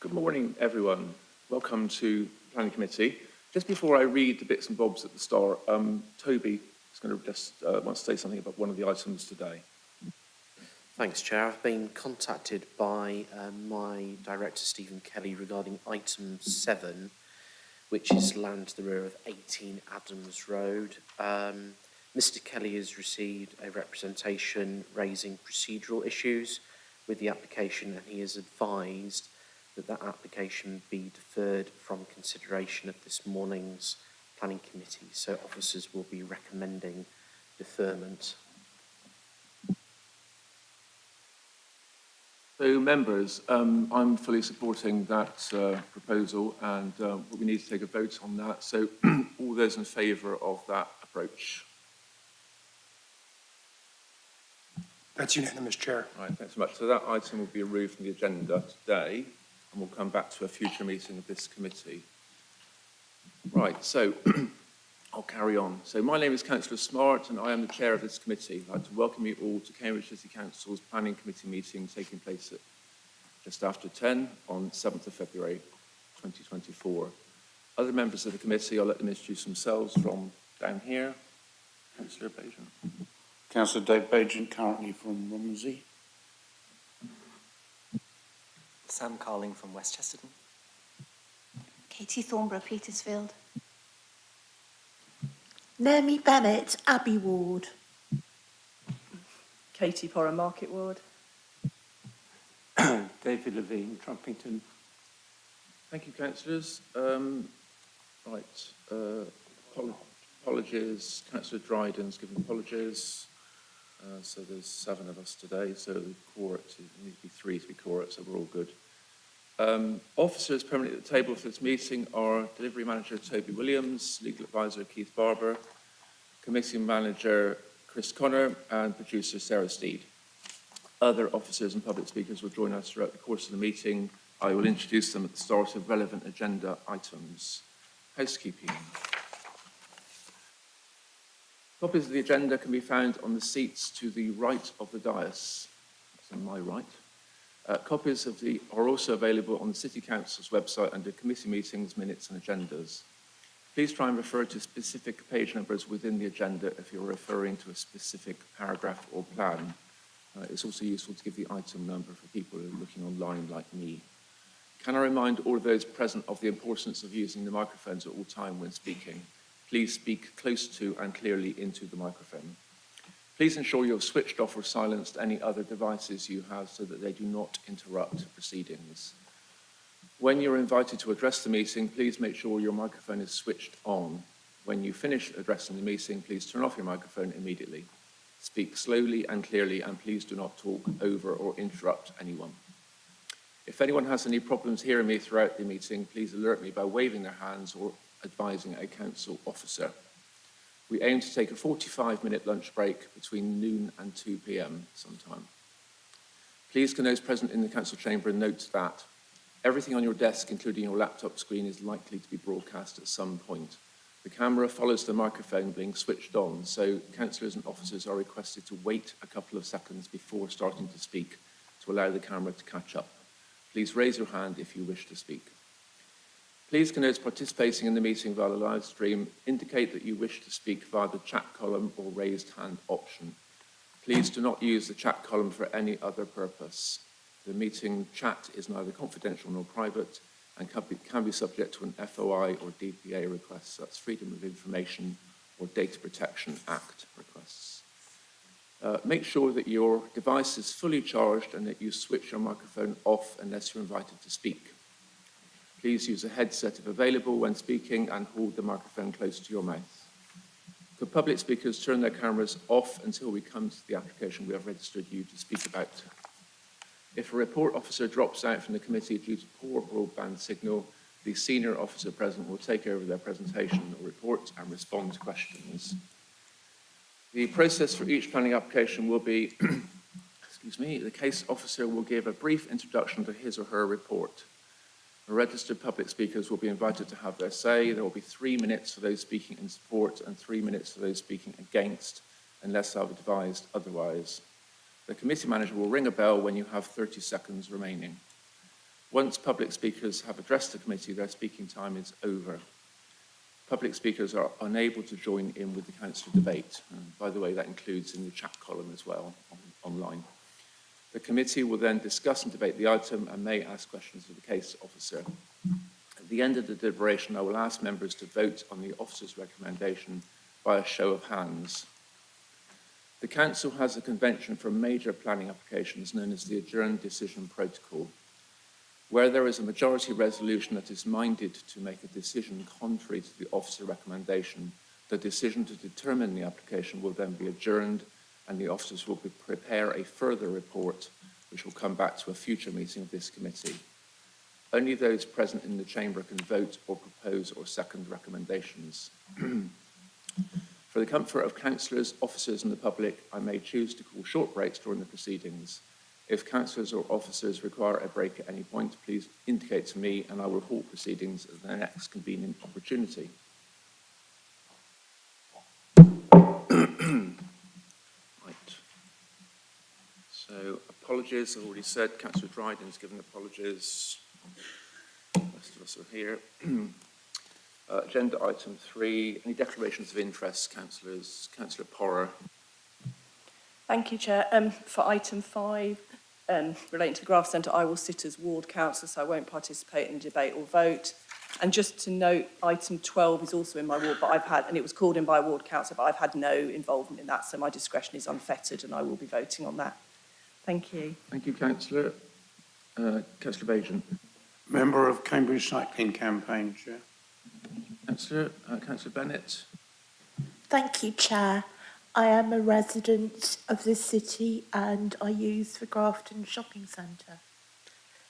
Good morning, everyone. Welcome to Planning Committee. Just before I read the bits and bobs at the start, Toby is going to just want to say something about one of the items today. Thanks, Chair. I've been contacted by my director, Stephen Kelly, regarding item 7, which is land to the rear of 18 Adams Road. Mr. Kelly has received a representation raising procedural issues with the application, and he has advised that that application be deferred from consideration of this morning's planning committee. So officers will be recommending deferment. So members, I'm fully supporting that proposal, and we need to take a vote on that. So all those in favour of that approach? That's unanimous, Chair. Right, thanks so much. So that item will be removed from the agenda today, and we'll come back to a future meeting of this committee. Right, so I'll carry on. So my name is Councillor Smart, and I am the chair of this committee. I'd like to welcome you all to Cambridge City Council's Planning Committee meeting taking place at just after 10 on 7th of February 2024. Other members of the committee, I'll let them introduce themselves from down here. Councillor Bajan. Councillor Dave Bajan, currently from Romsey. Sam Carling from West Chesterton. Katie Thornborough, Petersfield. Naomi Bennett, Abbey Ward. Katie Porra, Market Ward. David Levine, Trumpington. Thank you, councillors. Apologies. Councillor Dryden's given apologies. So there's 7 of us today, so the quorum, it needs to be 3 to be quorum, so we're all good. Officers permanently at the table for this meeting are Delivery Manager Toby Williams, Legal Advisor Keith Barber, Committee Manager Chris Connor, and Producer Sarah Steed. Other officers and public speakers will join us throughout the course of the meeting. I will introduce them at the start of relevant agenda items. Housekeeping. Copies of the agenda can be found on the seats to the right of the dais. That's on my right. Copies are also available on the City Council's website under Committee Meetings, Minutes and Agendas. Please try and refer to specific page numbers within the agenda if you're referring to a specific paragraph or plan. It's also useful to give the item number for people who are looking online like me. Can I remind all of those present of the importance of using the microphones at all time when speaking? Please speak close to and clearly into the microphone. Please ensure you have switched off or silenced any other devices you have so that they do not interrupt proceedings. When you're invited to address the meeting, please make sure your microphone is switched on. When you finish addressing the meeting, please turn off your microphone immediately. Speak slowly and clearly, and please do not talk over or interrupt anyone. If anyone has any problems hearing me throughout the meeting, please alert me by waving their hands or advising a council officer. We aim to take a 45-minute lunch break between noon and 2 p.m. sometime. Please can those present in the council chamber note that everything on your desk, including your laptop screen, is likely to be broadcast at some point. The camera follows the microphone being switched on, so councillors and officers are requested to wait a couple of seconds before starting to speak to allow the camera to catch up. Please raise your hand if you wish to speak. Please can those participating in the meeting via the live stream indicate that you wish to speak via the chat column or raised hand option. Please do not use the chat column for any other purpose. The meeting chat is neither confidential nor private and can be subject to an FOI or DPA request. That's Freedom of Information or Data Protection Act requests. Make sure that your device is fully charged and that you switch your microphone off unless you're invited to speak. Please use a headset if available when speaking and hold the microphone close to your mouth. Could public speakers turn their cameras off until we come to the application we have registered you to speak about? If a report officer drops out from the committee due to poor broadband signal, the senior officer present will take over their presentation or report and respond to questions. The process for each planning application will be, the case officer will give a brief introduction to his or her report. The registered public speakers will be invited to have their say. There will be 3 minutes for those speaking in support and 3 minutes for those speaking against, unless I've advised otherwise. The committee manager will ring a bell when you have 30 seconds remaining. Once public speakers have addressed the committee, their speaking time is over. Public speakers are unable to join in with the council debate. And by the way, that includes in the chat column as well, online. The committee will then discuss and debate the item and may ask questions of the case officer. At the end of the deliberation, I will ask members to vote on the officer's recommendation by a show of hands. The council has a convention for major planning applications known as the Adjourned Decision Protocol. Where there is a majority resolution that is minded to make a decision contrary to the officer recommendation, the decision to determine the application will then be adjourned and the officers will prepare a further report which will come back to a future meeting of this committee. Only those present in the chamber can vote or propose or second recommendations. For the comfort of councillors, officers and the public, I may choose to call short breaks during the proceedings. If councillors or officers require a break at any point, please indicate to me and I will halt proceedings at the next convenient opportunity. Right. So, apologies, I've already said. Councillor Dryden has given apologies. The rest of us are here. Agenda item 3, any declarations of interest, councillors? Councillor Porrer. Thank you, Chair. For item 5, relating to the Graft Centre, I will sit as ward councillor, so I won't participate in debate or vote. And just to note, item 12 is also in my ward, but and it was called in by a ward councillor, but I've had no involvement in that, so my discretion is unfettered and I will be voting on that. Thank you. Thank you, councillor. Councillor Bajan. Member of Cambridge Cycling Campaign, Chair. Councillor Bennett. Thank you, Chair. I am a resident of this city and I use the Grafton Shopping Centre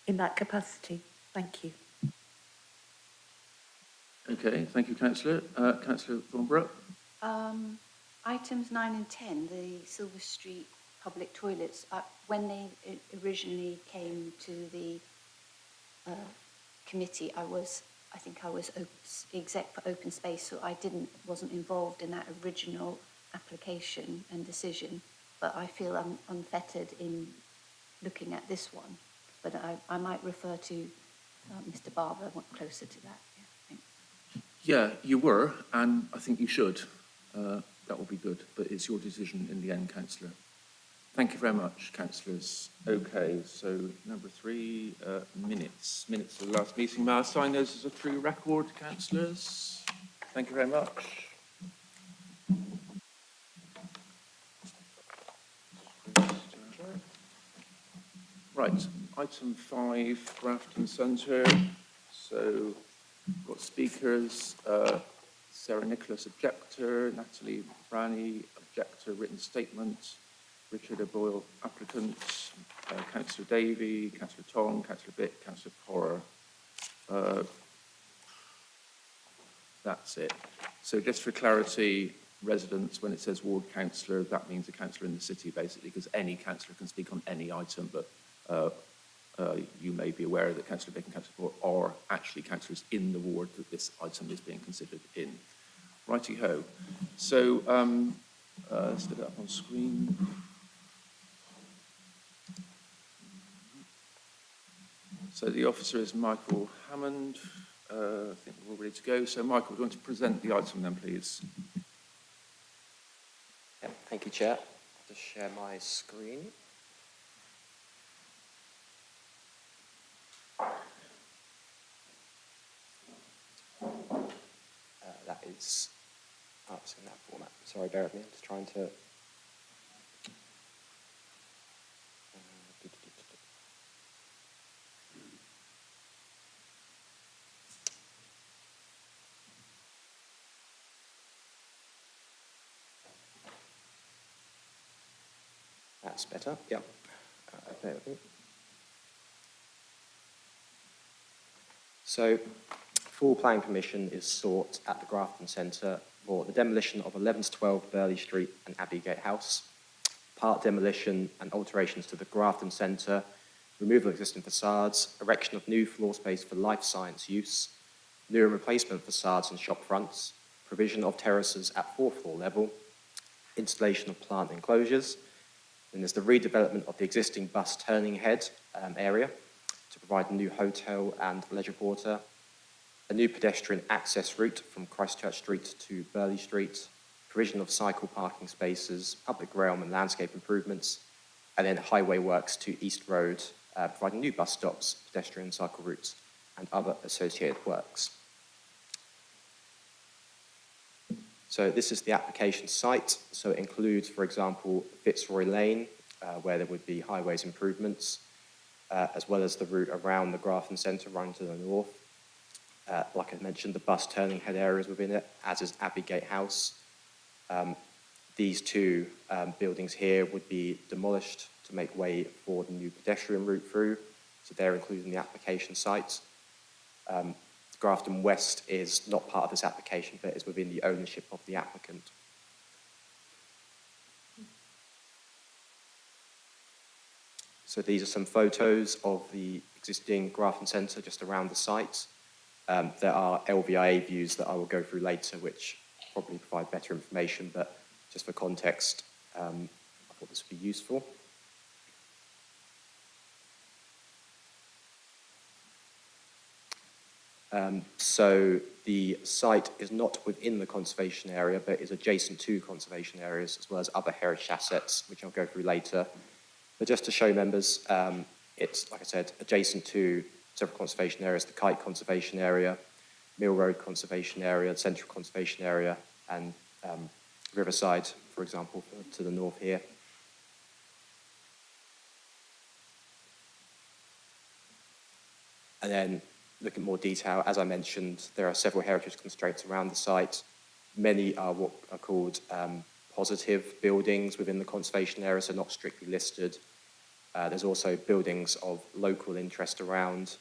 in that capacity. Thank you. Okay, thank you, councillor. Councillor Thornborough. Items 9 and 10, the Silver Street public toilets, when they originally came to the committee, I think I was exec for open space, so I wasn't involved in that original application and decision, but I feel I'm unfettered in looking at this one. But I might refer to Mr. Barber closer to that. Yeah, thanks. Yeah, you were, and I think you should. That will be good, but it's your decision in the end, councillor. Thank you very much, councillors. Okay, so number 3, minutes. Minutes of the last meeting. May I sign those as a true record, councillors? Thank you very much. Right, item 5, Grafton Centre. So, we've got speakers, Sarah Nicholas, objector, Natalie Brani, objector, written statement, Richard O'Boyle, applicant, Councillor Davey, Councillor Tong, Councillor Bitt, Councillor Porrer. That's it. So just for clarity, residents, when it says ward councillor, that means a councillor in the city, basically, because any councillor can speak on any item, but you may be aware that Councillor Bick and Councillor Porrer are actually councillors in the ward that this item is being considered in. Righty-ho. So let's get it up on screen. So the officer is Michael Hammond. I think we're all ready to go. So Michael, do you want to present the item then, please? Yeah, thank you, Chair. I'll just share my screen. That is, it's in that format. Sorry, bear with me. I'm just trying to. That's better. Yep. Bear with me. So, full planning permission is sought at the Grafton Centre for the demolition of 11 to 12 Burley Street and Abbeygate House, part demolition and alterations to the Grafton Centre, removal of existing facades, erection of new floor space for life science use, new and replacement facades and shop fronts, provision of terraces at 4th floor level, installation of plant enclosures. Then there's the redevelopment of the existing bus turning head area to provide a new hotel and leisure quarter, a new pedestrian access route from Christchurch Street to Burley Street, provision of cycle parking spaces, public realm and landscape improvements, and then highway works to East Road, providing new bus stops, pedestrian cycle routes, and other associated works. So this is the application site. So it includes, for example, Fitzroy Lane, where there would be highways improvements, as well as the route around the Grafton Centre running to the north. Like I mentioned, the bus turning head areas within it, as is Abbeygate House. These two buildings here would be demolished to make way for the new pedestrian route through. So they're included in the application site. Grafton West is not part of this application, but is within the ownership of the applicant. So these are some photos of the existing Grafton Centre just around the site. There are LVIA views that I will go through later, which probably provide better information, but just for context, I thought this would be useful. So the site is not within the conservation area, but is adjacent to conservation areas, as well as other heritage assets, which I'll go through later. But just to show members, it's, like I said, adjacent to several conservation areas: the Kite Conservation Area, Mill Road Conservation Area, Central Conservation Area, and Riverside, for example, to the north here. And then, look at more detail. As I mentioned, there are several heritage constraints around the site. Many are what are called positive buildings within the conservation area, so not strictly listed. There's also buildings of local interest around,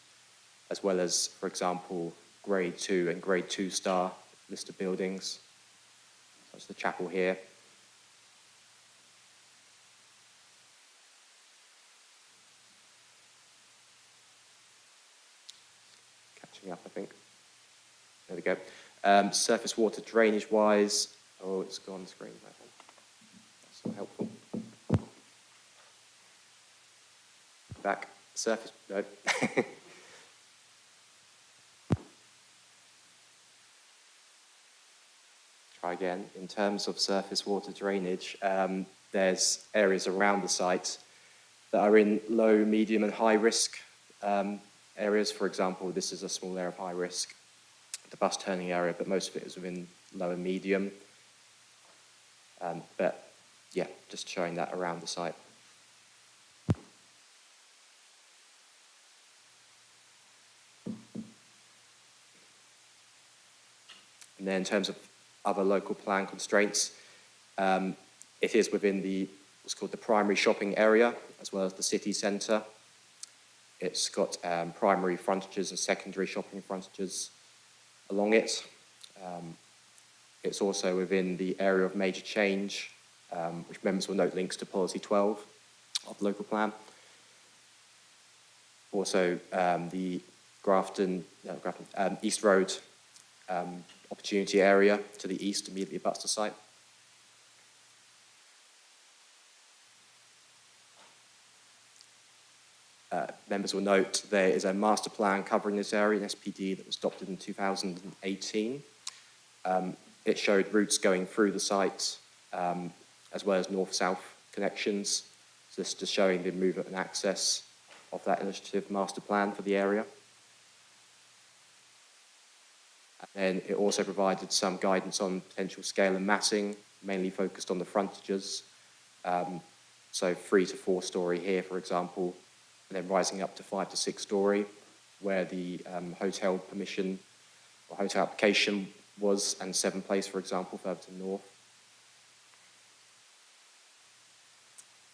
as well as, for example, Grade 2 and Grade 2 star listed buildings, such as the chapel here. Catching up, I think. There we go. Surface water drainage-wise, oh, it's gone the screen. That's not helpful. Back. Surface, no. Try again. In terms of surface water drainage, there's areas around the site that are in low, medium, and high risk areas. For example, this is a small area of high risk, the bus turning area, but most of it is within low and medium. But yeah, just showing that around the site. And then in terms of other local plan constraints, it is within what's called the primary shopping area, as well as the city centre. It's got primary frontages and secondary shopping frontages along it. It's also within the area of major change, which members will note links to Policy 12 of the local plan. Also, the East Road opportunity area to the east immediately abuts the site. Members will note there is a master plan covering this area, an SPD that was adopted in 2018. It showed routes going through the site, as well as north-south connections. So this is just showing the movement and access of that illustrative master plan for the area. And then it also provided some guidance on potential scale and massing, mainly focused on the frontages. So 3 to 4 story here, for example, and then rising up to 5 to 6 story, where the hotel permission or hotel application was, and 7 Place, for example, further to the north.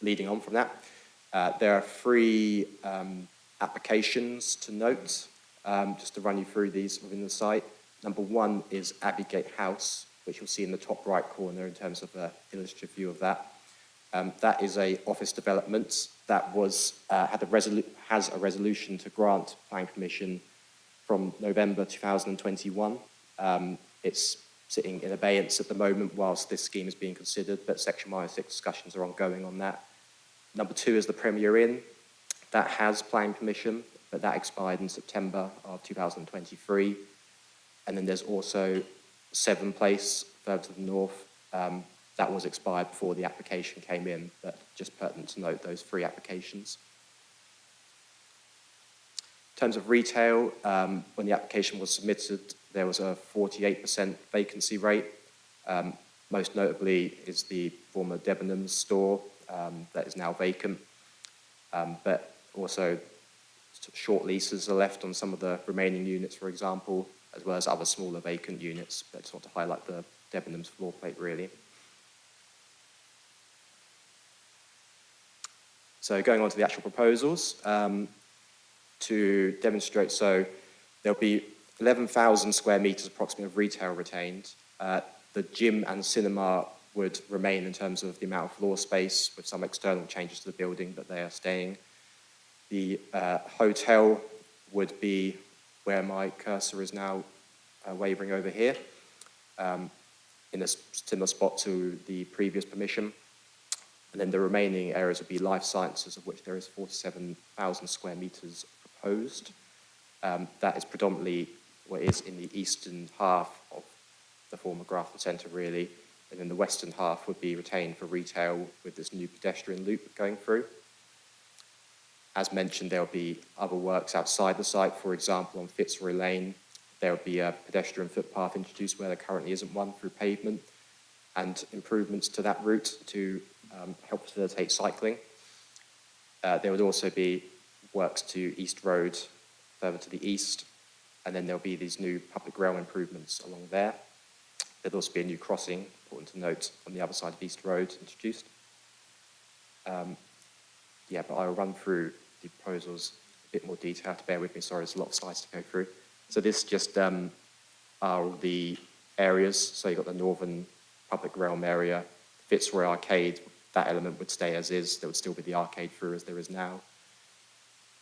Leading on from that, there are 3 applications to note, just to run you through these within the site. Number 1 is Abbeygate House, which you'll see in the top right corner in terms of an illustrative view of that. That is an office development that has a resolution to grant planning permission from November 2021. It's sitting in abeyance at the moment whilst this scheme is being considered, but Section 106 discussions are ongoing on that. Number 2 is the Premier Inn. That has planning permission, but that expired in September of 2023. And then there's also Seven Place further to the north. That was expired before the application came in, but just pertinent to note those 3 applications. In terms of retail, when the application was submitted, there was a 48% vacancy rate. Most notably is the former Debenhams store that is now vacant, but also short leases are left on some of the remaining units, for example, as well as other smaller vacant units. But I just want to highlight the Debenhams floor plate, really. So going on to the actual proposals, to demonstrate, so there'll be 11,000 square metres approximately of retail retained. The gym and cinema would remain in terms of the amount of floor space with some external changes to the building, but they are staying. The hotel would be where my cursor is now wavering over here, in a similar spot to the previous permission. And then the remaining areas would be life sciences, of which there is 47,000 square metres proposed. That is predominantly what is in the eastern half of the former Grafton Centre, really. And then the western half would be retained for retail with this new pedestrian loop going through. As mentioned, there will be other works outside the site. For example, on Fitzroy Lane, there will be a pedestrian footpath introduced where there currently isn't one through pavement, and improvements to that route to help facilitate cycling. There would also be works to East Road further to the east, and then there'll be these new public rail improvements along there. There'll also be a new crossing, important to note, on the other side of East Road introduced. Yeah, but I'll run through the proposals in a bit more detail. To bear with me, sorry, there's a lot of slides to go through. So this just are all the areas. So you've got the northern public realm area, Fitzroy Arcade, that element would stay as is. There would still be the arcade through as there is now.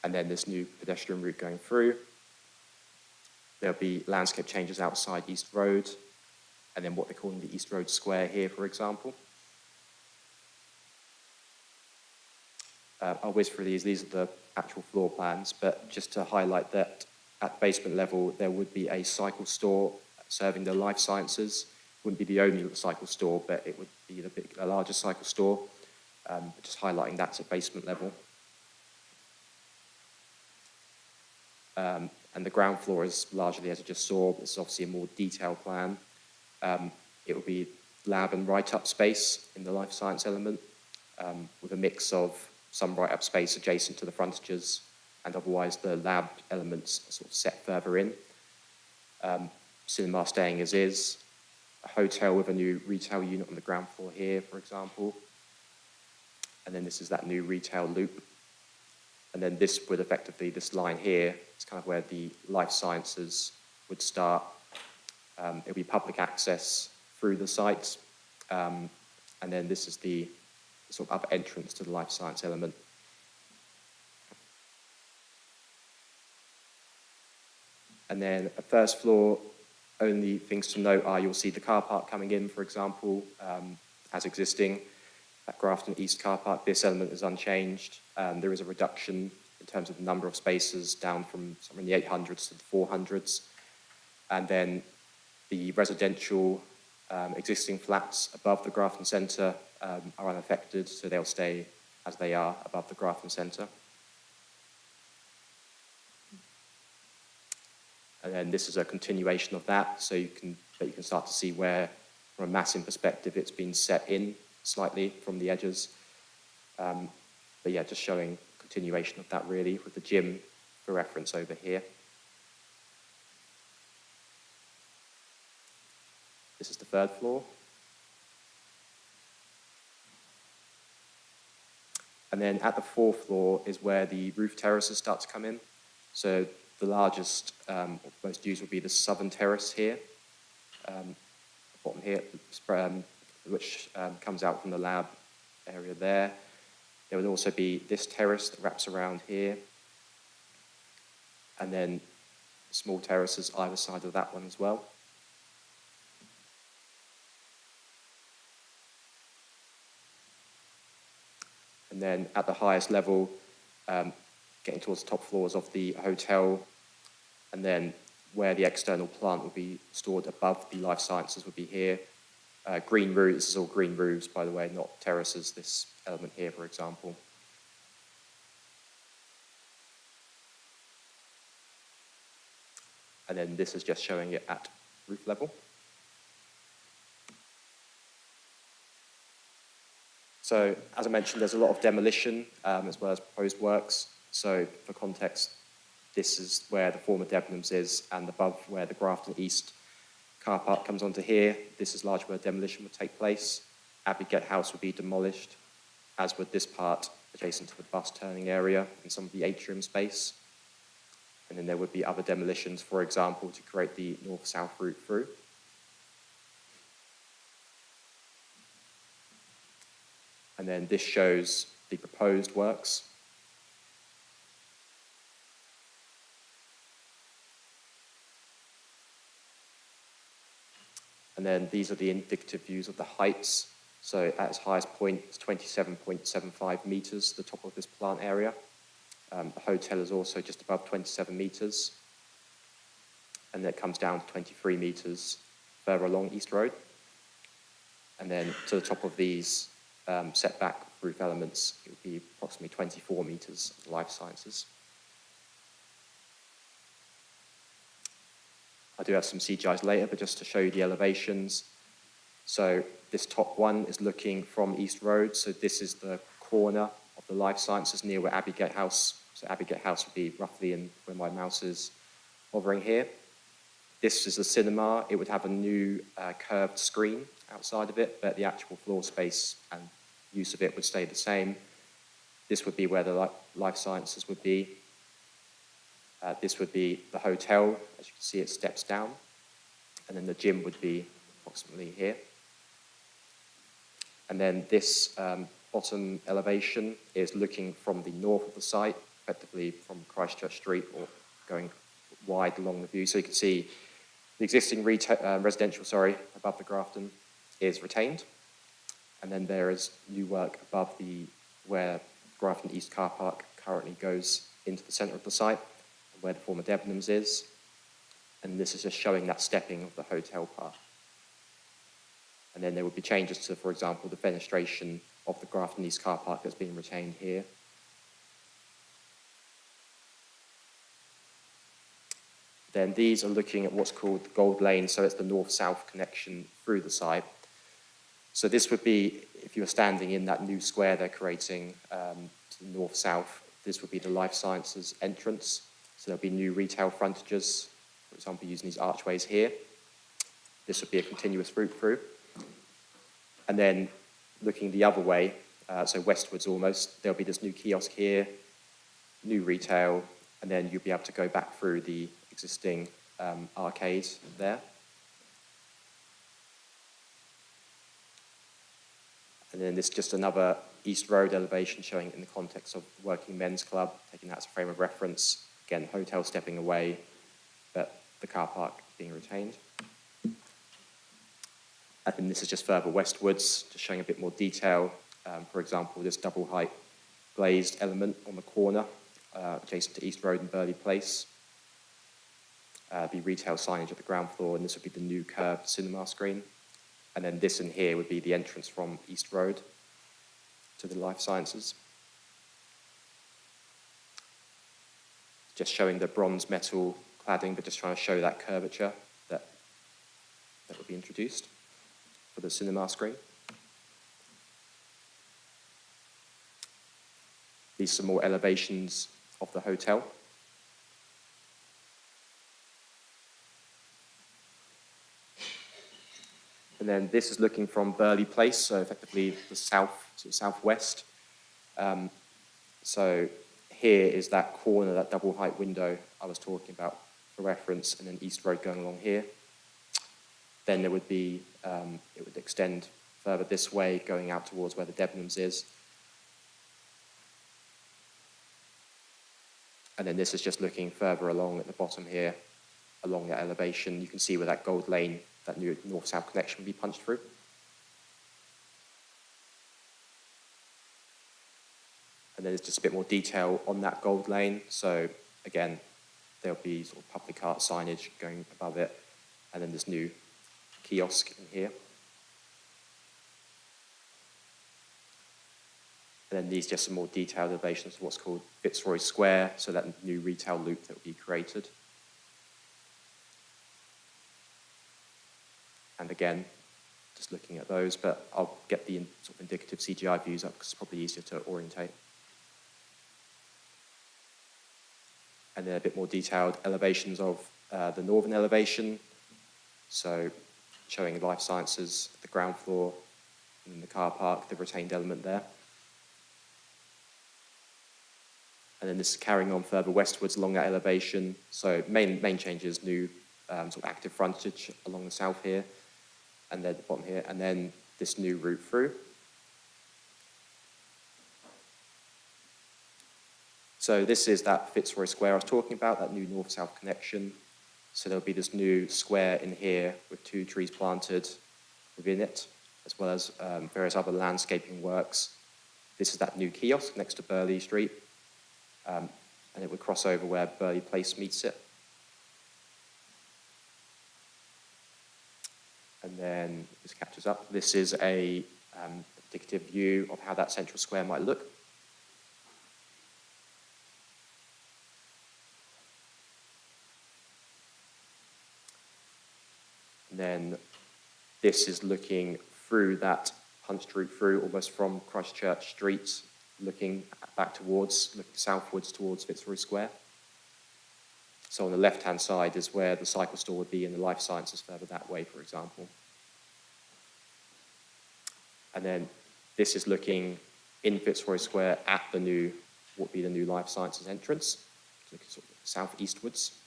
And then this new pedestrian route going through. There'll be landscape changes outside East Road, and then what they're calling the East Road Square here, for example. I'll whiz through these. These are the actual floor plans, but just to highlight that at the basement level, there would be a cycle store serving the life sciences. Wouldn't be the only cycle store, but it would be a larger cycle store. Just highlighting that's at basement level. And the ground floor is largely, as you just saw, this is obviously a more detailed plan. It will be lab and write-up space in the life science element, with a mix of some write-up space adjacent to the frontages, and otherwise the lab elements are sort of set further in. Cinema staying as is. A hotel with a new retail unit on the ground floor here, for example. And then this is that new retail loop. And then this would effectively, this line here, is kind of where the life sciences would start. It'll be public access through the site. And then this is the sort of upper entrance to the life science element. And then a first floor, only things to note are you'll see the car park coming in, for example, as existing. That Grafton East car park, this element is unchanged. There is a reduction in terms of the number of spaces down from somewhere in the 800s to the 400s. And then the residential existing flats above the Grafton Centre are unaffected, so they'll stay as they are above the Grafton Centre. And then this is a continuation of that, so you can start to see where, from a massing perspective, it's been set in slightly from the edges. But yeah, just showing continuation of that really, with the gym for reference over here. This is the third floor. And then at the fourth floor is where the roof terraces start to come in. So the largest, most used would be the southern terrace here, bottom here, which comes out from the lab area there. There would also be this terrace that wraps around here, and then small terraces either side of that one as well. And then at the highest level, getting towards the top floors of the hotel, and then where the external plant will be stored above the life sciences would be here. Green roofs, this is all green roofs, by the way, not terraces, this element here, for example. And then this is just showing it at roof level. So, as I mentioned, there's a lot of demolition as well as proposed works. So, for context, this is where the former Debenhams is, and above where the Grafton East car park comes onto here. This is largely where demolition would take place. Abbeygate House would be demolished, as would this part adjacent to the bus turning area and some of the atrium space. And then there would be other demolitions, for example, to create the north-south route through. And then this shows the proposed works. And then these are the indicative views of the heights. So at its highest point, it's 27.75 meters, the top of this plant area. The hotel is also just above 27 meters. And then it comes down to 23 meters further along East Road. And then to the top of these setback roof elements, it would be approximately 24 meters of life sciences. I do have some CGIs later, but just to show you the elevations. So this top one is looking from East Road. So this is the corner of the life sciences near where Abbeygate House. So Abbeygate House would be roughly in where my mouse is hovering here. This is the cinema. It would have a new curved screen outside of it, but the actual floor space and use of it would stay the same. This would be where the life sciences would be. This would be the hotel. As you can see, it steps down. And then the gym would be approximately here. And then this bottom elevation is looking from the north of the site, effectively from Christchurch Street, or going wide along the view. So you can see the existing residential, above the Grafton is retained. And then there is new work above where Grafton East car park currently goes into the centre of the site, where the former Debenhams is. And this is just showing that stepping of the hotel part. And then there would be changes to, for example, the fenestration of the Grafton East car park that's being retained here. Then these are looking at what's called the Gold Lane, so it's the north-south connection through the site. So this would be, if you were standing in that new square they're creating to the north-south, this would be the life sciences entrance. So there'll be new retail frontages, for example, using these archways here. This would be a continuous route through. And then looking the other way, so westwards almost, there'll be this new kiosk here, new retail, and then you'll be able to go back through the existing arcade there. And then this is just another East Road elevation showing it in the context of Working Men's Club, taking that as a frame of reference. Again, hotel stepping away, but the car park being retained. And then this is just further westwards, just showing a bit more detail. For example, this double height glazed element on the corner, adjacent to East Road and Burley Place. The retail signage at the ground floor, and this would be the new curved cinema screen. And then this in here would be the entrance from East Road to the life sciences. Just showing the bronze metal cladding, but just trying to show that curvature that would be introduced for the cinema screen. These are some more elevations of the hotel. And then this is looking from Burley Place, so effectively the southwest. So here is that corner, that double height window I was talking about for reference, and then East Road going along here. Then there would be, it would extend further this way, going out towards where the Debenhams is. And then this is just looking further along at the bottom here, along that elevation. You can see where that Gold Lane, that new north-south connection would be punched through. And then there's just a bit more detail on that Gold Lane. So again, there'll be sort of public art signage going above it. And then this new kiosk in here. And then these just some more detailed elevations of what's called Fitzroy Square, so that new retail loop that will be created. And again, just looking at those, but I'll get the sort of indicative CGI views up because it's probably easier to orientate. And then a bit more detailed elevations of the northern elevation. So showing life sciences, the ground floor, and then the car park, the retained element there. And then this is carrying on further westwards along that elevation. So main change is new sort of active frontage along the south here, and then the bottom here, and then this new route through. So this is that Fitzroy Square I was talking about, that new north-south connection. So there'll be this new square in here with 2 trees planted within it, as well as various other landscaping works. This is that new kiosk next to Burley Street. And it would cross over where Burley Place meets it. And then this catches up. This is a indicative view of how that central square might look. And then this is looking through that punched route through, almost from Christchurch Street, looking southwards towards Fitzroy Square. So on the left-hand side is where the cycle store would be, and the life sciences further that way, for example. And then this is looking in Fitzroy Square at what would be the new life sciences entrance, looking sort of southeastwards.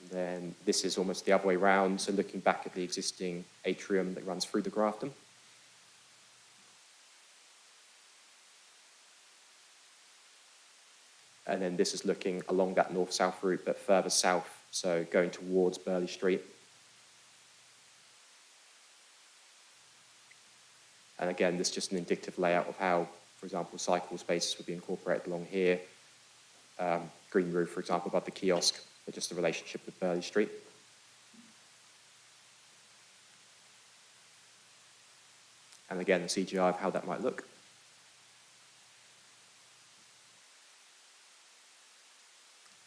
Then this is almost the other way round, so looking back at the existing atrium that runs through the Grafton. And then this is looking along that north-south route, but further south, so going towards Burley Street. And again, this is just an indicative layout of how, for example, cycle spaces would be incorporated along here. Green roof, for example, above the kiosk, but just the relationship with Burley Street. And again, the CGI of how that might look.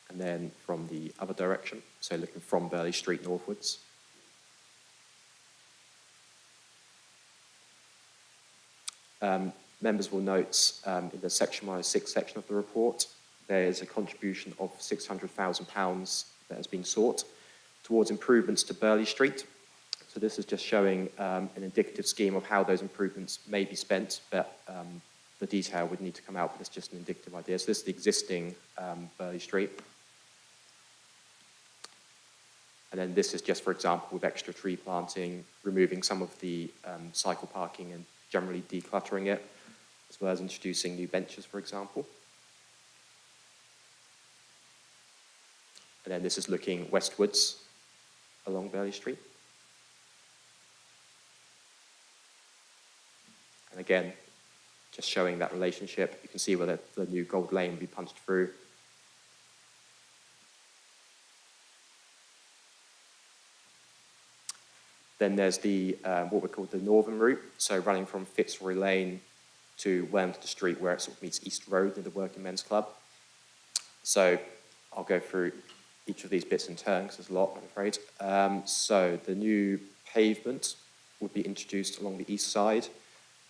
And then from the other direction, so looking from Burley Street northwards. Members will note in the section 106 section of the report, there is a contribution of £600,000 that has been sought towards improvements to Burley Street. So this is just showing an indicative scheme of how those improvements may be spent, but the detail would need to come out, but it's just an indicative idea. So this is the existing Burley Street. And then this is just, for example, with extra tree planting, removing some of the cycle parking and generally decluttering it, as well as introducing new benches, for example. And then this is looking westwards along Burley Street. And again, just showing that relationship. You can see where the new Gold Lane will be punched through. Then there's the what we call the northern route, so running from Fitzroy Lane to Wellington Street, where it sort of meets East Road near the Working Men's Club. So I'll go through each of these bits in turn, because there's a lot, I'm afraid. So the new pavement would be introduced along the east side,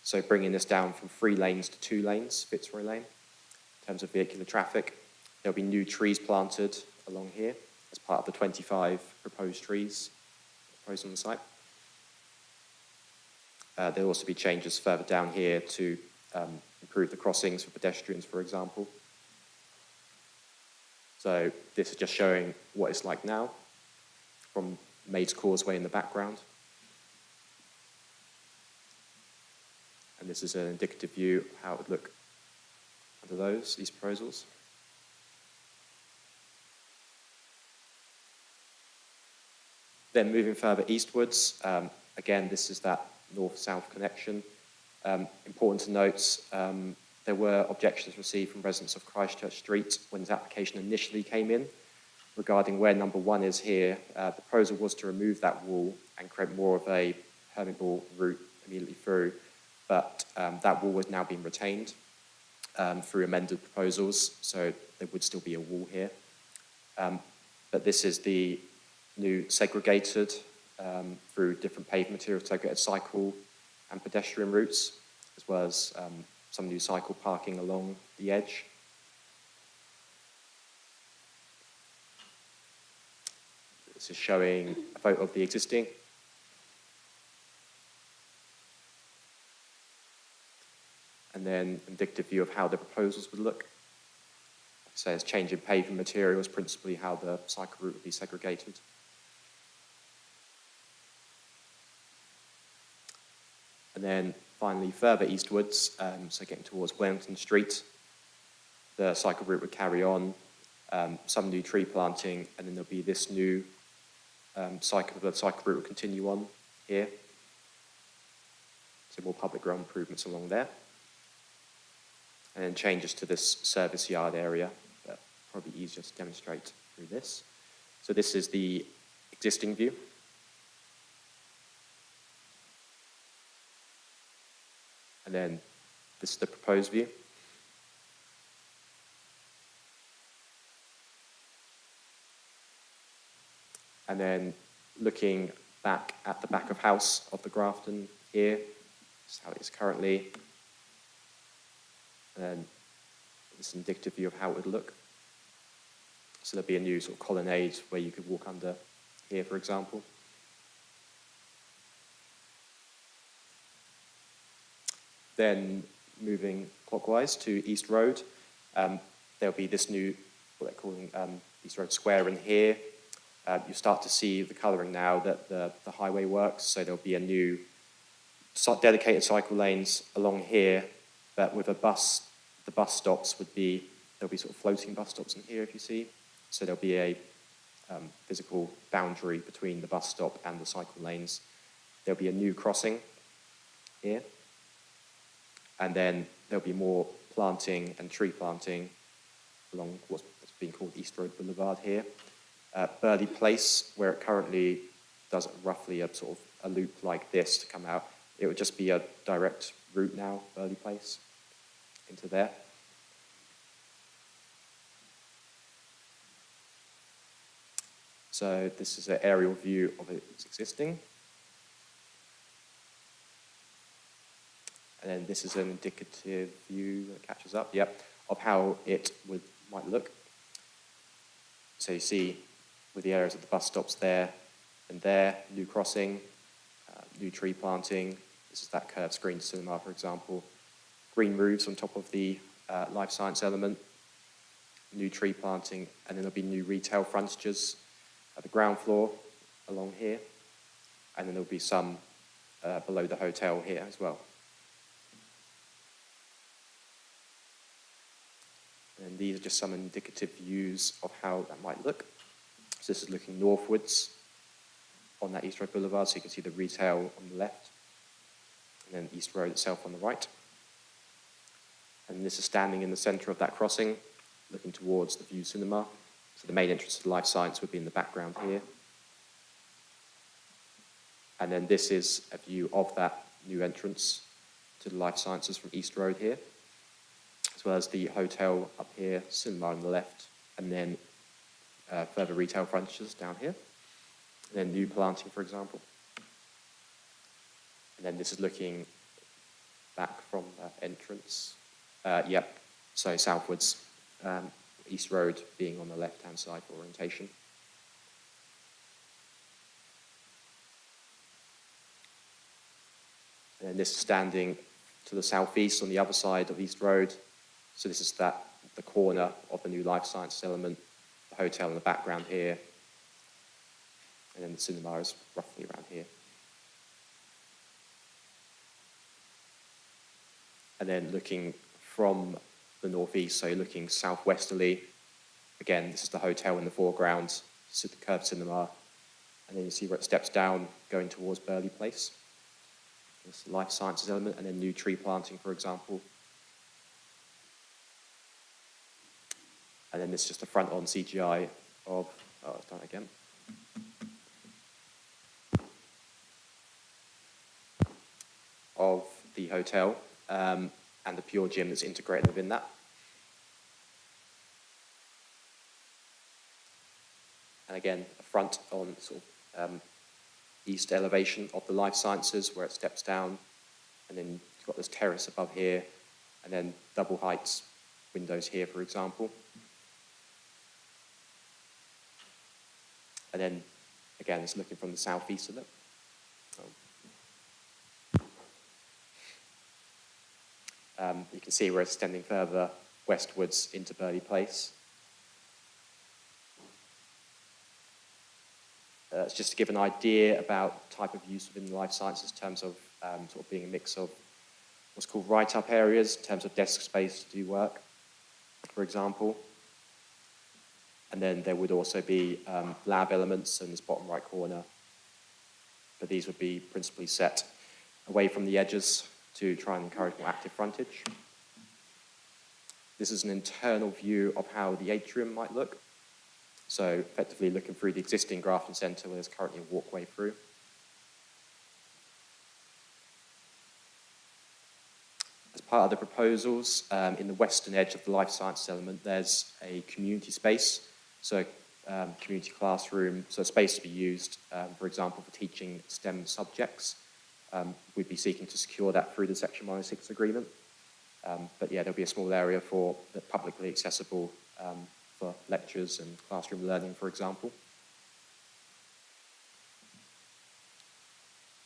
so bringing this down from 3 lanes to 2 lanes, Fitzroy Lane, in terms of vehicular traffic. There'll be new trees planted along here as part of the 25 proposed trees proposed on the site. There'll also be changes further down here to improve the crossings for pedestrians, for example. So this is just showing what it's like now from Maids Causeway in the background. And this is an indicative view of how it would look under these proposals. Then moving further eastwards, again, this is that north-south connection. Important to note, there were objections received from residents of Christchurch Street when this application initially came in regarding where number 1 is here. The proposal was to remove that wall and create more of a permeable route immediately through, but that wall has now been retained through amended proposals, so there would still be a wall here. But this is the new segregated through different paved materials, segregated cycle and pedestrian routes, as well as some new cycle parking along the edge. This is showing a photo of the existing. And then indicative view of how the proposals would look. So it's change in paving materials, principally how the cycle route would be segregated. And then finally, further eastwards, so getting towards Wellington Street, the cycle route would carry on, some new tree planting, and then there'll be this new the cycle route will continue on here. So more public realm improvements along there. And then changes to this service yard area, but probably easier to demonstrate through this. So this is the existing view. And then this is the proposed view. And then looking back at the back of house of the Grafton here, this is how it is currently. And then this is an indicative view of how it would look. So there'll be a new sort of colonnade where you could walk under here, for example. Then moving clockwise to East Road, there'll be this new, what they're calling East Road Square in here. You start to see the colouring now that the highway works, so there'll be a new dedicated cycle lanes along here, but with the bus stops there'll be sort of floating bus stops in here, if you see. So there'll be a physical boundary between the bus stop and the cycle lanes. There'll be a new crossing here. And then there'll be more planting and tree planting along what's being called East Road Boulevard here. Burley Place, where it currently does roughly a sort of a loop like this to come out, it would just be a direct route now, Burley Place, into there. So this is an aerial view of its existing. And then this is an indicative view that catches up, of how it might look. So you see with the areas of the bus stops there and there, new crossing, new tree planting. This is that curved screen cinema, for example. Green roofs on top of the life science element, new tree planting, and then there'll be new retail frontages at the ground floor along here. And then there'll be some below the hotel here as well. And these are just some indicative views of how that might look. So this is looking northwards on that East Road Boulevard, so you can see the retail on the left, and then East Road itself on the right. And this is standing in the centre of that crossing, looking towards the View Cinema. So the main entrance to Life Science would be in the background here. And then this is a view of that new entrance to the Life Sciences from East Road here, as well as the hotel up here, cinema on the left, and then further retail frontages down here, and then new planting, for example. And then this is looking back from that entrance. So southwards, East Road being on the left-hand side for orientation. And then this is standing to the southeast on the other side of East Road. So this is the corner of the new life science element, the hotel in the background here, and then the cinema is roughly around here. And then looking from the northeast, so looking southwesterly, again, this is the hotel in the foreground, this is the curved cinema, and then you see where it steps down, going towards Burley Place this life sciences element, and then new tree planting, for example. And then this is just a front-on CGI of, oh, it's done again. Of the hotel and the Pure Gym that's integrated within that. And again, a front on sort of east elevation of the life sciences where it steps down, and then you've got this terrace above here, and then double heights windows here, for example. And then, again, it's looking from the southeast of it. You can see we're extending further westwards into Burley Place. It's just to give an idea about type of use within the life sciences in terms of sort of being a mix of what's called write-up areas, in terms of desk space to do work, for example. And then there would also be lab elements in this bottom right corner. But these would be principally set away from the edges to try and encourage more active frontage. This is an internal view of how the atrium might look. So effectively looking through the existing Grafton Centre where there's currently a walkway through. As part of the proposals, in the western edge of the life sciences element, there's a community space. So community classroom, so space to be used, for example, for teaching STEM subjects. We'd be seeking to secure that through the Section 106 agreement. But yeah, there'll be a small area for the publicly accessible for lectures and classroom learning, for example.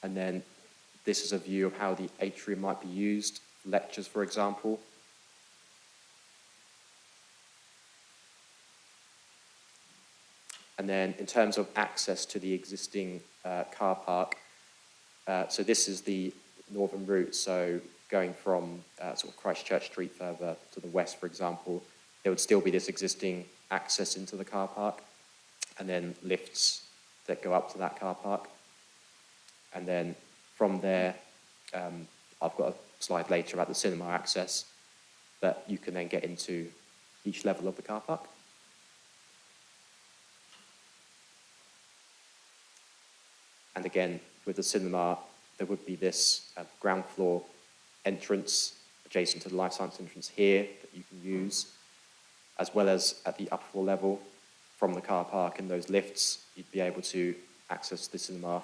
And then this is a view of how the atrium might be used, lectures, for example. And then in terms of access to the existing car park, so this is the northern route, so going from sort of Christchurch Street further to the west, for example, there would still be this existing access into the car park, and then lifts that go up to that car park. And then from there, I've got a slide later about the cinema access, but you can then get into each level of the car park. And again, with the cinema, there would be this ground floor entrance adjacent to the life science entrance here that you can use, as well as at the upper floor level from the car park and those lifts, you'd be able to access the cinema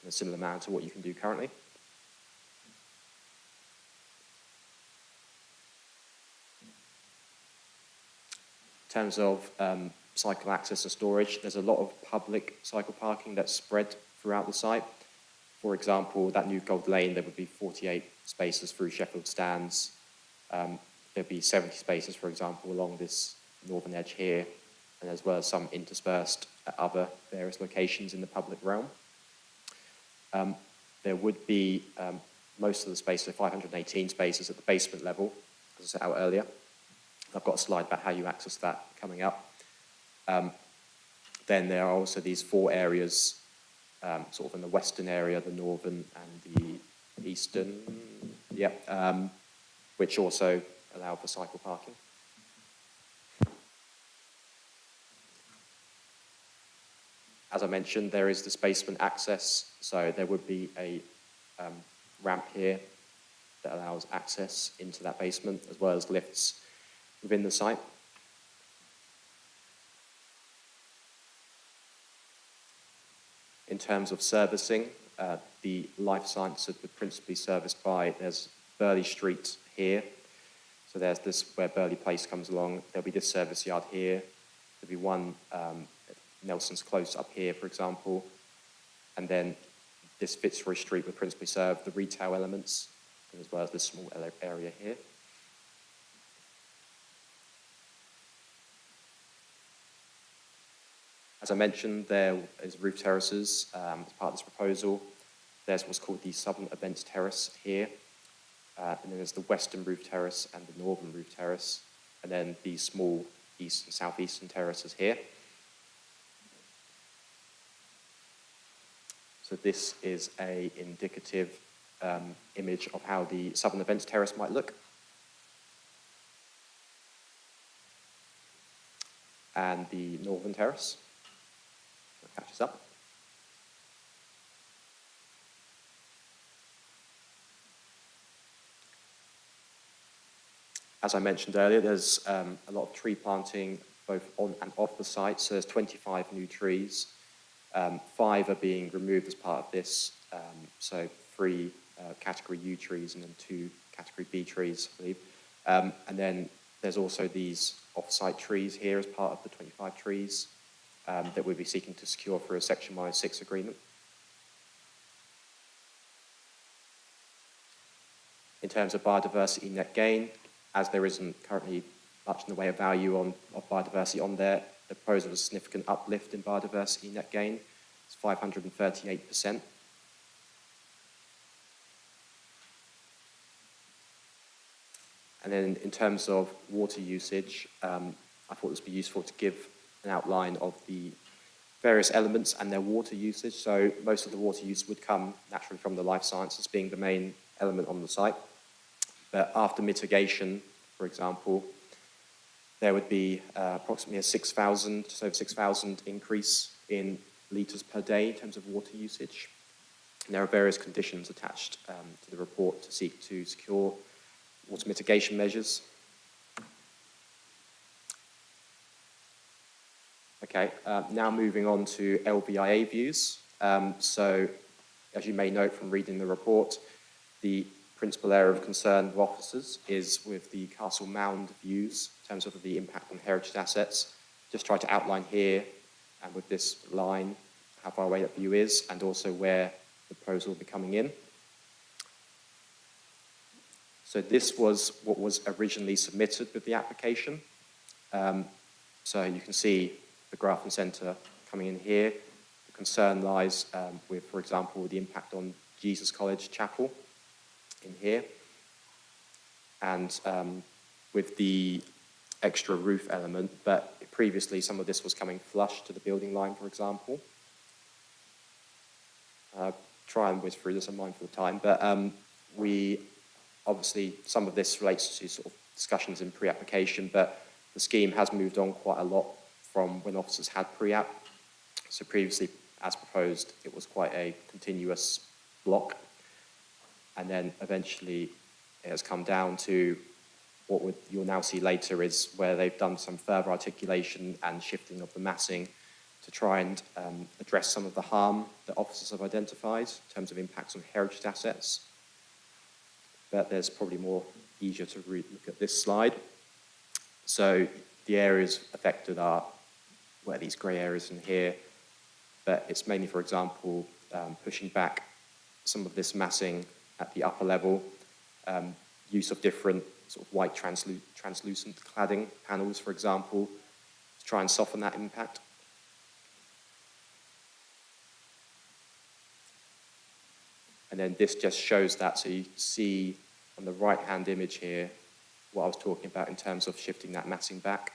in a similar manner to what you can do currently. In terms of cycle access and storage, there's a lot of public cycle parking that's spread throughout the site. For example, that new Gold Lane, there would be 48 spaces through Sheffield stands. There'd be 70 spaces, for example, along this northern edge here, and as well as some interspersed at other various locations in the public realm. There would be most of the space, so 518 spaces at the basement level, as I set out earlier. I've got a slide about how you access that coming up. Then there are also these 4 areas, sort of in the western area, the northern and the eastern, which also allow for cycle parking. As I mentioned, there is this basement access, so there would be a ramp here that allows access into that basement, as well as lifts within the site. In terms of servicing, the life sciences would principally serviced by, there's Burley Street here, so there's this where Burley Place comes along. There'll be this service yard here. There'll be one Nelson's Close up here, for example, and then this Fitzroy Street would principally serve the retail elements, as well as this small area here. As I mentioned, there is roof terraces as part of this proposal. There's what's called the Southern Events Terrace here, and then there's the Western Roof Terrace and the Northern Roof Terrace, and then these small east and southeastern terraces here. So this is a indicative image of how the southern events terrace might look. And the northern terrace. That catches up. As I mentioned earlier, there's a lot of tree planting both on and off the site. So there's 25 new trees. 5 are being removed as part of this. So 3 category U trees and then 2 category B trees, I believe. And then there's also these off-site trees here as part of the 25 trees that we'll be seeking to secure through a Section 106 agreement. In terms of biodiversity net gain, as there isn't currently much in the way of value of biodiversity on there, the proposal is a significant uplift in biodiversity net gain. It's 538%. And then in terms of water usage, I thought this would be useful to give an outline of the various elements and their water usage. So most of the water use would come naturally from the life sciences being the main element on the site. But after mitigation, for example, there would be approximately a 6,000, just over 6,000 increase in litres per day in terms of water usage. And there are various conditions attached to the report to seek to secure water mitigation measures. Okay, now moving on to LVIA views. So, as you may note from reading the report, the principal area of concern of officers is with the Castle Mound views in terms of the impact on heritage assets. Just try to outline here and with this line how far away that view is and also where the proposal will be coming in. So this was what was originally submitted with the application. So you can see the Grafton Centre coming in here. The concern lies with, for example, the impact on Jesus College Chapel in here. And with the extra roof element, but previously some of this was coming flush to the building line, for example. Try and whiz through this, I'm mindful of time, but obviously, some of this relates to sort of discussions in pre-application, but the scheme has moved on quite a lot from when officers had pre-app. So previously, as proposed, it was quite a continuous block. And then eventually, it has come down to what you'll now see later is where they've done some further articulation and shifting of the massing to try and address some of the harm that officers have identified in terms of impacts on heritage assets. But there's probably more easier to look at this slide. So the areas affected are where these grey areas in here, but it's mainly, for example, pushing back some of this massing at the upper level, use of different sort of white translucent cladding panels, for example, to try and soften that impact. And then this just shows that, so you see on the right-hand image here, what I was talking about in terms of shifting that massing back.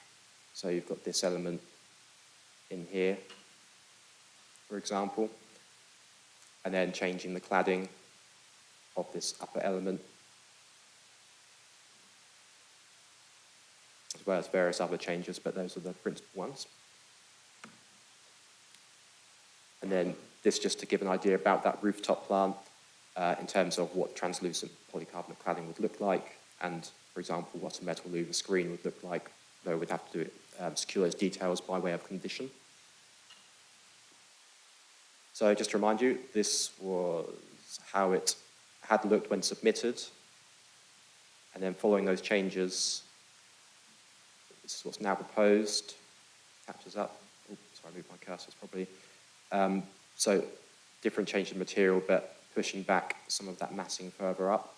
So you've got this element in here, for example, and then changing the cladding of this upper element, as well as various other changes, but those are the principal ones. And then this just to give an idea about that rooftop plan in terms of what translucent polycarbonate cladding would look like, and, for example, what a metal louver screen would look like, though we'd have to secure those details by way of condition. So just to remind you, this was how it had looked when submitted, and then following those changes, this is what's now proposed. Captures up. Oh, sorry, I moved my cursor, probably. So different change in material, but pushing back some of that massing further up.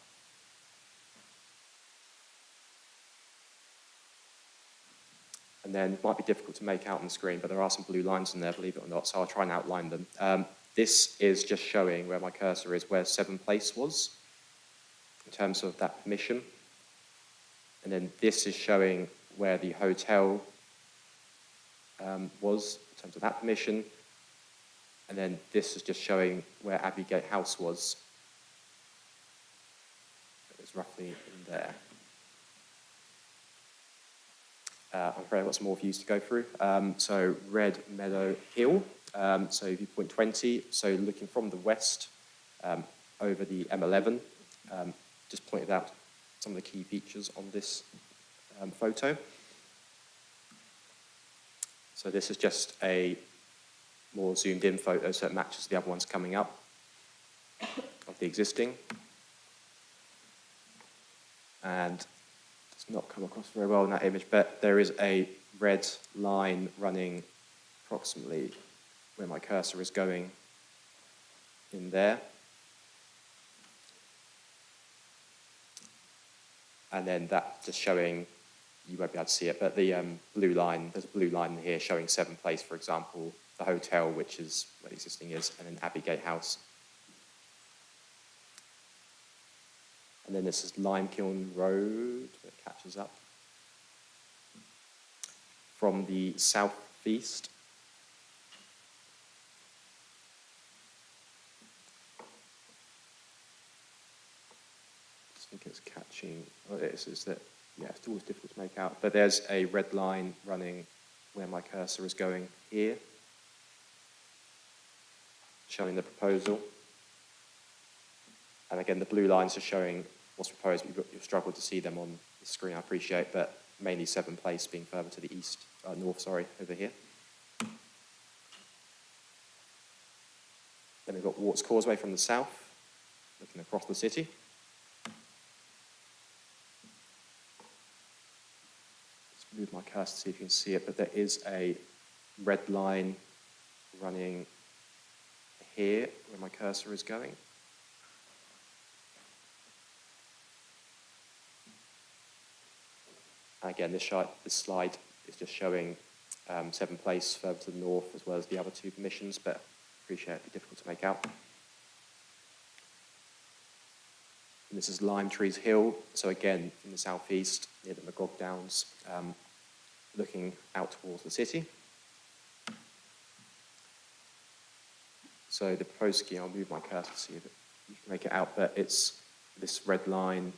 And then it might be difficult to make out on the screen, but there are some blue lines in there, believe it or not, so I'll try and outline them. This is just showing where my cursor is, where 7 Place was, in terms of that permission. And then this is showing where the hotel was, in terms of that permission. And then this is just showing where Abbey Gate House was. is roughly in there. I'm afraid I've got some more views to go through. So Red Meadow Hill, so viewpoint 20, so looking from the west over the M11, just pointed out some of the key features on this photo. So this is just a more zoomed in photo, so it matches the other ones coming up of the existing. And it's not come across very well in that image, but there is a red line running approximately where my cursor is going in there. And then that just showing, you won't be able to see it, but the blue line, there's a blue line here showing Seven Place, for example, the hotel, which is where the existing is, and then Abbeygate House. And then this is Limekiln Road, where it catches up. From the southeast. I think it's catching, oh, it is that, yeah, it's always difficult to make out. But there's a red line running where my cursor is going here, showing the proposal. And again, the blue lines are showing what's proposed. You've struggled to see them on the screen, I appreciate, but mainly Seven Place being further to the east, north, sorry, over here. Then we've got Warts Causeway from the south, looking across the city. Just move my cursor to see if you can see it, but there is a red line running here where my cursor is going. Again, this slide is just showing Seven Place further to the north, as well as the other two permissions, but I appreciate it'd be difficult to make out. And this is Lime Trees Hill, so again, from the southeast, near the Magog Downs, looking out towards the city. So the proposed scheme, I'll move my cursor to see if you can make it out, but it's this red line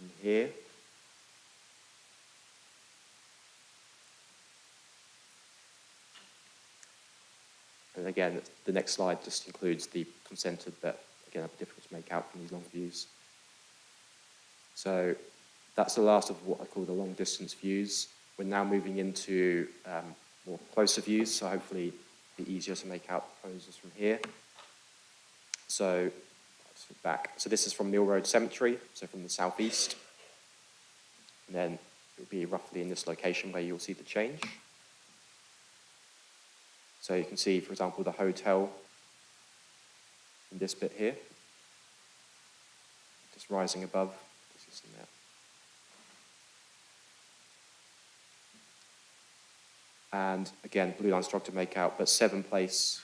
in here. And again, the next slide just includes the consented, but again, it'll be difficult to make out from these long views. So that's the last of what I call the long distance views. We're now moving into more closer views, so hopefully it'll be easier to make out proposals from here. So let's look back. So this is from Mill Road Cemetery, so from the southeast. And then it'll be roughly in this location where you'll see the change. So you can see, for example, the hotel in this bit here, just rising above. In there. And again, blue line struggled to make out, but Seven Place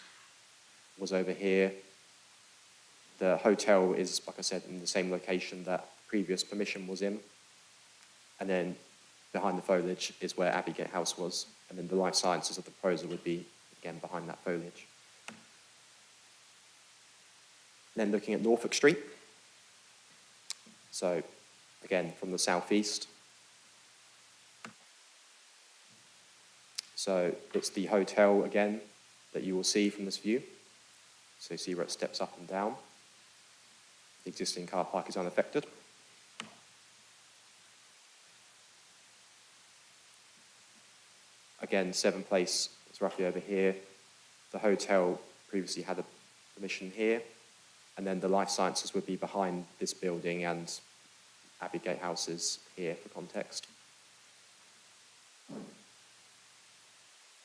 was over here. The hotel is, like I said, in the same location that previous permission was in. And then behind the foliage is where Abbeygate House was. And then the life sciences of the proposal would be, again, behind that foliage. Then looking at Norfolk Street. So, again, from the southeast. So it's the hotel, again, that you will see from this view. So you see where it steps up and down. The existing car park is unaffected. Again, Seven Place is roughly over here. The hotel previously had a permission here. And then the life sciences would be behind this building, and Abbeygate House is here for context.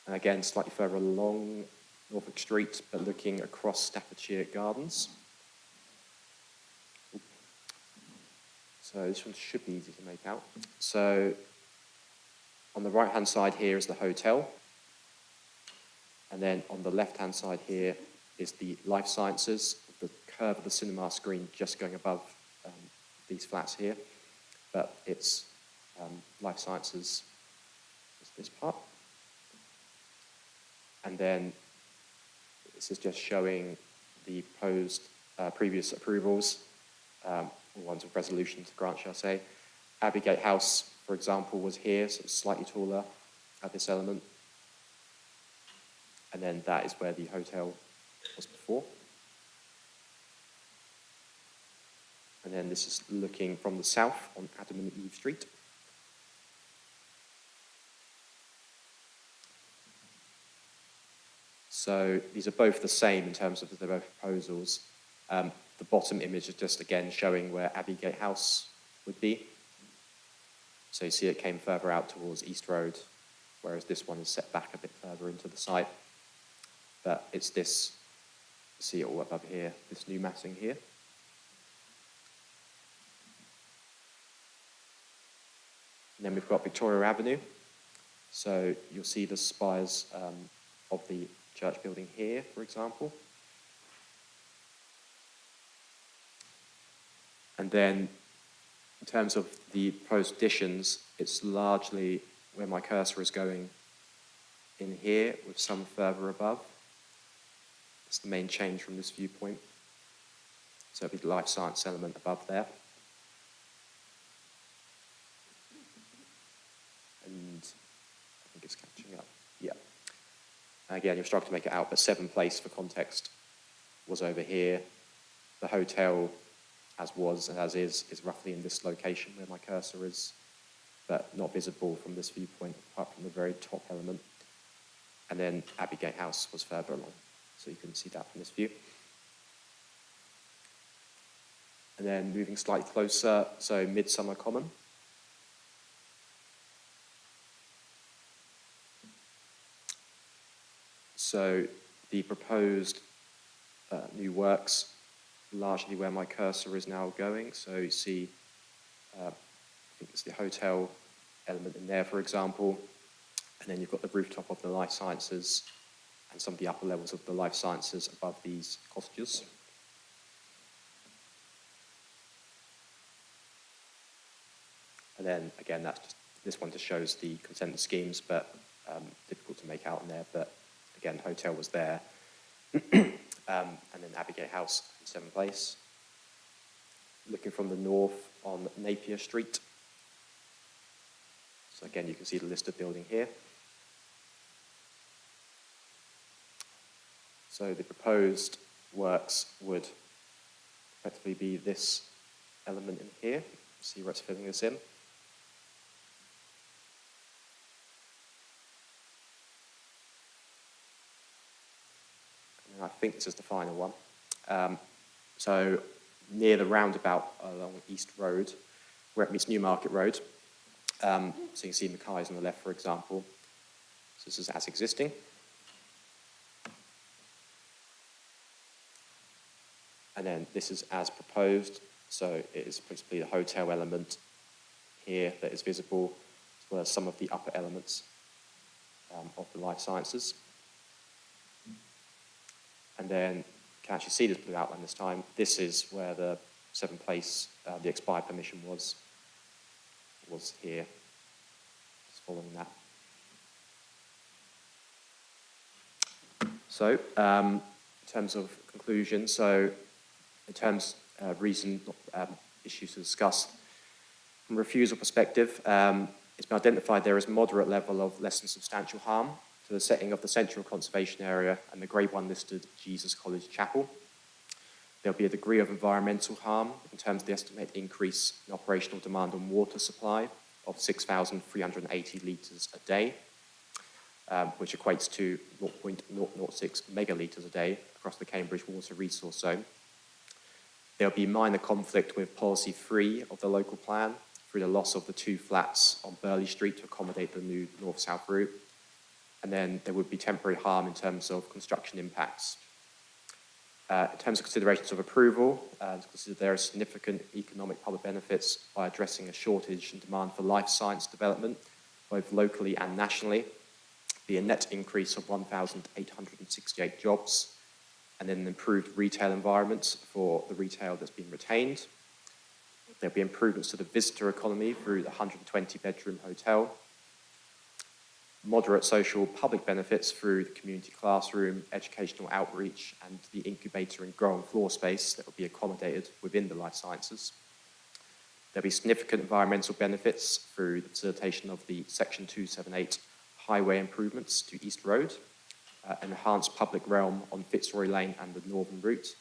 And again, slightly further along Norfolk Street, but looking across Staffordshire Gardens. So this one should be easy to make out. So on the right-hand side here is the hotel. And then on the left-hand side here is the life sciences, the curve of the cinema screen just going above these flats here. But it's life sciences is this part. And then this is just showing the proposed previous approvals. or ones with resolution to grant, shall I say. Abbeygate House, for example, was here, so it's slightly taller at this element. And then that is where the hotel was before. And then this is looking from the south on Adam and Eve Street. So these are both the same in terms of their both proposals. The bottom image is just again showing where Abbeygate House would be. So you see it came further out towards East Road, whereas this one is set back a bit further into the site. But it's this, see it all above here, this new massing here. And then we've got Victoria Avenue. So you'll see the spires of the church building here, for example. And then in terms of the proposed additions, it's largely where my cursor is going in here with some further above. That's the main change from this viewpoint. So it'll be the life science element above there. And I think it's catching up. Yeah. Again, you're struggling to make it out, but Seven Place, for context, was over here. The hotel, as was and as is roughly in this location where my cursor is, but not visible from this viewpoint, apart from the very top element. And then Abbeygate House was further along, so you couldn't see that from this view. And then moving slightly closer, so Midsummer Common. So the proposed new works, largely where my cursor is now going. So you see, I think it's the hotel element in there, for example. And then you've got the rooftop of the life sciences and some of the upper levels of the life sciences above these cottages. And then again, that's just, this one just shows the consent schemes, but difficult to make out in there. But again, hotel was there. And then Abbeygate House in Seven Place. Looking from the north on Napier Street. So again, you can see the listed building here. So the proposed works would effectively be this element in here. See where it's filling this in. I think this is the final one. So near the roundabout along East Road, where it meets Newmarket Road. So you can see Mackay's on the left, for example. So this is as existing. And then this is as proposed. So it is principally the hotel element here that is visible, as well as some of the upper elements of the life sciences. And then you can actually see this blue outline this time. This is where the Seven Place, the expired permission was here, just following that. So in terms of conclusion, so in terms of issues to discuss, from a refusal perspective, it's been identified there is moderate level of less than substantial harm to the setting of the central conservation area and the Grade 1 listed Jesus College Chapel. There'll be a degree of environmental harm in terms of the estimated increase in operational demand on water supply of 6,380 litres a day, which equates to 0.006 megalitres a day across the Cambridge Water Resource Zone. There'll be minor conflict with policy 3 of the local plan through the loss of the 2 flats on Burley Street to accommodate the new north-south route. And then there would be temporary harm in terms of construction impacts. In terms of considerations of approval, consider there are significant economic public benefits by addressing a shortage in demand for life science development, both locally and nationally. Be a net increase of 1,868 jobs, and then an improved retail environment for the retail that's been retained. There'll be improvements to the visitor economy through the 120-bedroom hotel. Moderate social public benefits through the community classroom, educational outreach, and the incubator and growing floor space that will be accommodated within the life sciences. There'll be significant environmental benefits through the facilitation of the Section 278 highway improvements to East Road, enhanced public realm on Fitzroy Lane and the Northern Route,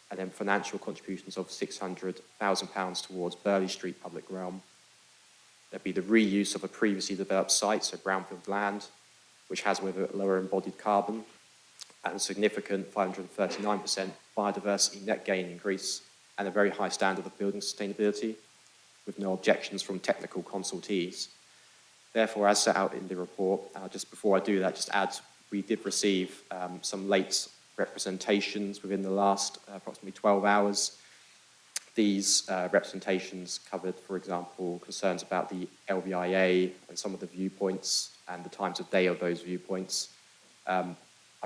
and then financial contributions of £600,000 towards Burley Street public realm. There'll be the reuse of a previously developed site, so brownfield land, which has with it lower embodied carbon, and a significant 539% biodiversity net gain increase, and a very high standard of building sustainability, with no objections from technical consultees. Therefore, as set out in the report, just before I do that, just add, we did receive some late representations within the last approximately 12 hours. These representations covered, for example, concerns about the LVIA and some of the viewpoints and the times of day of those viewpoints. I've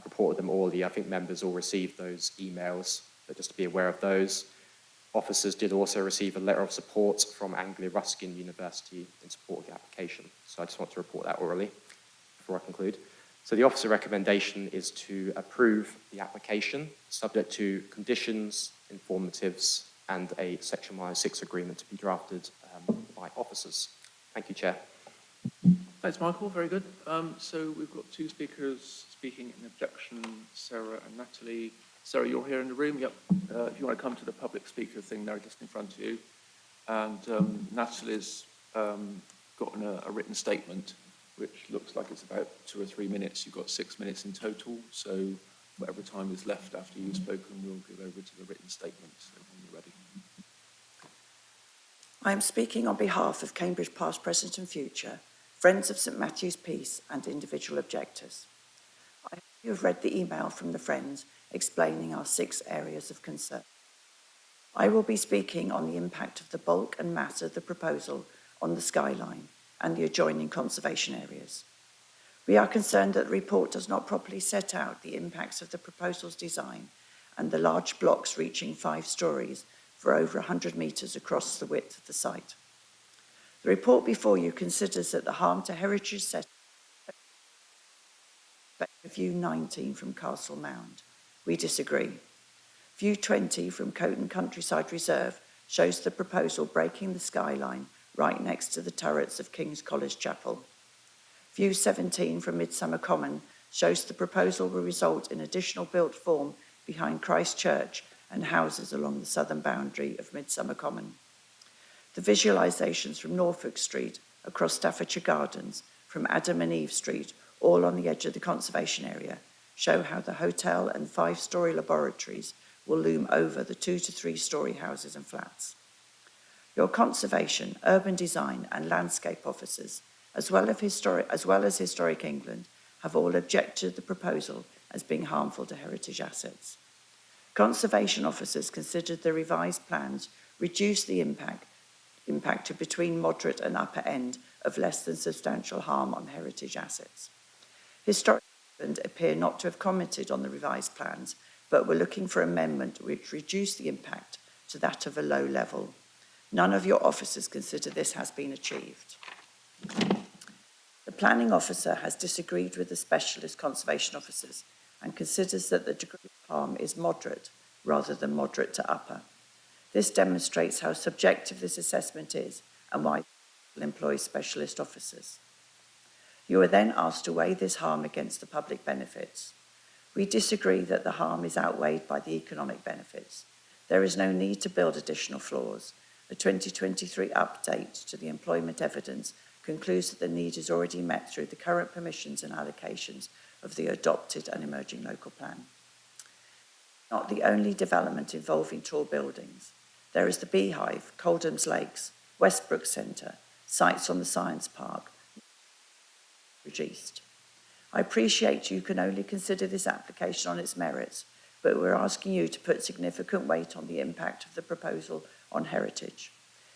reported them all. I think members all received those emails, but just to be aware of those. Officers did also receive a letter of support from Anglia Ruskin University in support of the application. So I just want to report that orally before I conclude. So the officer recommendation is to approve the application subject to conditions, informatives, and a Section 106 agreement to be drafted by officers. Thank you, Chair. Thanks, Michael. Very good. So we've got two speakers speaking in objection, Sarah and Natalie. Sarah, you're here in the room. Yep. If you want to come to the public speaker thing there, just in front of you. And Natalie's gotten a written statement, which looks like it's about 2 or 3 minutes. You've got 6 minutes in total. So whatever time is left after you've spoken, we'll give over to the written statement. So when you're ready. I am speaking on behalf of Cambridge Past, Present and Future, Friends of St Matthew's Peace and individual objectors. I hope you have read the email from the Friends explaining our 6 areas of concern. I will be speaking on the impact of the bulk and mass of the proposal on the skyline and the adjoining conservation areas. We are concerned that the report does not properly set out the impacts of the proposal's design and the large blocks reaching 5 stories for over 100 metres across the width of the site. The report before you considers that the harm to heritage set view 19 from Castle Mound. We disagree. View 20 from Coton Countryside Reserve shows the proposal breaking the skyline right next to the turrets of King's College Chapel. View 17 from Midsummer Common shows the proposal will result in additional built form behind Christ Church and houses along the southern boundary of Midsummer Common. The visualisations from Norfolk Street, across Staffordshire Gardens, from Adam and Eve Street, all on the edge of the conservation area, show how the hotel and 5-storey laboratories will loom over the 2 to 3 storey houses and flats. Your conservation, urban design and landscape officers, as well as Historic England, have all objected to the proposal as being harmful to heritage assets. Conservation officers considered the revised plans reduce the impact to between moderate and upper end of less than substantial harm on heritage assets. Historic England appear not to have commented on the revised plans, but were looking for amendment which reduced the impact to that of a low level. None of your officers consider this has been achieved. The planning officer has disagreed with the specialist conservation officers and considers that the degree of harm is moderate rather than moderate to upper. This demonstrates how subjective this assessment is and why people employ specialist officers. You are then asked to weigh this harm against the public benefits. We disagree that the harm is outweighed by the economic benefits. There is no need to build additional floors. A 2023 update to the employment evidence concludes that the need is already met through the current permissions and allocations of the adopted and emerging local plan. Not the only development involving tall buildings. There is the Beehive, Coldham's Lakes, Westbrook Centre, sites on the Science Park, East. I appreciate you can only consider this application on its merits, but we're asking you to put significant weight on the impact of the proposal on heritage.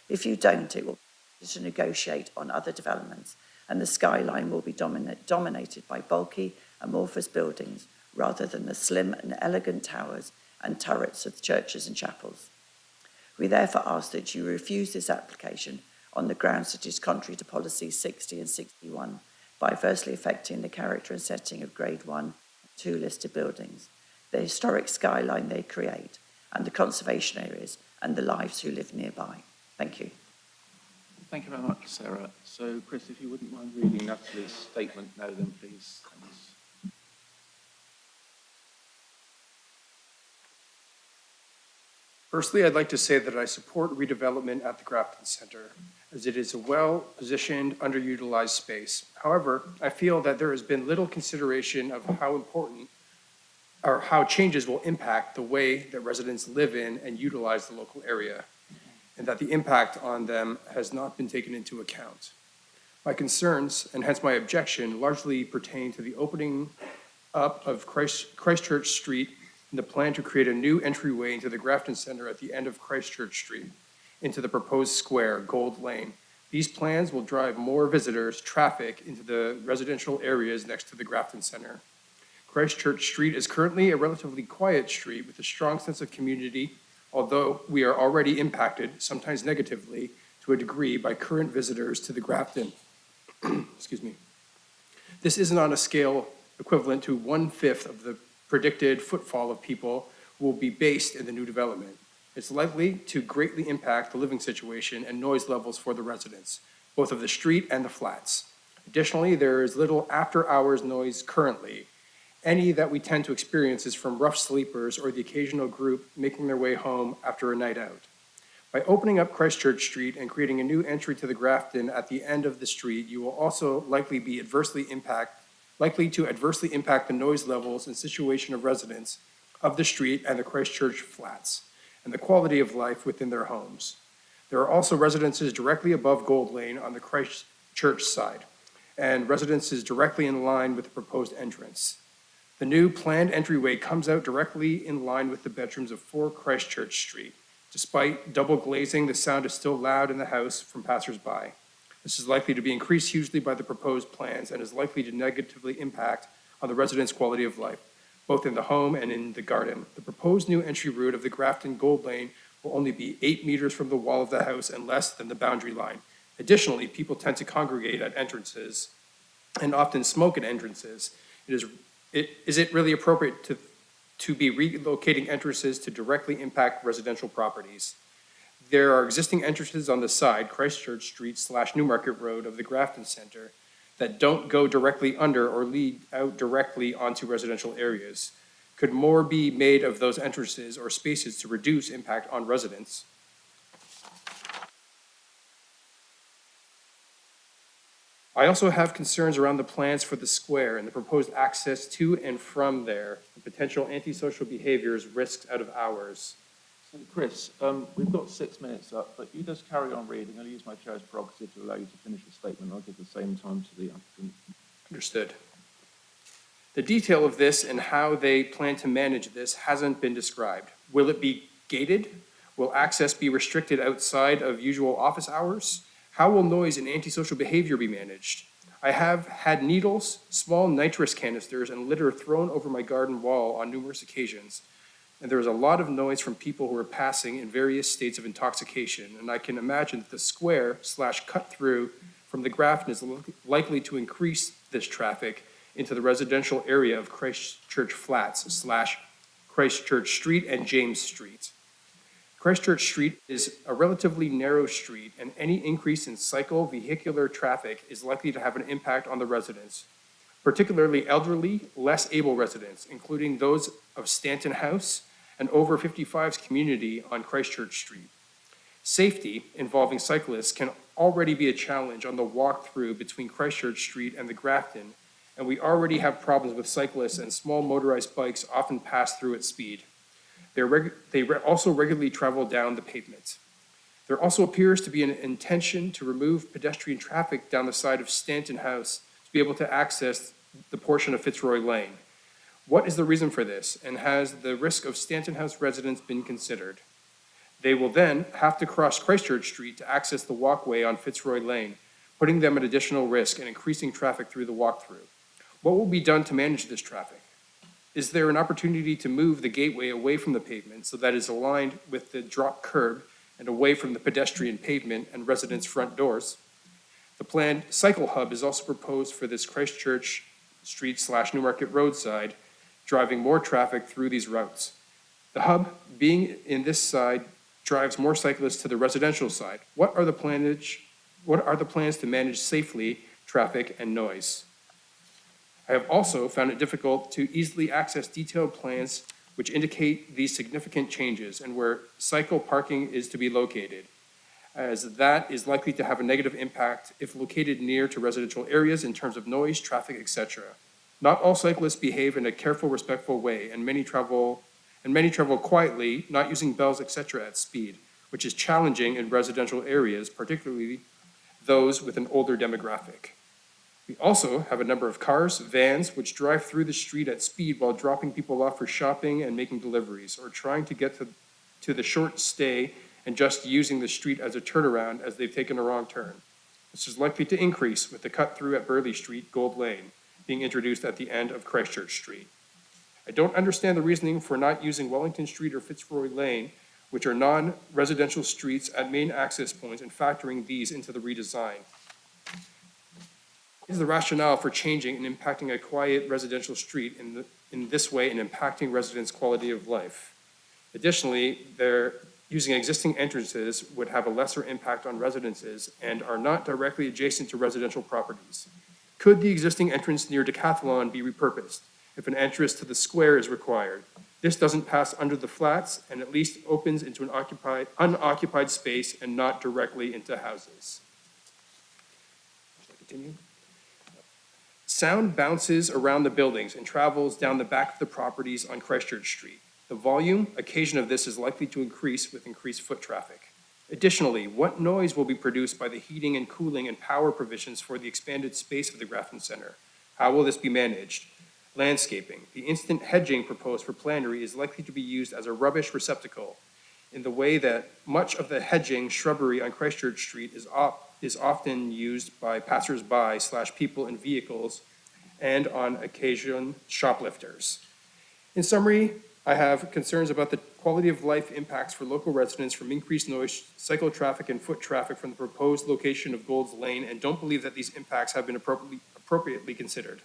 If you don't, it will be to negotiate on other developments, and the skyline will be dominated by bulky, amorphous buildings rather than the slim and elegant towers and turrets of churches and chapels. We therefore ask that you refuse this application on the grounds that it is contrary to policies 60 and 61, by adversely affecting the character and setting of Grade 1 and 2 listed buildings, the historic skyline they create, and the conservation areas and the lives who live nearby. Thank you. Thank you very much, Sarah. So, Chris, if you wouldn't mind reading Natalie's statement now then, please. Thanks. Firstly, I'd like to say that I support redevelopment at the Grafton Center, as it is a well-positioned, underutilized space. However, I feel that there has been little consideration of how important or how changes will impact the way that residents live in and utilize the local area, and that the impact on them has not been taken into account. My concerns, and hence my objection, largely pertain to the opening up of Christchurch Street and the plan to create a new entryway into the Grafton Center at the end of Christchurch Street into the proposed square, Gold Lane. These plans will drive more visitors, traffic into the residential areas next to the Grafton Center. Christchurch Street is currently a relatively quiet street with a strong sense of community, although we are already impacted, sometimes negatively, to a degree by current visitors to the Grafton. Excuse me. This isn't on a scale equivalent to 1/5 of the predicted footfall of people who will be based in the new development. It's likely to greatly impact the living situation and noise levels for the residents, both of the street and the flats. Additionally, there is little after-hours noise currently. Any that we tend to experience is from rough sleepers or the occasional group making their way home after a night out. By opening up Christchurch Street and creating a new entry to the Grafton at the end of the street, you will also likely to adversely impact the noise levels and situation of residents of the street and the Christchurch flats, and the quality of life within their homes. There are also residences directly above Gold Lane on the Christchurch side, and residences directly in line with the proposed entrance. The new planned entryway comes out directly in line with the bedrooms of 4 Christchurch Street. Despite double glazing, the sound is still loud in the house from passersby. This is likely to be increased hugely by the proposed plans and is likely to negatively impact on the residents' quality of life, both in the home and in the garden. The proposed new entry route of the Grafton Gold Lane will only be 8 meters from the wall of the house and less than the boundary line. Additionally, people tend to congregate at entrances and often smoke at entrances. Is it really appropriate to be relocating entrances to directly impact residential properties? There are existing entrances on the side, Christchurch Street / Newmarket Road of the Grafton Center, that don't go directly under or lead out directly onto residential areas. Could more be made of those entrances or spaces to reduce impact on residents? I also have concerns around the plans for the square and the proposed access to and from there, and potential antisocial behaviors, risks out of hours. So, Chris, we've got 6 minutes up, but you just carry on reading. I'll use my chair's prerogative to allow you to finish your statement. I'll give the same time to the applicant. Understood. The detail of this and how they plan to manage this hasn't been described. Will it be gated? Will access be restricted outside of usual office hours? How will noise and antisocial behavior be managed? I have had needles, small nitrous canisters, and litter thrown over my garden wall on numerous occasions. And there is a lot of noise from people who are passing in various states of intoxication. And I can imagine that the square / cut through from the Grafton is likely to increase this traffic into the residential area of Christchurch Flats / Christchurch Street and James Street. Christchurch Street is a relatively narrow street, and any increase in vehicular traffic is likely to have an impact on the residents, particularly elderly, less able residents, including those of Stanton House and over 55's community on Christchurch Street. Safety involving cyclists can already be a challenge on the walk-through between Christchurch Street and the Grafton, and we already have problems with cyclists and small motorized bikes often pass through at speed. They also regularly travel down the pavement. There also appears to be an intention to remove pedestrian traffic down the side of Stanton House to be able to access the portion of Fitzroy Lane. What is the reason for this, and has the risk of Stanton House residents been considered? They will then have to cross Christchurch Street to access the walkway on Fitzroy Lane, putting them at additional risk and increasing traffic through the walkthrough. What will be done to manage this traffic? Is there an opportunity to move the gateway away from the pavement so that it is aligned with the drop curb and away from the pedestrian pavement and residents' front doors? The planned cycle hub is also proposed for this Christchurch Street / Newmarket Road side, driving more traffic through these routes. The hub, being in this side, drives more cyclists to the residential side. What are the what are the plans to manage safely traffic and noise? I have also found it difficult to easily access detailed plans which indicate these significant changes and where cycle parking is to be located, as that is likely to have a negative impact if located near to residential areas in terms of noise, traffic, etc. Not all cyclists behave in a careful, respectful way, and many travel quietly, not using bells, etc. at speed, which is challenging in residential areas, particularly those with an older demographic. We also have a number of cars, vans, which drive through the street at speed while dropping people off for shopping and making deliveries, or trying to get to the short stay and just using the street as a turnaround as they've taken a wrong turn. This is likely to increase with the cut through at Burley Street, Gold Lane, being introduced at the end of Christchurch Street. I don't understand the reasoning for not using Wellington Street or Fitzroy Lane, which are non-residential streets at main access points, and factoring these into the redesign. What is the rationale for changing and impacting a quiet residential street in this way and impacting residents' quality of life? Additionally, using existing entrances would have a lesser impact on residences and are not directly adjacent to residential properties. Could the existing entrance near Decathlon be repurposed if an entrance to the square is required? This doesn't pass under the flats and at least opens into an unoccupied space and not directly into houses. Should I continue? Sound bounces around the buildings and travels down the back of the properties on Christchurch Street. The volume, occasion of this is likely to increase with increased foot traffic. Additionally, what noise will be produced by the heating and cooling and power provisions for the expanded space of the Grafton Center? How will this be managed? Landscaping. The instant hedging proposed for Plannery is likely to be used as a rubbish receptacle in the way that much of the hedging shrubbery on Christchurch Street is often used by passers-by / people in vehicles and on occasion shoplifters. In summary, I have concerns about the quality of life impacts for local residents from increased noise, cycle traffic, and foot traffic from the proposed location of Gold's Lane, and don't believe that these impacts have been appropriately considered.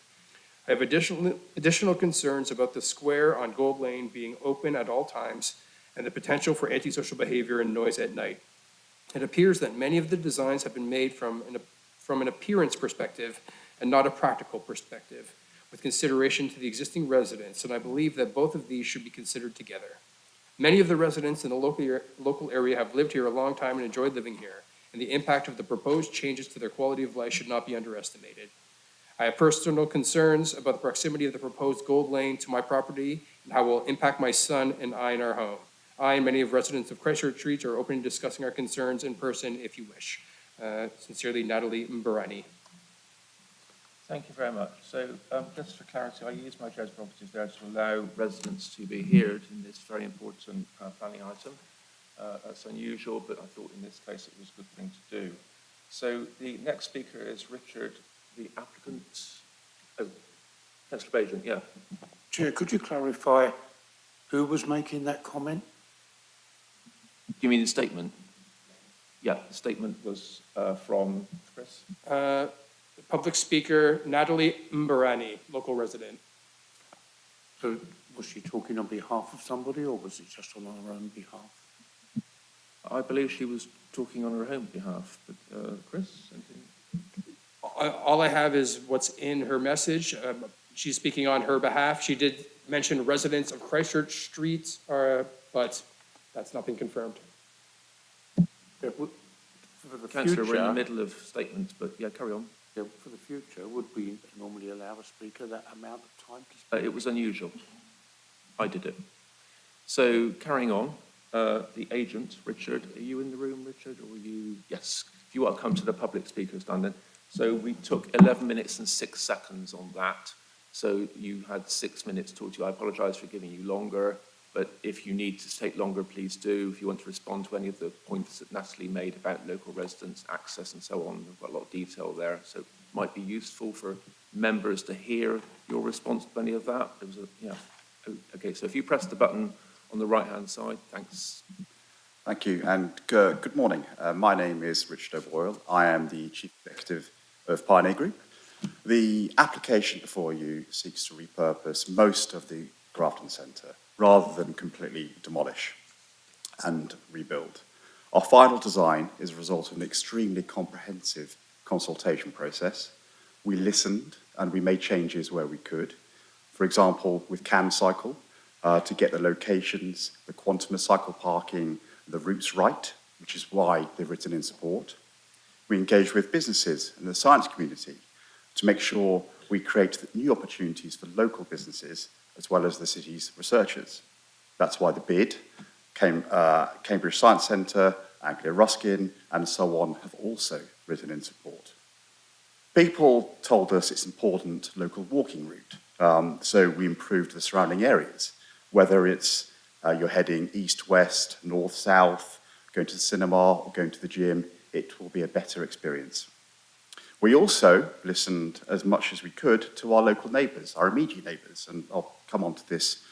I have additional concerns about the square on Gold Lane being open at all times and the potential for antisocial behavior and noise at night. It appears that many of the designs have been made from an appearance perspective and not a practical perspective, with consideration to the existing residents, and I believe that both of these should be considered together. Many of the residents in the local area have lived here a long time and enjoyed living here, and the impact of the proposed changes to their quality of life should not be underestimated. I have personal concerns about the proximity of the proposed Gold Lane to my property and how it will impact my son and I in our home. I and many of residents of Christchurch Street are open to discussing our concerns in person if you wish. Sincerely, Natalie Mbarani. Thank you very much. So just for clarity, I use my judge properties there to allow residents to be heard in this very important planning item. That's unusual, but I thought in this case it was a good thing to do. So the next speaker is Richard, the applicant. Oh, Councillor Bajan, yeah. Chair, could you clarify who was making that comment? Do you mean the statement? Yeah, the statement was from Chris. Public speaker, Natalie Mbarani, local resident. So was she talking on behalf of somebody or was it just on her own behalf? I believe she was talking on her own behalf, but Chris, anything? All I have is what's in her message. She's speaking on her behalf. She did mention residents of Christchurch Street, but that's not been confirmed. Yeah, for the Councillor, we're in the future, middle of statements, but yeah, carry on. yeah, for the future, would we normally allow a speaker that amount of time to speak? It was unusual. I did it. So carrying on, the agent, Richard, are you in the room, Richard, or are you? Yes, if you want to come to the public speaker stand then. So we took 11 minutes and 6 seconds on that. So you had 6 minutes to talk to you. I apologise for giving you longer, but if you need to take longer, please do. If you want to respond to any of the points that Natalie made about local residents, access and so on, we've got a lot of detail there. So it might be useful for members to hear your response to any of that. There was yeah. Okay, so if you press the button on the right-hand side, thanks. Thank you, and good morning. My name is Richard O'Boyle. I am the Chief Executive of Pioneer Group. The application before you seeks to repurpose most of the Grafton Centre rather than completely demolish and rebuild. Our final design is a result of an extremely comprehensive consultation process. We listened and we made changes where we could. For example, with CamCycle, to get the locations, the quantum of cycle parking, the routes right, which is why they've written in support. We engage with businesses and the science community to make sure we create new opportunities for local businesses as well as the city's researchers. That's why the bid, Cambridge Science Centre, Anglia Ruskin, and so on have also written in support. People told us it's important local walking route, so we improved the surrounding areas, whether it's you're heading east-west, north-south, going to the cinema or going to the gym, it will be a better experience. We also listened as much as we could to our local neighbours, our immediate neighbours, and I'll come on to this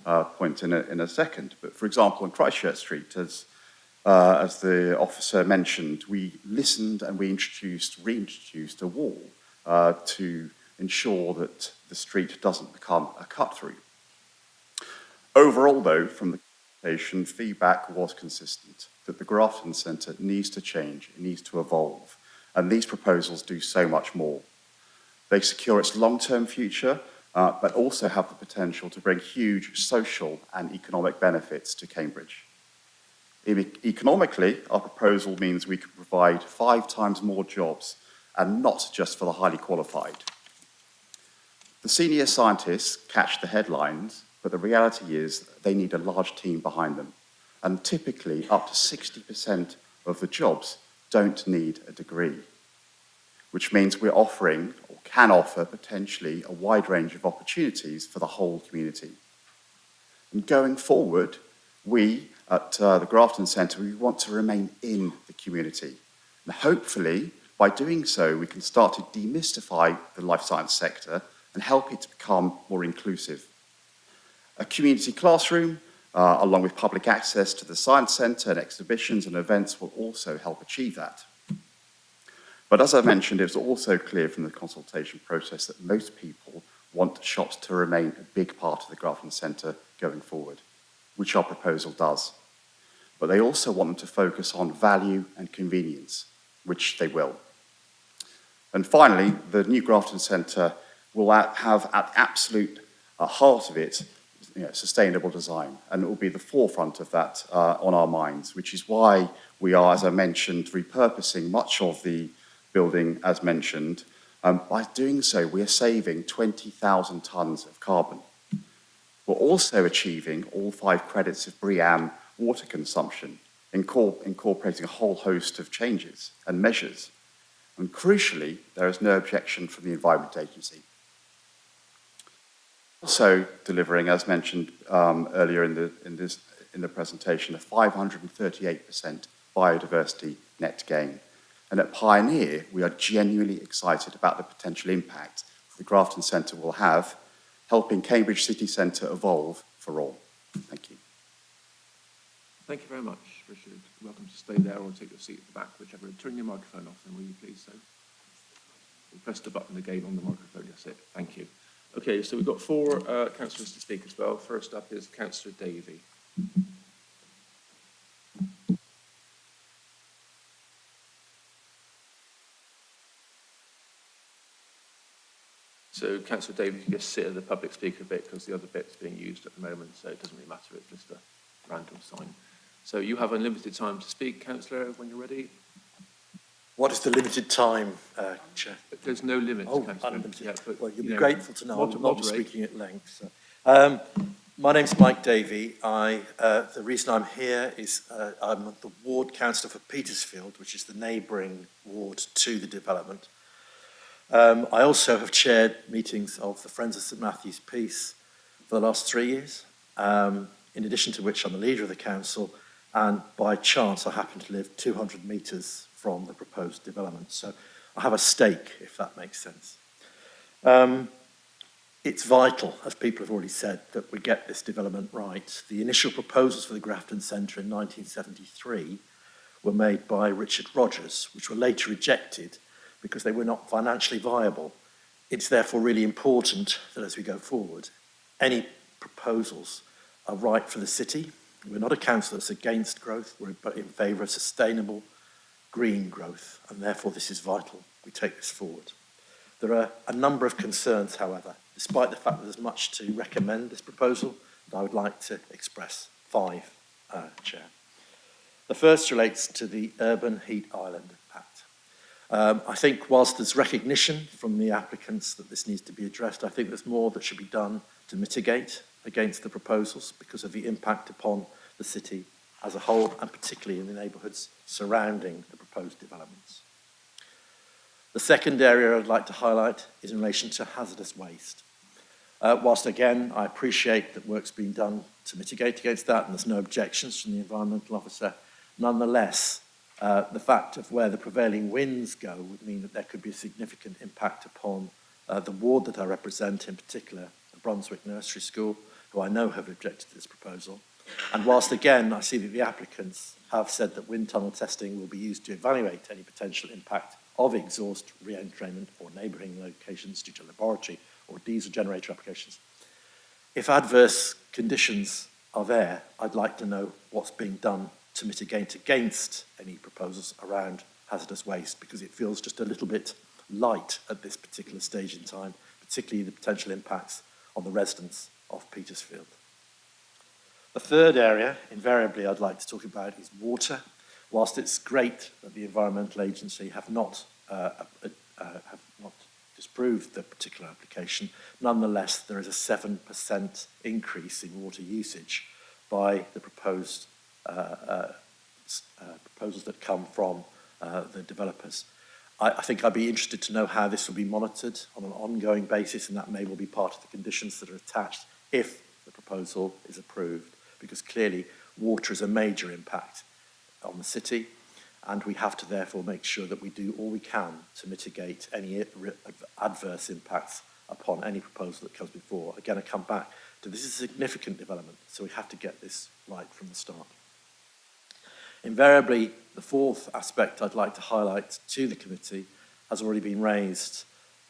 point in a second. But for example, on Christchurch Street, as the officer mentioned, we listened and we reintroduced a wall to ensure that the street doesn't become a cut-through. Overall, though, from the consultation, feedback was consistent, that the Grafton Centre needs to change, it needs to evolve, and these proposals do so much more. They secure its long-term future, but also have the potential to bring huge social and economic benefits to Cambridge. Economically, our proposal means we can provide 5 times more jobs, and not just for the highly qualified. The senior scientists catch the headlines, but the reality is they need a large team behind them. And typically, up to 60% of the jobs don't need a degree, which means we're offering, or can offer potentially, a wide range of opportunities for the whole community. And going forward, we at the Grafton Centre, we want to remain in the community. And hopefully, by doing so, we can start to demystify the life science sector and help it to become more inclusive. A community classroom, along with public access to the Science Centre and exhibitions and events will also help achieve that. But as I mentioned, it was also clear from the consultation process that most people want shops to remain a big part of the Grafton Centre going forward, which our proposal does. But they also want them to focus on value and convenience, which they will. And finally, the new Grafton Centre will have at the absolute heart of it sustainable design, and it will be the forefront of that on our minds, which is why we are, as I mentioned, repurposing much of the building, as mentioned. By doing so, we are saving 20,000 tonnes of carbon. We're also achieving all 5 credits of BREEAM water consumption, incorporating a whole host of changes and measures. And crucially, there is no objection from the Environment Agency. Also delivering, as mentioned earlier in the presentation, a 538% biodiversity net gain. And at Pioneer, we are genuinely excited about the potential impact the Grafton Centre will have, helping Cambridge City Centre evolve for all. Thank you. Thank you very much, Richard. You're welcome to stay there or take your seat at the back, whichever. Turn your microphone off, then will you please, so? Press the button again on the microphone, that's it. Thank you. Okay, so we've got 4 councillors to speak as well. First up is Councillor Davey. So, Councillor Davey, you can just sit at the public speaker bit because the other bit's being used at the moment, so it doesn't really matter. It's just a random sign. So, you have unlimited time to speak, Councillor, when you're ready. What is the limited time, Chair? There's no limit, Oh, Councillor. unlimited. Yeah, but, Well, you'll be know, grateful to know I'm not moderate. speaking at length. So. My name's Mike Davey. The reason I'm here is I'm the ward councillor for Petersfield, which is the neighbouring ward to the development. I also have chaired meetings of the Friends of St Matthew's Peace for the last 3 years, in addition to which I'm the leader of the council, and by chance I happen to live 200 metres from the proposed development. So I have a stake, if that makes sense. It's vital, as people have already said, that we get this development right. The initial proposals for the Grafton Centre in 1973 were made by Richard Rogers, which were later rejected because they were not financially viable. It's therefore really important that as we go forward, any proposals are right for the city We're not a council that's against growth, we're in favour of sustainable green growth, and therefore this is vital. We take this forward. There are a number of concerns, however, despite the fact that there's much to recommend this proposal, that I would like to express 5, Chair. The first relates to the Urban Heat Island Act. I think whilst there's recognition from the applicants that this needs to be addressed, I think there's more that should be done to mitigate against the proposals because of the impact upon the city as a whole, and particularly in the neighbourhoods surrounding the proposed developments. The second area I'd like to highlight is in relation to hazardous waste. Whilst again, I appreciate that work's been done to mitigate against that, and there's no objections from the environmental officer, nonetheless, the fact of where the prevailing winds go would mean that there could be a significant impact upon the ward that I represent, in particular, the Brunswick Nursery School, who I know have objected to this proposal. And whilst again, I see that the applicants have said that wind tunnel testing will be used to evaluate any potential impact of exhaust re-entrainment or neighbouring locations due to laboratory or diesel generator applications. If adverse conditions are there, I'd like to know what's being done to mitigate against any proposals around hazardous waste, because it feels just a little bit light at this particular stage in time, particularly the potential impacts on the residents of Petersfield. The third area, invariably, I'd like to talk about is water. Whilst it's great that the Environmental Agency have not disproved the particular application, nonetheless, there is a 7% increase in water usage by the proposed proposals that come from the developers. I think I'd be interested to know how this will be monitored on an ongoing basis, and that may well be part of the conditions that are attached if the proposal is approved, because clearly water is a major impact on the city, and we have to therefore make sure that we do all we can to mitigate any adverse impacts upon any proposal that comes before. Again, I come back to this is a significant development, so we have to get this right from the start. Invariably, the fourth aspect I'd like to highlight to the committee has already been raised,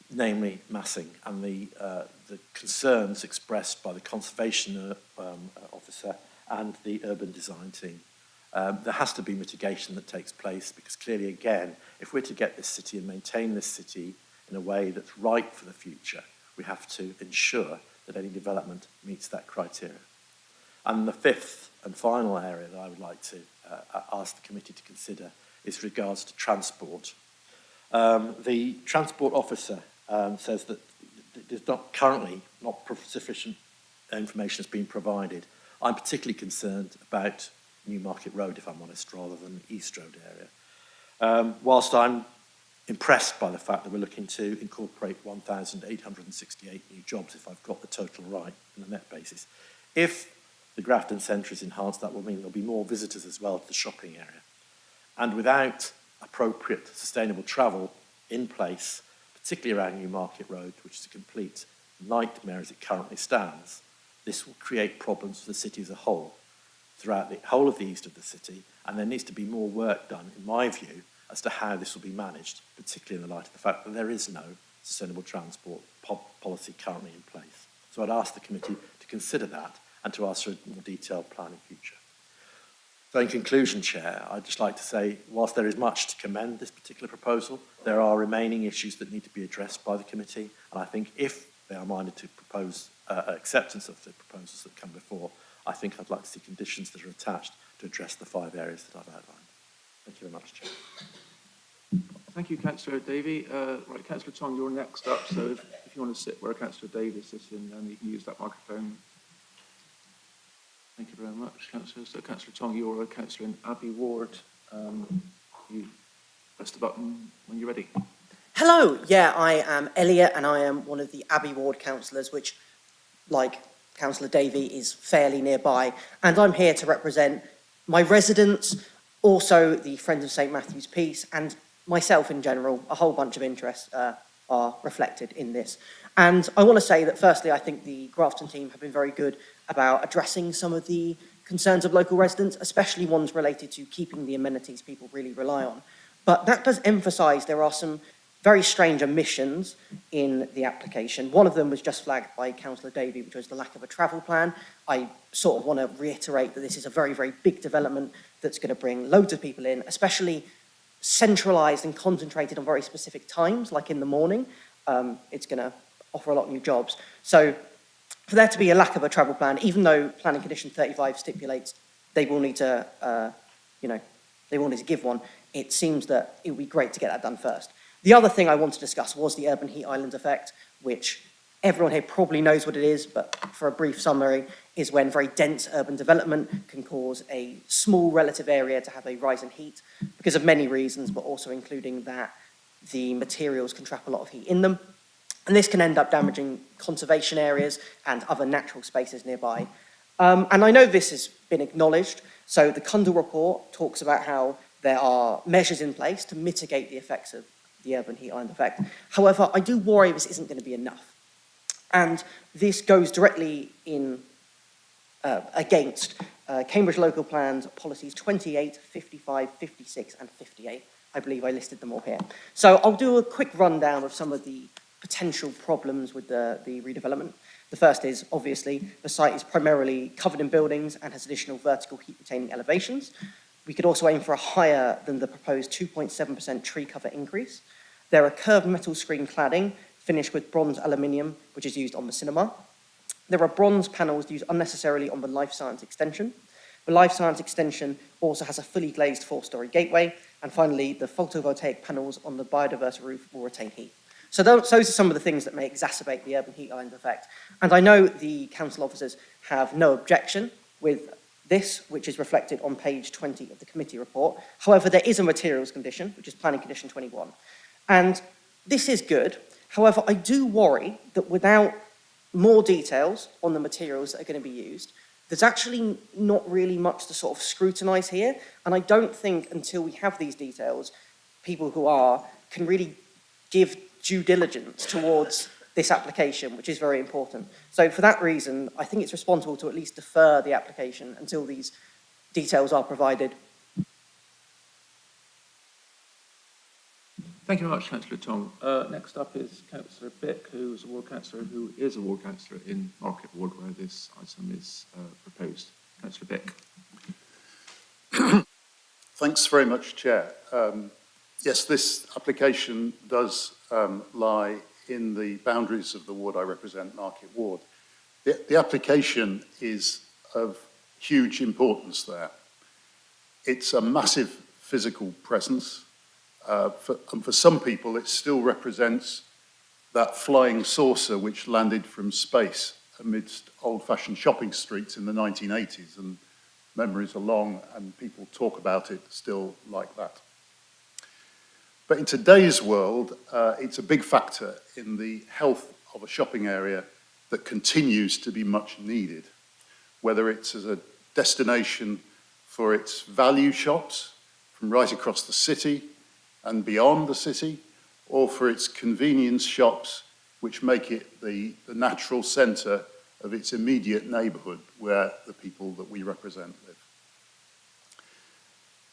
namely massing, and the concerns expressed by the conservation officer and the urban design team. There has to be mitigation that takes place, because clearly, again, if we're to get this city and maintain this city in a way that's right for the future, we have to ensure that any development meets that criteria. And the fifth and final area that I would like to ask the committee to consider is regards to transport. The transport officer says that there's currently not sufficient information has been provided. I'm particularly concerned about Newmarket Road, if I'm honest, rather than East Road area. Whilst I'm impressed by the fact that we're looking to incorporate 1,868 new jobs, if I've got the total right on a net basis, if the Grafton Centre is enhanced, that will mean there'll be more visitors as well to the shopping area. And without appropriate sustainable travel in place, particularly around Newmarket Road, which is a complete nightmare as it currently stands, this will create problems for the city as a whole, throughout the whole of the east of the city, and there needs to be more work done, in my view, as to how this will be managed, particularly in the light of the fact that there is no sustainable transport policy currently in place. So I'd ask the committee to consider that and to ask for a more detailed plan in future. So in conclusion, Chair, I'd just like to say, whilst there is much to commend this particular proposal, there are remaining issues that need to be addressed by the committee, and I think if they are minded to propose acceptance of the proposals that come before, I think I'd like to see conditions that are attached to address the 5 areas that I've outlined. Thank you very much, Chair. Thank you, Councillor Davey. Right, Councillor Tong, you're next up, so if you want to sit where Councillor Davey is sitting, then you can use that microphone. Thank you very much, Councillor. So, Councillor Tong, you're a councillor in Abbey Ward. You press the button when you're ready. Hello, yeah, I am Elliot, and I am one of the Abbey Ward councillors, which, like Councillor Davey, is fairly nearby, and I'm here to represent my residents, also the Friends of St Matthew's Peace, and myself in general. A whole bunch of interests are reflected in this. And I want to say that firstly, I think the Grafton team have been very good about addressing some of the concerns of local residents, especially ones related to keeping the amenities people really rely on. But that does emphasise there are some very strange omissions in the application. One of them was just flagged by Councillor Davey, which was the lack of a travel plan. I sort of want to reiterate that this is a very, very big development that's going to bring loads of people in, especially centralised and concentrated on very specific times, like in the morning. It's going to offer a lot of new jobs. So for there to be a lack of a travel plan, even though planning condition 35 stipulates they will need to, they will need to give one, it seems that it would be great to get that done first. The other thing I want to discuss was the urban heat island effect, which everyone here probably knows what it is, but for a brief summary, is when very dense urban development can cause a small relative area to have a rise in heat because of many reasons, but also including that the materials can trap a lot of heat in them. And this can end up damaging conservation areas and other natural spaces nearby. And I know this has been acknowledged. So the Kundal report talks about how there are measures in place to mitigate the effects of the urban heat island effect. However, I do worry this isn't going to be enough. And this goes directly in against Cambridge Local Plans policies 28, 55, 56 and 58. I believe I listed them all here. So I'll do a quick rundown of some of the potential problems with the redevelopment. The first is, obviously, the site is primarily covered in buildings and has additional vertical heat retaining elevations. We could also aim for a higher than the proposed 2.7% tree cover increase. There are curved metal screen cladding finished with bronze aluminium, which is used on the cinema. There are bronze panels used unnecessarily on the Life Science extension. The Life Science extension also has a fully glazed 4-storey gateway. And finally, the photovoltaic panels on the biodiverse roof will retain heat. So those are some of the things that may exacerbate the urban heat island effect. And I know the council officers have no objection with this, which is reflected on page 20 of the committee report. However, there is a materials condition, which is planning condition 21. And this is good. However, I do worry that without more details on the materials that are going to be used, there's actually not really much to sort of scrutinise here. And I don't think until we have these details, people who can really give due diligence towards this application, which is very important. So for that reason, I think it's responsible to at least defer the application until these details are provided. Thank you very much, Councillor Tong. Next up is Councillor Bick, who is a ward councillor in Market Ward, where this item is proposed. Councillor Bick. Thanks very much, Chair. Yes, this application does lie in the boundaries of the ward I represent, Market Ward. The application is of huge importance there. It's a massive physical presence. And for some people, it still represents that flying saucer which landed from space amidst old-fashioned shopping streets in the 1980s, and memories are long, and people talk about it still like that. But in today's world, it's a big factor in the health of a shopping area that continues to be much needed, whether it's as a destination for its value shops from right across the city and beyond the city, or for its convenience shops, which make it the natural centre of its immediate neighbourhood where the people that we represent live.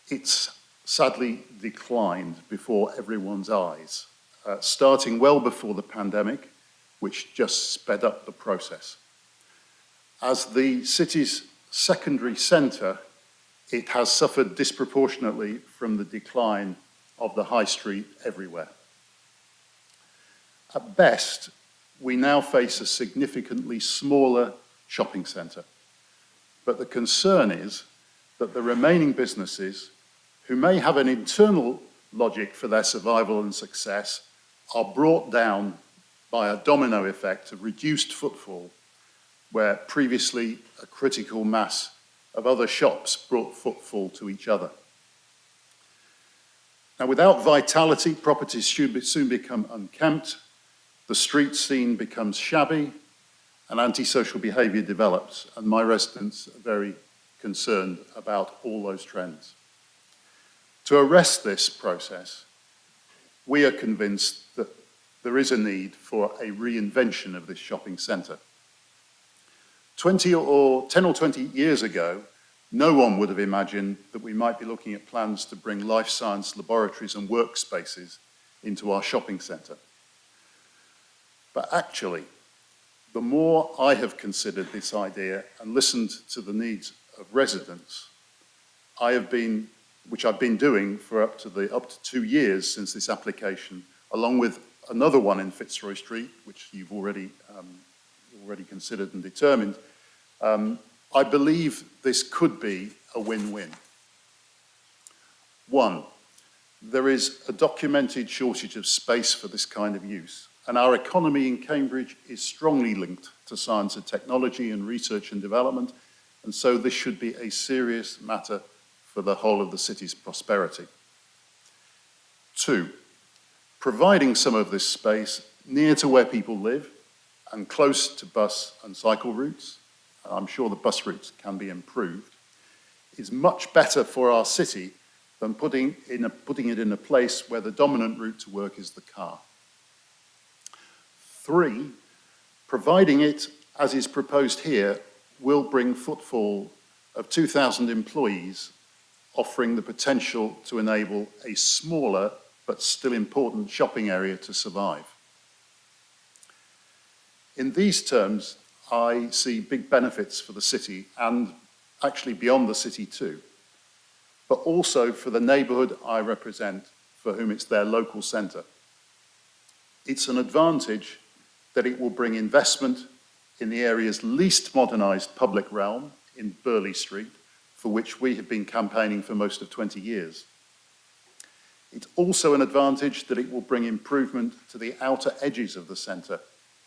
It's sadly declined before everyone's eyes, starting well before the pandemic, which just sped up the process. As the city's secondary centre, it has suffered disproportionately from the decline of the high street everywhere. At best, we now face a significantly smaller shopping centre, but the concern is that the remaining businesses, who may have an internal logic for their survival and success, are brought down by a domino effect of reduced footfall, where previously a critical mass of other shops brought footfall to each other. Now, without vitality, properties soon become unkempt, the street scene becomes shabby, and antisocial behaviour develops, and my residents are very concerned about all those trends. To arrest this process, we are convinced that there is a need for a reinvention of this shopping centre. 10 or 20 years ago, no one would have imagined that we might be looking at plans to bring life science laboratories and workspaces into our shopping centre. But actually, the more I have considered this idea and listened to the needs of residents, which I've been doing for up to 2 years since this application, along with another one in Fitzroy Street, which you've already considered and determined, I believe this could be a win-win. One, there is a documented shortage of space for this kind of use, and our economy in Cambridge is strongly linked to science and technology and research and development, and so this should be a serious matter for the whole of the city's prosperity. Two, providing some of this space near to where people live and close to bus and cycle routes, and I'm sure the bus routes can be improved, is much better for our city than putting it in a place where the dominant route to work is the car. Three, providing it, as is proposed here, will bring footfall of 2,000 employees, offering the potential to enable a smaller but still important shopping area to survive. In these terms, I see big benefits for the city and actually beyond the city too, but also for the neighbourhood I represent, for whom it's their local centre. It's an advantage that it will bring investment in the area's least modernised public realm in Burley Street, for which we have been campaigning for most of 20 years. It's also an advantage that it will bring improvement to the outer edges of the centre,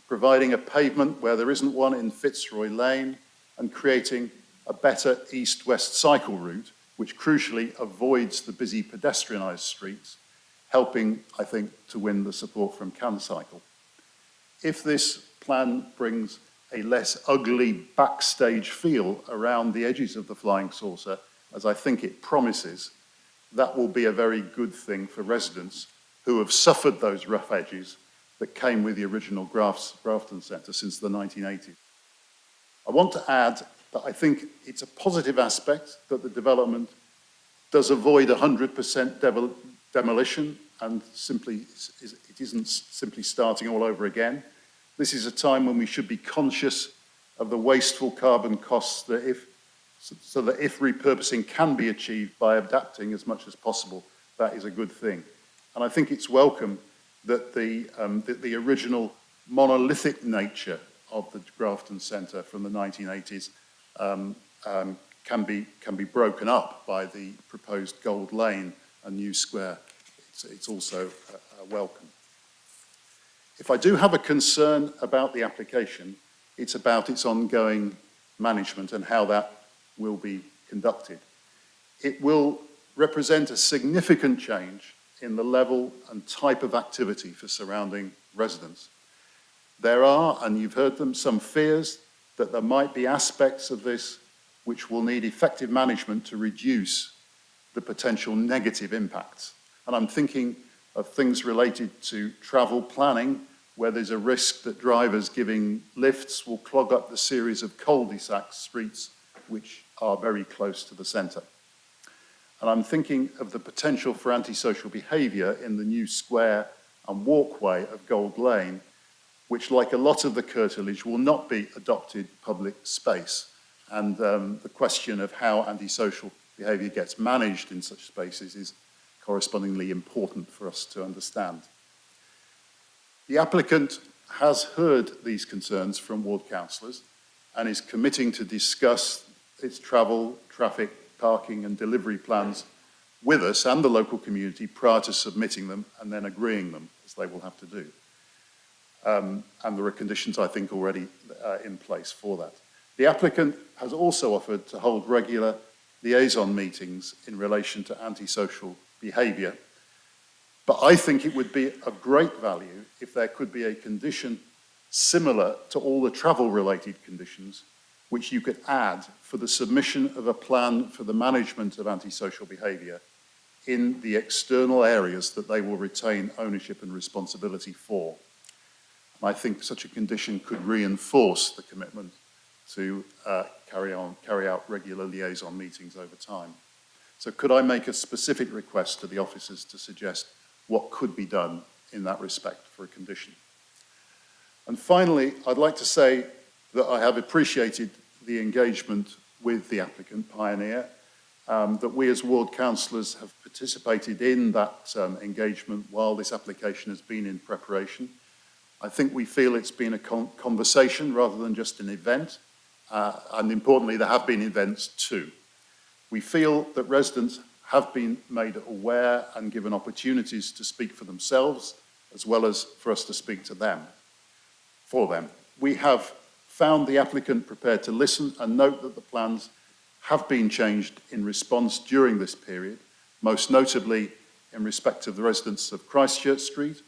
providing a pavement where there isn't one in Fitzroy Lane and creating a better east-west cycle route, which crucially avoids the busy pedestrianised streets, helping, I think, to win the support from CanCycle. If this plan brings a less ugly backstage feel around the edges of the flying saucer, as I think it promises, that will be a very good thing for residents who have suffered those rough edges that came with the original Grafton Centre since the 1980s. I want to add that I think it's a positive aspect that the development does avoid 100% demolition and it isn't simply starting all over again. This is a time when we should be conscious of the wasteful carbon costs so that if repurposing can be achieved by adapting as much as possible, that is a good thing. And I think it's welcome that the original monolithic nature of the Grafton Centre from the 1980s can be broken up by the proposed Gold Lane and New Square. It's also welcome. If I do have a concern about the application, it's about its ongoing management and how that will be conducted. It will represent a significant change in the level and type of activity for surrounding residents. There are, and you've heard them, some fears that there might be aspects of this which will need effective management to reduce the potential negative impacts. And I'm thinking of things related to travel planning, where there's a risk that drivers giving lifts will clog up the series of cul-de-sac streets which are very close to the centre. And I'm thinking of the potential for antisocial behaviour in the new square and walkway of Gold Lane, which, like a lot of the curtilage, will not be adopted public space. And the question of how antisocial behaviour gets managed in such spaces is correspondingly important for us to understand. The applicant has heard these concerns from ward councillors and is committing to discuss its travel, traffic, parking and delivery plans with us and the local community prior to submitting them and then agreeing them, as they will have to do. And there are conditions, I think, already in place for that. The applicant has also offered to hold regular liaison meetings in relation to antisocial behaviour, but I think it would be of great value if there could be a condition similar to all the travel-related conditions which you could add for the submission of a plan for the management of antisocial behaviour in the external areas that they will retain ownership and responsibility for. And I think such a condition could reinforce the commitment to carry out regular liaison meetings over time. So could I make a specific request to the officers to suggest what could be done in that respect for a condition. And finally, I'd like to say that I have appreciated the engagement with the applicant, Pioneer, that we as ward councillors have participated in that engagement while this application has been in preparation. I think we feel it's been a conversation rather than just an event, and importantly, there have been events too. We feel that residents have been made aware and given opportunities to speak for themselves, as well as for us to speak to them, for them. We have found the applicant prepared to listen and note that the plans have been changed in response during this period, most notably in respect of the residents of Christchurch Street,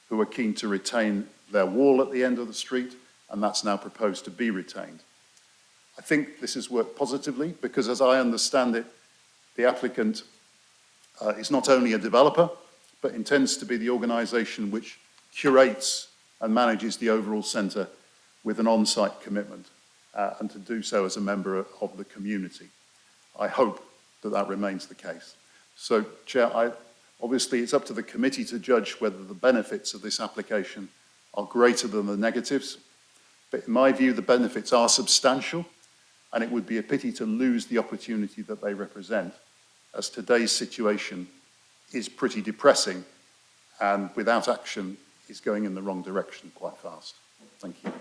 who are keen to retain their wall at the end of the street, and that's now proposed to be retained. I think this has worked positively because, as I understand it, the applicant is not only a developer, but intends to be the organisation which curates and manages the overall centre with an on-site commitment, and to do so as a member of the community. I hope that that remains the case. So, Chair, obviously it's up to the committee to judge whether the benefits of this application are greater than the negatives, but in my view the benefits are substantial, and it would be a pity to lose the opportunity that they represent, as today's situation is pretty depressing and without action is going in the wrong direction quite fast. Thank you.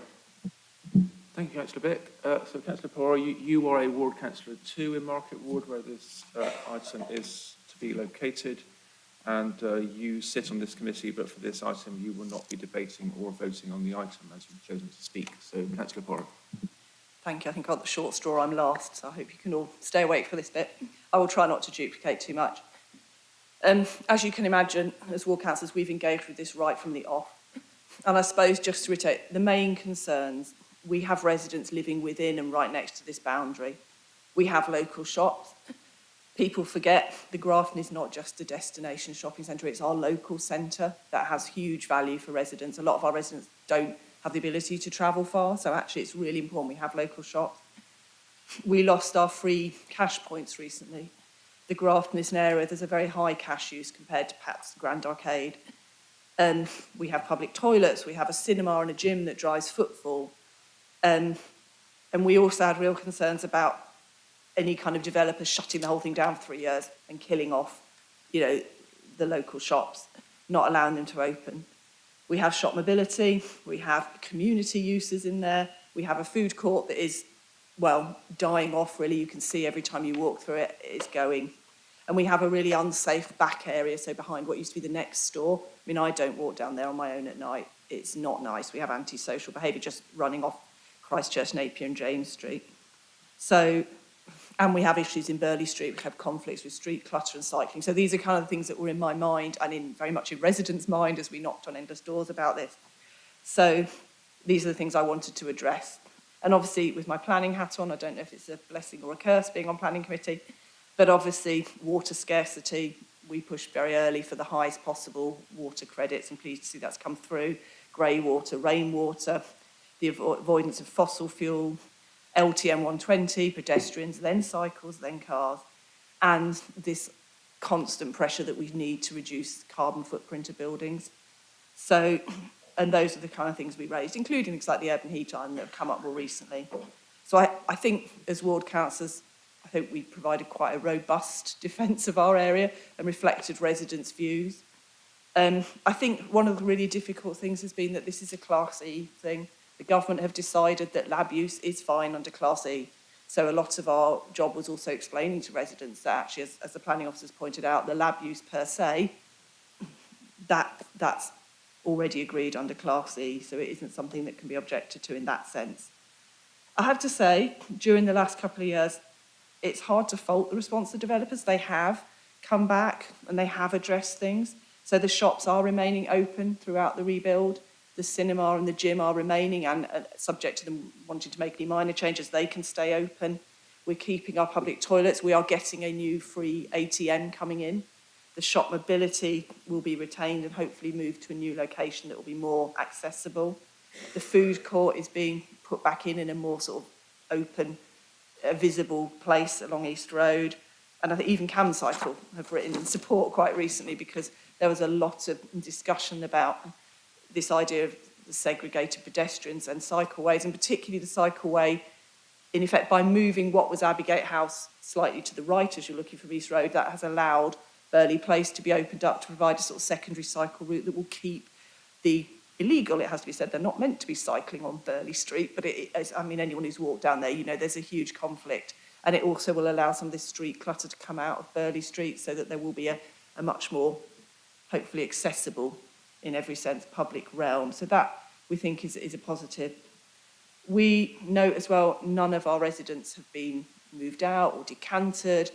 Thank you, Councillor Bick. So, Councillor Pora, you are a ward councillor too in Market Ward, where this item is to be located, and you sit on this committee, but for this item you will not be debating or voting on the item as you've chosen to speak. So, Councillor Pora. Thank you. I think I got the short straw. I'm last, so I hope you can all stay awake for this bit. I will try not to duplicate too much. As you can imagine, as ward councillors, we've engaged with this right from the off. And I suppose, just to reiterate, the main concerns, we have residents living within and right next to this boundary. We have local shops. People forget the Grafton is not just a destination shopping centre, it's our local centre that has huge value for residents. A lot of our residents don't have the ability to travel far, so actually it's really important we have local shops. We lost our free cash points recently. The Grafton is an area, there's a very high cash use compared to perhaps the Grand Arcade. We have public toilets, we have a cinema and a gym that drives footfall. And we also had real concerns about any kind of developer shutting the whole thing down for 3 years and killing off, the local shops, not allowing them to open. We have shop mobility, we have community uses in there, we have a food court that is, well, dying off really. You can see every time you walk through it, it's going. And we have a really unsafe back area, so behind what used to be the next store. I mean, I don't walk down there on my own at night. It's not nice. We have antisocial behaviour just running off Christchurch, Napier and James Street. So, and we have issues in Burley Street. We have conflicts with street clutter and cycling. So these are kind of the things that were in my mind and very much in residents' mind as we knocked on endless doors about this. So these are the things I wanted to address. And obviously, with my planning hat on, I don't know if it's a blessing or a curse being on planning committee, but obviously water scarcity, we pushed very early for the highest possible water credits, and pleased to see that's come through. Grey water, rainwater, the avoidance of fossil fuel, LTM 120, pedestrians, then cycles, then cars, and this constant pressure that we need to reduce carbon footprint of buildings. So, and those are the kind of things we raised, including things like the urban heat island that have come up more recently. So I think as ward councillors, I think we provided quite a robust defence of our area and reflected residents' views. I think one of the really difficult things has been that this is a Class E thing. The government have decided that lab use is fine under Class E. So a lot of our job was also explaining to residents that actually, as the planning officers pointed out, the lab use per se, that's already agreed under Class E, so it isn't something that can be objected to in that sense. I have to say, during the last couple of years, it's hard to fault the response of developers. They have come back and they have addressed things. So the shops are remaining open throughout the rebuild. The cinema and the gym are remaining, and subject to them wanting to make any minor changes, they can stay open. We're keeping our public toilets. We are getting a new free ATM coming in. The shop mobility will be retained and hopefully moved to a new location that will be more accessible. The food court is being put back in a more sort of open, visible place along East Road. And I think even CamCycle have written in support quite recently because there was a lot of discussion about this idea of the segregated pedestrians and cycleways, and particularly the cycleway, in effect, by moving what was Abbeygate House slightly to the right as you're looking from East Road, that has allowed Burley Place to be opened up to provide a sort of secondary cycle route that will keep the illegal, it has to be said, they're not meant to be cycling on Burley Street, but I mean, anyone who's walked down there, you know, there's a huge conflict. And it also will allow some of this street clutter to come out of Burley Street so that there will be a much more, hopefully accessible, in every sense, public realm. So that, we think, is a positive. We note as well, none of our residents have been moved out or decanted.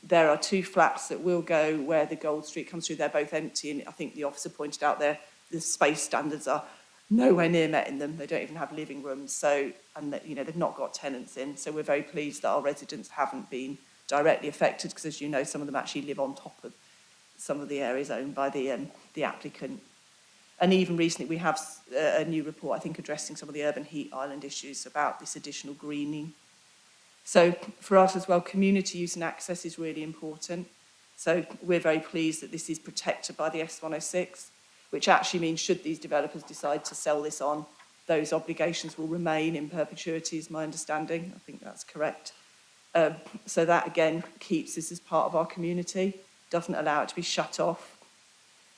There are 2 flats that will go where the Gold Street comes through. They're both empty, and I think the officer pointed out there, the space standards are nowhere near met in them. They don't even have living rooms, so, and that, you know, they've not got tenants in. So we're very pleased that our residents haven't been directly affected, because as you know, some of them actually live on top of some of the areas owned by the applicant. And even recently we have a new report, I think, addressing some of the urban heat island issues about this additional greening. So for us as well, community use and access is really important. So we're very pleased that this is protected by the S106, which actually means should these developers decide to sell this on, those obligations will remain in perpetuity, is my understanding. I think that's correct. So that, again, keeps this as part of our community, doesn't allow it to be shut off.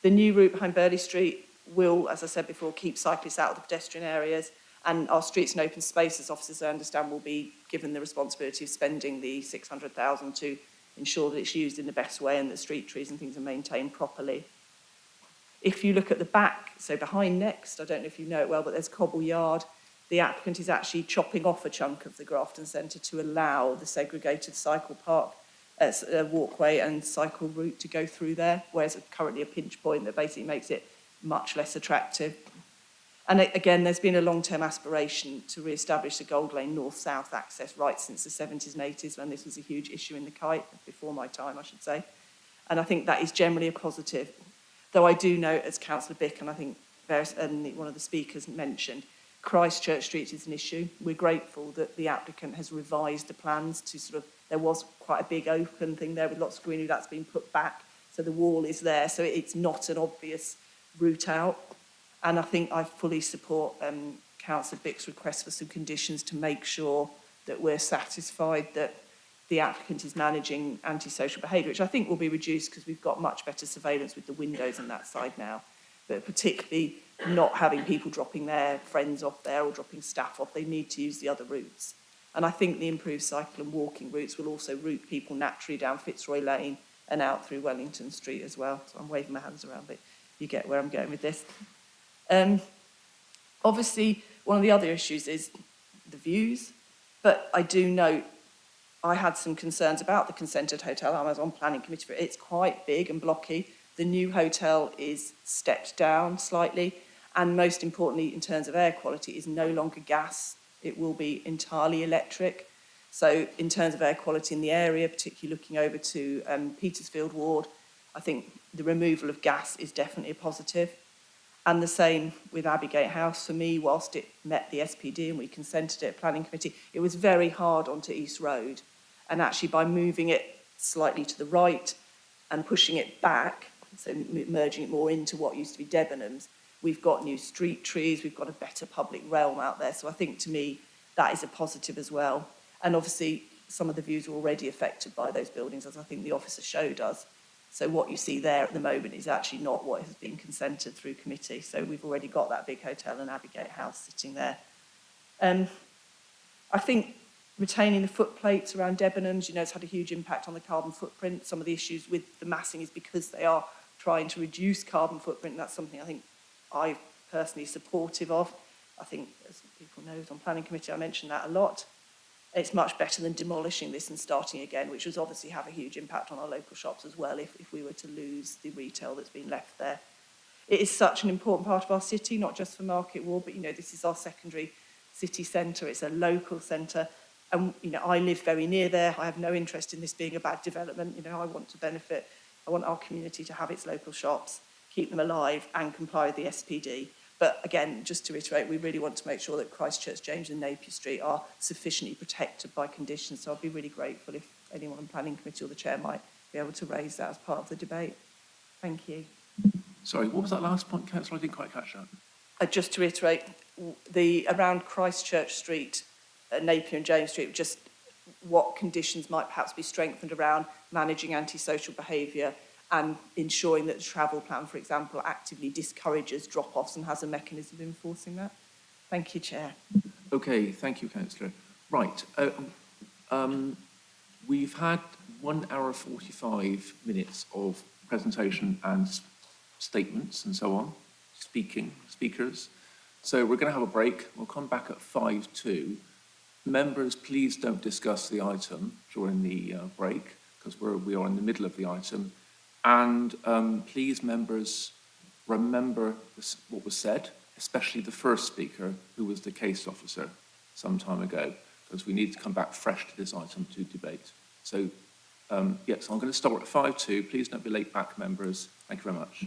The new route behind Burley Street will, as I said before, keep cyclists out of the pedestrian areas, and our streets and open spaces officers, I understand, will be given the responsibility of spending the 600,000 to ensure that it's used in the best way and that street trees and things are maintained properly. If you look at the back, so behind Next, I don't know if you know it well, but there's Cobble Yard. The applicant is actually chopping off a chunk of the Grafton Centre to allow the segregated cycle park, walkway and cycle route to go through there, whereas currently a pinch point that basically makes it much less attractive. And again, there's been a long-term aspiration to re-establish the Gold Lane north-south access right since the 70s and 80s, when this was a huge issue in the Kite, before my time, I should say. And I think that is generally a positive. Though I do note, as Councillor Bick and I think one of the speakers mentioned, Christchurch Street is an issue. We're grateful that the applicant has revised the plans to sort of, there was quite a big open thing there with lots of greenery that's been put back, so the wall is there, so it's not an obvious route out. And I think I fully support Councillor Bick's request for some conditions to make sure that we're satisfied that the applicant is managing antisocial behaviour, which I think will be reduced because we've got much better surveillance with the windows on that side now. But particularly not having people dropping their friends off there or dropping staff off, they need to use the other routes. And I think the improved cycle and walking routes will also route people naturally down Fitzroy Lane and out through Wellington Street as well. So I'm waving my hands around, but you get where I'm going with this. Obviously, one of the other issues is the views, but I do note I had some concerns about the consented hotel. I was on planning committee for it. It's quite big and blocky. The new hotel is stepped down slightly, and most importantly, in terms of air quality, is no longer gas. It will be entirely electric. So in terms of air quality in the area, particularly looking over to Petersfield Ward, I think the removal of gas is definitely a positive. And the same with Abbeygate House. For me, whilst it met the SPD and we consented it at planning committee, it was very hard onto East Road. And actually by moving it slightly to the right and pushing it back, so merging it more into what used to be Debenhams, we've got new street trees, we've got a better public realm out there. So I think, to me, that is a positive as well. And obviously, some of the views are already affected by those buildings, as I think the officer showed us. So what you see there at the moment is actually not what has been consented through committee. So we've already got that big hotel and Abbeygate House sitting there. I think retaining the footplates around Debenhams, it's had a huge impact on the carbon footprint. Some of the issues with the massing is because they are trying to reduce carbon footprint. And that's something I think I'm personally supportive of. I think, as people know, on planning committee, I mentioned that a lot. It's much better than demolishing this and starting again, which would obviously have a huge impact on our local shops as well if we were to lose the retail that's been left there. It is such an important part of our city, not just for Market Ward, but, this is our secondary city centre. It's a local centre. And, I live very near there. I have no interest in this being a bad development. I want to benefit. I want our community to have its local shops, keep them alive and comply with the SPD. But again, just to reiterate, we really want to make sure that Christchurch, James and Napier Street are sufficiently protected by conditions. So I'd be really grateful if anyone on planning committee or the chair might be able to raise that as part of the debate. Thank you. Sorry, what was that last point, councillor? I didn't quite catch that. Just to reiterate, around Christchurch Street, Napier and James Street, just what conditions might perhaps be strengthened around managing antisocial behaviour and ensuring that the travel plan, for example, actively discourages drop-offs and has a mechanism of enforcing that. Thank you, Chair. Okay, thank you, councillor. Right, we've had 1 hour 45 minutes of presentation and statements and so on, speakers. So we're going to have a break. We'll come back at 5:02. Members, please don't discuss the item during the break because we are in the middle of the item. And please, members, remember what was said, especially the first speaker, who was the case officer some time ago, because we need to come back fresh to this item to debate. So, yes, I'm going to start at 5:02. Please don't be late back, members. Thank you very much.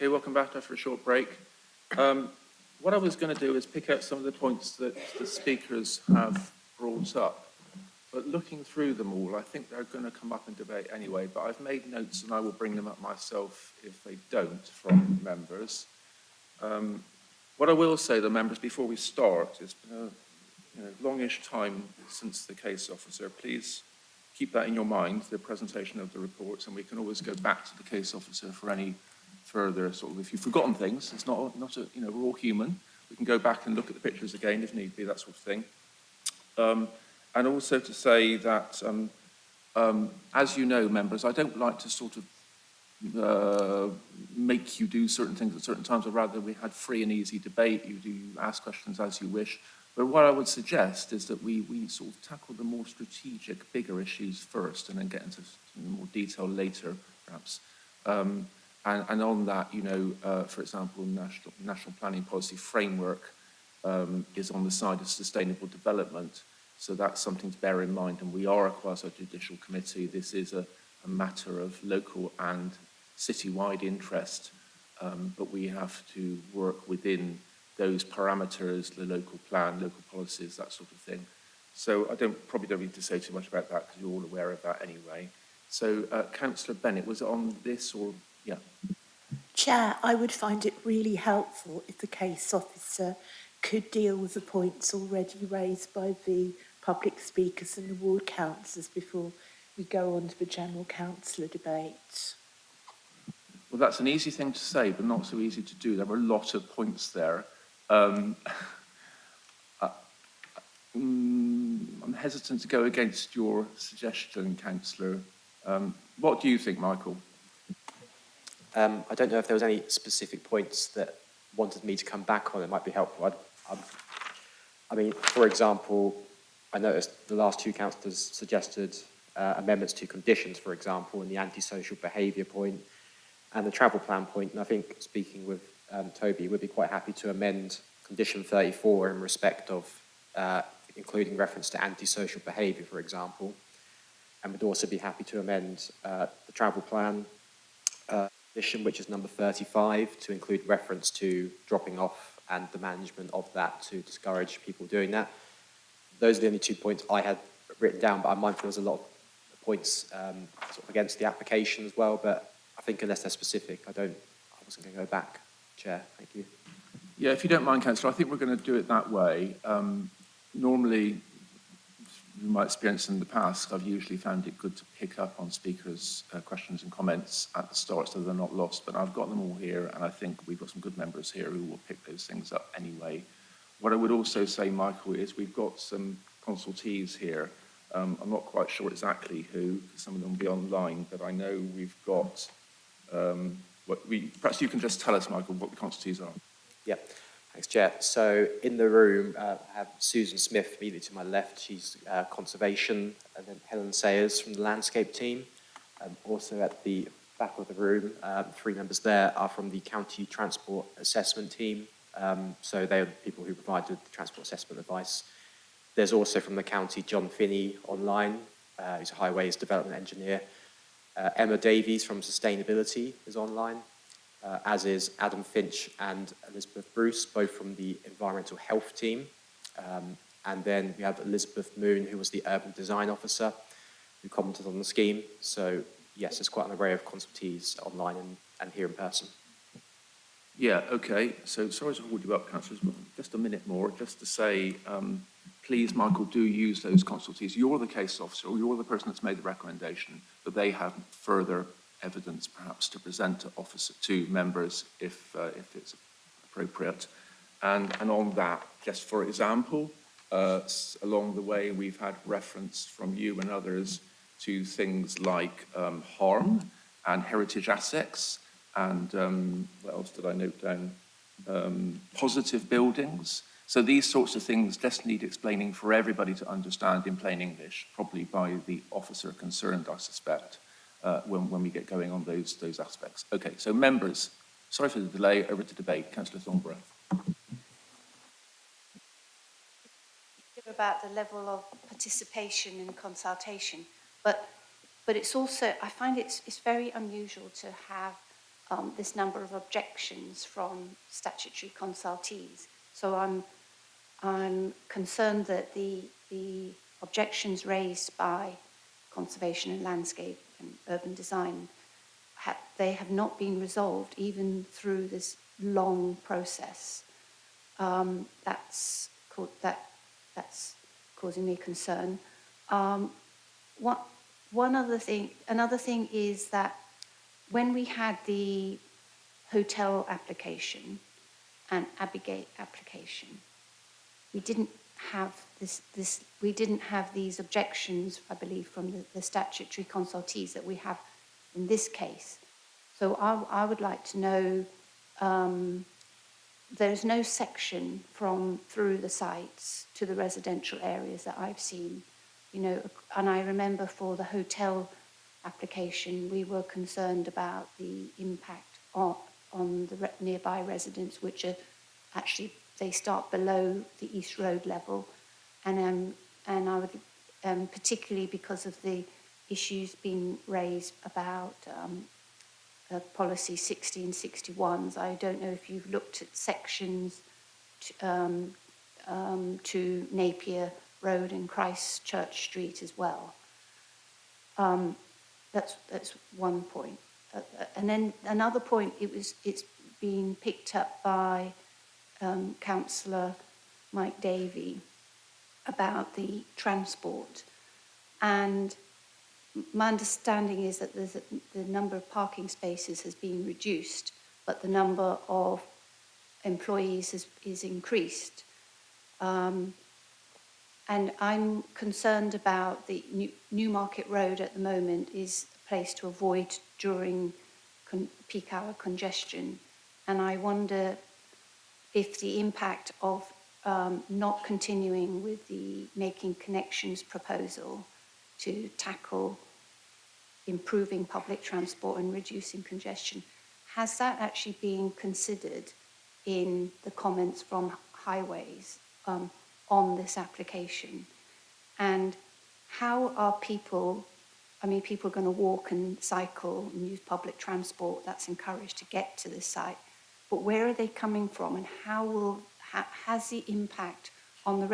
Okay, welcome back after a short break. What I was going to do is pick out some of the points that the speakers have brought up. But looking through them all, I think they're going to come up in debate anyway, but I've made notes and I will bring them up myself if they don't from members. What I will say to members before we start is longish time since the case officer. Please keep that in your mind, the presentation of the reports, and we can always go back to the case officer for any further sort of, if you've forgotten things, it's not a, we're all human. We can go back and look at the pictures again if need be, that sort of thing. And also to say that, as you know, members, I don't like to sort of make you do certain things at certain times. I'd rather we had free and easy debate. You do ask questions as you wish. But what I would suggest is that we sort of tackle the more strategic, bigger issues first and then get into more detail later, perhaps. And on that, for example, national planning policy framework is on the side of sustainable development. So that's something to bear in mind. And we are a quasi-judicial committee. This is a matter of local and city-wide interest, but we have to work within those parameters, the local plan, local policies, that sort of thing. So I probably don't need to say too much about that because you're all aware of that anyway. So Councillor Bennett, was it on this or, yeah? Chair, I would find it really helpful if the case officer could deal with the points already raised by the public speakers and the ward councillors before we go on to the general councillor debate. Well, that's an easy thing to say, but not so easy to do. There were a lot of points there. I'm hesitant to go against your suggestion, Councillor. What do you think, Michael? I don't know if there was any specific points that wanted me to come back on. It might be helpful. I mean, for example, I noticed the last two councillors suggested amendments to conditions, for example, and the antisocial behaviour point and the travel plan point. And I think, speaking with Toby, we'd be quite happy to amend condition 34 in respect of including reference to antisocial behaviour, for example. And we'd also be happy to amend the travel plan condition, which is number 35, to include reference to dropping off and the management of that to discourage people doing that. Those are the only 2 points I had written down, but I'm mindful there's a lot of points sort of against the application as well, but I think unless they're specific, I wasn't going to go back, Chair. Thank you. Yeah, if you don't mind, Councillor, I think we're going to do it that way. Normally, in my experience in the past, I've usually found it good to pick up on speakers' questions and comments at the start so they're not lost, but I've got them all here, and I think we've got some good members here who will pick those things up anyway. What I would also say, Michael, is we've got some consultees here. I'm not quite sure exactly who, some of them will be online, but I know we've got, perhaps you can just tell us, Michael, what the consultees are. Yeah, thanks, Chair. So in the room, I have Susan Smith immediately to my left. She's conservation, and then Helen Sayers from the landscape team. Also at the back of the room, 3 members there are from the county transport assessment team. So they are the people who provided the transport assessment advice. There's also from the county, John Finney online, who's a highways development engineer. Emma Davies from sustainability is online, as is Adam Finch and Elizabeth Bruce, both from the environmental health team. And then we have Elizabeth Moon, who was the urban design officer, who commented on the scheme. So yes, there's quite an array of consultees online and here in person. Yeah, okay. So sorry to hold you up, councillors, but just a minute more, just to say, please, Michael, do use those consultees. You're the case officer, or you're the person that's made the recommendation, but they have further evidence, perhaps, to present to members if it's appropriate. And on that, just for example, along the way, we've had reference from you and others to things like harm and heritage assets, and what else did I note down? Positive buildings. So these sorts of things just need explaining for everybody to understand in plain English, probably by the officer concerned, I suspect, when we get going on those aspects. Okay, so members, sorry for the delay, over to debate. Councillor Thornborough. About the level of participation and consultation, but it's also, I find it's very unusual to have this number of objections from statutory consultees. So I'm concerned that the objections raised by Conservation and Landscape and Urban Design, they have not been resolved even through this long process. That's causing me concern. Another thing is that when we had the hotel application and Abbeygate application, we didn't have we didn't have these objections, I believe, from the statutory consultees that we have in this case. So I would like to know, there's no section through the sites to the residential areas that I've seen, you know, and I remember for the hotel application, we were concerned about the impact on the nearby residents, which are actually, they start below the East Road level, and I would, particularly because of the issues being raised about policy 1661s. I don't know if you've looked at sections to Napier Road and Christchurch Street as well. That's one point. And then another point, it's been picked up by Councillor Mike Davey about the transport. And my understanding is that the number of parking spaces has been reduced, but the number of employees is increased. And I'm concerned about the Newmarket Road at the moment is a place to avoid during peak hour congestion. And I wonder if the impact of not continuing with the Making Connections proposal to tackle improving public transport and reducing congestion, has that actually been considered in the comments from Highways on this application? And how are people, I mean, people are going to walk and cycle and use public transport, that's encouraged to get to this site, but where are they coming from, and has the impact on the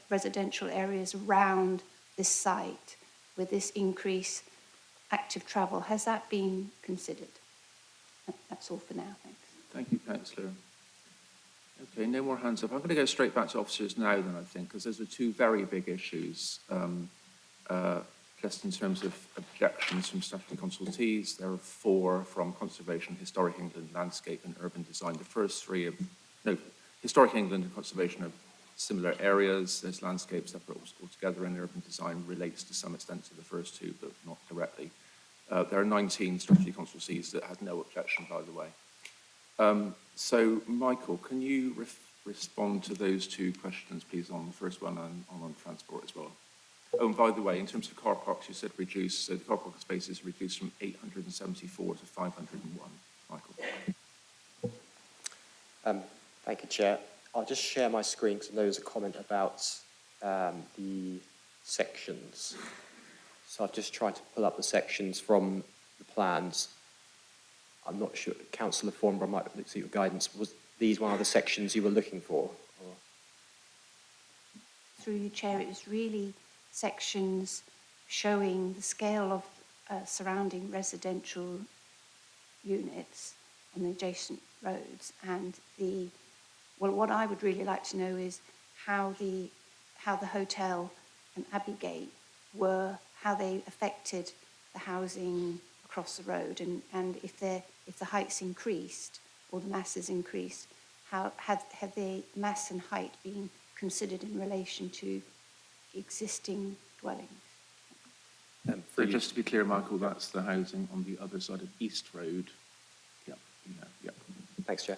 residential areas around this site with this increased active travel, has that been considered? That's all for now, thanks. Thank you, Councillor. Okay, no more hands up. I'm going to go straight back to officers now then, I think, because those are two very big issues. Just in terms of objections from statutory consultees, there are 4 from Conservation, Historic England, Landscape and Urban Design. The first 3 are, no, Historic England and Conservation are similar areas. There's landscape separate altogether, and Urban Design relates to some extent to the first 2, but not directly. There are 19 statutory consultees that had no objection, by the way. So, Michael, can you respond to those 2 questions, please, on the first one and on transport as well? Oh, and by the way, in terms of car parks, you said reduce, so the car park spaces reduced from 874 to 501. Michael. Thank you, Chair. I'll just share my screen because I know there's a comment about the sections. So I've just tried to pull up the sections from the plans. I'm not sure, Councillor Thornborough, I might look to your guidance. Was these one of the sections you were looking for? Or? Through you, Chair, it was really sections showing the scale of surrounding residential units on the adjacent roads, and what I would really like to know is how the hotel and Abbeygate how they affected the housing across the road, and if the heights increased or the masses increased, have the mass and height been considered in relation to existing dwellings? So just to be clear, Michael, that's the housing on the other side of East Road. Yeah. Thanks, Chair.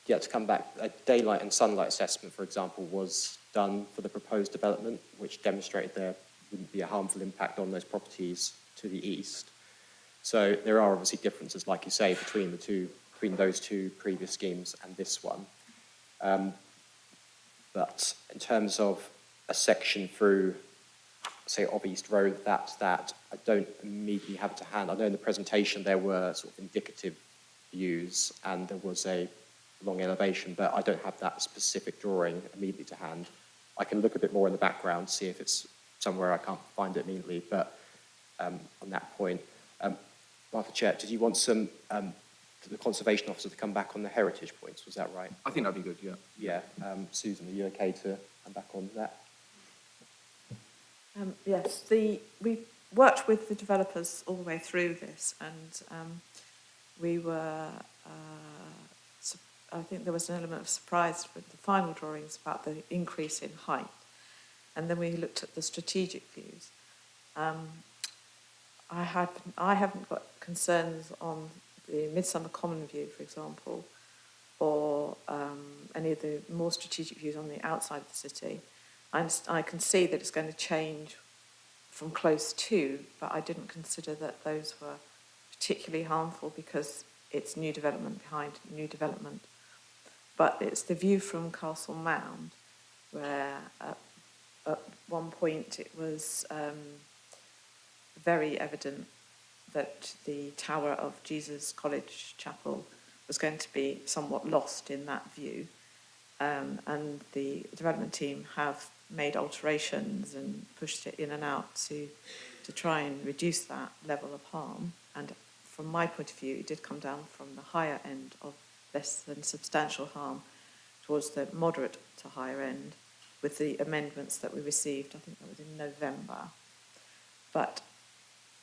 Yeah, to come back, a daylight and sunlight assessment, for example, was done for the proposed development, which demonstrated there wouldn't be a harmful impact on those properties to the east. So there are obviously differences, like you say, between those 2 previous schemes and this one. But in terms of a section through, say, of East Road, that I don't immediately have to hand. I know in the presentation there were sort of indicative views, and there was a long elevation, but I don't have that specific drawing immediately to hand. I can look a bit more in the background, see if it's somewhere I can't find it immediately, but on that point, Martha Chair, did you want the Conservation Officer to come back on the heritage points, was that right? I think that'd be good, yeah. Yeah, Susan, are you okay to come back on that? Yes, we worked with the developers all the way through this, and we were, I think there was an element of surprise with the final drawings about the increase in height. And then we looked at the strategic views. I haven't got concerns on the Midsummer Common view, for example, or any of the more strategic views on the outside of the city. I can see that it's going to change from close to, but I didn't consider that those were particularly harmful because it's new development behind new development. But it's the view from Castle Mound where at one point it was very evident that the tower of Jesus College Chapel was going to be somewhat lost in that view. And the development team have made alterations and pushed it in and out to try and reduce that level of harm. And from my point of view, it did come down from the higher end of less than substantial harm towards the moderate to higher end with the amendments that we received, I think that was in November. But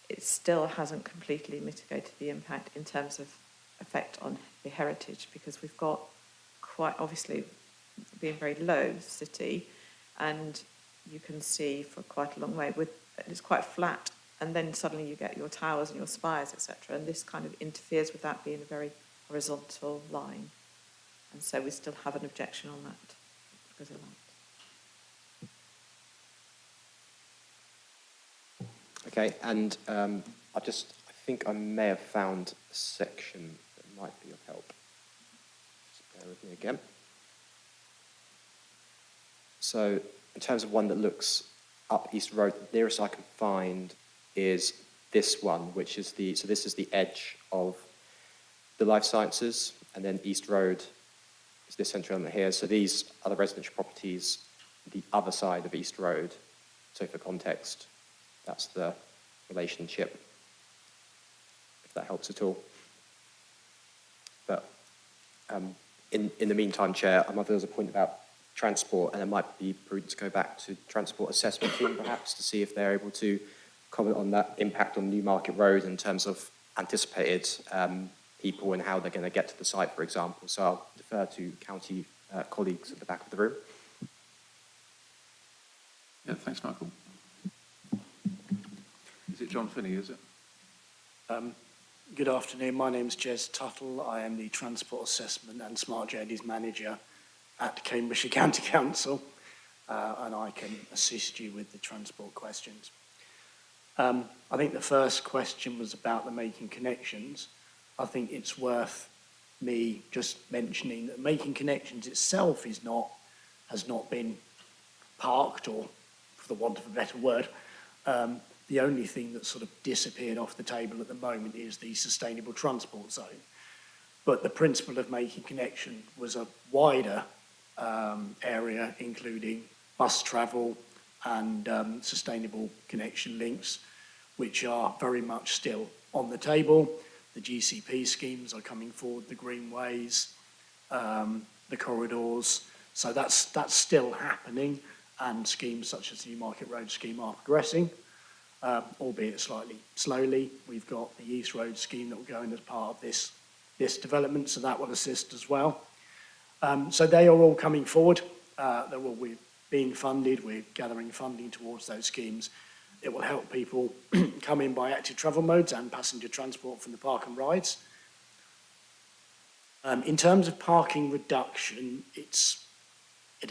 it still hasn't completely mitigated the impact in terms of effect on the heritage, because we've got quite obviously being very low city, and you can see for quite a long way it's quite flat, and then suddenly you get your towers and your spires, etc., and this kind of interferes with that being a very horizontal line, and so we still have an objection on that because of that. Okay, and I think I may have found a section that might be of help. Just bear with me again. So, in terms of one that looks up East Road, the nearest I can find is this one, which is this is the edge of the life sciences, and then East Road is this central element here. So these are the residential properties, the other side of East Road. So for context, that's the relationship, if that helps at all. But in the meantime, Chair, there was a point about transport, and it might be prudent to go back to transport assessment team perhaps to see if they're able to comment on that impact on Newmarket Road in terms of anticipated people and how they're going to get to the site, for example. So I'll defer to county colleagues at the back of the room. Yeah, thanks, Michael. Is it John Finney, is it? Good afternoon. My name's Jez Tuttle. I am the Transport Assessment and Smart Journeys Manager at Cambridgeshire County Council, and I can assist you with the transport questions. I think the first question was about the Making Connections. I think it's worth me just mentioning that Making Connections itself has not been parked, or for the want of a better word. The only thing that's sort of disappeared off the table at the moment is the Sustainable Transport Zone. But the principle of Making Connection was a wider area, including bus travel and sustainable connection links, which are very much still on the table. The GCP schemes are coming forward, the greenways, the corridors. So that's still happening, and schemes such as the Newmarket Road scheme are progressing, albeit slightly slowly. We've got the East Road scheme that will go in as part of this development, so that will assist as well. So they are all coming forward. They're all being funded. We're gathering funding towards those schemes. It will help people come in by active travel modes and passenger transport from the park and rides. In terms of parking reduction, it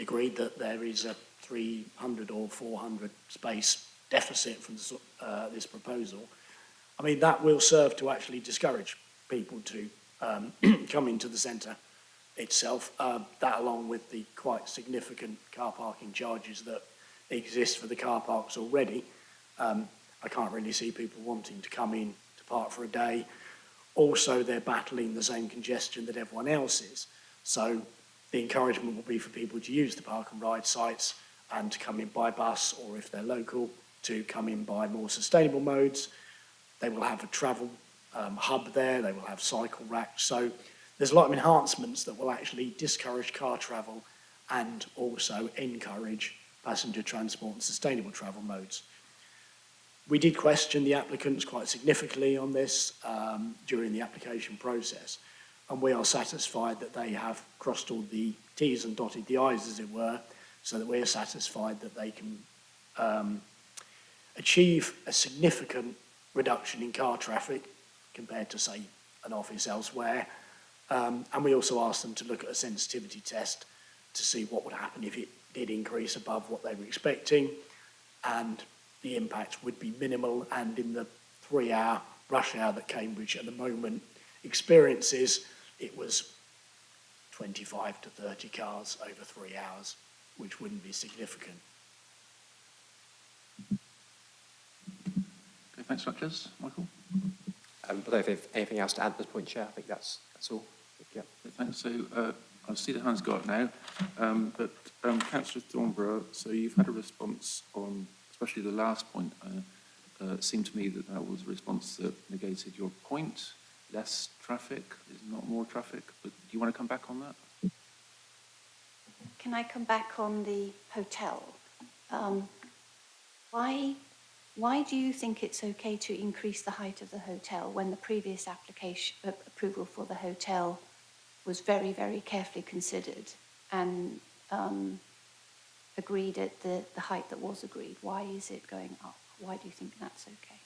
agreed that there is a 300 or 400 space deficit from this proposal. I mean, that will serve to actually discourage people to come into the centre itself, that along with the quite significant car parking charges that exist for the car parks already. I can't really see people wanting to come in to park for a day Also, they're battling the same congestion that everyone else is. So the encouragement will be for people to use the park and ride sites and to come in by bus, or if they're local, to come in by more sustainable modes. They will have a travel hub there, they will have cycle racks. So there's a lot of enhancements that will actually discourage car travel and also encourage passenger transport and sustainable travel modes. We did question the applicants quite significantly on this during the application process, and we are satisfied that they have crossed all the T's and dotted the I's, as it were, so that we are satisfied that they can achieve a significant reduction in car traffic compared to, say, an office elsewhere. And we also asked them to look at a sensitivity test to see what would happen if it did increase above what they were expecting, and the impact would be minimal. And in the 3-hour rush hour that Cambridge at the moment experiences, it was 25 to 30 cars over 3 hours, which wouldn't be significant. Okay, thanks for that, Jez. Michael? I don't know if there's anything else to add at this point, Chair. I think that's all. Yeah. Okay, thanks. So I see the hands go up now, but Councillor Thornborough, so you've had a response on, especially the last point. It seemed to me that that was a response that negated your point. Less traffic is not more traffic, but do you want to come back on that? Can I come back on the hotel? Why do you think it's okay to increase the height of the hotel when the previous application approval for the hotel was very, very carefully considered and agreed at the height that was agreed? Why is it going up? Why do you think that's okay?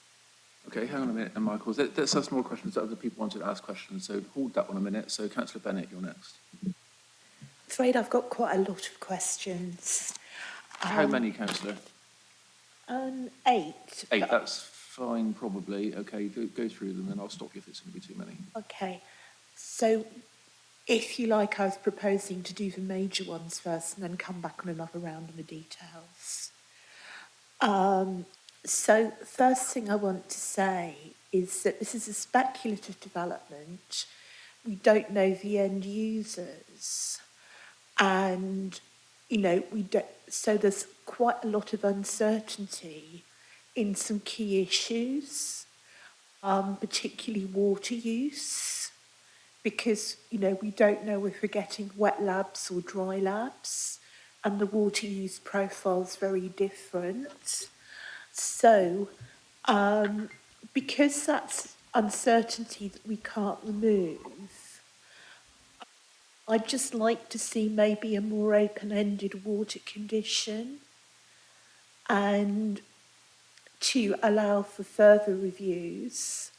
Okay, hang on a minute, Michael. Let's ask more questions. Other people wanted to ask questions, so hold that one a minute. So, Councillor Bennett, you're next. I'm afraid I've got quite a lot of questions. How many, Councillor? 8. 8, that's fine, probably. Okay, go through them, and I'll stop you if it's going to be too many. Okay, so if you like, I was proposing to do the major ones first and then come back on another round of the details. So first thing I want to say is that this is a speculative development. We don't know the end users, and we don't. So there's quite a lot of uncertainty in some key issues, particularly water use, because we don't know if we're getting wet labs or dry labs, and the water use profile is very different. So, because that's uncertainty that we can't remove, I'd just like to see maybe a more open-ended water condition and to allow for further reviews.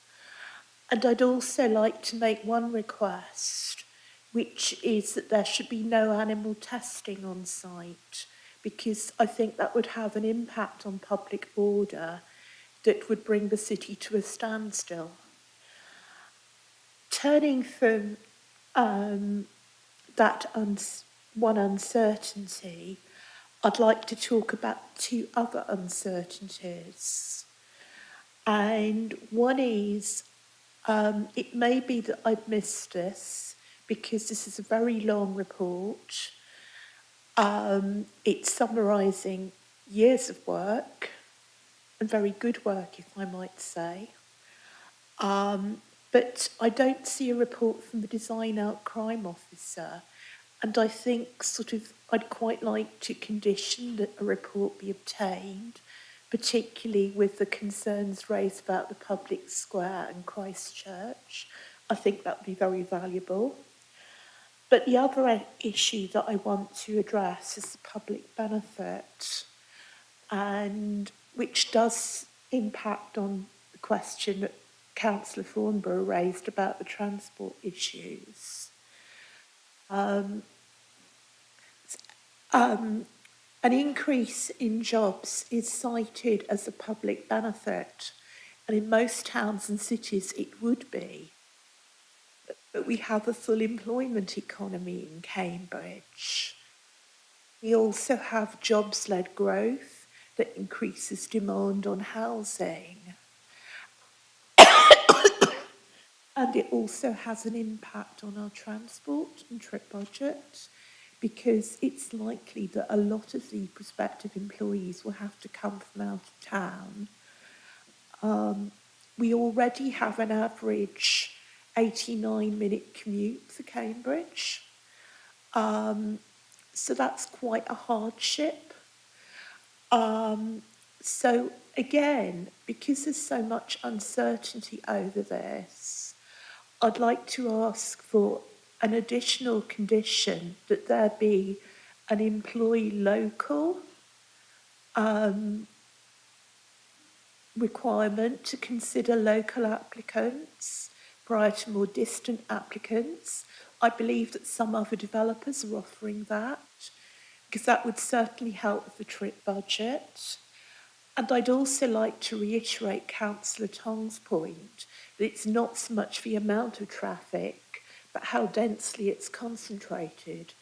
And I'd also like to make one request, which is that there should be no animal testing on site, because I think that would have an impact on public order that would bring the city to a standstill. Turning from that one uncertainty, I'd like to talk about 2 other uncertainties. And one is, it may be that I've missed this because this is a very long report. It's summarising years of work, and very good work, if I might say. But I don't see a report from the Design Out Crime Officer, and I think I'd quite like to condition that a report be obtained, particularly with the concerns raised about the public square and Christchurch. I think that would be very valuable. But the other issue that I want to address is the public benefit, and which does impact on the question that Councillor Thornborough raised about the transport issues. An increase in jobs is cited as a public benefit, and in most towns and cities it would be. But we have a full employment economy in Cambridge. We also have jobs-led growth that increases demand on housing. And it also has an impact on our transport and trip budget, because it's likely that a lot of the prospective employees will have to come from out of town. We already have an average 89-minute commute for Cambridge. So that's quite a hardship. So again, because there's so much uncertainty over this, I'd like to ask for an additional condition that there be an employee local requirement to consider local applicants prior to more distant applicants. I believe that some other developers are offering that, because that would certainly help with the trip budget. And I'd also like to reiterate Councillor Tong's point that it's not so much the amount of traffic, but how densely it's concentrated.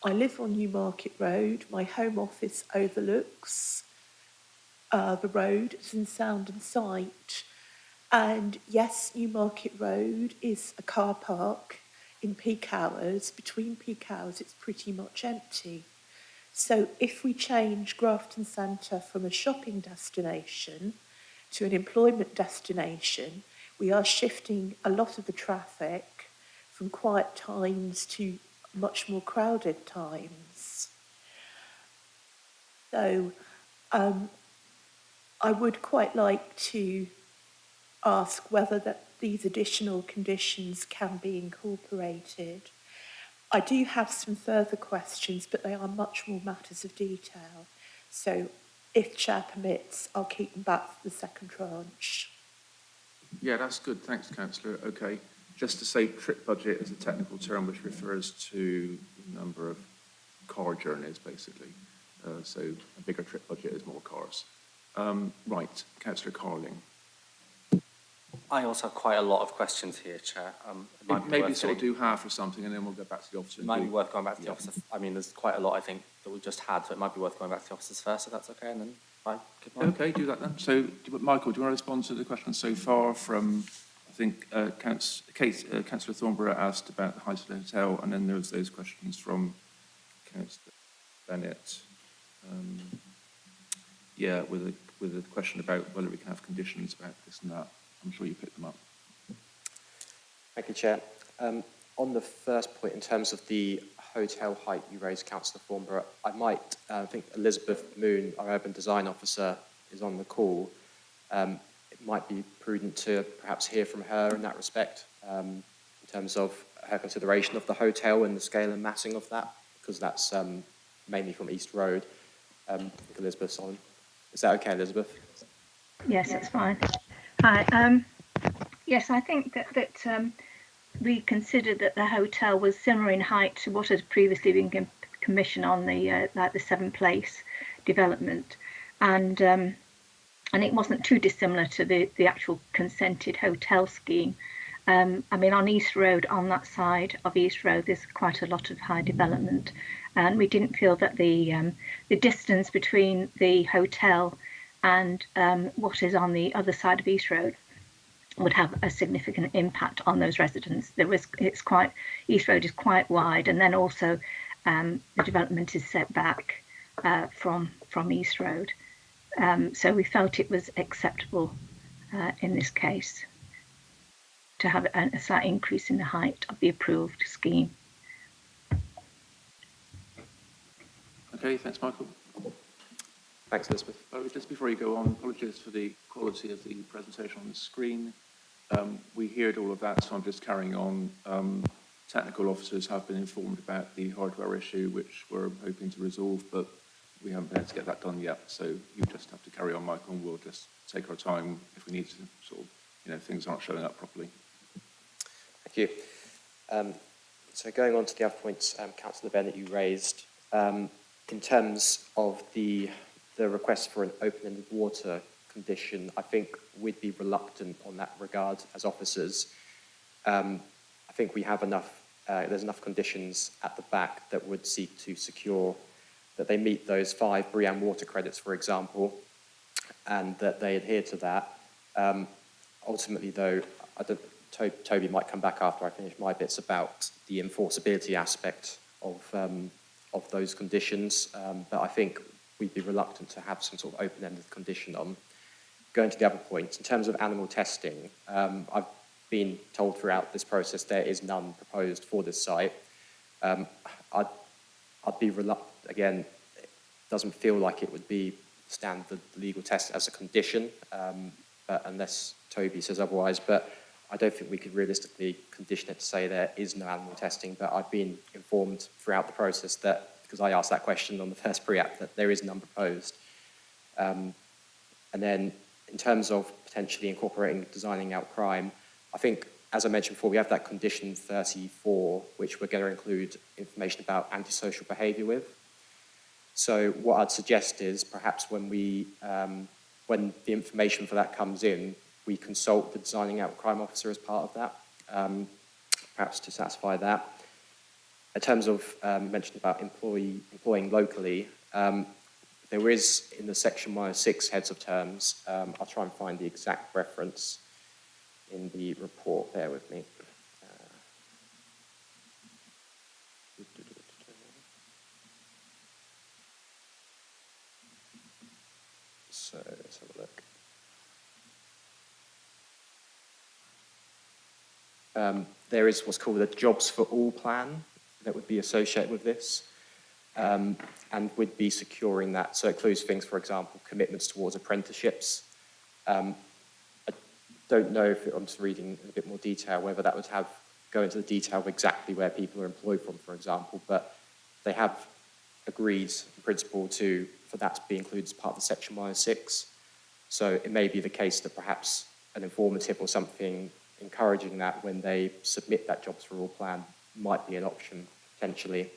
I live on Newmarket Road. My home office overlooks the road. It's in sound and sight. And yes, Newmarket Road is a car park in peak hours. Between peak hours, it's pretty much empty. So if we change Grafton Centre from a shopping destination to an employment destination, we are shifting a lot of the traffic from quiet times to much more crowded times. So I would quite like to ask whether these additional conditions can be incorporated. I do have some further questions, but they are much more matters of detail. So if Chair permits, I'll keep them back for the second tranche. Yeah, that's good. Thanks, Councillor. Okay. Just to say, trip budget is a technical term which refers to the number of car journeys, basically. So a bigger trip budget is more cars. Right, Councillor Carling. I also have quite a lot of questions here, Chair. Maybe sort of do half or something, and then we'll go back to the officer. It might be worth going back to the officers. I mean, there's quite a lot, I think, that we just had, so it might be worth going back to the officers first, if that's okay, and then I give mine. Okay, do that then. So, Michael, do you want to respond to the questions so far from, I think, Councillor Thornborough asked about the Highside Hotel, and then there was those questions from Councillor Bennett. With a question about whether we can have conditions about this and that. I'm sure you picked them up. Thank you, Chair. On the first point, in terms of the hotel height you raised, Councillor Thornborough, I think Elizabeth Moon, our Urban Design Officer, is on the call. It might be prudent to perhaps hear from her in that respect, in terms of her consideration of the hotel and the scale and massing of that, because that's mainly from East Road. I think Elizabeth's on. Is that okay, Elizabeth? Yes, that's fine. Hi. Yes, I think that we considered that the hotel was similar in height to what had previously been commissioned on the the Seven Place development, and it wasn't too dissimilar to the actual consented hotel scheme. I mean, on East Road, on that side of East Road, there's quite a lot of high development, and we didn't feel that the distance between the hotel and what is on the other side of East Road would have a significant impact on those residents. East Road is quite wide, and then also the development is set back from East Road. So we felt it was acceptable in this case to have a slight increase in the height of the approved scheme. Okay, thanks, Michael. Thanks, Elizabeth. Just before you go on, apologies for the quality of the presentation on the screen. We heard all of that, so I'm just carrying on. Technical officers have been informed about the hardware issue, which we're hoping to resolve, but we haven't been able to get that done yet. So you just have to carry on, Michael, and we'll just take our time if we need to, sort of, things aren't showing up properly. Thank you. So going on to the other points, Councillor Bennett, you raised, in terms of the request for an open-ended water condition, I think we'd be reluctant on that regard as officers. I think we have enough, there's enough conditions at the back that would seek to secure that they meet those 5 BREEAM water credits, for example, and that they adhere to that. Ultimately, though, Toby might come back after I finish my bits about the enforceability aspect of those conditions, but I think we'd be reluctant to have some sort of open-ended condition on. Going to the other point, in terms of animal testing, I've been told throughout this process there is none proposed for this site. I'd be reluctant, again, it doesn't feel like it would be standard legal test as a condition, but unless Toby says otherwise, but I don't think we could realistically condition it to say there is no animal testing, but I've been informed throughout the process that, because I asked that question on the first pre-app, that there is none proposed. And then in terms of potentially incorporating designing out crime, I think, as I mentioned before, we have that condition 34, which we're going to include information about antisocial behaviour with. So what I'd suggest is perhaps when when the information for that comes in, we consult the designing out crime officer as part of that, perhaps to satisfy that. In terms of mentioned about employing locally, there is in the section 106 heads of terms, I'll try and find the exact reference in the report, bear with me. So let's have a look. There is what's called a Jobs for All plan that would be associated with this, and would be securing that. So it includes things, for example, commitments towards apprenticeships. I don't know if I'm just reading in a bit more detail whether that would go into the detail of exactly where people are employed from, for example, but they have agreed in principle for that to be included as part of the section 106. So it may be the case that perhaps an informative or something encouraging that when they submit that Jobs for All plan might be an option, potentially.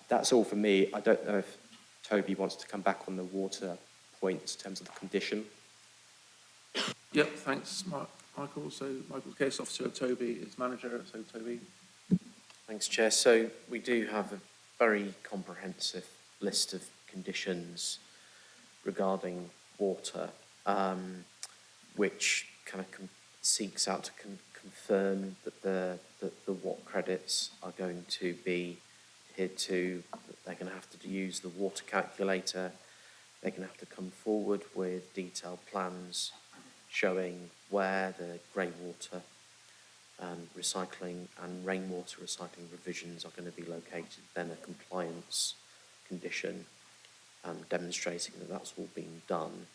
That's all for me. I don't know if Toby wants to come back on the water point in terms of the condition. Yep, thanks, Michael. So Michael's case officer, Toby is manager, so Toby. Thanks, Chair. So we do have a very comprehensive list of conditions regarding water, which kind of seeks out to confirm that the WAT credits are going to be adhered to, that they're going to have to use the water calculator, they're going to have to come forward with detailed plans showing where the grey water recycling and rainwater recycling provisions are going to be located, then a compliance condition demonstrating that that's all been done.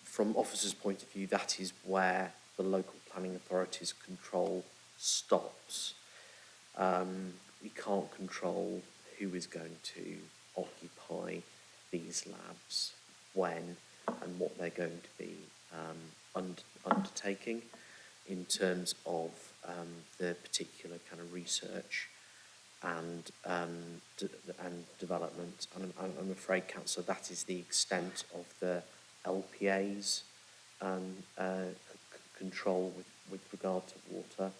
From officers' point of view, that is where the local planning authority's control stops. We can't control who is going to occupy these labs, when, and what they're going to be undertaking in terms of the particular kind of research and development. And I'm afraid, Councillor, that is the extent of the LPA's control with regard to water.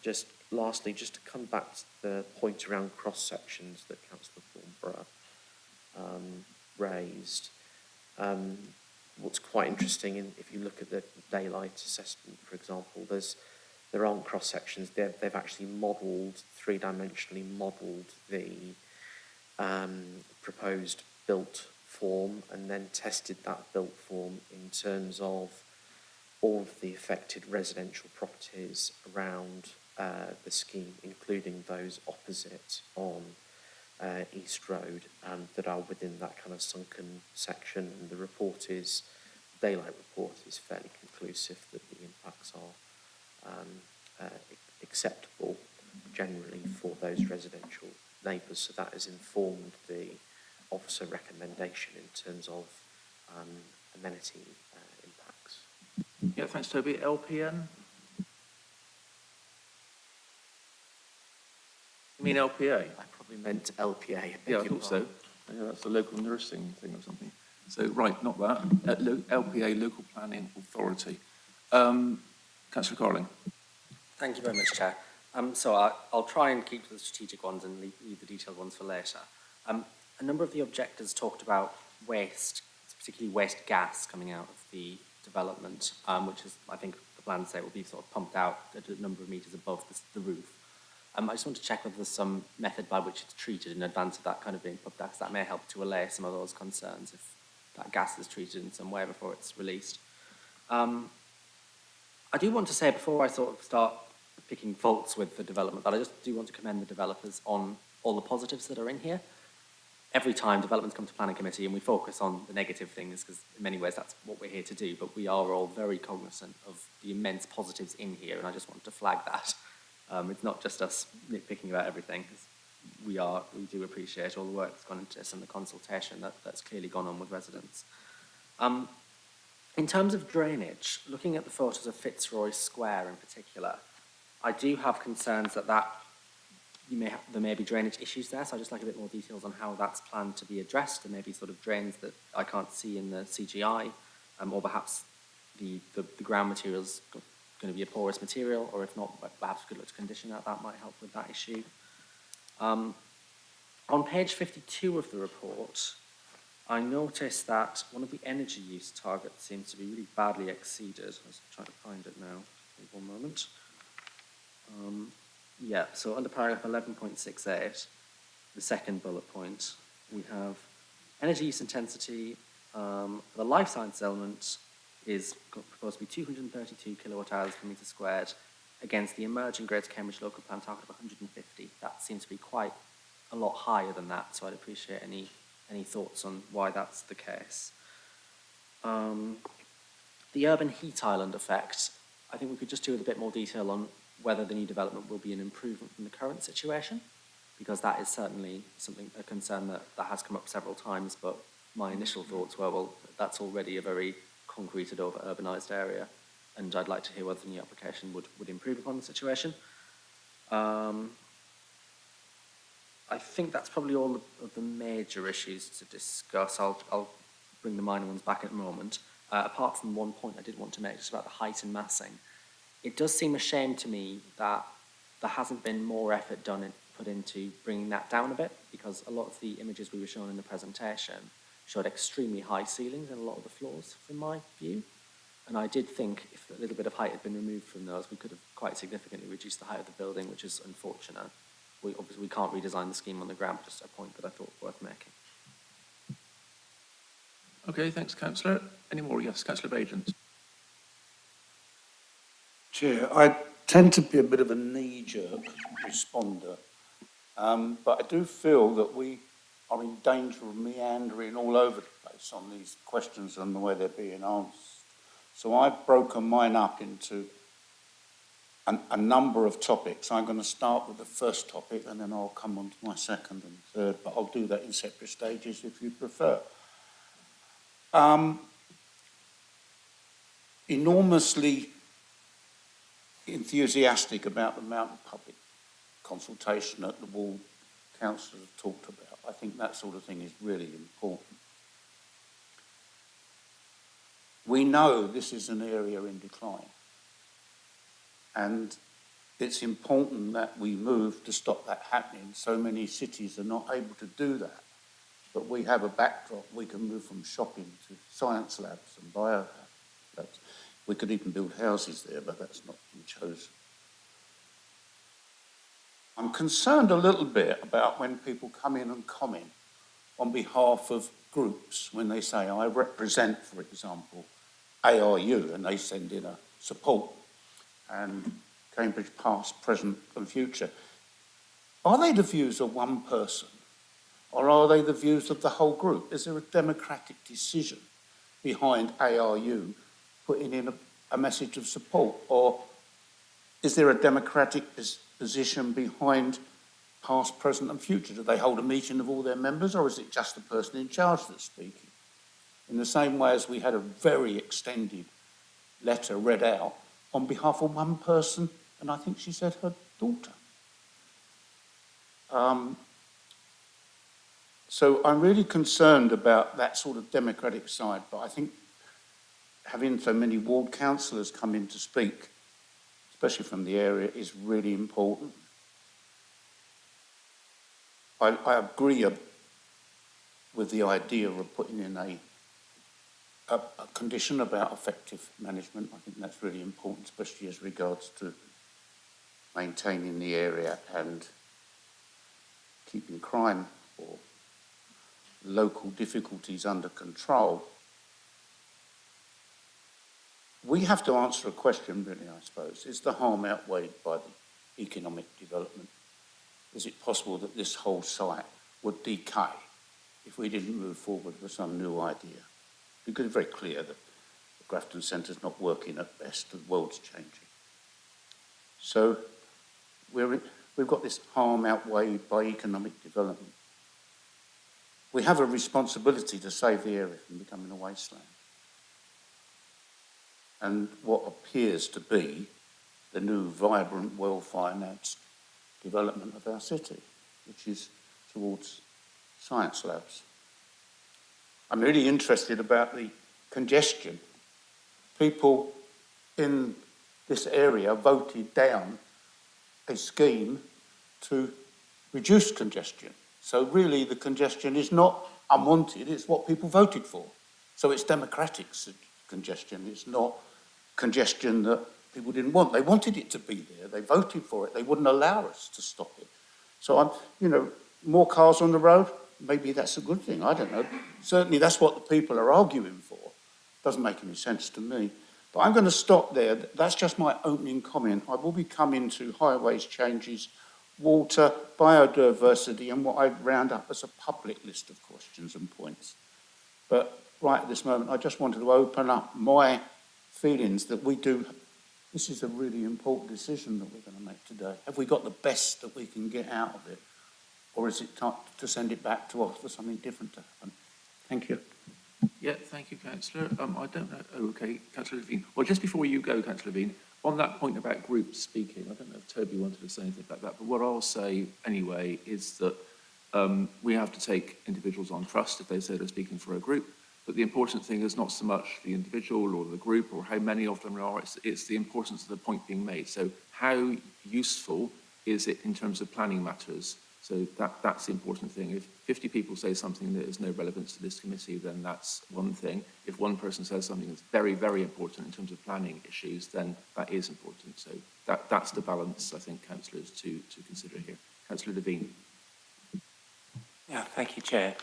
Just lastly, just to come back to the point around cross-sections that Councillor Thornborough raised, what's quite interesting, if you look at the daylight assessment, for example, there aren't cross-sections. They've actually three-dimensionally modelled the proposed built form and then tested that built form in terms of all of the affected residential properties around the scheme, including those opposite on East Road that are within that kind of sunken section. And the daylight report is fairly conclusive that the impacts are acceptable generally for those residential neighbours. So that has informed the officer recommendation in terms of amenity impacts. Yeah, thanks, Toby. LPN? You mean LPA? I probably meant LPA. Yeah, I thought so. Yeah, that's a local nursing thing or something. So, right, not that. LPA, Local Planning Authority. Councillor Carling. Thank you very much, Chair. So I'll try and keep to the strategic ones and leave the detailed ones for later. A number of the objectors talked about waste, particularly waste gas coming out of the development, which is, I think the plans say will be sort of pumped out at a number of metres above the roof. I just want to check whether there's some method by which it's treated in advance of that kind of being pumped out, because that may help to allay some of those concerns if that gas is treated in some way before it's released. I do want to say, before I sort of start picking faults with the development, that I just do want to commend the developers on all the positives that are in here. Every time developments come to planning committee and we focus on the negative things, because in many ways that's what we're here to do, but we are all very cognizant of the immense positives in here, and I just want to flag that. It's not just us nitpicking about everything. We do appreciate all the work that's gone into this and the consultation that's clearly gone on with residents. In terms of drainage, looking at the photos of Fitzroy Square in particular, I do have concerns that there may be drainage issues there, so I'd just like a bit more details on how that's planned to be addressed, and maybe sort of drains that I can't see in the CGI, or perhaps the ground material's going to be a porous material, or if not, perhaps we could look to condition that. That might help with that issue. On page 52 of the report, I noticed that one of the energy use targets seems to be really badly exceeded. I was trying to find it now. One moment. Yeah, so under paragraph 11.68, the second bullet point, we have energy use intensity for the life science element is proposed to be 232 kilowatt hours per metre squared against the emerging Greater Cambridge local plan target of 150. That seems to be quite a lot higher than that, so I'd appreciate any thoughts on why that's the case. The urban heat island effect, I think we could just do with a bit more detail on whether the new development will be an improvement from the current situation, because that is certainly a concern that has come up several times, but my initial thoughts were, well, that's already a very concreted over urbanised area, and I'd like to hear whether the new application would improve upon the situation. I think that's probably all of the major issues to discuss. I'll bring the minor ones back in a moment. Apart from one point I did want to make, just about the height and massing. It does seem a shame to me that there hasn't been more effort put into bringing that down a bit, because a lot of the images we were shown in the presentation showed extremely high ceilings in a lot of the floors, from my view. And I did think if a little bit of height had been removed from those, we could have quite significantly reduced the height of the building, which is unfortunate. Obviously, we can't redesign the scheme on the ground, but just a point that I thought worth making. Okay, thanks, Councillor. Any more? Yes, Councillor Bagent. Chair, I tend to be a bit of a knee-jerk responder, but I do feel that we are in danger of meandering all over the place on these questions and the way they're being answered. So I've broken mine up into a number of topics. I'm going to start with the first topic and then I'll come on to my second and third, but I'll do that in separate stages if you prefer. Enormously enthusiastic about the amount of public consultation that the ward councillors have talked about. I think that sort of thing is really important. We know this is an area in decline, and it's important that we move to stop that happening. So many cities are not able to do that, but we have a backdrop. We can move from shopping to science labs and bio labs. We could even build houses there, but that's not been chosen. I'm concerned a little bit about when people come in and comment on behalf of groups, when they say, I represent, for example, ARU, and they send in a support, and Cambridge past, present and future. Are they the views of one person, or are they the views of the whole group? Is there a democratic decision behind ARU putting in a message of support, or is there a democratic position behind past, present and future? Do they hold a meeting of all their members, or is it just the person in charge that's speaking? In the same way as we had a very extended letter read out on behalf of one person, and I think she said her daughter. So I'm really concerned about that sort of democratic side, but I think having so many ward councillors come in to speak, especially from the area, is really important. I agree with the idea of putting in a condition about effective management. I think that's really important, especially as regards to maintaining the area and keeping crime or local difficulties under control. We have to answer a question, really, I suppose. Is the harm outweighed by the economic development? Is it possible that this whole site would decay if we didn't move forward with some new idea? Because it's very clear that the Grafton Centre is not working at best, the world's changing. So we've got this harm outweighed by economic development. We have a responsibility to save the area from becoming a wasteland. And what appears to be the new, vibrant, well-financed development of our city, which is towards science labs. I'm really interested about the congestion. People in this area voted down a scheme to reduce congestion. So really the congestion is not unwanted, it's what people voted for. So it's democratic congestion, it's not congestion that people didn't want. They wanted it to be there, they voted for it, they wouldn't allow us to stop it. So more cars on the road, maybe that's a good thing, I don't know. Certainly that's what the people are arguing for. Doesn't make any sense to me. But I'm going to stop there. That's just my opening comment. I will be coming to highways changes, water, biodiversity, and what I round up as a public list of questions and points. But right at this moment, I just wanted to open up my feelings that this is a really important decision that we're going to make today. Have we got the best that we can get out of it? Or is it time to send it back to us for something different to happen? Thank you. Yeah, thank you, Councillor. I don't know. Oh, okay, Councillor Levine. Well, just before you go, Councillor Levine, on that point about groups speaking, I don't know if Toby wanted to say anything about that, but what I'll say anyway is that we have to take individuals on trust if they say they're speaking for a group. But the important thing is not so much the individual or the group or how many of them there are, it's the importance of the point being made. So how useful is it in terms of planning matters? So that's the important thing. If 50 people say something that has no relevance to this committee, then that's one thing. If one person says something that's very, very important in terms of planning issues, then that is important. So that's the balance, I think, councillors, to consider here. Councillor Levine. Yeah, thank you, Chair.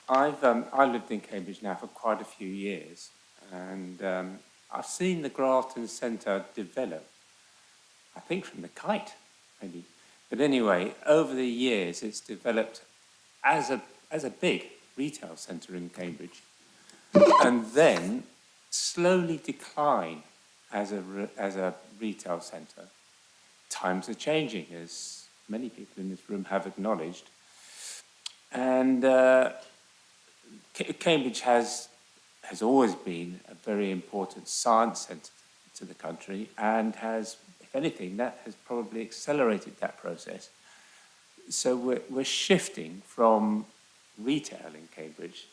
I've lived in Cambridge now for quite a few years, and I've seen the Grafton Centre develop, I think from the kite, maybe. But anyway, over the years, it's developed as a big retail centre in Cambridge, and then slowly decline as a retail centre. Times are changing, as many people in this room have acknowledged, and Cambridge has always been a very important science centre to the country, and has, if anything, that has probably accelerated that process. So we're shifting from retail in Cambridge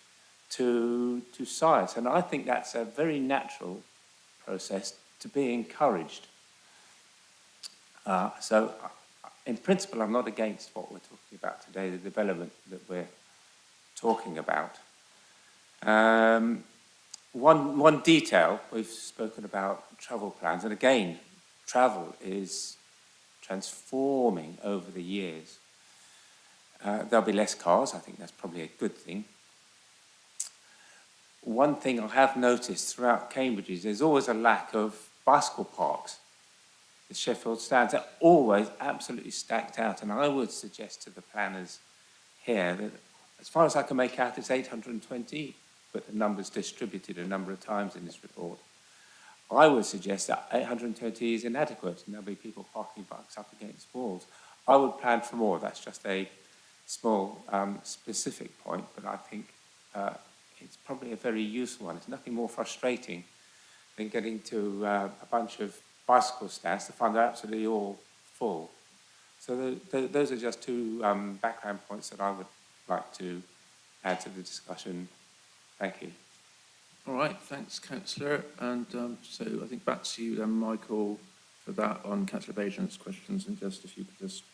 to science, and I think that's a very natural process to be encouraged. So in principle, I'm not against what we're talking about today, the development that we're talking about. One detail, we've spoken about travel plans, and again, travel is transforming over the years. There'll be less cars, I think that's probably a good thing. One thing I have noticed throughout Cambridge is there's always a lack of bicycle parks. The Sheffield stands are always absolutely stacked out, and I would suggest to the planners here that, as far as I can make out, it's 820, but the number's distributed a number of times in this report. I would suggest that 820 is inadequate, and there'll be people parking bikes up against walls. I would plan for more. That's just a small specific point, but I think it's probably a very useful one. It's nothing more frustrating than getting to a bunch of bicycle stands to find they're absolutely all full. So those are just two background points that I would like to add to the discussion. Thank you. All right, thanks, Councillor. And so I think back to you then, Michael, for that on Councillor Bajan's questions. And just if you could just,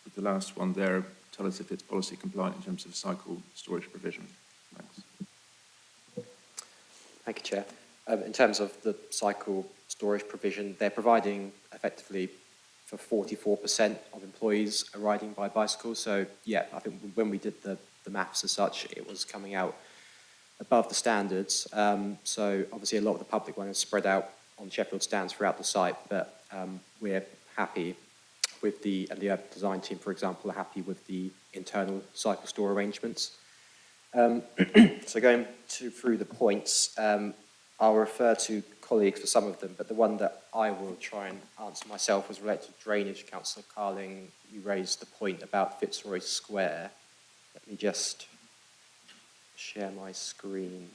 with the last one there, tell us if it's policy compliant in terms of cycle storage provision. Thanks. Thank you, Chair. In terms of the cycle storage provision, they're providing effectively for 44% of employees are riding by bicycle. So, yeah, I think when we did the maths as such, it was coming out above the standards. So, obviously, a lot of the public one is spread out on Sheffield stands throughout the site, but we're happy with and the urban design team, for example, are happy with the internal cycle store arrangements. So going through the points, I'll refer to colleagues for some of them, but the one that I will try and answer myself was related to drainage. Councillor Carling, you raised the point about Fitzroy Square. Let me just share my screen.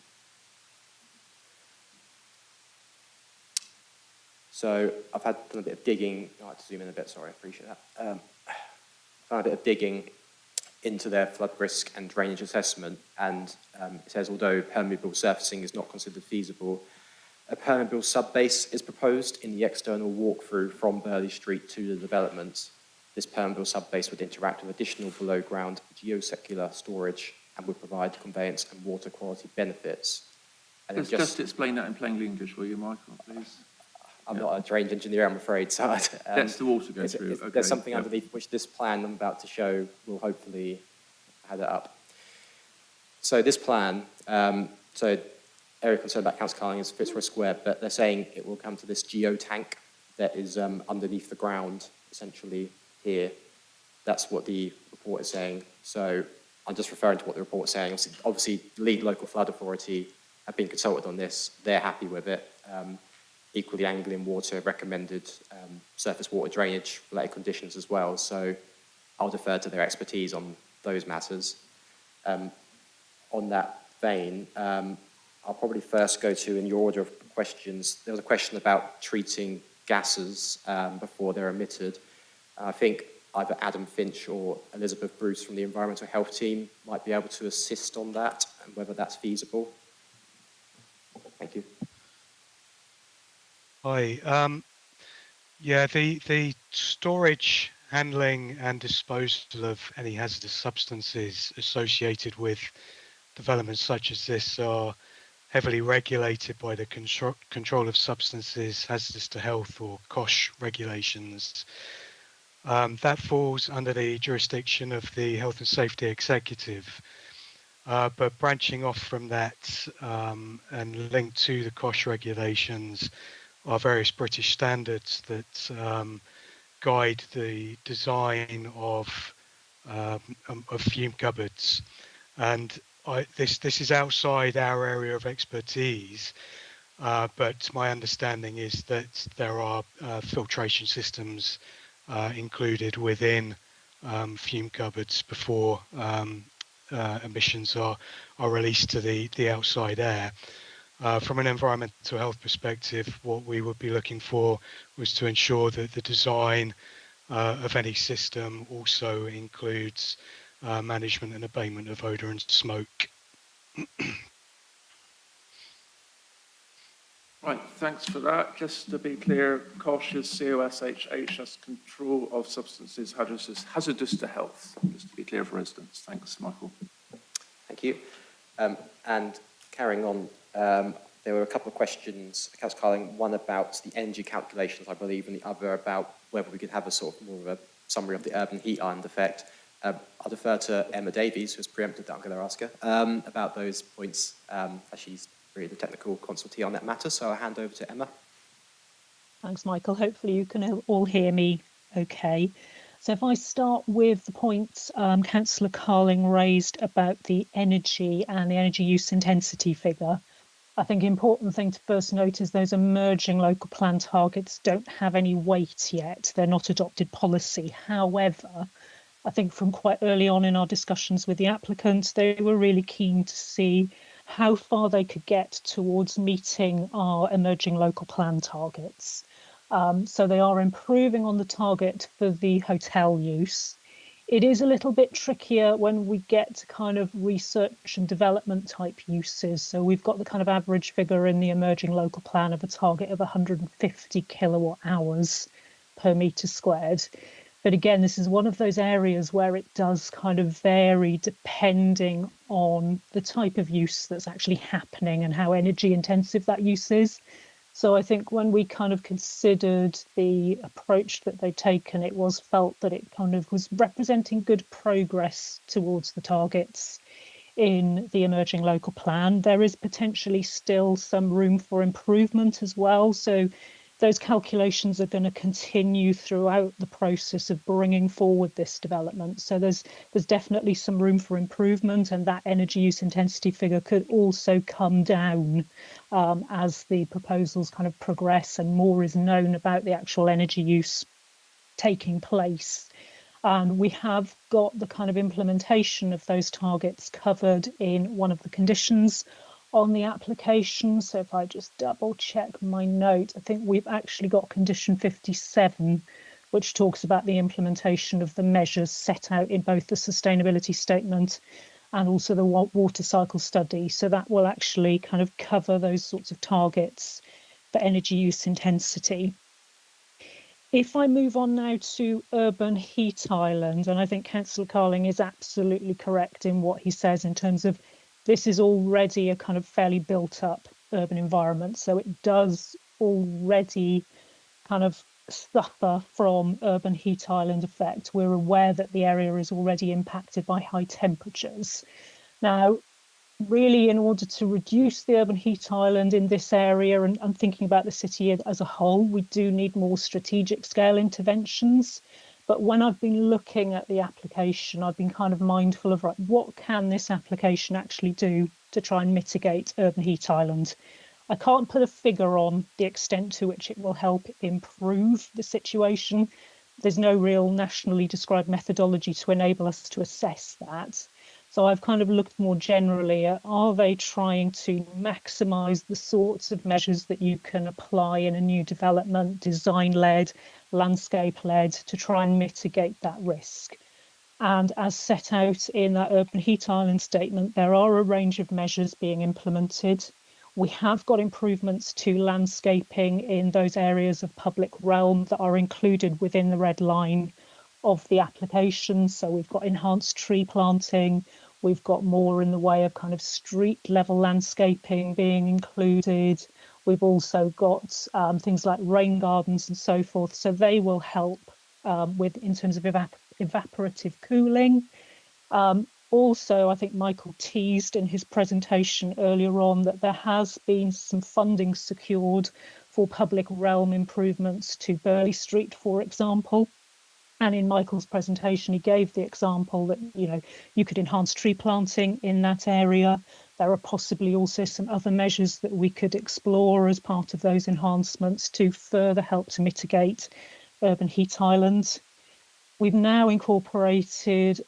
So I've done a bit of digging. I have to zoom in a bit, sorry, I appreciate that. I've done a bit of digging into their flood risk and drainage assessment, and it says, although permeable surfacing is not considered feasible, a permeable subbase is proposed in the external walkthrough from Burley Street to the development. This permeable subbase would interact with additional below-ground geosecular storage and would provide conveyance and water quality benefits. And just explain that in plain English, will you, Michael, please? I'm not a drainage engineer, I'm afraid. So that's the water go through. Okay. There's something underneath which this plan I'm about to show will hopefully add it up. So this plan, so area concerned about Councillor Carling is Fitzroy Square, but they're saying it will come to this geotank that is underneath the ground, essentially here. That's what the report is saying. So I'm just referring to what the report is saying. Obviously, the lead local flood authority have been consulted on this. They're happy with it. Equally, Anglian Water recommended surface water drainage related conditions as well. So I'll defer to their expertise on those matters. On that vein, I'll probably first go to, in your order of questions, there was a question about treating gases before they're emitted. I think either Adam Finch or Elizabeth Bruce from the Environmental Health team might be able to assist on that and whether that's feasible. Thank you. Hi. Yeah, the storage, handling and disposal of any hazardous substances associated with developments such as this are heavily regulated by the Control of Substances Hazardous to Health, or COSH regulations. That falls under the jurisdiction of the Health and Safety Executive. But branching off from that and linked to the COSH regulations are various British standards that guide the design of fume cupboards. And this is outside our area of expertise, but my understanding is that there are filtration systems included within fume cupboards before emissions are released to the outside air. From an environmental health perspective, what we would be looking for was to ensure that the design of any system also includes management and abatement of odour and smoke. Right, thanks for that. Just to be clear, COSH is COSHH, that's Control of Substances Hazardous to Health. Just to be clear for residents. Thanks, Michael. Thank you. And carrying on, there were a couple of questions, Councillor Carling, one about the energy calculations, I believe, and the other about whether we could have a sort of more of a summary of the urban heat island effect. I'll defer to Emma Davies, who's preempted that I'm going to ask her, about those points, as she's really the technical consultee on that matter. So I'll hand over to Emma. Thanks, Michael. Hopefully you can all hear me okay. So if I start with the points Councillor Carling raised about the energy and the energy use intensity figure, I think the important thing to first note is those emerging local plan targets don't have any weight yet. They're not adopted policy. However, I think from quite early on in our discussions with the applicants, they were really keen to see how far they could get towards meeting our emerging local plan targets. So they are improving on the target for the hotel use. It is a little bit trickier when we get to kind of research and development type uses. So we've got the kind of average figure in the emerging local plan of a target of 150 kilowatt hours per metre squared. But again, this is one of those areas where it does kind of vary depending on the type of use that's actually happening and how energy intensive that use is. So I think when we kind of considered the approach that they'd taken, it was felt that it kind of was representing good progress towards the targets in the emerging local plan. There is potentially still some room for improvement as well. So those calculations are going to continue throughout the process of bringing forward this development. So there's definitely some room for improvement, and that energy use intensity figure could also come down as the proposals kind of progress and more is known about the actual energy use taking place. And we have got the kind of implementation of those targets covered in one of the conditions on the application. So if I just double check my note, I think we've actually got condition 57, which talks about the implementation of the measures set out in both the sustainability statement and also the water cycle study. So that will actually kind of cover those sorts of targets for energy use intensity. If I move on now to urban heat island, and I think Councillor Carling is absolutely correct in what he says in terms of this is already a kind of fairly built up urban environment. So it does already kind of suffer from urban heat island effect. We're aware that the area is already impacted by high temperatures. Now, really, in order to reduce the urban heat island in this area and thinking about the city as a whole, we do need more strategic scale interventions. But when I've been looking at the application, I've been kind of mindful of, right, what can this application actually do to try and mitigate urban heat island? I can't put a figure on the extent to which it will help improve the situation. There's no real nationally described methodology to enable us to assess that. So I've kind of looked more generally at, are they trying to maximise the sorts of measures that you can apply in a new development, design-led, landscape-led, to try and mitigate that risk? And as set out in that urban heat island statement, there are a range of measures being implemented. We have got improvements to landscaping in those areas of public realm that are included within the red line of the application. So we've got enhanced tree planting, we've got more in the way of kind of street level landscaping being included. We've also got things like rain gardens and so forth. So they will help with in terms of evaporative cooling. Also, I think Michael teased in his presentation earlier on that there has been some funding secured for public realm improvements to Burley Street, for example. And in Michael's presentation, he gave the example that, you know, you could enhance tree planting in that area. There are possibly also some other measures that we could explore as part of those enhancements to further help to mitigate urban heat islands. We've now incorporated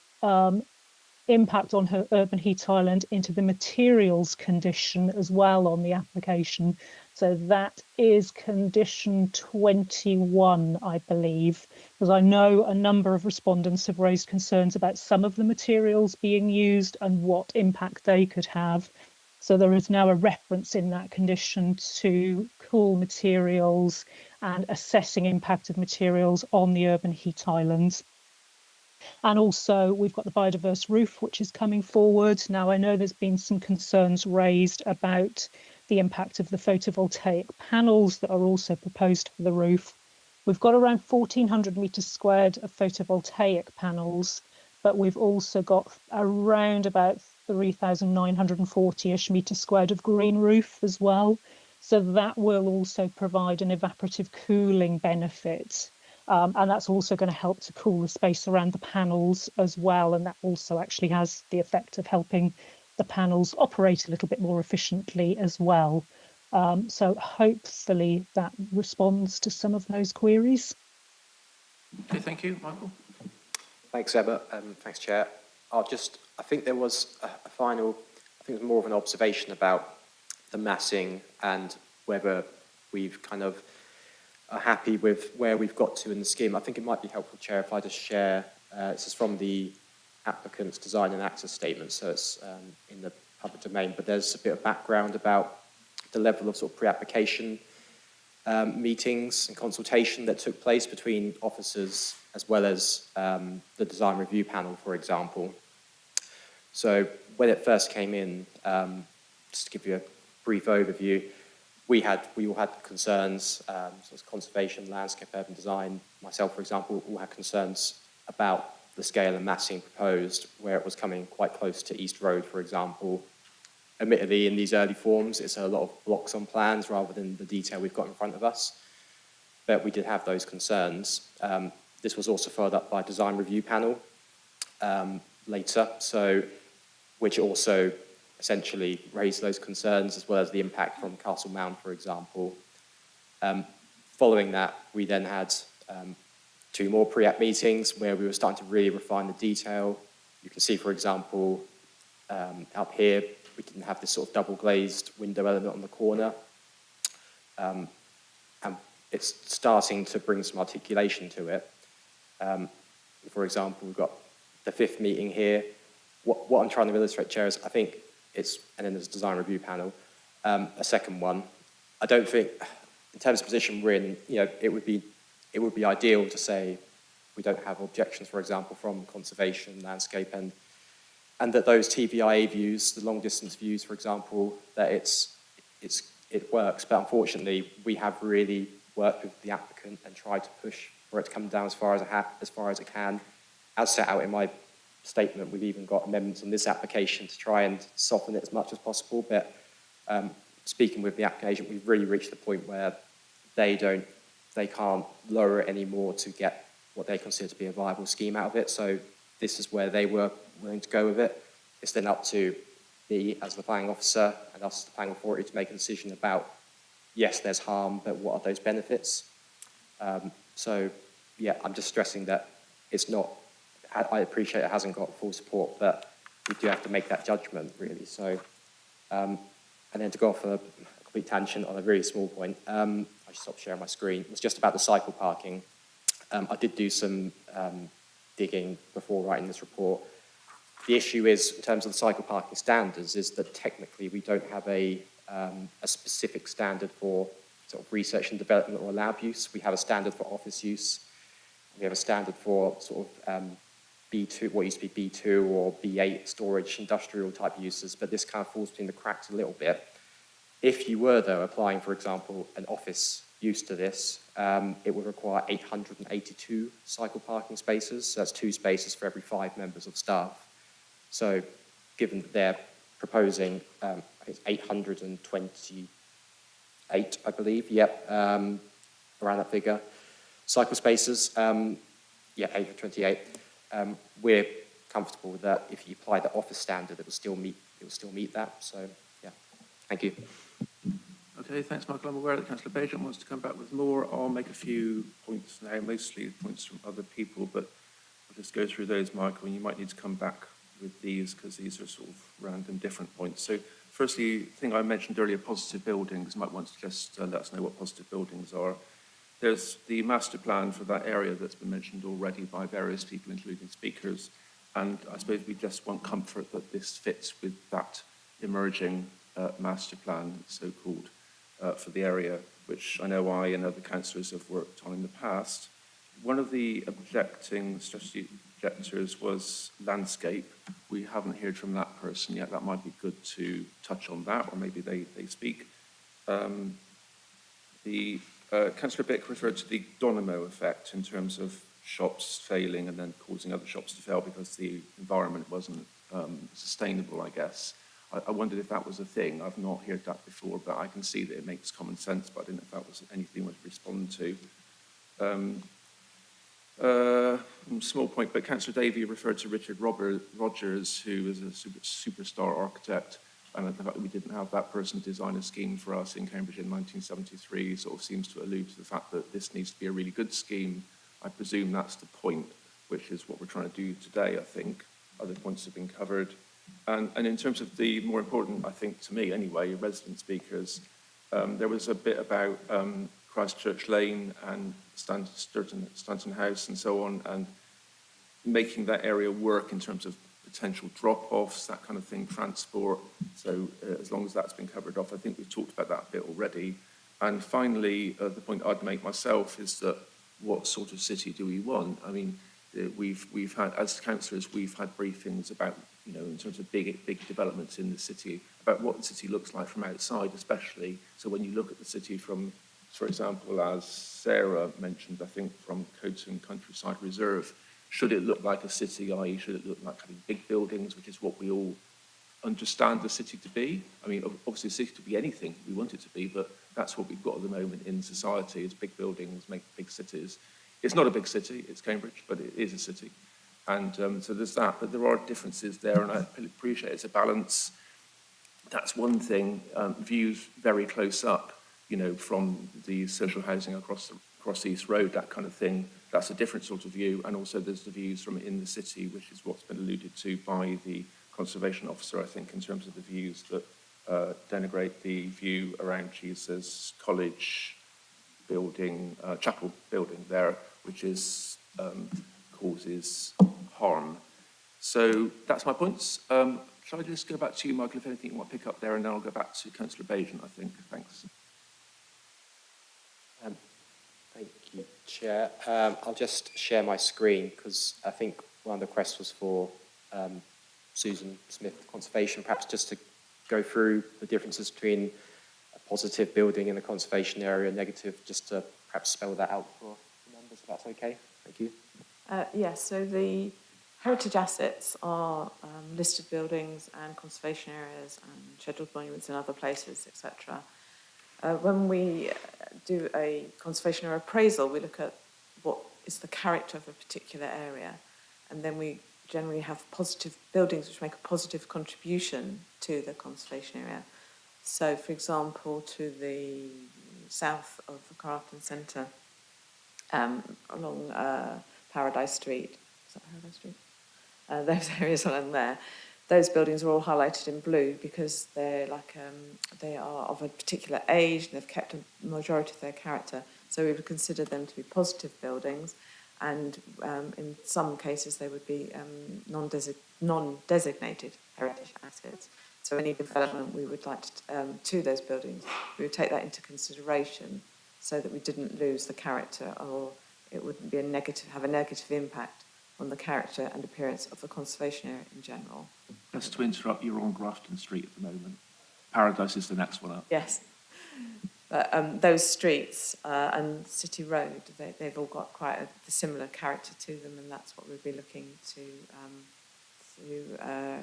impact on her urban heat island into the materials condition as well on the application. So that is condition 21, I believe, because I know a number of respondents have raised concerns about some of the materials being used and what impact they could have. So there is now a reference in that condition to cool materials and assessing impact of materials on the urban heat islands. And also we've got the biodiverse roof, which is coming forward. Now, I know there's been some concerns raised about the impact of the photovoltaic panels that are also proposed for the roof. We've got around 1,400 metres squared of photovoltaic panels, but we've also got around about 3,940-ish metres squared of green roof as well. So that will also provide an evaporative cooling benefit. And that's also going to help to cool the space around the panels as well. And that also actually has the effect of helping the panels operate a little bit more efficiently as well. So hopefully that responds to some of those queries. Okay, thank you, Michael. Thanks, Emma. Thanks, Chair. I think there was a final, I think it was more of an observation about the massing and whether we've kind of are happy with where we've got to in the scheme. I think it might be helpful, Chair, if I just share, this is from the applicant's design and access statement, so it's in the public domain, but there's a bit of background about the level of sort of pre-application meetings and consultation that took place between officers as well as the design review panel, for example. So when it first came in, just to give you a brief overview, we all had concerns, such as conservation, landscape, urban design. Myself, for example, all had concerns about the scale and massing proposed, where it was coming quite close to East Road, for example. Admittedly, in these early forms, it's a lot of blocks on plans rather than the detail we've got in front of us. But we did have those concerns. This was also followed up by a design review panel later, which also essentially raised those concerns, as well as the impact from Castle Mound, for example. Following that, we then had 2 more pre-app meetings where we were starting to really refine the detail. You can see, for example, up here, we didn't have this sort of double glazed window element on the corner. And it's starting to bring some articulation to it. For example, we've got the 5th meeting here. What I'm trying to illustrate, Chair, is I think it's, and then there's a design review panel, a second one. I don't think, in terms of position we're in, it would be ideal to say we don't have objections, for example, from conservation, landscape, and that those TVIA views, the long distance views, for example, that it works. But unfortunately, we have really worked with the applicant and tried to push for it to come down as far as it can. As set out in my statement, we've even got amendments on this application to try and soften it as much as possible. But speaking with the application, we've really reached the point where they can't lower it anymore to get what they consider to be a viable scheme out of it. So this is where they were willing to go with it. It's then up to me as the planning officer and us as the planning authority to make a decision about, yes, there's harm, but what are those benefits? So yeah, I'm just stressing that it's not, I appreciate it hasn't got full support, but we do have to make that judgment, really. So, and then to go off a complete tangent on a really small point, I should stop sharing my screen. It was just about the cycle parking. I did do some digging before writing this report. The issue is, in terms of the cycle parking standards, is that technically we don't have a specific standard for sort of research and development or lab use. We have a standard for office use. We have a standard for sort of B2, what used to be B2 or B8 storage industrial type uses, but this kind of falls between the cracks a little bit. If you were, though, applying, for example, an office use to this, it would require 882 cycle parking spaces. So that's 2 spaces for every 5 members of staff. So given that they're proposing, I think it's 828, I believe, around that figure. Cycle spaces, 828. We're comfortable with that. If you apply the office standard, it will still meet that. So, yeah, thank you. Okay, thanks, Michael. I'm aware that Councillor Bajan wants to come back with more. I'll make a few points now, mostly points from other people, but I'll just go through those, Michael, and you might need to come back with these because these are sort of random different points. So, firstly, the thing I mentioned earlier, positive buildings. You might want to just let us know what positive buildings are. There's the master plan for that area that's been mentioned already by various people, including speakers, and I suppose we just want comfort that this fits with that emerging master plan, so-called, for the area, which I know I and other councillors have worked on in the past. One of the strategy objectors was landscape. We haven't heard from that person yet. That might be good to touch on that, or maybe they speak. Councillor Bick referred to the domino effect in terms of shops failing and then causing other shops to fail because the environment wasn't sustainable, I guess. I wondered if that was a thing. I've not heard that before, but I can see that it makes common sense, but I didn't know if that was anything you wanted to respond to. Small point, but Councillor Davey referred to Richard Rogers, who is a superstar architect, and the fact that we didn't have that person design a scheme for us in Cambridge in 1973 sort of seems to allude to the fact that this needs to be a really good scheme. I presume that's the point, which is what we're trying to do today, I think. Other points have been covered. And in terms of the more important, I think, to me anyway, resident speakers, there was a bit about Christchurch Lane and Stanton House and so on, and making that area work in terms of potential drop-offs, that kind of thing, transport. So as long as that's been covered off, I think we've talked about that a bit already. And finally, the point I'd make myself is that what sort of city do we want? I mean, we've had, as councillors, we've had briefings about, you know, in terms of big developments in the city, about what the city looks like from outside, especially. So when you look at the city from, for example, as Sarah mentioned, I think from Coton Countryside Reserve, should it look like a city, i.e. should it look like having big buildings, which is what we all understand the city to be? I mean, obviously a city to be anything we want it to be, but that's what we've got at the moment in society, is big buildings make big cities. It's not a big city, it's Cambridge, but it is a city. And so there's that, but there are differences there, and I appreciate it's a balance. That's one thing. Views very close up, you know, from the social housing across East Road, that kind of thing. That's a different sort of view. And also there's the views from in the city, which is what's been alluded to by the conservation officer, I think, in terms of the views that denigrate the view around Jesus College building, chapel building there, which is causes harm. So that's my points. Shall I just go back to you, Michael, if anything you want to pick up there, and then I'll go back to Councillor Bajan, I think. Thanks. Thank you, Chair. I'll just share my screen because I think one of the requests was for Susan Smith, Conservation, perhaps just to go through the differences between a positive building in the conservation area, negative, just to perhaps spell that out for the members, if that's okay. Thank you. Yes, so the heritage assets are listed buildings and conservation areas and scheduled monuments in other places, etc. When we do a conservation area appraisal, we look at what is the character of a particular area, and then we generally have positive buildings which make a positive contribution to the conservation area. So, for example, to the south of the Grafton Centre, along Paradise Street, is that Paradise Street? Those areas along there, those buildings are all highlighted in blue because they're like they are of a particular age and they've kept a majority of their character. So we would consider them to be positive buildings, and in some cases they would be non-designated heritage assets. So any development we would like to those buildings, we would take that into consideration so that we didn't lose the character, or it wouldn't be have a negative impact on the character and appearance of the conservation area in general. Just to interrupt, you're on Grafton Street at the moment. Paradise is the next one up. Yes. But those streets and City Road, they've all got quite a similar character to them, and that's what we'd be looking to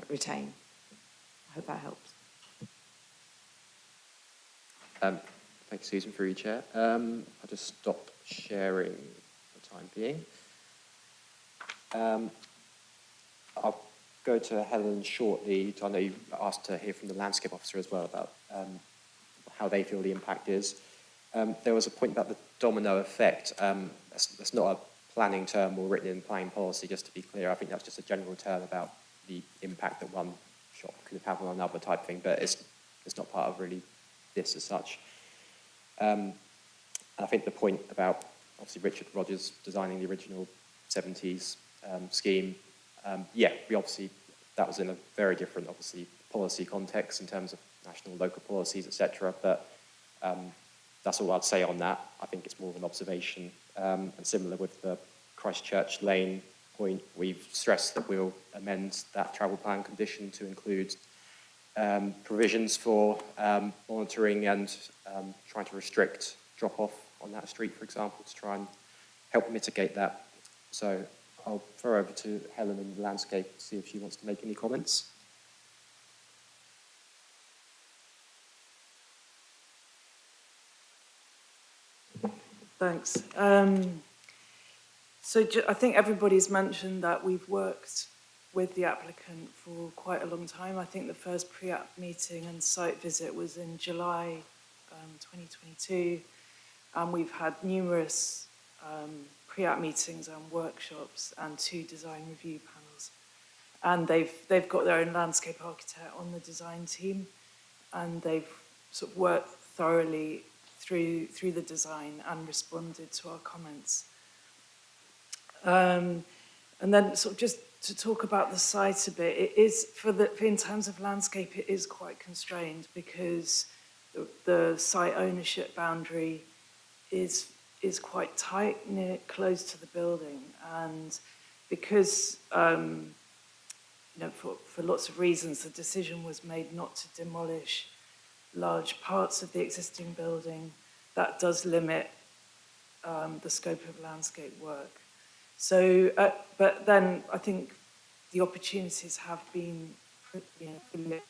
retain. I hope that helps. Thank you, Susan, through you, Chair. I'll just stop sharing for the time being. I'll go to Helen shortly. I know you asked to hear from the landscape officer as well about how they feel the impact is. There was a point about the domino effect. That's not a planning term or written in planning policy, just to be clear. I think that's just a general term about the impact that one shop could have on another type thing, but it's not part of really this as such. And I think the point about, obviously, Richard Rogers designing the original 70s scheme, that was in a very different, obviously, policy context in terms of national, local policies, etc. But that's all I'd say on that. I think it's more of an observation. And similar with the Christchurch Lane point, we've stressed that we'll amend that travel plan condition to include provisions for monitoring and trying to restrict drop-off on that street, for example, to try and help mitigate that. So I'll throw over to Helen in the landscape to see if she wants to make any comments. Thanks. I think everybody's mentioned that we've worked with the applicant for quite a long time. I think the first pre-app meeting and site visit was in July 2022, and we've had numerous pre-app meetings and workshops and 2 design review panels. And they've got their own landscape architect on the design team, and they've sort of worked thoroughly through the design and responded to our comments. And then sort of just to talk about the site a bit, it is in terms of landscape, it is quite constrained because the site ownership boundary is quite tight, close to the building, and because for lots of reasons, the decision was made not to demolish large parts of the existing building. That does limit the scope of landscape work. So, but then I think the opportunities have been, limited.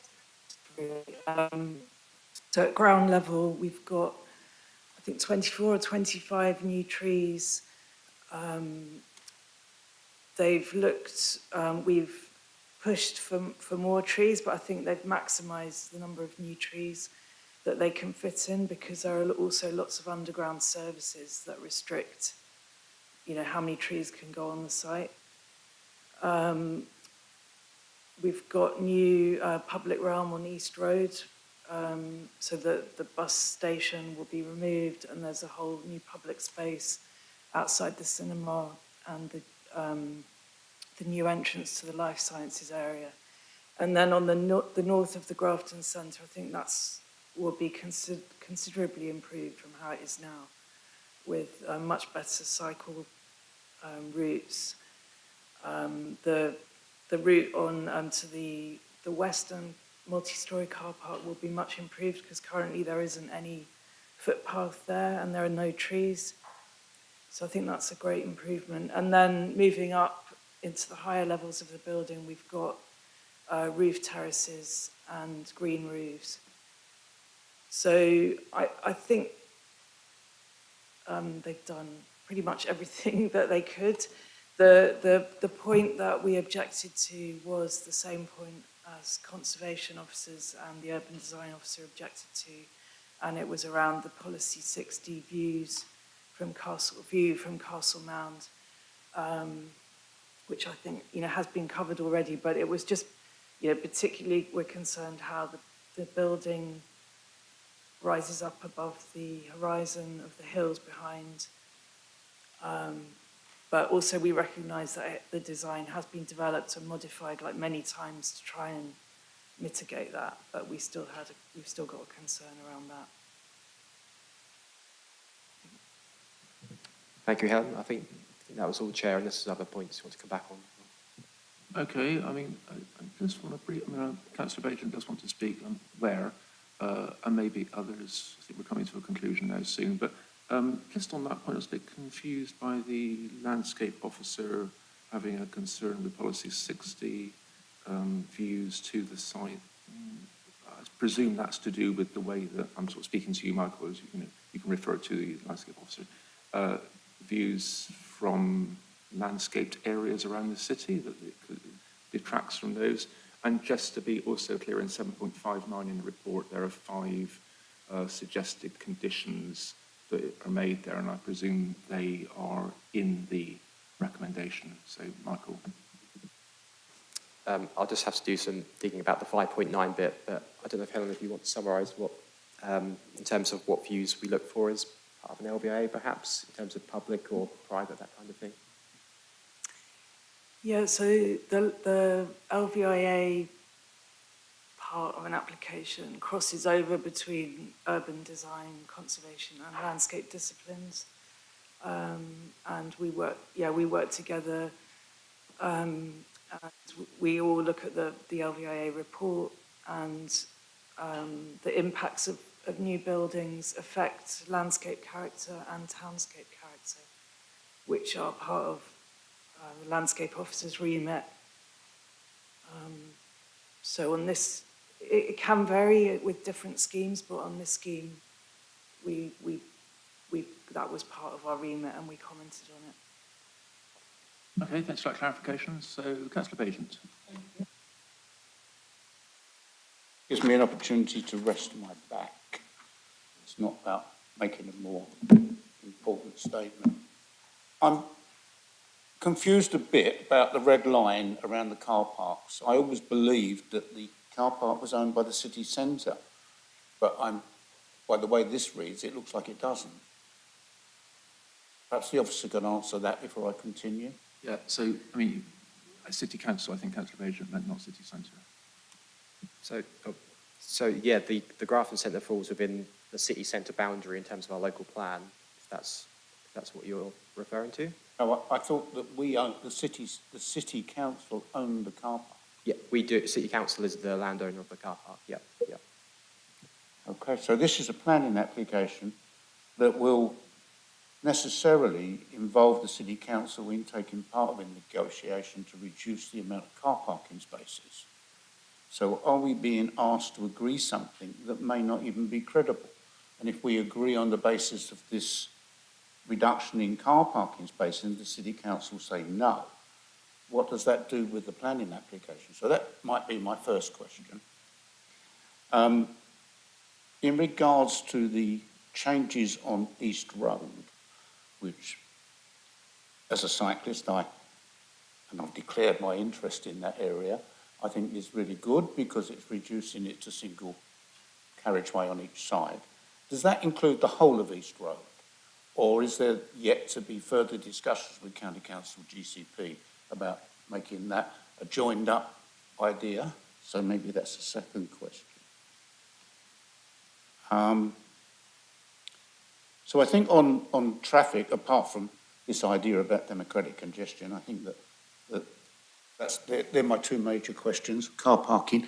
So at ground level, we've got, I think, 24 or 25 new trees. They've looked, we've pushed for more trees, but I think they've maximised the number of new trees that they can fit in, because there are also lots of underground services that restrict, how many trees can go on the site. We've got new public realm on East Road, so that the bus station will be removed, and there's a whole new public space outside the cinema and the new entrance to the life sciences area. And then on the north of the Grafton Centre, I think will be considerably improved from how it is now, with much better cycle routes. The route on to the western multi-storey car park will be much improved, because currently there isn't any footpath there and there are no trees. So I think that's a great improvement. And then moving up into the higher levels of the building, we've got roof terraces and green roofs. So I think they've done pretty much everything that they could. The point that we objected to was the same point as conservation officers and the urban design officer objected to, and it was around the policy 60 views from Castle Mound, which I think has been covered already. But it was just particularly we're concerned how the building rises up above the horizon of the hills behind. But also we recognise that the design has been developed and modified like many times to try and mitigate that, but we've still got a concern around that. Thank you, Helen. I think that was all, Chair, unless there's other points you want to come back on. Okay, I mean, I just want to Councillor Bajan does want to speak, I'm aware, and maybe others. I think we're coming to a conclusion now soon, but just on that point, I was a bit confused by the landscape officer having a concern with policy 60 views to the site. I presume that's to do with the way that I'm sort of speaking to you, Michael, as you can refer to the landscape officer. Views from landscaped areas around the city, that it detracts from those. And just to be also clear, in 7.59 in the report, there are 5 suggested conditions that are made there, and I presume they are in the recommendation. So, Michael. I'll just have to do some digging about the 5.9 bit, but I don't know if, Helen, if you want to summarise what, in terms of what views we look for as part of an LVIA, perhaps, in terms of public or private, that kind of thing. Yeah, so the LVIA part of an application crosses over between urban design, conservation and landscape disciplines. And we work together. And we all look at the LVIA report, and the impacts of new buildings affect landscape character and townscape character, which are part of the landscape officer's remit. So on this, it can vary with different schemes, but on this scheme, that was part of our remit and we commented on it. Okay, thanks for that clarification. So, Councillor Bajan. Gives me an opportunity to rest my back. It's not about making a more important statement. I'm confused a bit about the red line around the car parks. I always believed that the car park was owned by the city centre, but by the way this reads, it looks like it doesn't. Perhaps the officer can answer that before I continue. Yeah, so, I mean, City Council, I think Councillor Bajan meant not City Centre. So, So, yeah, the Grafton Centre falls within the city centre boundary in terms of our local plan, if that's what you're referring to. No, I thought that we own, the city council owned the car park. Yeah, we do. City Council is the landowner of the car park. Yep, yep. Okay, so this is a planning application that will necessarily involve the city council in taking part of a negotiation to reduce the amount of car parking spaces. So are we being asked to agree something that may not even be credible? And if we agree on the basis of this reduction in car parking spaces and the city council say no, what does that do with the planning application? So that might be my first question. In regards to the changes on East Road, which as a cyclist, I've declared my interest in that area, I think is really good because it's reducing it to single carriageway on each side. Does that include the whole of East Road? Or is there yet to be further discussions with County Council GCP about making that a joined up idea? So maybe that's the second question. So I think on traffic, apart from this idea about democratic congestion, I think they're my two major questions, car parking.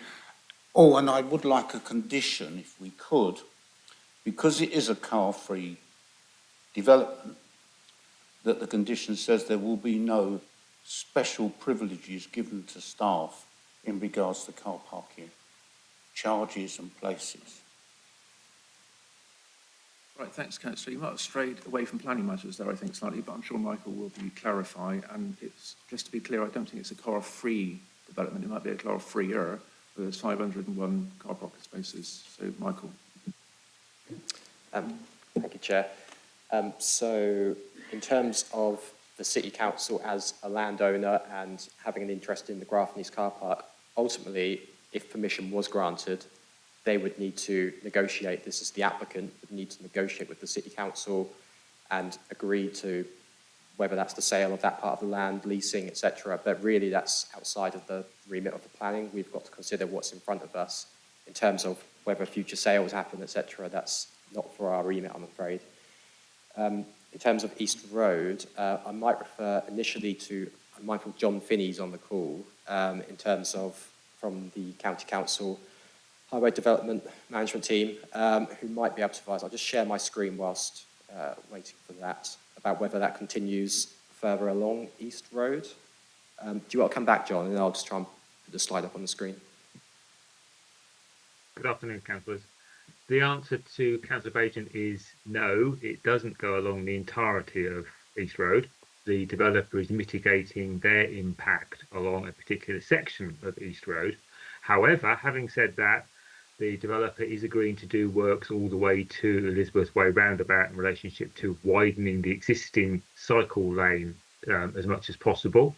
Oh, and I would like a condition, if we could, because it is a car-free development, that the condition says there will be no special privileges given to staff in regards to car parking charges and places. Right, thanks, Councillor. You might have strayed away from planning matters there, I think, slightly, but I'm sure Michael will clarify. And it's, just to be clear, I don't think it's a car-free development. It might be a car-freer, but there's 501 car parking spaces. So, Michael. Thank you, Chair. So, in terms of the City Council as a landowner and having an interest in the Grafton East car park, ultimately, if permission was granted, they would need to negotiate, this is the applicant, would need to negotiate with the City Council and agree to whether that's the sale of that part of the land, leasing, etc. But really that's outside of the remit of the planning. We've got to consider what's in front of us in terms of whether future sales happen, etc. That's not for our remit, I'm afraid. In terms of East Road, I might refer initially to, I'm mindful John Finney's on the call, in terms of from the County Council Highway Development Management Team, who might be able to advise. I'll just share my screen whilst waiting for that, about whether that continues further along East Road. Do you want to come back, John, and I'll just try and put the slide up on the screen. Good afternoon, councillors. The answer to Councillor Baton is no, it doesn't go along the entirety of East Road. The developer is mitigating their impact along a particular section of East Road. However, having said that, the developer is agreeing to do works all the way to Elizabeth Way roundabout in relationship to widening the existing cycle lane as much as possible.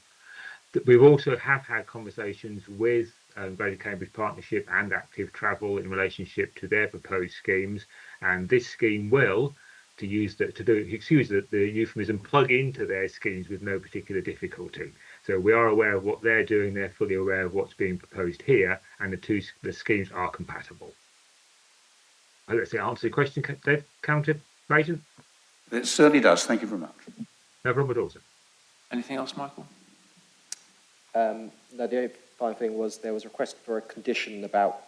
We've also have had conversations with Greater Cambridge Partnership and Active Travel in relationship to their proposed schemes, and this scheme will, to use the euphemism, plug into their schemes with no particular difficulty. So we are aware of what they're doing, they're fully aware of what's being proposed here, and the schemes are compatible. I hope that answers your question, Dave, Councillor Baton. It certainly does. Thank you very much. No problem at all, sir. Anything else, Michael? No, the only final thing was there was a request for a condition about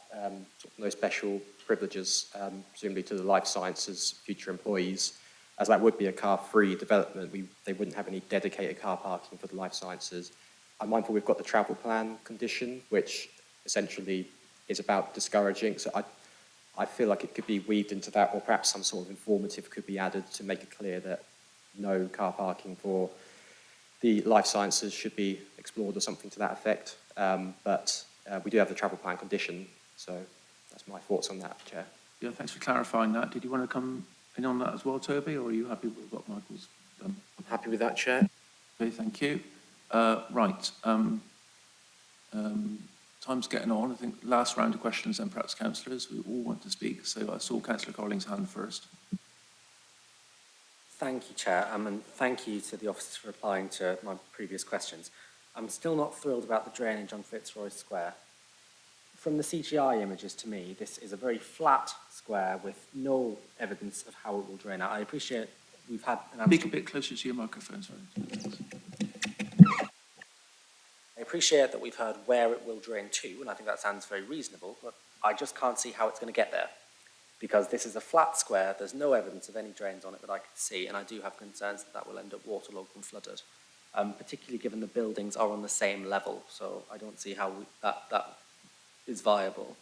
no special privileges, presumably to the life sciences future employees, as that would be a car-free development. They wouldn't have any dedicated car parking for the life sciences. I'm mindful we've got the travel plan condition, which essentially is about discouraging. So I feel like it could be weaved into that, or perhaps some sort of informative could be added to make it clear that no car parking for the life sciences should be explored or something to that effect. But we do have the travel plan condition, so that's my thoughts on that, Chair. Yeah, thanks for clarifying that. Did you want to come in on that as well, Toby, or are you happy with what Michael's done? I'm happy with that, Chair. Okay, thank you. Right. Time's getting on. I think last round of questions then perhaps councillors. We all want to speak. So I saw Councillor Carling's hand first. Thank you, Chair, and thank you to the officers for replying to my previous questions. I'm still not thrilled about the drainage on Fitzroy Square. from the CGI images to me, this is a very flat square with no evidence of how it will drain out. I appreciate we've had an Speak a bit closer to your microphone, sorry. I appreciate that we've heard where it will drain to, and I think that sounds very reasonable, but I just can't see how it's going to get there. Because this is a flat square, there's no evidence of any drains on it that I can see, and I do have concerns that that will end up waterlogged and flooded, particularly given the buildings are on the same level, so I don't see how that is viable.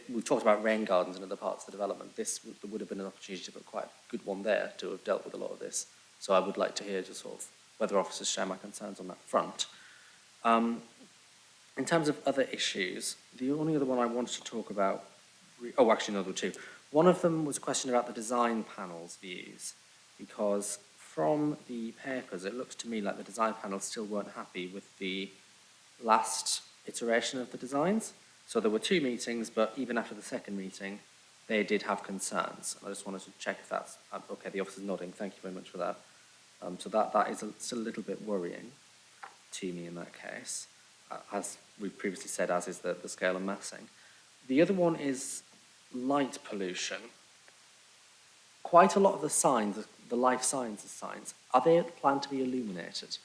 We've talked about rain gardens in other parts of the development. There would have been an opportunity to put quite a good one there to have dealt with a lot of this, so I would like to hear just sort of whether officers share my concerns on that front. In terms of other issues, the only other one I wanted to talk about, actually no, there were two. One of them was a question about the design panel's views, because from the papers, it looks to me like the design panel still weren't happy with the last iteration of the designs. So there were 2 meetings, but even after the second meeting, they did have concerns. I just wanted to check if that's, okay, the officer's nodding, thank you very much for that. So that is still a little bit worrying to me in that case, as we've previously said, as is the scale and massing. The other one is light pollution. Quite a lot of the signs, the life sciences signs, are they planned to be illuminated?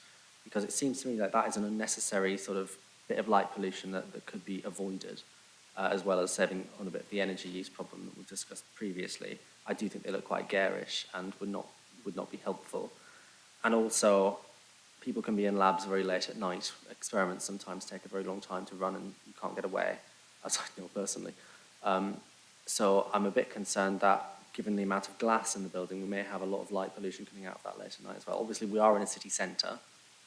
Because it seems to me like that is an unnecessary sort of bit of light pollution that could be avoided, as well as saving on a bit of the energy use problem that we discussed previously. I do think they look quite garish and would not be helpful. And also, people can be in labs very late at night. Experiments sometimes take a very long time to run and you can't get away, as I know personally. So I'm a bit concerned that given the amount of glass in the building, we may have a lot of light pollution coming out of that late at night as well. Obviously, we are in a city centre,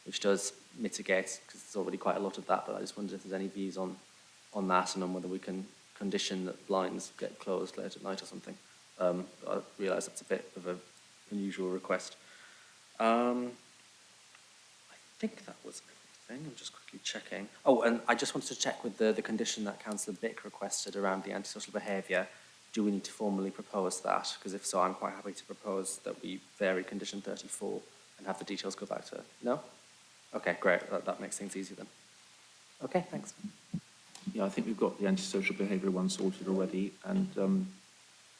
which does mitigate, because there's already quite a lot of that, but I just wondered if there's any views on that and on whether we can condition that blinds get closed late at night or something. I realise that's a bit of an unusual request. I think that was everything. I'm just quickly checking. Oh, and I just wanted to check with the condition that Councillor Bick requested around the antisocial behaviour. Do we need to formally propose that? Because if so, I'm quite happy to propose that we vary condition 34 and have the details go back to... No? Okay, great. That makes things easier then. Okay, thanks. Yeah, I think we've got the antisocial behaviour one sorted already, and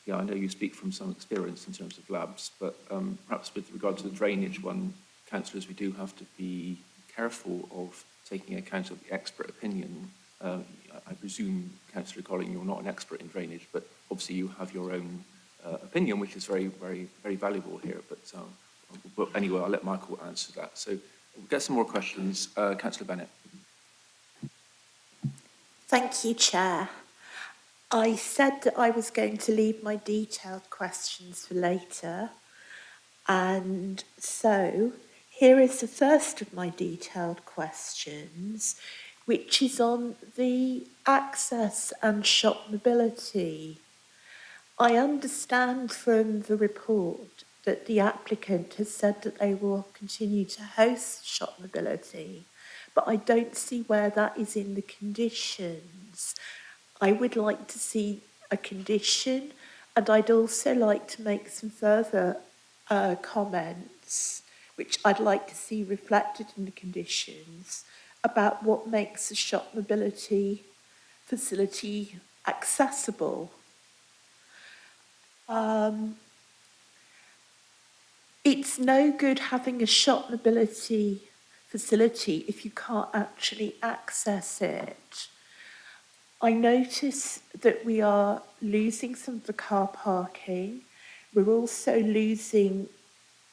yeah, I know you speak from some experience in terms of labs, but perhaps with regard to the drainage one, councillors, we do have to be careful of taking account of the expert opinion. I presume, Councillor Colling, you're not an expert in drainage, but obviously you have your own opinion, which is very, very, very valuable here. But anyway, I'll let Michael answer that. So we'll get some more questions. Councillor Bennett. Thank you, Chair. I said that I was going to leave my detailed questions for later. And so here is the first of my detailed questions, which is on the access and shop mobility. I understand from the report that the applicant has said that they will continue to host shop mobility, but I don't see where that is in the conditions. I would like to see a condition, and I'd also like to make some further comments, which I'd like to see reflected in the conditions, about what makes a shop mobility facility accessible. It's no good having a shop mobility facility if you can't actually access it. I notice that we are losing some of the car parking. We're also losing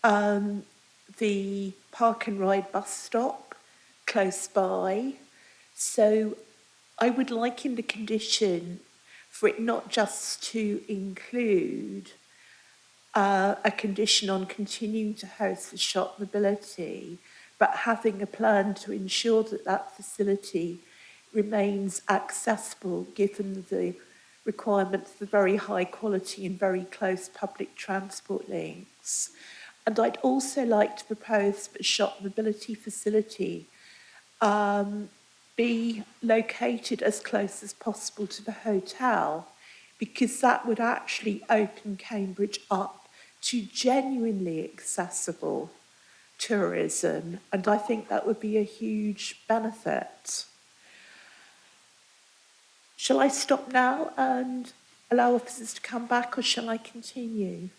the park and ride bus stop close by. So I would like in the condition for it not just to include a condition on continuing to host the shop mobility, but having a plan to ensure that that facility remains accessible given the requirements for very high quality and very close public transport links. And I'd also like to propose that a shop mobility facility be located as close as possible to the hotel, because that would actually open Cambridge up to genuinely accessible tourism, and I think that would be a huge benefit. Shall I stop now and allow officers to come back, or shall I continue?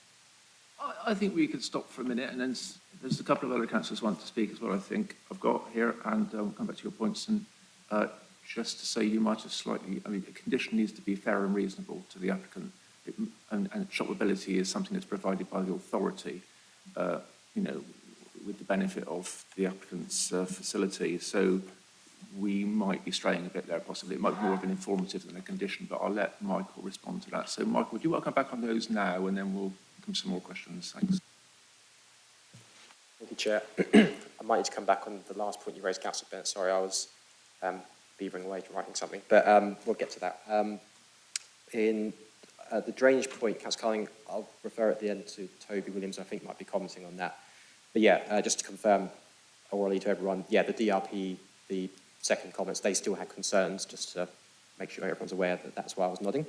I think we could stop for a minute, and then there's a couple of other councillors who want to speak as well, I think, I've got here, and we'll come back to your points. And just to say, you might have slightly, I mean, the condition needs to be fair and reasonable to the applicant, and shopability is something that's provided by the authority, you know, with the benefit of the applicant's facility. So we might be straying a bit there, possibly. It might be more of an informative than a condition, but I'll let Michael respond to that. So, Michael, would you want to come back on those now, and then we'll come to some more questions. Thanks. Thank you, Chair. I might need to come back on the last point you raised, Councillor Bennett. Sorry, I was beavering away writing something, but we'll get to that. In the drainage point, Councillor Carling, I'll refer at the end to Toby Williams, I think might be commenting on that. But yeah, just to confirm orally to everyone, yeah, the DRP, the second comments, they still had concerns, just to make sure everyone's aware that that's why I was nodding.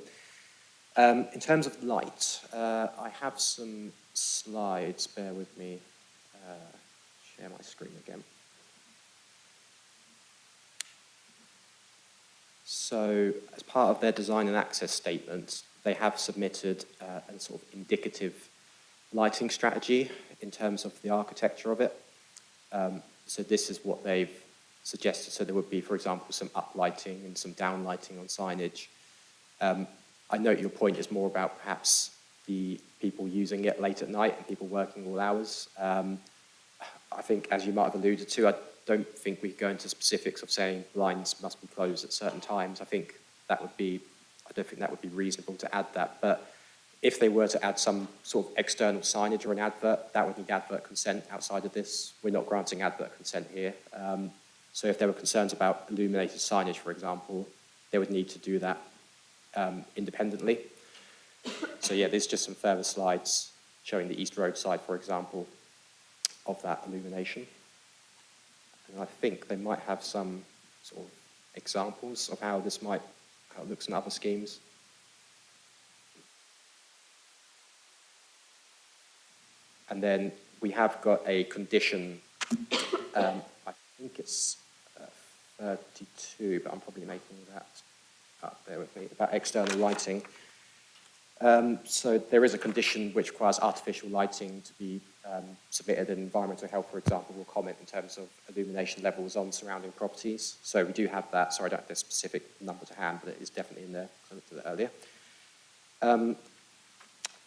In terms of light, I have some slides, bear with me, share my screen again. So as part of their design and access statement, they have submitted a sort of indicative lighting strategy in terms of the architecture of it. So this is what they've suggested. So there would be, for example, some uplighting and some downlighting on signage. I note your point is more about perhaps the people using it late at night and people working all hours. I think, as you might have alluded to, I don't think we could go into specifics of saying blinds must be closed at certain times. I think that would be, I don't think that would be reasonable to add that. But if they were to add some sort of external signage or an advert, that would need advert consent outside of this. We're not granting advert consent here. So if there were concerns about illuminated signage, for example, they would need to do that independently. So yeah, there's just some further slides showing the East Road side, for example, of that illumination. And I think they might have some sort of examples of how this might, how it looks in other schemes. And then we have got a condition, I think it's 32, but I'm probably making that up there with me, about external lighting. So there is a condition which requires artificial lighting to be submitted, and environmental health, for example, will comment in terms of illumination levels on surrounding properties. So we do have that. Sorry, I don't have the specific number to hand, but it is definitely in there. I looked at it earlier.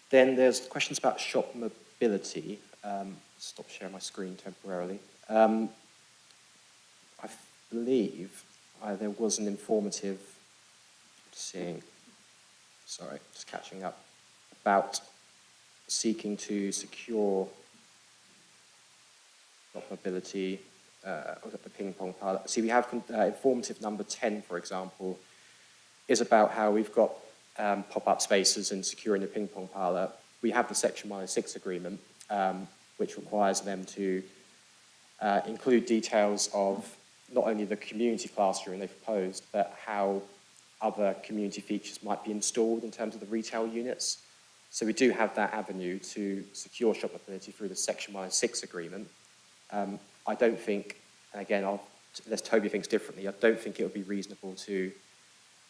Then there's questions about shop mobility. Stop sharing my screen temporarily. I believe there was an informative, just catching up, about seeking to secure shop mobility, the ping pong parlour. See, we have informative number 10, for example, is about how we've got pop-up spaces and securing the ping pong parlour. We have the Section 106 agreement, which requires them to include details of not only the community classroom they've proposed, but how other community features might be installed in terms of the retail units. So we do have that avenue to secure shop mobility through the Section 106 agreement. I don't think, and again, unless Toby thinks differently, I don't think it would be reasonable to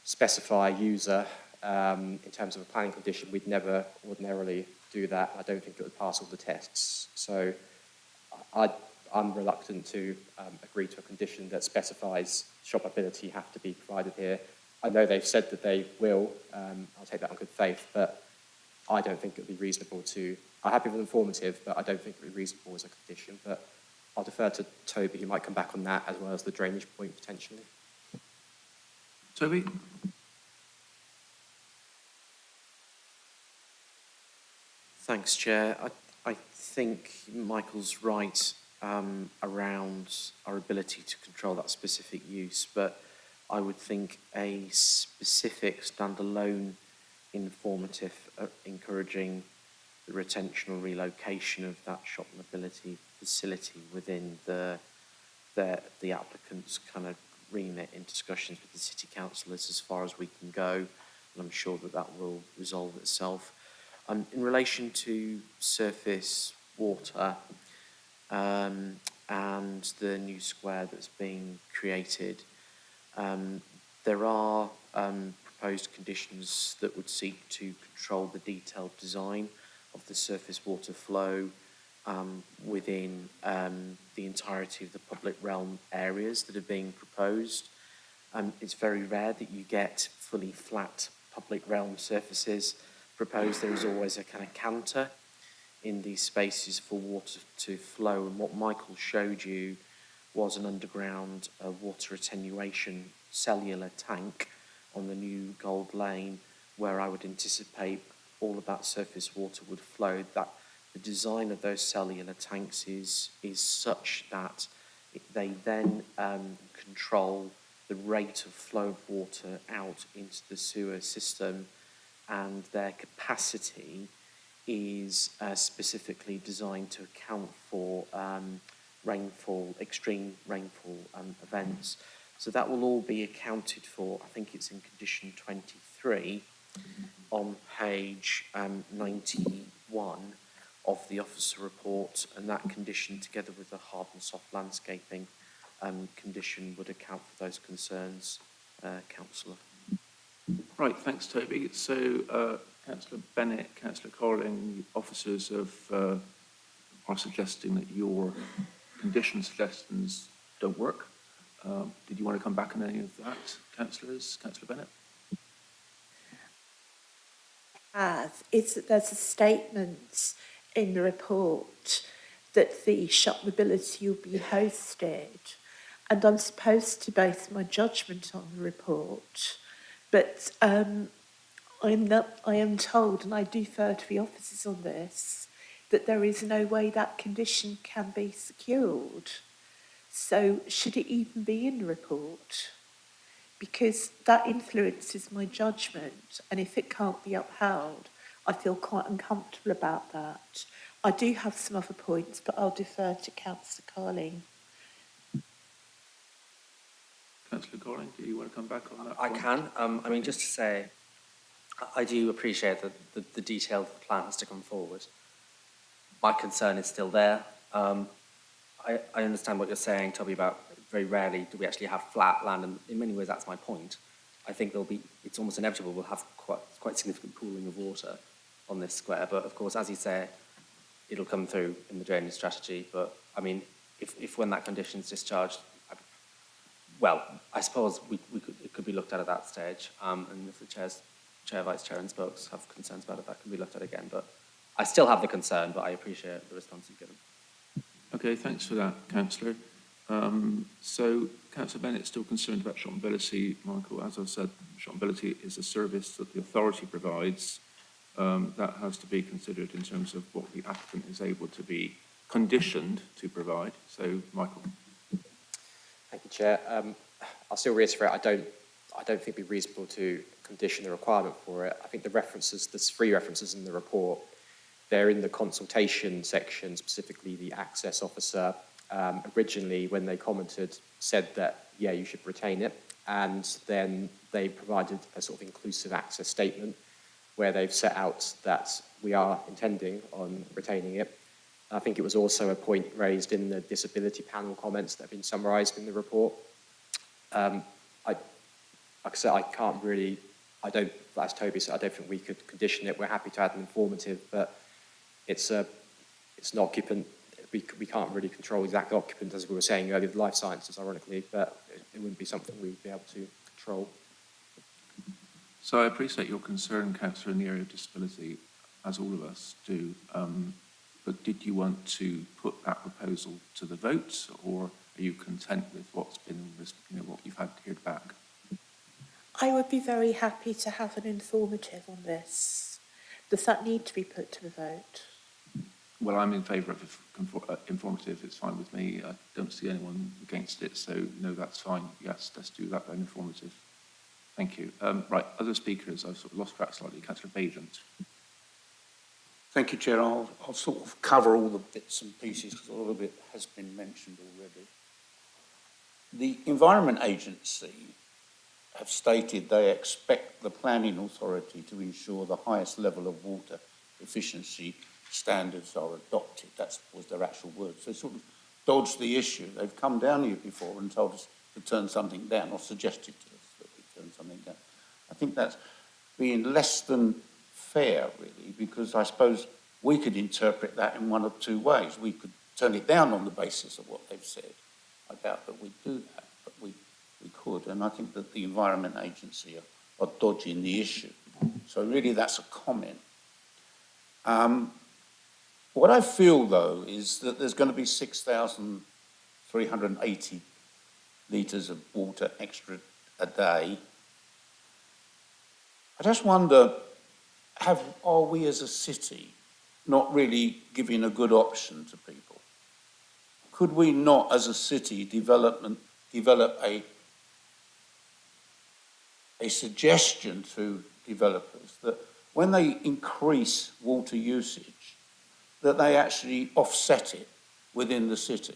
specify user in terms of a planning condition. We'd never ordinarily do that. I don't think it would pass all the tests. So I'm reluctant to agree to a condition that specifies shop mobility have to be provided here. I know they've said that they will. I'll take that on good faith, but I don't think it would be reasonable to. I'm happy with informative, but I don't think it would be reasonable as a condition. But I'll defer to Toby, who might come back on that, as well as the drainage point potentially. Toby? Thanks, Chair. I think Michael's right around our ability to control that specific use, but I would think a specific standalone informative encouraging the retention or relocation of that shop mobility facility within the applicant's kind of remit in discussions with the city councillors as far as we can go, and I'm sure that that will resolve itself. In relation to surface water and the new square that's being created, there are proposed conditions that would seek to control the detailed design of the surface water flow within the entirety of the public realm areas that are being proposed. It's very rare that you get fully flat public realm surfaces proposed. There is always a kind of canter in these spaces for water to flow, and what Michael showed you was an underground water attenuation cellular tank on the new Gold Lane, where I would anticipate all of that surface water would flow. That the design of those cellular tanks is such that they then control the rate of flow of water out into the sewer system, and their capacity is specifically designed to account for rainfall, extreme rainfall events. So that will all be accounted for. I think it's in condition 23 on page 91 of the officer report, and that condition, together with the hard and soft landscaping condition, would account for those concerns, Councillor. Right, thanks, Toby. So, Councillor Bennett, Councillor Colling, officers are suggesting that your condition suggestions don't work. Did you want to come back on any of that, councillors? Councillor Bennett? There's a statement in the report that the shop mobility will be hosted, and I'm supposed to base my judgment on the report, but I am told, and I defer to the officers on this, that there is no way that condition can be secured. So should it even be in the report? Because that influences my judgment, and if it can't be upheld, I feel quite uncomfortable about that. I do have some other points, but I'll defer to Councillor Carling. Councillor Colling, do you want to come back on that? I can. I mean, just to say, I do appreciate that the detailed plan has to come forward. My concern is still there. I understand what you're saying, Toby, about very rarely do we actually have flat land, and in many ways that's my point. I think it's almost inevitable we'll have quite significant pooling of water on this square, but of course, as you say, it'll come through in the drainage strategy. But I mean, if when that condition is discharged, well, I suppose it could be looked at that stage, and if the chair, vice chair and spokes have concerns about it, that can be looked at again. But I still have the concern, but I appreciate the response you've given. Okay, thanks for that, Councillor. So, Councillor Bennett's still concerned about shop mobility. Michael, as I've said, shop mobility is a service that the authority provides. That has to be considered in terms of what the applicant is able to be conditioned to provide. So, Michael. Thank you, Chair. I'll still reiterate, I don't think it'd be reasonable to condition the requirement for it. I think the references, there's 3 references in the report. They're in the consultation section, specifically the access officer. Originally, when they commented, said that, yeah, you should retain it. And then they provided a sort of inclusive access statement where they've set out that we are intending on retaining it. I think it was also a point raised in the disability panel comments that have been summarised in the report. Like I said, as Toby said, I don't think we could condition it. We're happy to add an informative, but it's an occupant. We can't really control exact occupant, as we were saying earlier, the life sciences, ironically, but it wouldn't be something we'd be able to control. So I appreciate your concern, Councillor, in the area of disability, as all of us do. But did you want to put that proposal to the vote, or are you content with what's been, what you've had heard back? I would be very happy to have an informative on this. Does that need to be put to the vote? Well, I'm in favour of informative. It's fine with me. I don't see anyone against it, so no, that's fine. Yes, let's do that then, informative. Thank you. Right, other speakers, I've sort of lost track slightly. Councillor Bajent. Thank you, Chair. I'll sort of cover all the bits and pieces because a lot of it has been mentioned already. The Environment Agency have stated they expect the planning authority to ensure the highest level of water efficiency standards are adopted. That was their actual words. They sort of dodged the issue. They've come down here before and told us to turn something down, or suggested to us that we turn something down. I think that's being less than fair, really, because I suppose we could interpret that in one of two ways. We could turn it down on the basis of what they've said. I doubt that we'd do that, but we could. And I think that the Environment Agency are dodging the issue. So really that's a comment. What I feel, though, is that there's going to be 6,380 litres of water extra a day. I just wonder, are we as a city not really giving a good option to people? Could we not, as a city, develop a suggestion to developers that when they increase water usage, that they actually offset it within the city?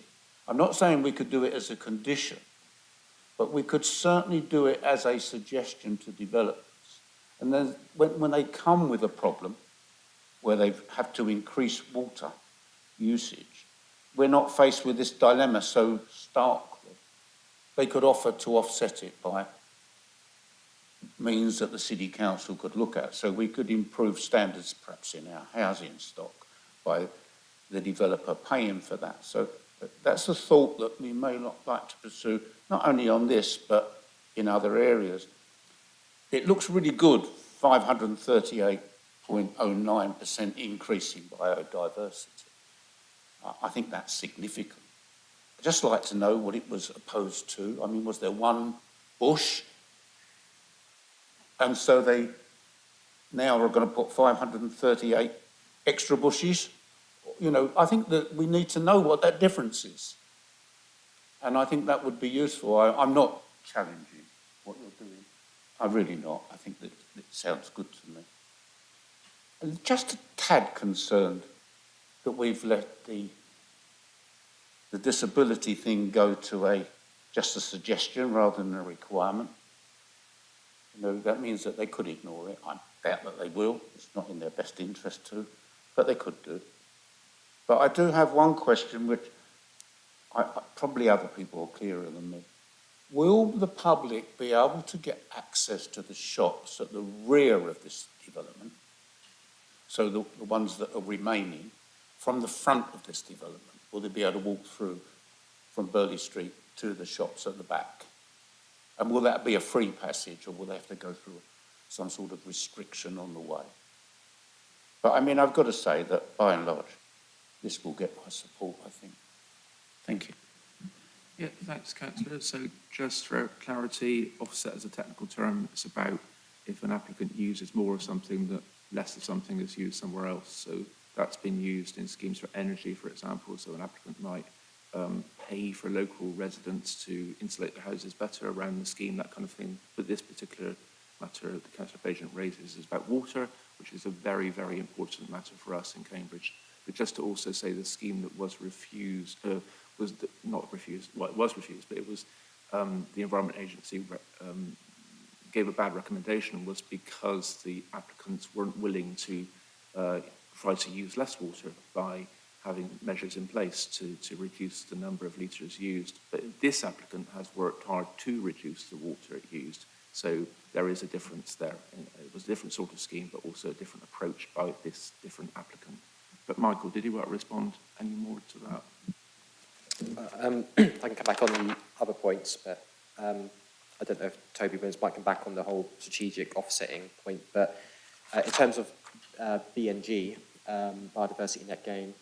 I'm not saying we could do it as a condition, but we could certainly do it as a suggestion to developers. And then when they come with a problem where they have to increase water usage, we're not faced with this dilemma so starkly. They could offer to offset it by means that the city council could look at. So we could improve standards perhaps in our housing stock by the developer paying for that. So that's a thought that we may not like to pursue, not only on this, but in other areas. It looks really good, 538.09% increase in biodiversity. I think that's significant. I'd just like to know what it was opposed to. I mean, was there one bush? And so they now are going to put 538 extra bushes? You know, I think that we need to know what that difference is. And I think that would be useful. I'm not challenging what you're doing. I'm really not. I think that it sounds good to me. And just a tad concerned that we've let the disability thing go to just a suggestion rather than a requirement. You know, that means that they could ignore it. I doubt that they will. It's not in their best interest to, but they could do. But I do have one question which probably other people are clearer than me. Will the public be able to get access to the shops at the rear of this development, so the ones that are remaining, from the front of this development? Will they be able to walk through from Burley Street to the shops at the back? And will that be a free passage, or will they have to go through some sort of restriction on the way? But I mean, I've got to say that by and large, this will get my support, I think. Thank you. Yeah, thanks, Councillor. So just for clarity, offset as a technical term, it's about if an applicant uses more of something, that less of something is used somewhere else. So that's been used in schemes for energy, for example. So an applicant might pay for local residents to insulate their houses better around the scheme, that kind of thing. But this particular matter that Councillor Pagent raises is about water, which is a very, very important matter for us in Cambridge. But just to also say the scheme that was refused, it was refused, but it was the Environment Agency gave a bad recommendation was because the applicants weren't willing to try to use less water by having measures in place to reduce the number of litres used. But this applicant has worked hard to reduce the water it used. So there is a difference there. It was a different sort of scheme, but also a different approach by this different applicant. But Michael, did you want to respond any more to that? I can come back on the other points, but I don't know if Toby Williams might come back on the whole strategic offsetting point. But in terms of BNG, biodiversity net gain,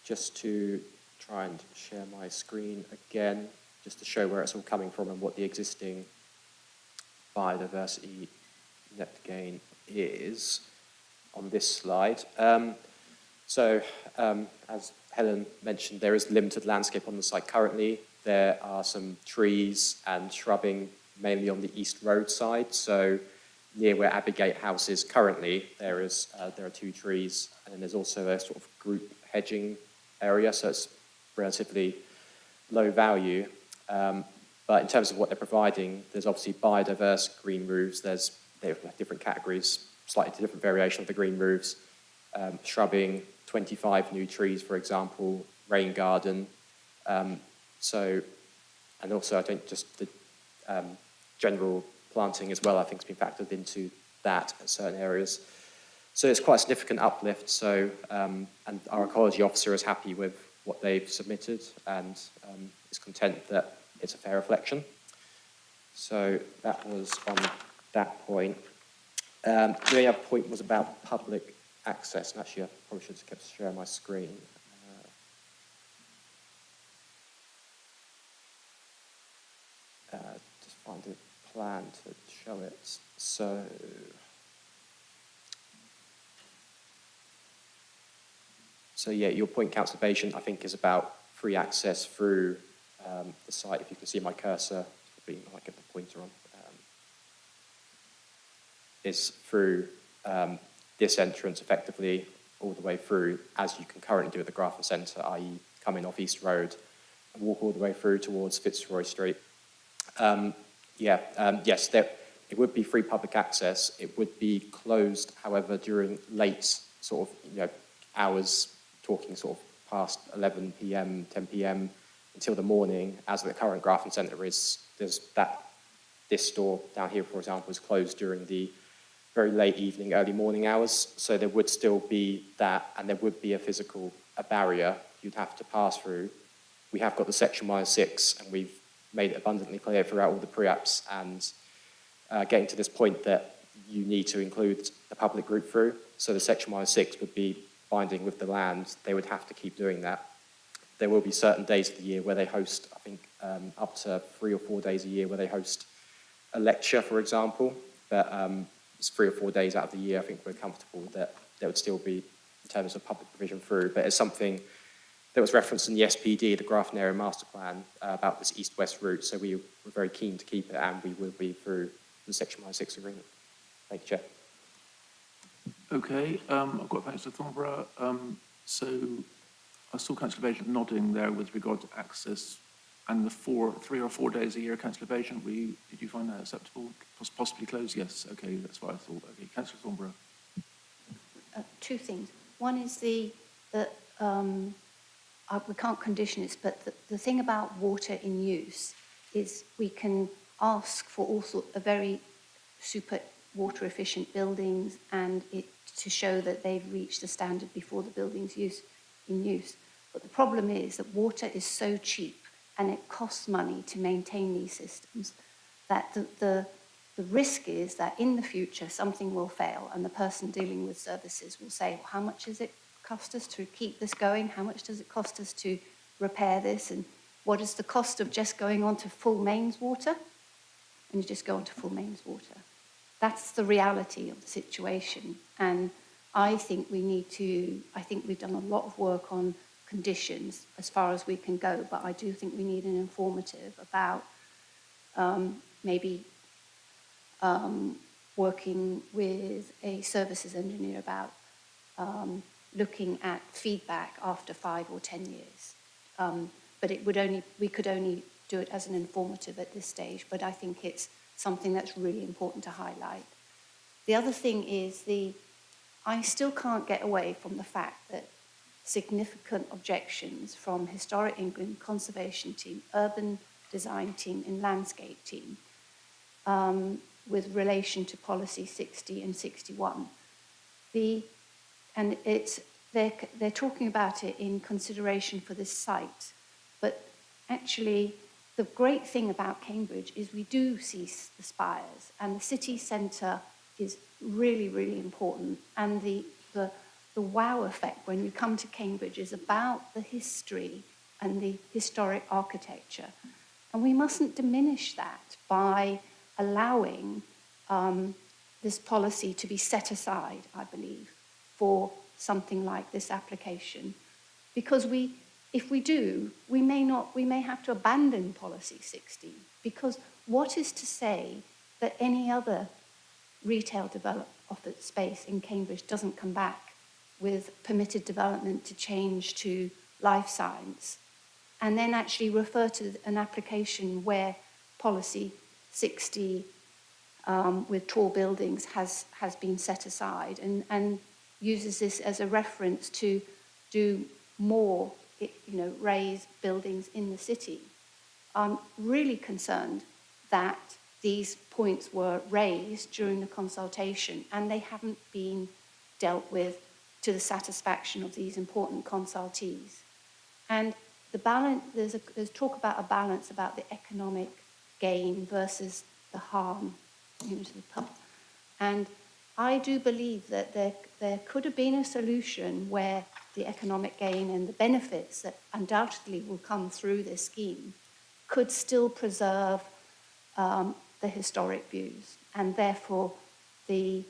just to try and share my screen again, just to show where it's all coming from and what the existing biodiversity net gain is on this slide. So, as Helen mentioned, there is limited landscape on the site currently. There are some trees and shrubbing mainly on the East Road side. So, near where Abbygate House is currently, there are 2 trees, and then there's also a sort of group hedging area, so it's relatively low value. But in terms of what they're providing, there's obviously biodiverse green roofs. They have different categories, slightly different variation of the green roofs, shrubbing, 25 new trees, for example, rain garden. And also I think just the general planting as well, I think, has been factored into that in certain areas. So it's quite a significant uplift. So, and our ecology officer is happy with what they've submitted and is content that it's a fair reflection. So that was on that point. The only other point was about public access, and actually I probably should have kept sharing my screen. Just find a plan to show it. So yeah, your point, Councillor Bajan, I think is about free access through the site. If you can see my cursor, I might get the pointer on. Is through this entrance effectively all the way through, as you can currently do at the Grafton Centre, i.e. come in off East Road and walk all the way through towards Fitzroy Street. Yes, it would be free public access. It would be closed, however, during late sort of hours, talking sort of past 11 p.m, 10 p.m. until the morning, as the current Grafton Centre is. This store down here, for example, is closed during the very late evening, early morning hours. So there would still be that, and there would be a barrier you'd have to pass through. We have got the section -6, and we've made it abundantly clear throughout all the pre-apps and getting to this point that you need to include the public route through. So the section -6 would be binding with the land. They would have to keep doing that. There will be certain days of the year where they host, I think, up to 3 or 4 days a year where they host a lecture, for example. But it's 3 or 4 days out of the year, I think we're comfortable that there would still be in terms of public provision through. But it's something that was referenced in the SPD, the Grafton Area Master Plan, about this east-west route. So we were very keen to keep it, and we will be through the section -6 agreement. Thank you, Chair. Okay, I've got Councillor Thornborough. So I saw Councillor Bajan nodding there with regard to access and the 3 or 4 days a year, Councillor Bajan. Did you find that acceptable? Possibly closed? Yes. Okay, that's what I thought. Okay, Councillor Thornborough. Two things. One is we can't condition this, but the thing about water in use is we can ask for also a very super water efficient buildings and to show that they've reached the standard before the building's in use. But the problem is that water is so cheap and it costs money to maintain these systems that the risk is that in the future something will fail and the person dealing with services will say, well, how much does it cost us to keep this going? How much does it cost us to repair this? And what is the cost of just going on to full mains water? And you just go on to full mains water. That's the reality of the situation. And I think we've done a lot of work on conditions as far as we can go, but I do think we need an informative about maybe working with a services engineer about looking at feedback after 5 or 10 years. But we could only do it as an informative at this stage, but I think it's something that's really important to highlight. The other thing is I still can't get away from the fact that significant objections from Historic England, Conservation Team, Urban Design Team and Landscape Team with relation to Policy 60 and 61. They're talking about it in consideration for this site, but actually the great thing about Cambridge is we do see the spires, and the city centre is really, really important, and the wow effect when you come to Cambridge is about the history and the historic architecture. And we mustn't diminish that by allowing this policy to be set aside, I believe, for something like this application. Because if we do, we may have to abandon Policy 60, because what is to say that any other retail office space in Cambridge doesn't come back with permitted development to change to life science, and then actually refer to an application where Policy 60 with tall buildings has been set aside and uses this as a reference to do more, raise buildings in the city. I'm really concerned that these points were raised during the consultation and they haven't been dealt with to the satisfaction of these important consultees. And the balance, there's talk about a balance about the economic gain versus the harm to the public. And I do believe that there could have been a solution where the economic gain and the benefits that undoubtedly will come through this scheme could still preserve the historic views and therefore the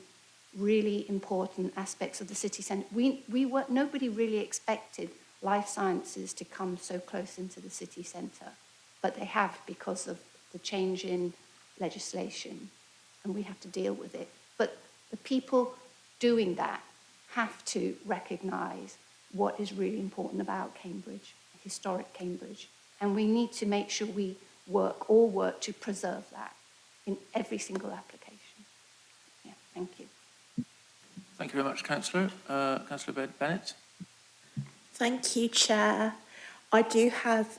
really important aspects of the city centre. Nobody really expected life sciences to come so close into the city centre, but they have because of the change in legislation, and we have to deal with it. But the people doing that have to recognise what is really important about Cambridge, historic Cambridge, and we need to make sure we all work to preserve that in every single application. Yeah, thank you. Thank you very much, Councillor. Councillor Bennett. Thank you, Chair. I do have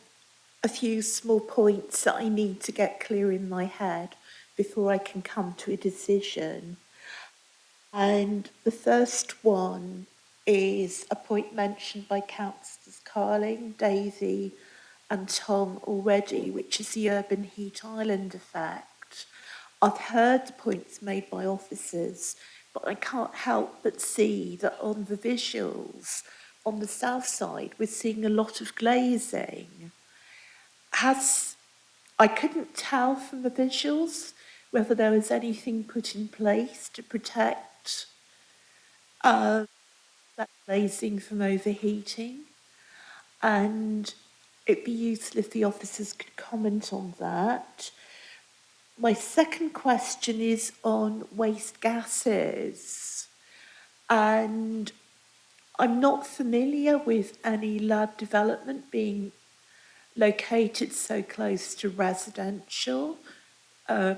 a few small points that I need to get clear in my head before I can come to a decision. And the first one is a point mentioned by Councillors Carling, Davey and Tom already, which is the urban heat island effect. I've heard the points made by officers, but I can't help but see that on the visuals, on the south side, we're seeing a lot of glazing. I couldn't tell from the visuals whether there was anything put in place to protect that glazing from overheating, and it'd be useful if the officers could comment on that. My second question is on waste gases, and I'm not familiar with any LAD development being located so close to residential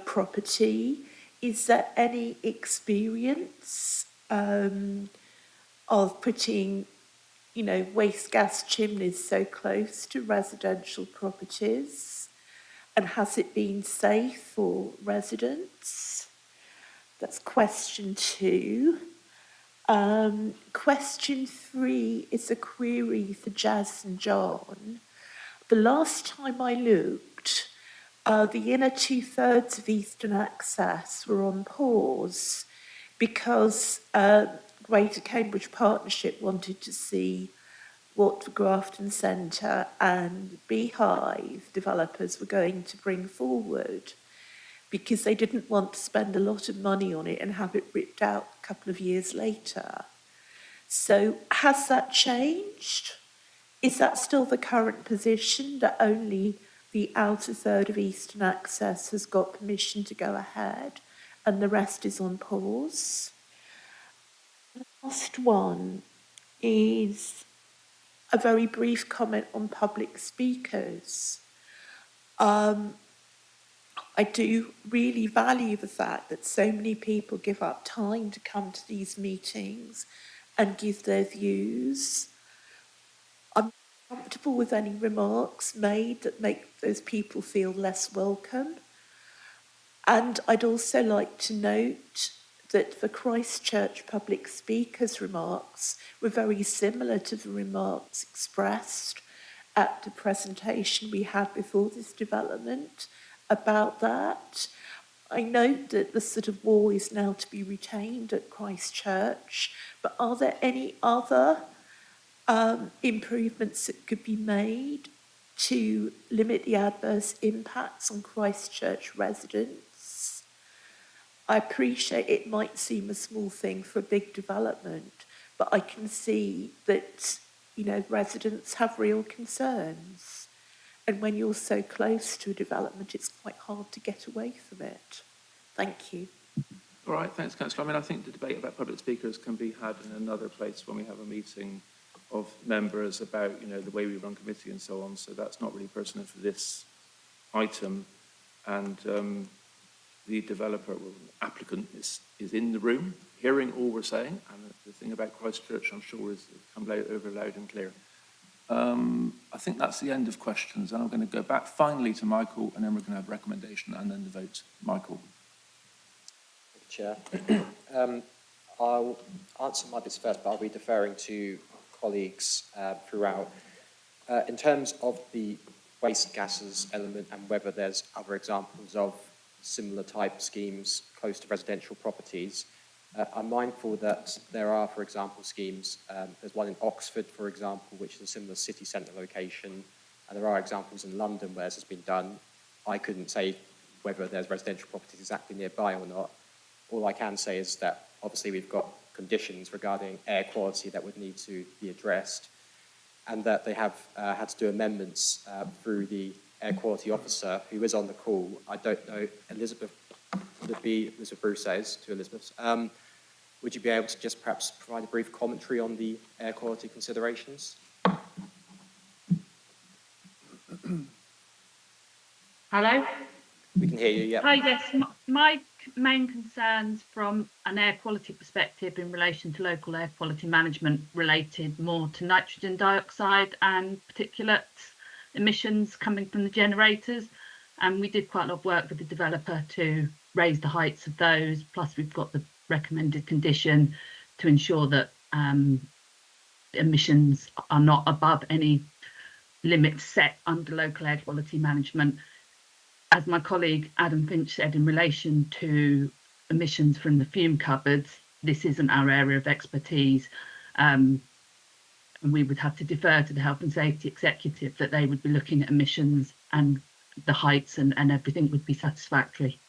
property. Is there any experience of putting, waste gas chimneys so close to residential properties? And has it been safe for residents? That's question 2. Question 3 is a query for Jazz and John. The last time I looked, the inner 2/3 of Eastern Access were on pause because Greater Cambridge Partnership wanted to see what the Grafton Centre and Beehive developers were going to bring forward, because they didn't want to spend a lot of money on it and have it ripped out a couple of years later. So has that changed? Is that still the current position, that only the outer third of Eastern Access has got permission to go ahead and the rest is on pause? The last one is a very brief comment on public speakers. I do really value the fact that so many people give up time to come to these meetings and give their views. I'm comfortable with any remarks made that make those people feel less welcome. And I'd also like to note that the Christchurch public speaker's remarks were very similar to the remarks expressed at the presentation we had before this development about that. I note that the sort of wall is now to be retained at Christchurch, but are there any other improvements that could be made to limit the adverse impacts on Christchurch residents? I appreciate it might seem a small thing for a big development, but I can see that, residents have real concerns. And when you're so close to a development, it's quite hard to get away from it. Thank you. All right, thanks, Councillor. I think the debate about public speakers can be had in another place when we have a meeting of members about, the way we run committee and so on. So that's not really pertinent for this item. And the developer, applicant, is in the room, hearing all we're saying. And the thing about Christchurch, I'm sure, is come over loud and clear. I think that's the end of questions, and I'm going to go back finally to Michael, and then we're going to have recommendation and then the vote. Michael. Chair. I'll answer my bits first, but I'll be deferring to colleagues throughout. In terms of the waste gases element and whether there's other examples of similar type schemes close to residential properties, I'm mindful that there are, for example, schemes. There's one in Oxford, for example, which is a similar city centre location, and there are examples in London where this has been done. I couldn't say whether there's residential properties exactly nearby or not. All I can say is that obviously we've got conditions regarding air quality that would need to be addressed, and that they have had to do amendments through the air quality officer who is on the call. I don't know, Elizabeth, would it be Elizabeth Bruce says to Elizabeth? Would you be able to just perhaps provide a brief commentary on the air quality considerations? Hello? We can hear you, yeah. Hi, yes. My main concerns from an air quality perspective in relation to local air quality management related more to nitrogen dioxide and particulate emissions coming from the generators. And we did quite a lot of work with the developer to raise the heights of those. Plus, we've got the recommended condition to ensure that emissions are not above any limits set under local air quality management. As my colleague Adam Finch said, in relation to emissions from the fume cupboards, this isn't our area of expertise. And we would have to defer to the Health and Safety Executive that they would be looking at emissions and the heights and everything would be satisfactory.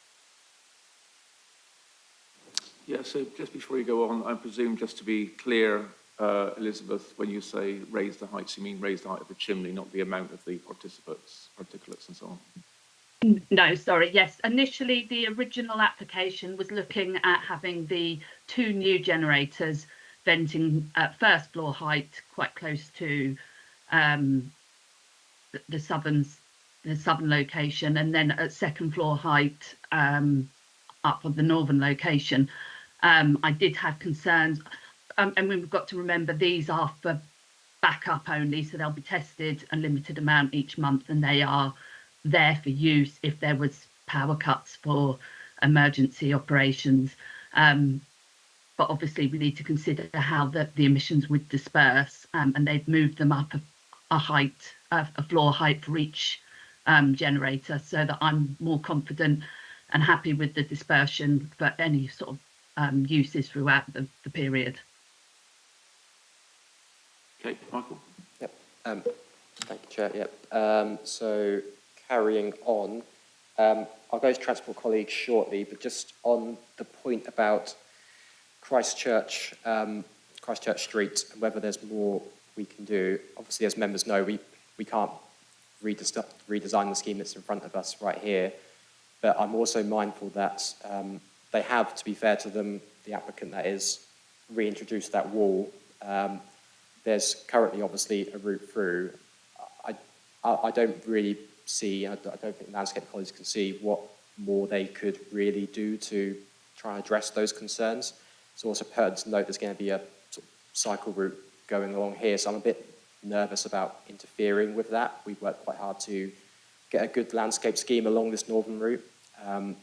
Yeah, so just before you go on, I presume just to be clear, Elizabeth, when you say raise the heights, you mean raise the height of the chimney, not the amount of the particulates and so on? No, sorry. Yes, initially the original application was looking at having the 2 new generators venting at first floor height, quite close to the southern location, and then at second floor height up on the northern location. I did have concerns, and we've got to remember these are for backup only, so they'll be tested a limited amount each month, and they are there for use if there was power cuts for emergency operations. But obviously we need to consider how the emissions would disperse, and they've moved them up a floor height for each generator, so that I'm more confident and happy with the dispersion for any sort of uses throughout the period. Okay, Michael. Yep. Thank you, Chair. Yep. So carrying on, I'll go to Transport colleagues shortly, but just on the point about Christchurch Street and whether there's more we can do. Obviously, as members know, we can't redesign the scheme that's in front of us right here, but I'm also mindful that they have, to be fair to them, the applicant that is, reintroduced that wall. There's currently obviously a route through. I don't really see, I don't think landscape colleagues can see what more they could really do to try and address those concerns. It's also pertinent to note there's going to be a sort of cycle route going along here, so I'm a bit nervous about interfering with that. We've worked quite hard to get a good landscape scheme along this northern route, and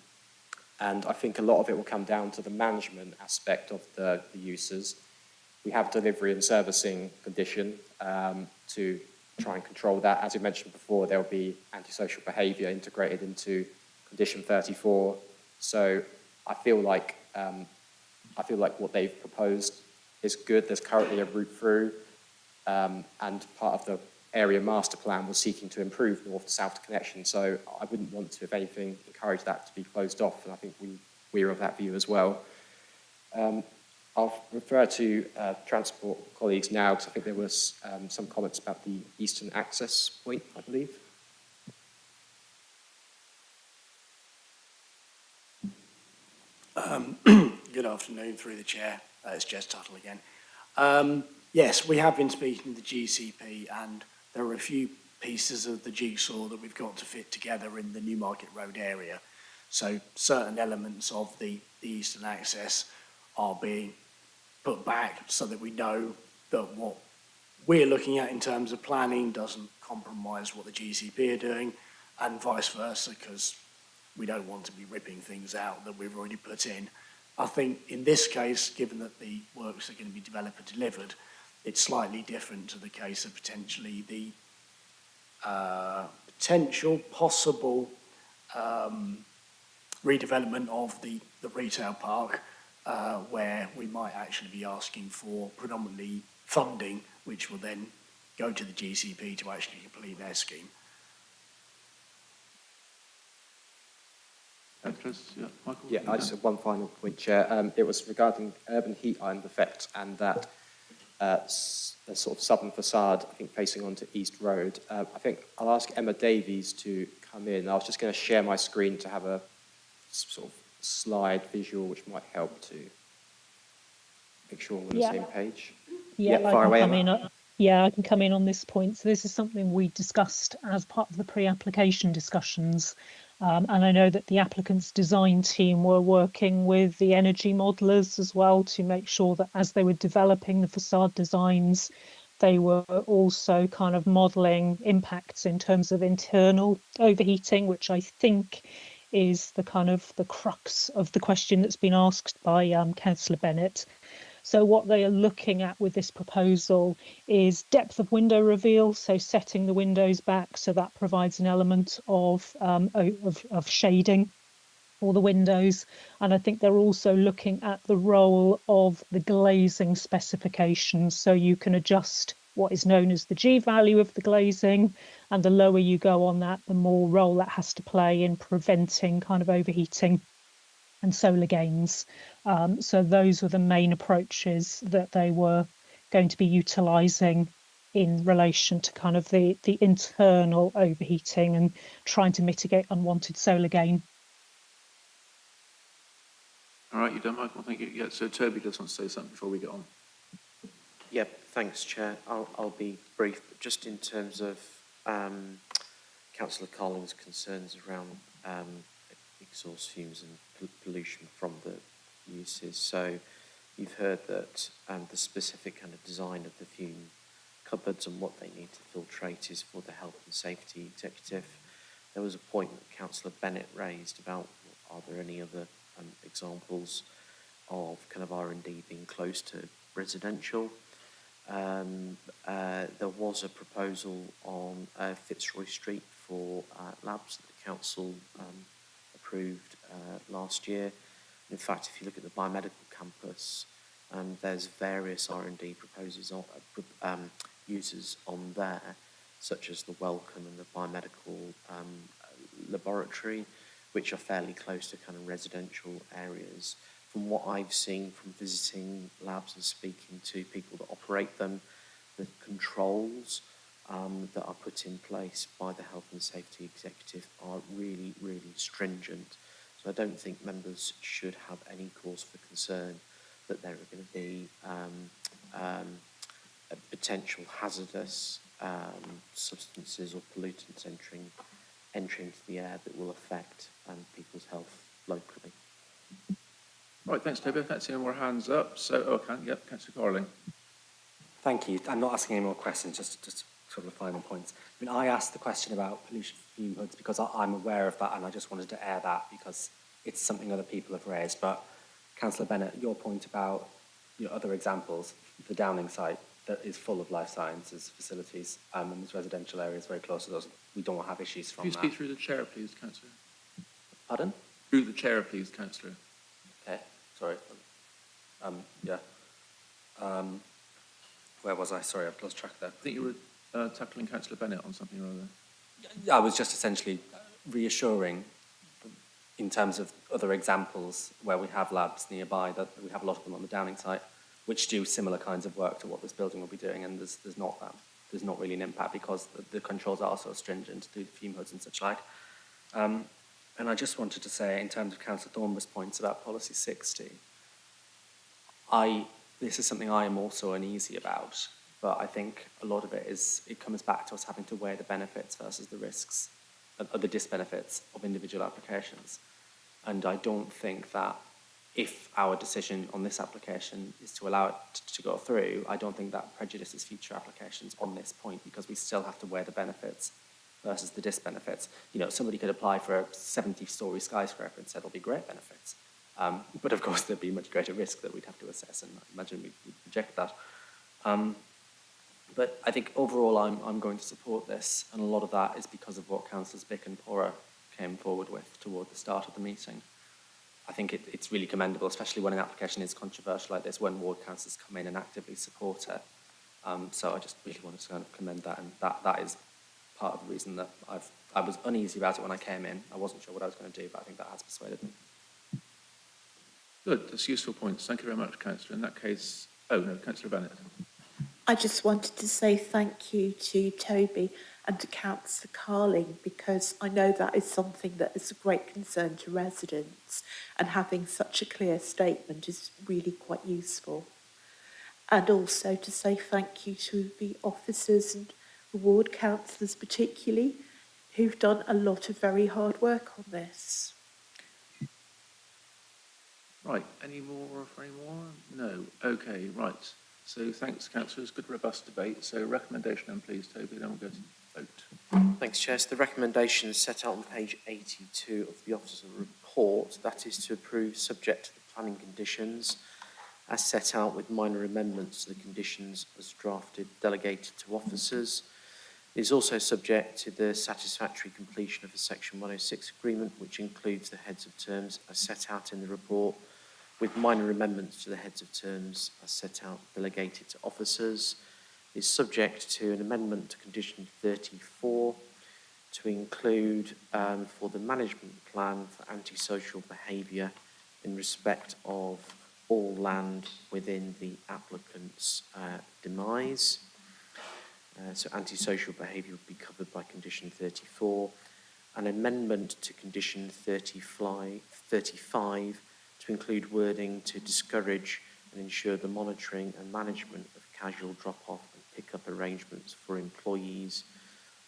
I think a lot of it will come down to the management aspect of the uses. We have delivery and servicing condition to try and control that. As we mentioned before, there will be antisocial behaviour integrated into condition 34. So I feel like what they've proposed is good. There's currently a route through, and part of the area master plan was seeking to improve north-south connection. So I wouldn't want to, if anything, encourage that to be closed off, and I think we're of that view as well. I'll refer to Transport colleagues now, because I think there was some comments about the eastern access point, I believe. Good afternoon, through the chair. It's Jez Tuttle again. Yes, we have been speaking to the GCP, and there are a few pieces of the jigsaw that we've got to fit together in the Newmarket Road area. So certain elements of the eastern access are being put back so that we know that we're looking at in terms of planning doesn't compromise what the GCP are doing, and vice versa, because we don't want to be ripping things out that we've already put in. I think in this case, given that the works are going to be developer delivered, it's slightly different to the case of potentially the possible redevelopment of the retail park, where we might actually be asking for predominantly funding, which will then go to the GCP to actually complete their scheme. Michael? Yeah, I just have one final point, Chair. It was regarding urban heat island effect and that the sort of southern facade, I think, facing onto East Road. I think I'll ask Emma Davies to come in. I was just going to share my screen to have a sort of slide visual, which might help to make sure we're on the same page. Far away, Emma. I can come in on this point. So this is something we discussed as part of the pre-application discussions. And I know that the applicant's design team were working with the energy modelers as well to make sure that as they were developing the facade designs, they were also kind of modelling impacts in terms of internal overheating, which I think is the kind of the crux of the question that's been asked by Councillor Bennett. So what they are looking at with this proposal is depth of window reveal, so setting the windows back, so that provides an element of shading for the windows. And I think they're also looking at the role of the glazing specifications, so you can adjust what is known as the G value of the glazing, and the lower you go on that, the more role that has to play in preventing kind of overheating and solar gains. So those were the main approaches that they were going to be utilising in relation to kind of the internal overheating and trying to mitigate unwanted solar gain. All right, you done, Michael? Thank you. Yeah, so Toby does want to say something before we get on. Yep, thanks, Chair. I'll be brief, but just in terms of Councillor Collins' concerns around exhaust fumes and pollution from the uses. So you've heard that the specific kind of design of the fume cupboards and what they need to filtrate is for the health and safety executive. There was a point that Councillor Bennett raised about are there any other examples of kind of R&D being close to residential. There was a proposal on Fitzroy Street for labs that the council approved last year. In fact, if you look at the biomedical campus, there's various R&D proposals on, users on there, such as the Wellcome and the biomedical laboratory, which are fairly close to kind of residential areas. From what I've seen from visiting labs and speaking to people that operate them, the controls that are put in place by the Health and Safety Executive are really, really stringent. So I don't think members should have any cause for concern that there are going to be potential hazardous substances or pollutants entering into the air that will affect people's health locally. Right, thanks, Toby. I can't see any more hands up. So, Councillor Carling. Thank you. I'm not asking any more questions, just sort of final points. I mean, I asked the question about pollution fume hoods because I'm aware of that, and I just wanted to air that because it's something other people have raised. But Councillor Bennett, your point about other examples, the Downing site that is full of life sciences facilities, and there's residential areas very close to those. We don't have issues from that. Could you speak through the chair, please, Councillor? Pardon? Through the chair, please, Councillor. Okay, sorry. Where was I? Sorry, I've lost track there. I think you were tackling Councillor Bennett on something or other. I was just essentially reassuring in terms of other examples where we have labs nearby, that we have a lot of them on the Downing site, which do similar kinds of work to what this building will be doing, and there's not really an impact because the controls are so stringent through the fume hoods and such like. And I just wanted to say, in terms of Councillor Thornborough's points about Policy 60, this is something I am also uneasy about, but I think a lot of it comes back to us having to weigh the benefits versus the risks, or the disbenefits of individual applications. And I don't think that if our decision on this application is to allow it to go through, I don't think that prejudices future applications on this point, because we still have to weigh the benefits versus the disbenefits. You know, somebody could apply for a 70-storey skyscraper and said there'll be great benefits. But of course, there'd be much greater risk that we'd have to assess, and I imagine we'd reject that. But I think overall, I'm going to support this, and a lot of that is because of what Councillors Bick and Pora came forward with toward the start of the meeting. I think it's really commendable, especially when an application is controversial like this, when ward councillors come in and actively support it. So I just really wanted to kind of commend that, and that is part of the reason that I was uneasy about it when I came in. I wasn't sure what I was going to do, but I think that has persuaded me. Good, that's useful points. Thank you very much, Councillor. In that case, Councillor Bennett. I just wanted to say thank you to Toby and to Councillor Carling, because I know that is something that is a great concern to residents, and having such a clear statement is really quite useful. And also to say thank you to the officers and the ward councillors particularly, who've done a lot of very hard work on this. Right, any more for any more? No. Okay, right. So thanks, councillors. Good, robust debate. So recommendation then, please, Toby, then we'll go to vote. Thanks, Chair. So the recommendation is set out on page 82 of the officer report. That is to approve subject to the planning conditions as set out, with minor amendments to the conditions as drafted, delegated to officers. It is also subject to the satisfactory completion of the Section 106 agreement, which includes the heads of terms as set out in the report, with minor amendments to the heads of terms as set out, delegated to officers. Is subject to an amendment to condition 34 to include for the management plan for antisocial behaviour in respect of all land within the applicant's demise. So antisocial behaviour would be covered by condition 34. An amendment to condition 35 to include wording to discourage and ensure the monitoring and management of casual drop-off and pick-up arrangements for employees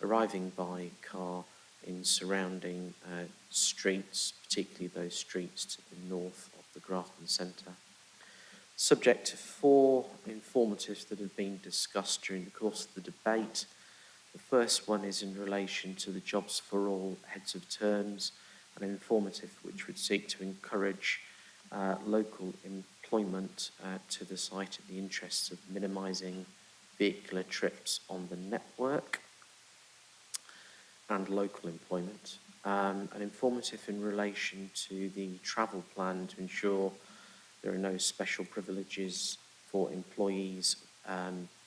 arriving by car in surrounding streets, particularly those streets to the north of the Grafton Centre. Subject to 4 informatives that have been discussed during the course of the debate. The first one is in relation to the Jobs for All heads of terms, an informative which would seek to encourage local employment to the site in the interests of minimising vehicular trips on the network and local employment. An informative in relation to the travel plan to ensure there are no special privileges for employees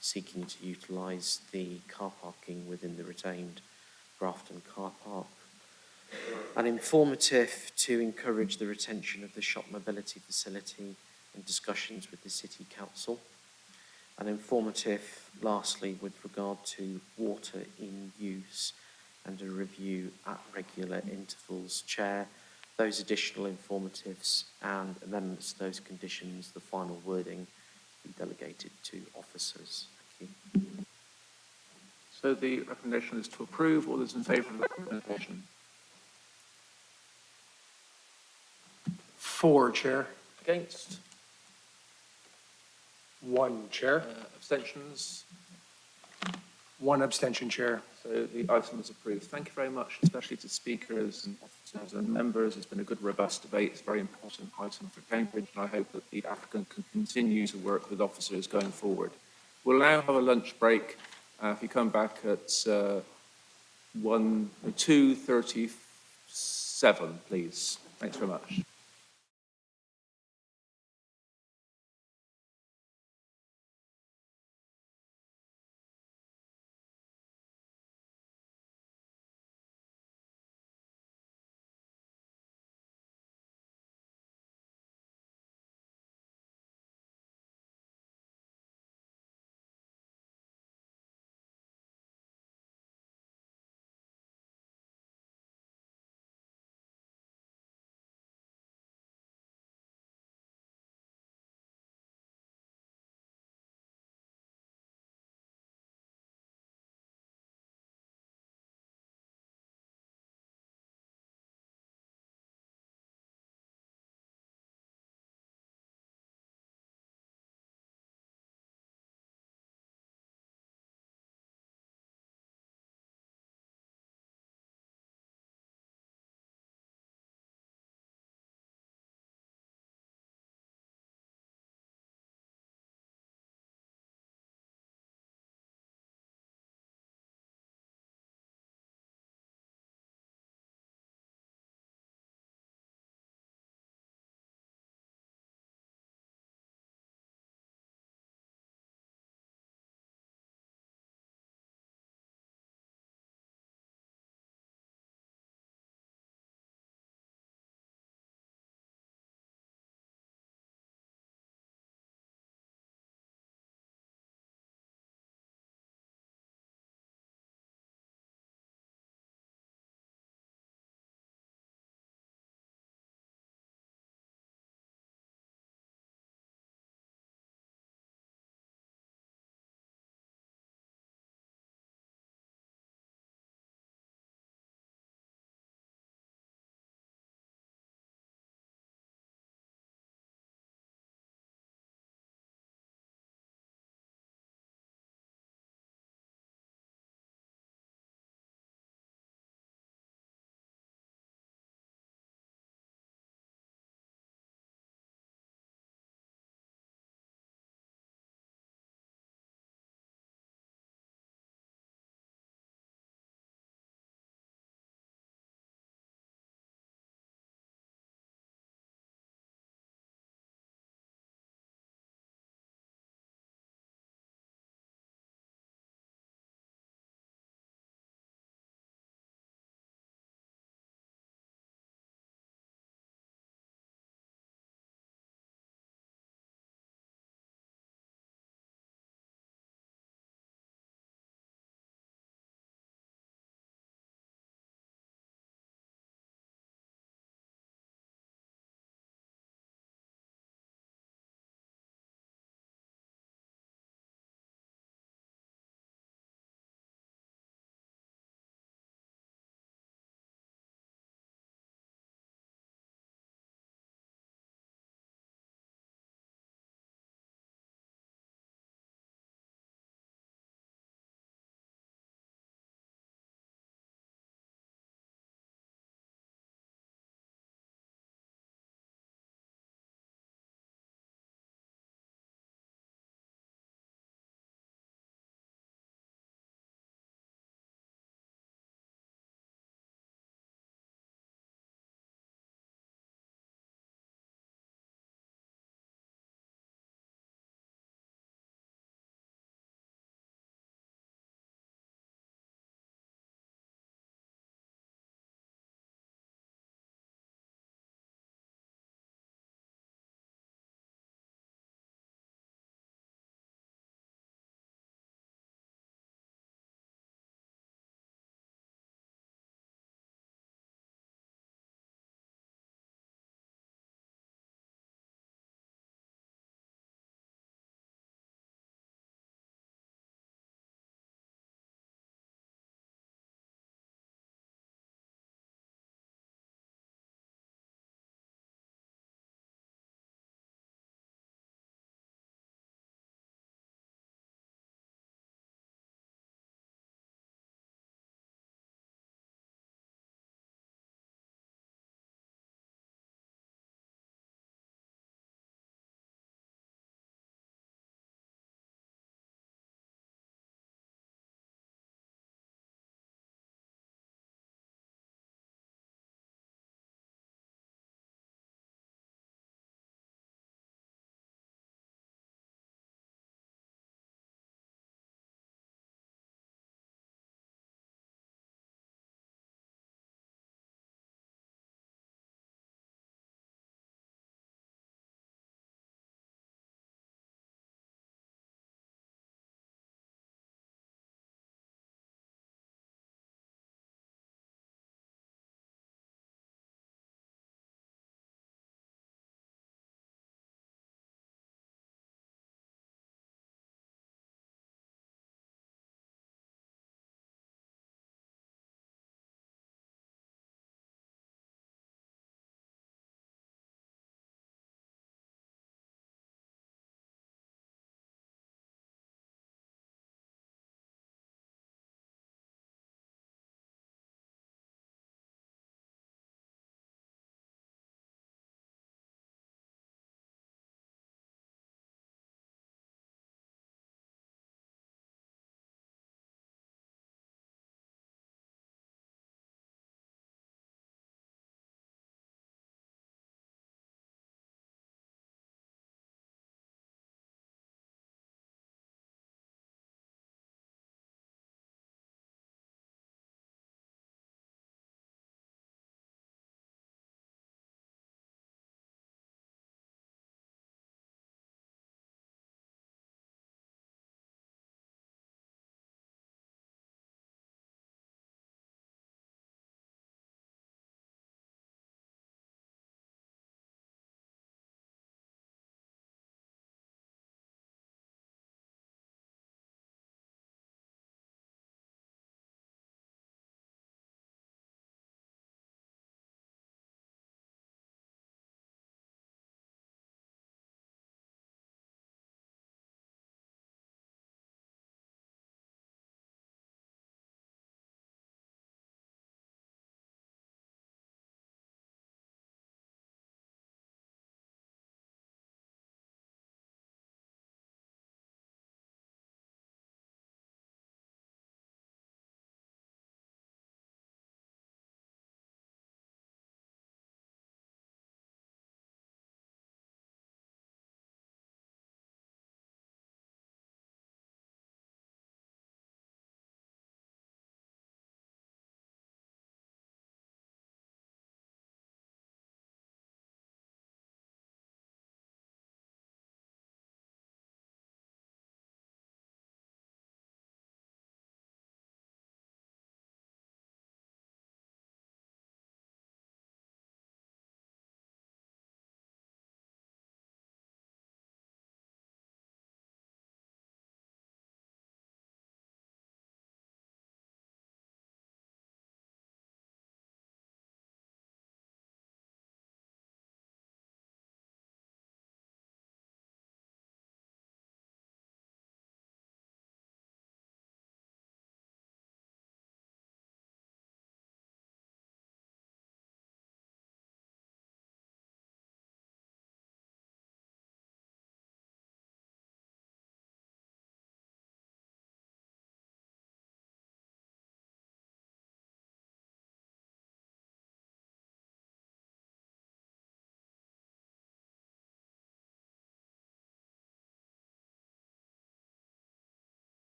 seeking to utilise the car parking within the retained Grafton car park. An informative to encourage the retention of the shop mobility facility in discussions with the City Council. An informative, lastly, with regard to water in use and a review at regular intervals. Chair, those additional informatives and amendments to those conditions, the final wording, be delegated to officers. Thank you. So the recommendation is to approve. All those in favour of the recommendation? 4, Chair. Against? 1, Chair. Abstentions? 1 abstention, Chair. So the item is approved. Thank you very much, especially to speakers and officers and members. It's been a good, robust debate. It's a very important item for Cambridge, and I hope that the applicant can continue to work with officers going forward. We'll now have a lunch break. If you come back at 2:37, please. Thanks very much.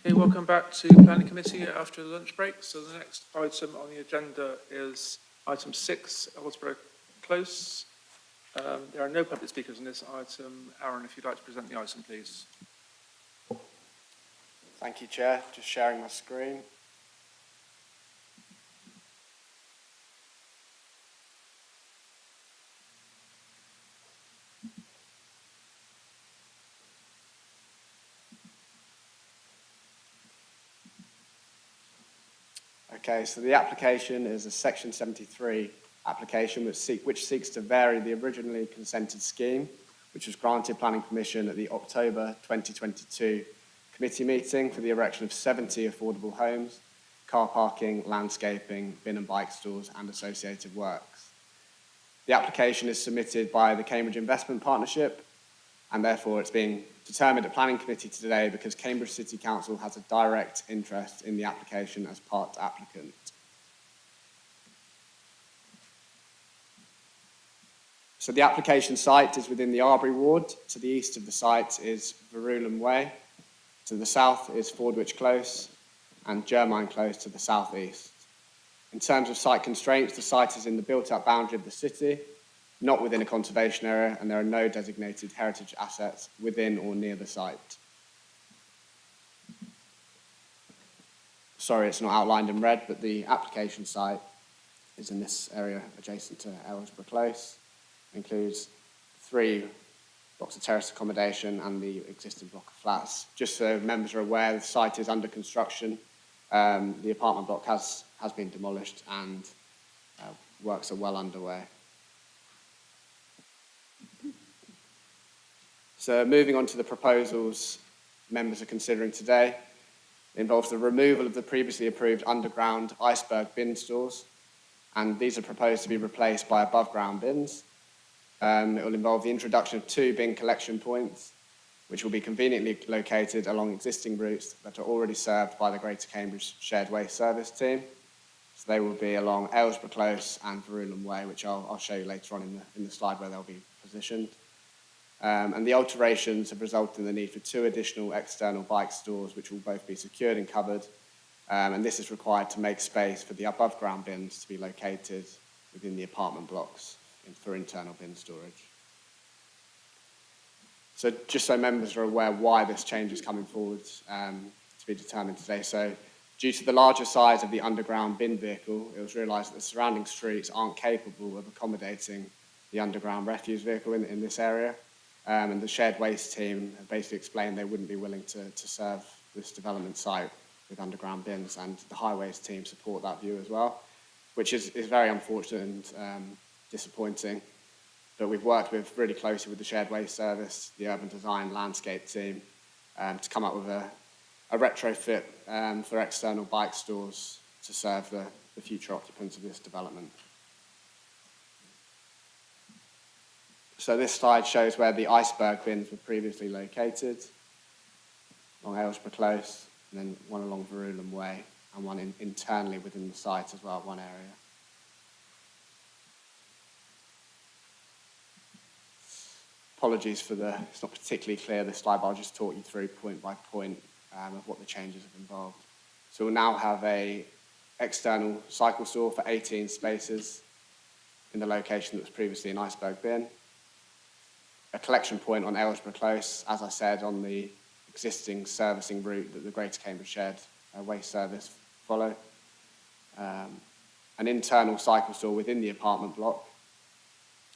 Okay, welcome back to Planning Committee after the lunch break. So the next item on the agenda is item 6, Ellsborough Close. There are no public speakers on this item. Aaron, if you'd like to present the item, please. Thank you, Chair. Just sharing my screen. Okay, so the application is a Section 73 application which seeks to vary the originally consented scheme, which was granted planning permission at the October 2022 committee meeting for the erection of 70 affordable homes, car parking, landscaping, bin and bike stores, and associated works. The application is submitted by the Cambridge Investment Partnership, and therefore it's being determined at Planning Committee today because Cambridge City Council has a direct interest in the application as part applicant. So the application site is within the Arbury ward. To the east of the site is Verulam Way. To the south is Fordwich Close and Jermyn Close to the southeast. In terms of site constraints, the site is in the built-up boundary of the city, not within a conservation area, and there are no designated heritage assets within or near the site. Sorry, it's not outlined in red, but the application site is in this area adjacent to Ellsborough Close. It includes 3 blocks of terrace accommodation and the existing block of flats. Just so members are aware, the site is under construction. The apartment block has been demolished and works are well underway. So moving on to the proposals members are considering today, it involves the removal of the previously approved underground iceberg bin stores, and these are proposed to be replaced by above ground bins. It will involve the introduction of 2 bin collection points, which will be conveniently located along existing routes that are already served by the Greater Cambridge Shared Waste Service team. So they will be along Aylesbury Close and Verulam Way, which I'll show you later on in the slide where they'll be positioned. And the alterations have resulted in the need for 2 additional external bike stores, which will both be secured and covered. And this is required to make space for the above ground bins to be located within the apartment blocks for internal bin storage. So just so members are aware why this change is coming forward to be determined today. So due to the larger size of the underground bin vehicle, it was realised that the surrounding streets aren't capable of accommodating the underground refuse vehicle in this area. And the shared waste team have basically explained they wouldn't be willing to serve this development site with underground bins, and the highways team support that view as well, which is very unfortunate and disappointing. But we've worked really closely with the shared waste service, the urban design landscape team, to come up with a retrofit for external bike stores to serve the future occupants of this development. So this slide shows where the iceberg bins were previously located, along Aylesbury Close, and then one along Verulam Way, and one internally within the site as well, one area. Apologies for it's not particularly clear, this slide, but I'll just talk you through point by point of what the changes have involved. So we'll now have a external cycle store for 18 spaces in the location that was previously an iceberg bin. A collection point on Aylesbury Close, as I said, on the existing servicing route that the Greater Cambridge Shared Waste Service follow. An internal cycle store within the apartment block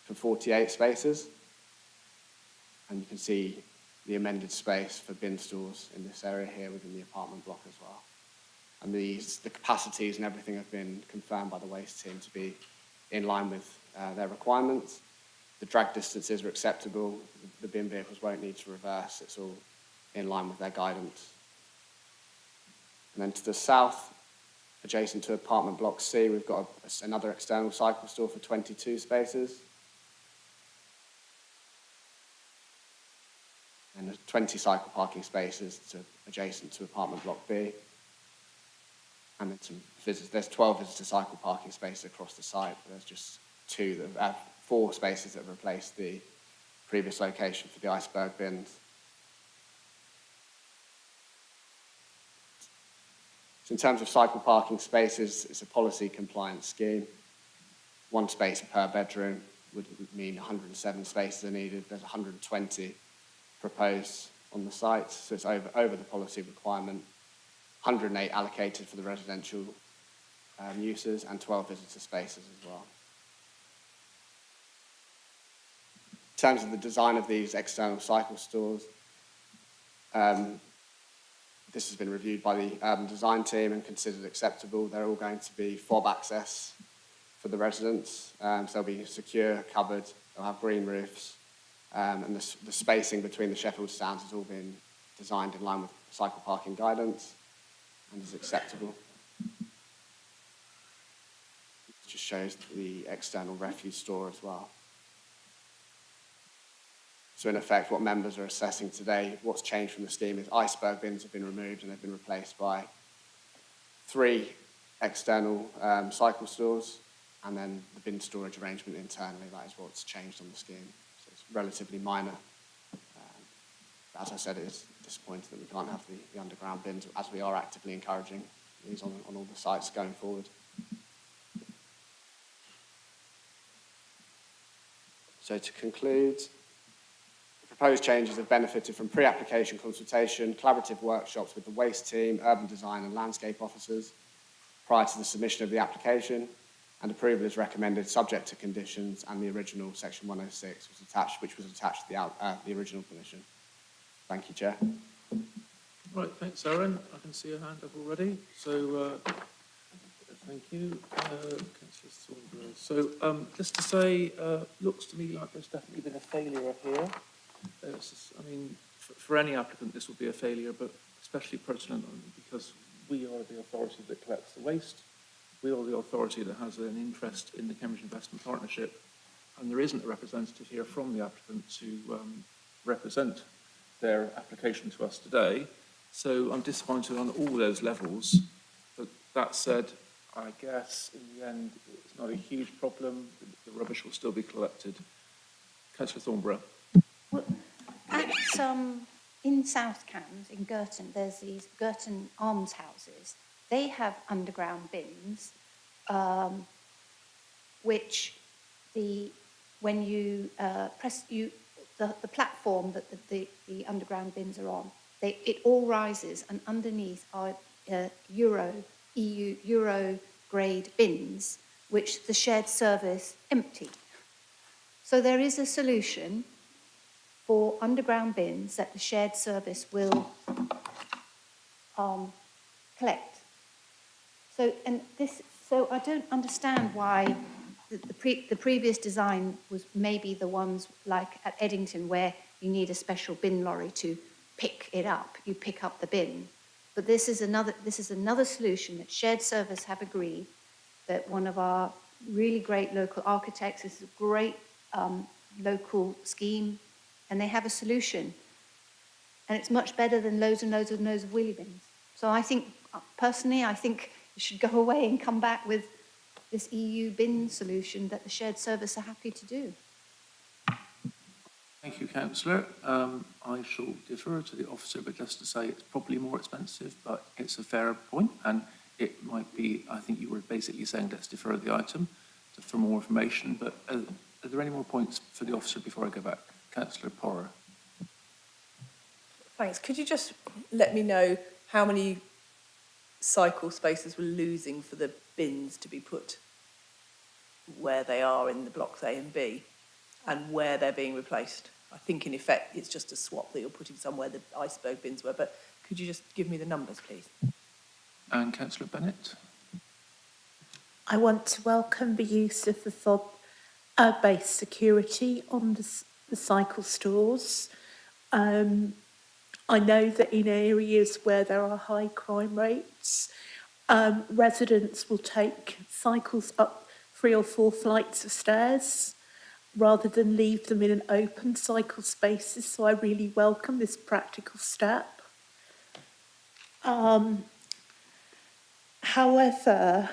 for 48 spaces. And you can see the amended space for bin stores in this area here within the apartment block as well. And the capacities and everything have been confirmed by the waste team to be in line with their requirements. The drag distances are acceptable. The bin vehicles won't need to reverse. It's all in line with their guidance. And then to the south, adjacent to apartment block C, we've got another external cycle store for 22 spaces. And 20 cycle parking spaces adjacent to apartment block B. And then there's 12 visitor cycle parking spaces across the site, but there's just 4 spaces that have replaced the previous location for the iceberg bins. So in terms of cycle parking spaces, it's a policy compliance scheme. 1 space per bedroom would mean 107 spaces are needed. There's 120 proposed on the site, so it's over the policy requirement. 108 allocated for the residential uses and 12 visitor spaces as well. In terms of the design of these external cycle stores, this has been reviewed by the urban design team and considered acceptable. They're all going to be fob access for the residents. So they'll be secure, covered, they'll have green roofs, and the spacing between the Sheffield stands has all been designed in line with cycle parking guidance and is acceptable. It just shows the external refuse store as well. So in effect, what members are assessing today, what's changed from the scheme is iceberg bins have been removed and they've been replaced by 3 external cycle stores, and then the bin storage arrangement internally. That is what's changed on the scheme. So it's relatively minor. As I said, it is disappointing that we can't have the underground bins, as we are actively encouraging these on all the sites going forward. So to conclude, proposed changes have benefited from pre-application consultation, collaborative workshops with the waste team, urban design and landscape officers prior to the submission of the application, and approval is recommended subject to conditions, and the original section 106 was attached, which was attached to the original permission. Thank you, Chair. Right, thanks, Aaron. I can see a hand up already. So, thank you, Councillor Thornborough. So, just to say, looks to me like there's definitely been a failure here. I mean, for any applicant, this will be a failure, but especially pertinent because we are the authority that collects the waste. We are the authority that has an interest in the Cambridge Investment Partnership, and there isn't a representative here from the applicant to represent their application to us today. So I'm disappointed on all those levels. But that said, I guess in the end, it's not a huge problem. The rubbish will still be collected. Councillor Thornborough. Well, in South Cambs, in Girton, there's these Girton almshouses. They have underground bins, which when you press the platform that the underground bins are on, it all rises, and underneath are Euro grade bins, which the shared service empty. So there is a solution for underground bins that the shared service will collect. So I don't understand why the previous design was maybe the ones like at Eddington where you need a special bin lorry to pick it up. You pick up the bin. But this is another solution that shared service have agreed, that one of our really great local architects, this is a great local scheme, and they have a solution. And it's much better than loads and loads and loads of wheelie bins. So I think, personally, I think you should go away and come back with this EU bin solution that the shared service are happy to do. Thank you, Councillor. I shall defer to the officer, but just to say it's probably more expensive, but it's a fair point, and it might be, I think you were basically saying let's defer the item for more information, but are there any more points for the officer before I go back? Councillor Porrer. Thanks. Could you just let me know how many cycle spaces we're losing for the bins to be put where they are in the blocks A and B, and where they're being replaced? I think in effect it's just a swap that you're putting somewhere the iceberg bins were, but could you just give me the numbers, please? And Councillor Bennett. I want to welcome the use of the fob-based security on the cycle stores. I know that in areas where there are high crime rates, residents will take cycles up 3 or 4 flights of stairs rather than leave them in an open cycle spaces. So I really welcome this practical step. However,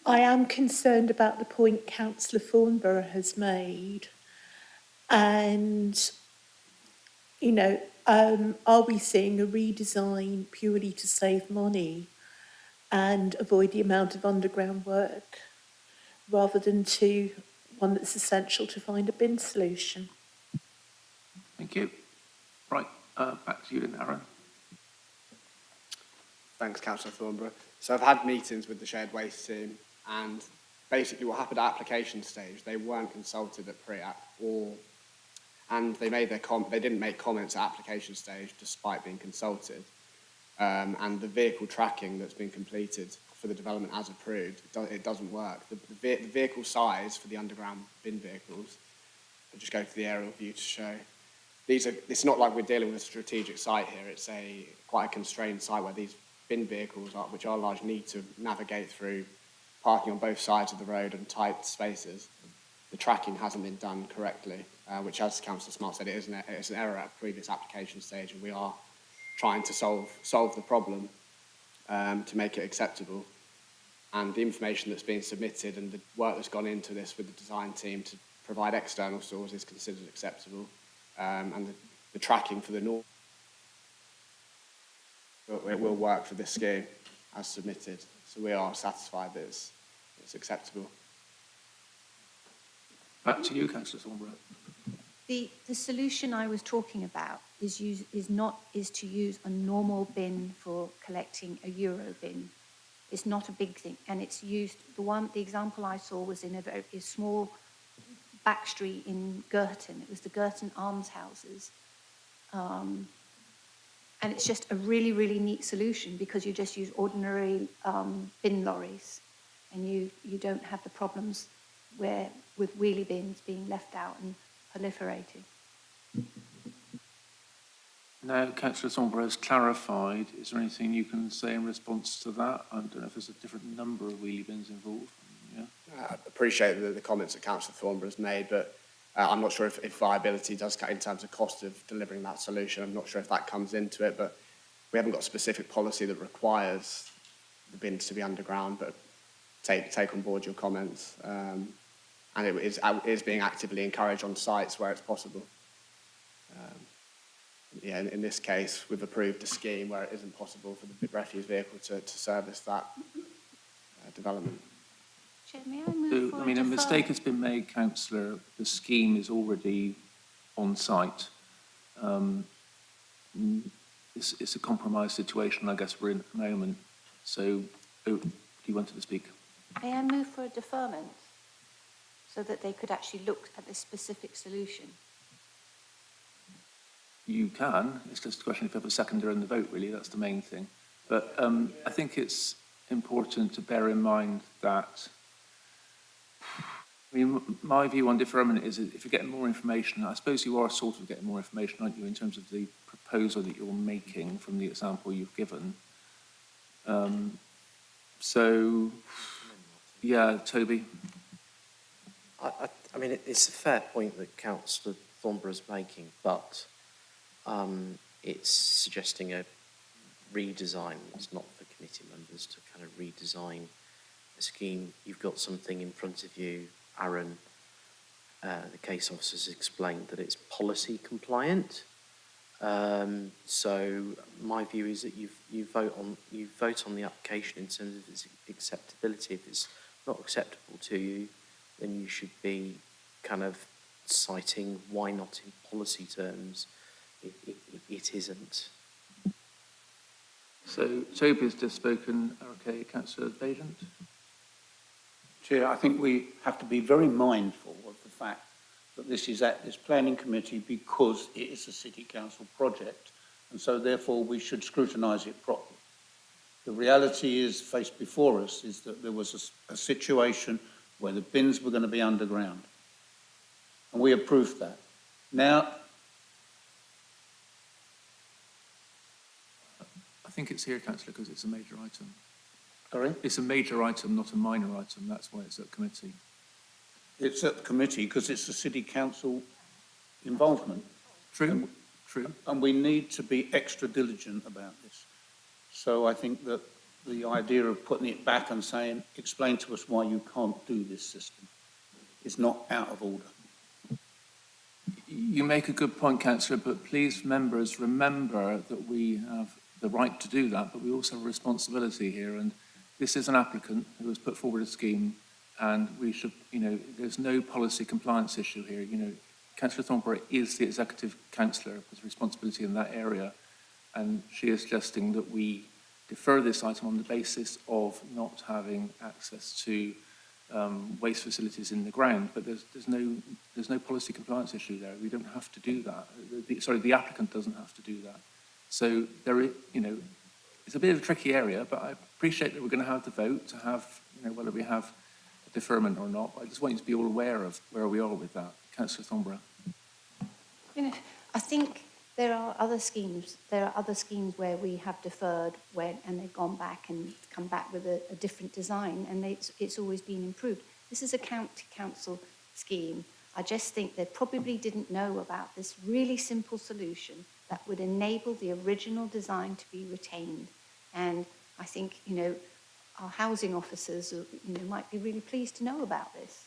I am concerned about the point Councillor Thornborough has made. And, you know, are we seeing a redesign purely to save money and avoid the amount of underground work, rather than to one that's essential to find a bin solution? Thank you. Right, back to you then, Aaron. Thanks, Councillor Thornborough. So I've had meetings with the shared waste team, and basically what happened at application stage, they weren't consulted at pre-app, and they made they didn't make comments at application stage despite being consulted. And the vehicle tracking that's been completed for the development as approved, it doesn't work. The vehicle size for the underground bin vehicles, I'll just go to the aerial view to show. It's not like we're dealing with a strategic site here. It's quite a constrained site where these bin vehicles, which are large, need to navigate through parking on both sides of the road and tight spaces. The tracking hasn't been done correctly, which, as Councillor Smart said, it's an error at previous application stage, and we are trying to solve the problem to make it acceptable. And the information that's been submitted and the work that's gone into this with the design team to provide external stores is considered acceptable. And the tracking for the north, it will work for this scheme as submitted. So we are satisfied that it's acceptable. Back to you, Councillor Thornborough. The solution I was talking about is to use a normal bin for collecting a Euro bin. It's not a big thing, and it's used. The example I saw was in a very small back street in Girton. It was the Girton Almshouses, and it's just a really, really neat solution because you just use ordinary bin lorries, and you don't have the problems with wheelie bins being left out and proliferating. Now, Councillor Thornborough has clarified. Is there anything you can say in response to that? I don't know if there's a different number of wheelie bins involved. Yeah. I appreciate the comments that Councillor Thornborough has made, but I'm not sure if viability does cut in terms of cost of delivering that solution. I'm not sure if that comes into it, but we haven't got a specific policy that requires the bins to be underground, but take on board your comments. And it is being actively encouraged on sites where it's possible. In this case, we've approved a scheme where it isn't possible for the refuse vehicle to service that development. Chair, may I move for a mistake has been made, Councillor. The scheme is already on site. It's a compromised situation, I guess, we're in at the moment. So, do you want to speak? May I move for a deferment so that they could actually look at this specific solution? You can. It's just a question if you have a seconder in the vote, really. That's the main thing. But I think it's important to bear in mind that, my view on deferment is that if you're getting more information, I suppose you are sort of getting more information, aren't you, in terms of the proposal that you're making from the example you've given. So, yeah, Toby. I mean, it's a fair point that Councillor Thornborough's making, but it's suggesting a redesign. It's not for committee members to kind of redesign a scheme. You've got something in front of you, Aaron. The case officer's explained that it's policy compliant. So my view is that you vote on the application in terms of its acceptability. If it's not acceptable to you, then you should be kind of citing why not in policy terms it isn't. So Toby's just spoken. Okay, Councillor Bagent. Chair, I think we have to be very mindful of the fact that this is at this planning committee because it is a city council project, and so therefore we should scrutinise it properly. The reality is faced before us is that there was a situation where the bins were going to be underground, and we approved that. Now, I think it's here, Councillor, because it's a major item. Sorry? It's a major item, not a minor item. That's why it's at committee. It's at the committee because it's a city council involvement. True, true. And we need to be extra diligent about this. So I think that the idea of putting it back and saying, explain to us why you can't do this system, is not out of order. You make a good point, Councillor, but please, members, remember that we have the right to do that, but we also have a responsibility here. And this is an applicant who has put forward a scheme, and we should, there's no policy compliance issue here. Councillor Thornborough is the executive councillor with responsibility in that area, and she is suggesting that we defer this item on the basis of not having access to waste facilities in the ground, but there's no policy compliance issue there. We don't have to do that. The applicant doesn't have to do that. So there is, it's a bit of a tricky area, but I appreciate that we're going to have the vote to have, whether we have a deferment or not. I just want you to be all aware of where we are with that. Councillor Thornborough. I think there are other schemes. There are other schemes where we have deferred and they've gone back and come back with a different design, and it's always been improved. This is a county council scheme. I just think they probably didn't know about this really simple solution that would enable the original design to be retained. And I think, our housing officers, might be really pleased to know about this.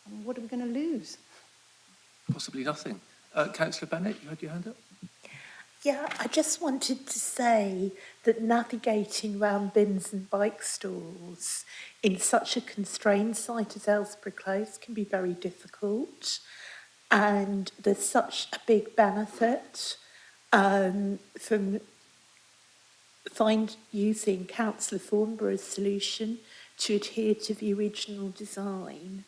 I mean, what are we going to lose? Possibly nothing. Councillor Bennett, you had your hand up? Yeah, I just wanted to say that navigating round bins and bike stalls in such a constrained site as Aylesbury Close can be very difficult. And there's such a big benefit from using Councillor Thornborough's solution to adhere to the original design.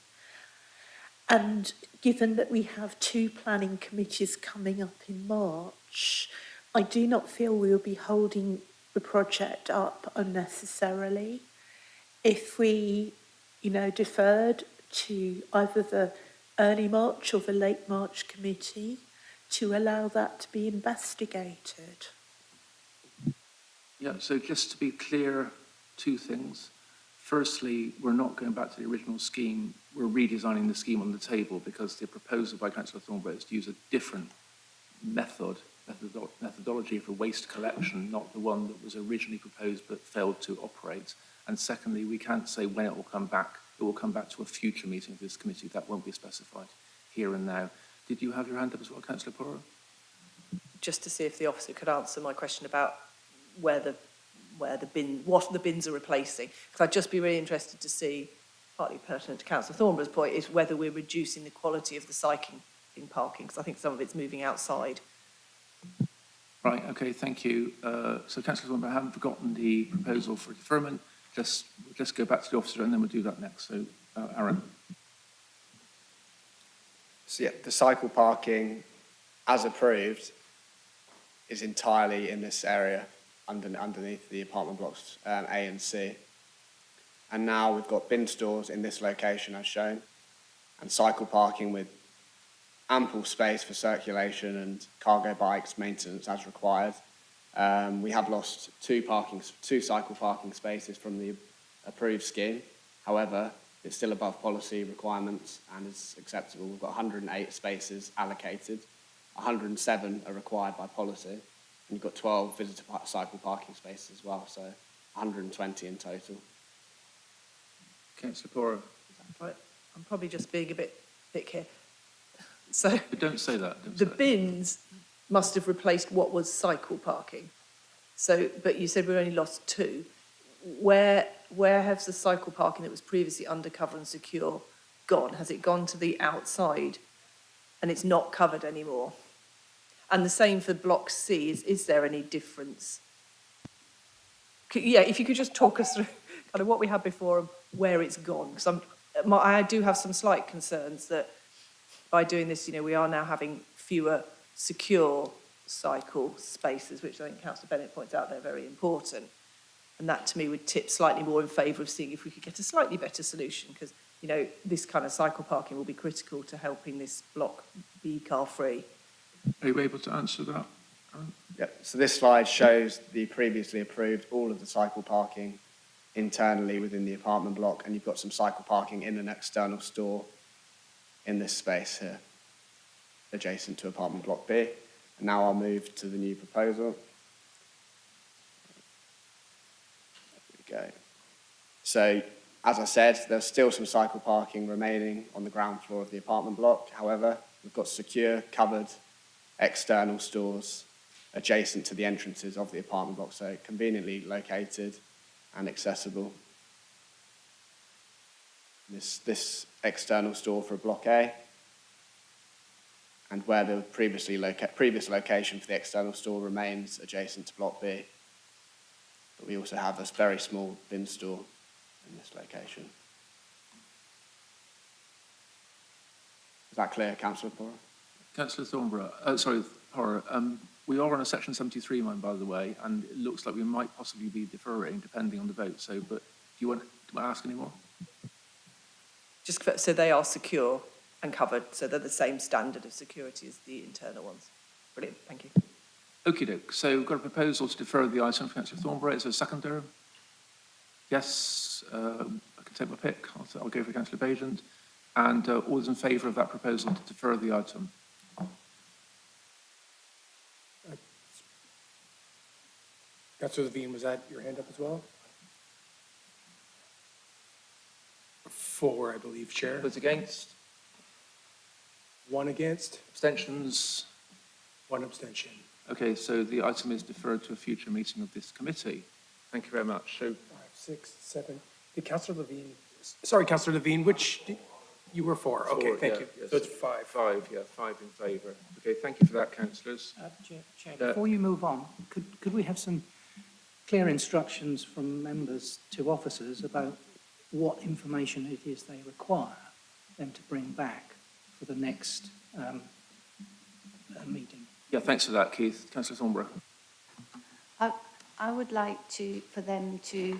And given that we have 2 planning committees coming up in March, I do not feel we will be holding the project up unnecessarily. If we, deferred to either the early March or the late March committee to allow that to be investigated. Yeah, so just to be clear, 2 things. Firstly, we're not going back to the original scheme. We're redesigning the scheme on the table because the proposal by Councillor Thornborough is to use a different methodology for waste collection, not the one that was originally proposed but failed to operate. And secondly, we can't say when it will come back. It will come back to a future meeting of this committee. That won't be specified here and now. Did you have your hand up as well, Councillor Porro? Just to see if the officer could answer my question about what the bins are replacing. Because I'd just be really interested to see, partly pertinent to Councillor Thornborough's point, is whether we're reducing the quality of the cycling in parking, because I think some of it's moving outside. Right, okay, thank you. So Councillor Thornborough, I haven't forgotten the proposal for deferment. We'll just go back to the officer and then we'll do that next. So, Aaron. So yeah, the cycle parking, as approved, is entirely in this area underneath the apartment blocks A and C. And now we've got bin stores in this location as shown, and cycle parking with ample space for circulation and cargo bikes maintenance as required. We have lost 2 cycle parking spaces from the approved scheme. However, it's still above policy requirements and is acceptable. We've got 108 spaces allocated, 107 are required by policy, and you've got 12 visitor cycle parking spaces as well, so 120 in total. Councillor Porro. I'm probably just being a bit thick here. So don't say that. The bins must have replaced what was cycle parking. So, but you said we only lost 2. Where has the cycle parking that was previously undercover and secure gone? Has it gone to the outside and it's not covered anymore? And the same for Block C. Is there any difference? Yeah, if you could just talk us through kind of what we had before and where it's gone. Because I do have some slight concerns that by doing this, we are now having fewer secure cycle spaces, which I think Councillor Bennett points out they're very important. And that to me would tip slightly more in favour of seeing if we could get a slightly better solution, because, this kind of cycle parking will be critical to helping this block be car free. Are you able to answer that? Yep. So this slide shows the previously approved all of the cycle parking internally within the apartment block, and you've got some cycle parking in an external store in this space here, adjacent to apartment block B. And now I'll move to the new proposal. There we go. So, as I said, there's still some cycle parking remaining on the ground floor of the apartment block. However, We've got secure, covered, external stores adjacent to the entrances of the apartment block, so conveniently located and accessible. This external store for Block A, and where the previous location for the external store remains adjacent to Block B. But we also have a very small bin store in this location. Is that clear, Councillor Porra? Councillor Thornborough, Porra, we are on a section 73, by the way, and it looks like we might possibly be deferring depending on the vote. So, but do you want to ask any more? Just so they are secure and covered, so they're the same standard of security as the internal ones. Brilliant, thank you. Okie doke. So we've got a proposal to defer the item for Councillor Thornborough. Is there a seconder? Yes, I can take my pick. I'll go for Councillor Bajent. And all those in favour of that proposal to defer the item? Councillor Levine, was that your hand up as well? 4, I believe, Chair. Those against? 1 against, Abstentions? 1 abstention. Okay, so the item is deferred to a future meeting of this committee. Thank you very much. So 5, 6, 7. Did Councillor Levine, sorry, Councillor Levine, you were 4. Okay, Four, thank yeah, you. yes. So it's 5. 5 in favour. Okay, thank you for that, councillors. Chair, before you move on, could we have some clear instructions from members to officers about what information it is they require them to bring back for the next meeting? Yeah, thanks for that, Keith. Councillor Thornborough. I would like for them to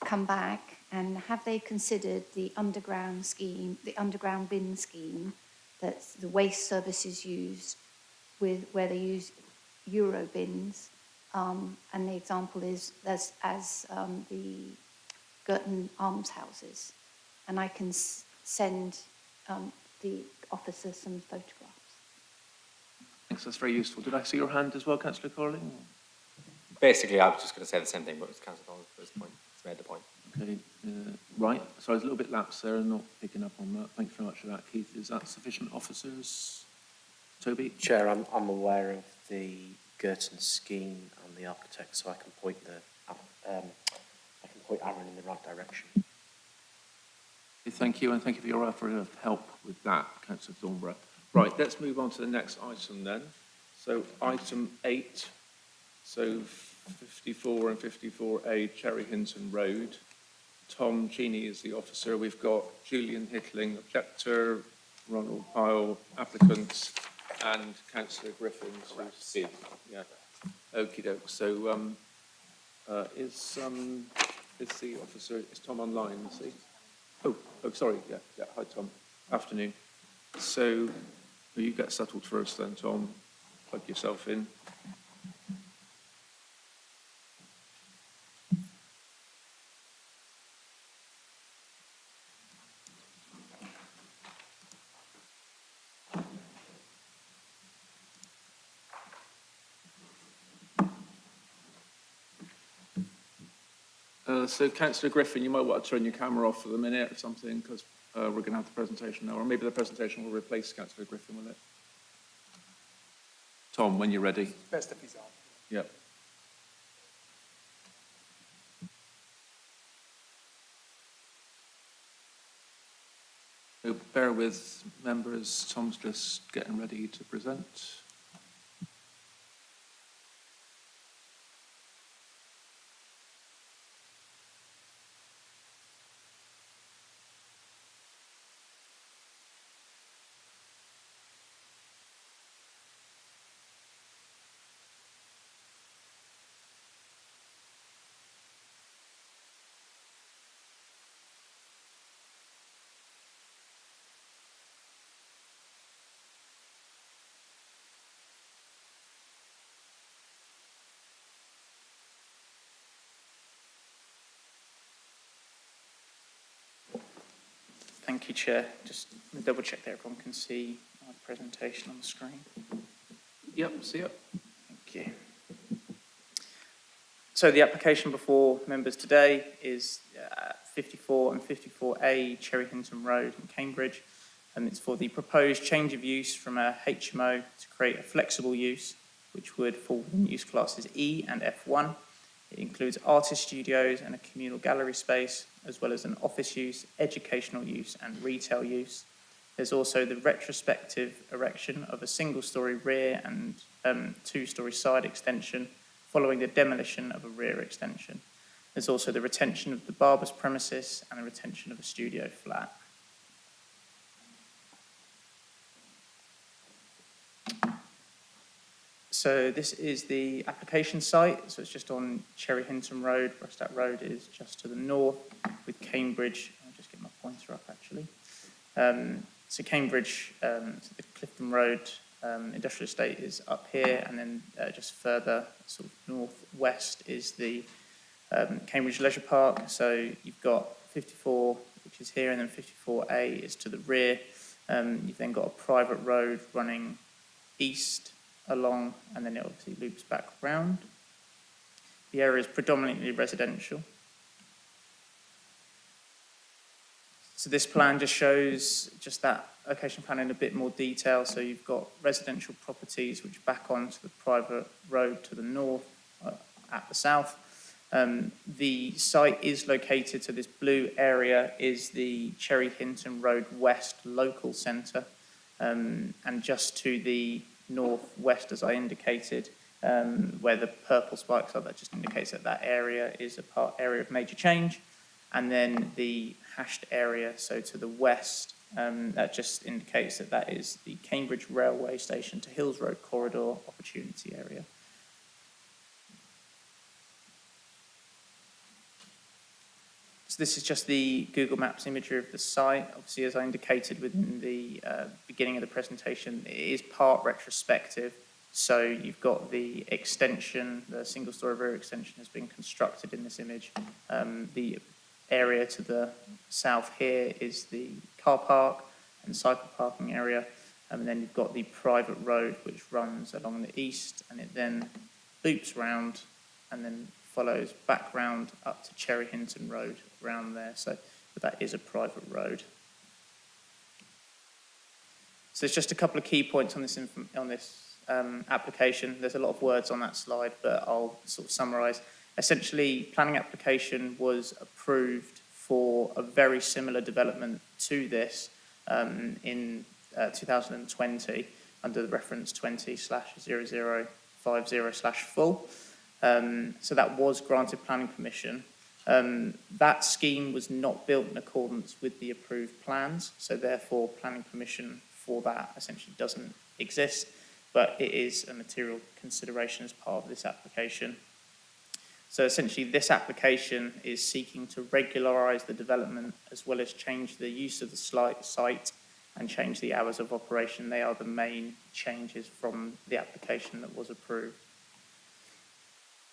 come back and have they considered the underground scheme, the underground bin scheme that the waste services use where they use Euro bins, and the example is as the Girton almshouses, and I can send the officer some photographs. Thanks, that's very useful. Did I see your hand as well, Councillor Corling? Basically, I was just going to say the same thing, but it's Councillor Collins at this point. It's made the point. Okay, right. Sorry, I was a little bit lapsed there and not picking up on that. Thanks very much for that, Keith. Is that sufficient, officers? Toby? Chair, I'm aware of the Girton scheme and the architect, so I can point Aaron in the right direction. Thank you, and thank you for your effort of help with that, Councillor Thornborough. Right, let's move on to the next item then. So item 8, so 54 and 54A Cherry Hinton Road. Tom Cheney is the officer. We've got Julian Hittling, objector, Ronald Pyle, applicant, and Councillor Griffin to speak. Yeah. Okie doke. So is the officer, is Tom online, is he? Oh, sorry, yeah, hi Tom. Afternoon. So you get settled first then, Tom. Plug yourself in. So Councillor Griffin, you might want to turn your camera off for the minute or something, because we're going to have the presentation now, or maybe the presentation will replace Councillor Griffin, will it? Tom, when you're ready. Best if he's on. Yep. So bear with members, Tom's just getting ready to present. Thank you, Chair. Just double check that everyone can see my presentation on the screen. Yep, see it. Thank you. So the application before members today is 54 and 54A Cherry Hinton Road in Cambridge. It's for the proposed change of use from a HMO to create a flexible use, which would fall within use classes E and F1. It includes artist studios and a communal gallery space, as well as an office use, educational use, and retail use. There's also the retrospective erection of a single-storey rear and two-storey side extension, following the demolition of a rear extension. There's also the retention of the barber's premises and the retention of a studio flat. So this is the application site. So it's just on Cherry Hinton Road. Rustat Road is just to the north, with Cambridge. I'll just get my pointer up actually. So Cambridge, so the Clifton Road industrial estate is up here, and then just further sort of northwest is the Cambridge Leisure Park. So you've got 54, which is here, and then 54A is to the rear. You've then got a private road running east along, and then it obviously loops back round. The area is predominantly residential. So this plan just shows just that location plan in a bit more detail. So you've got residential properties which back onto the private road to the north, at the south. The site is located, so this blue area is the Cherry Hinton Road West local centre, and just to the northwest, as I indicated, where the purple spikes are, that just indicates that that area is a area of major change. And then the hashed area, so to the west, that just indicates that that is the Cambridge Railway Station to Hills Road Corridor opportunity area. So this is just the Google Maps imagery of the site. Obviously, as I indicated within the beginning of the presentation, it is part retrospective. So you've got the extension, the single-storey rear extension has been constructed in this image. The area to the south here is the car park and cycle parking area. And then you've got the private road which runs along the east, and it then loops round and then follows back round up to Cherry Hinton Road around there. So that is a private road. So there's just a couple of key points on this application. There's a lot of words on that slide, but I'll sort of summarise. Essentially, planning application was approved for a very similar development to this in 2020 under the reference 20/0050/full. So that was granted planning permission. That scheme was not built in accordance with the approved plans, so therefore planning permission for that essentially doesn't exist, but it is a material consideration as part of this application. So essentially this application is seeking to regularise the development as well as change the use of the site and change the hours of operation. They are the main changes from the application that was approved.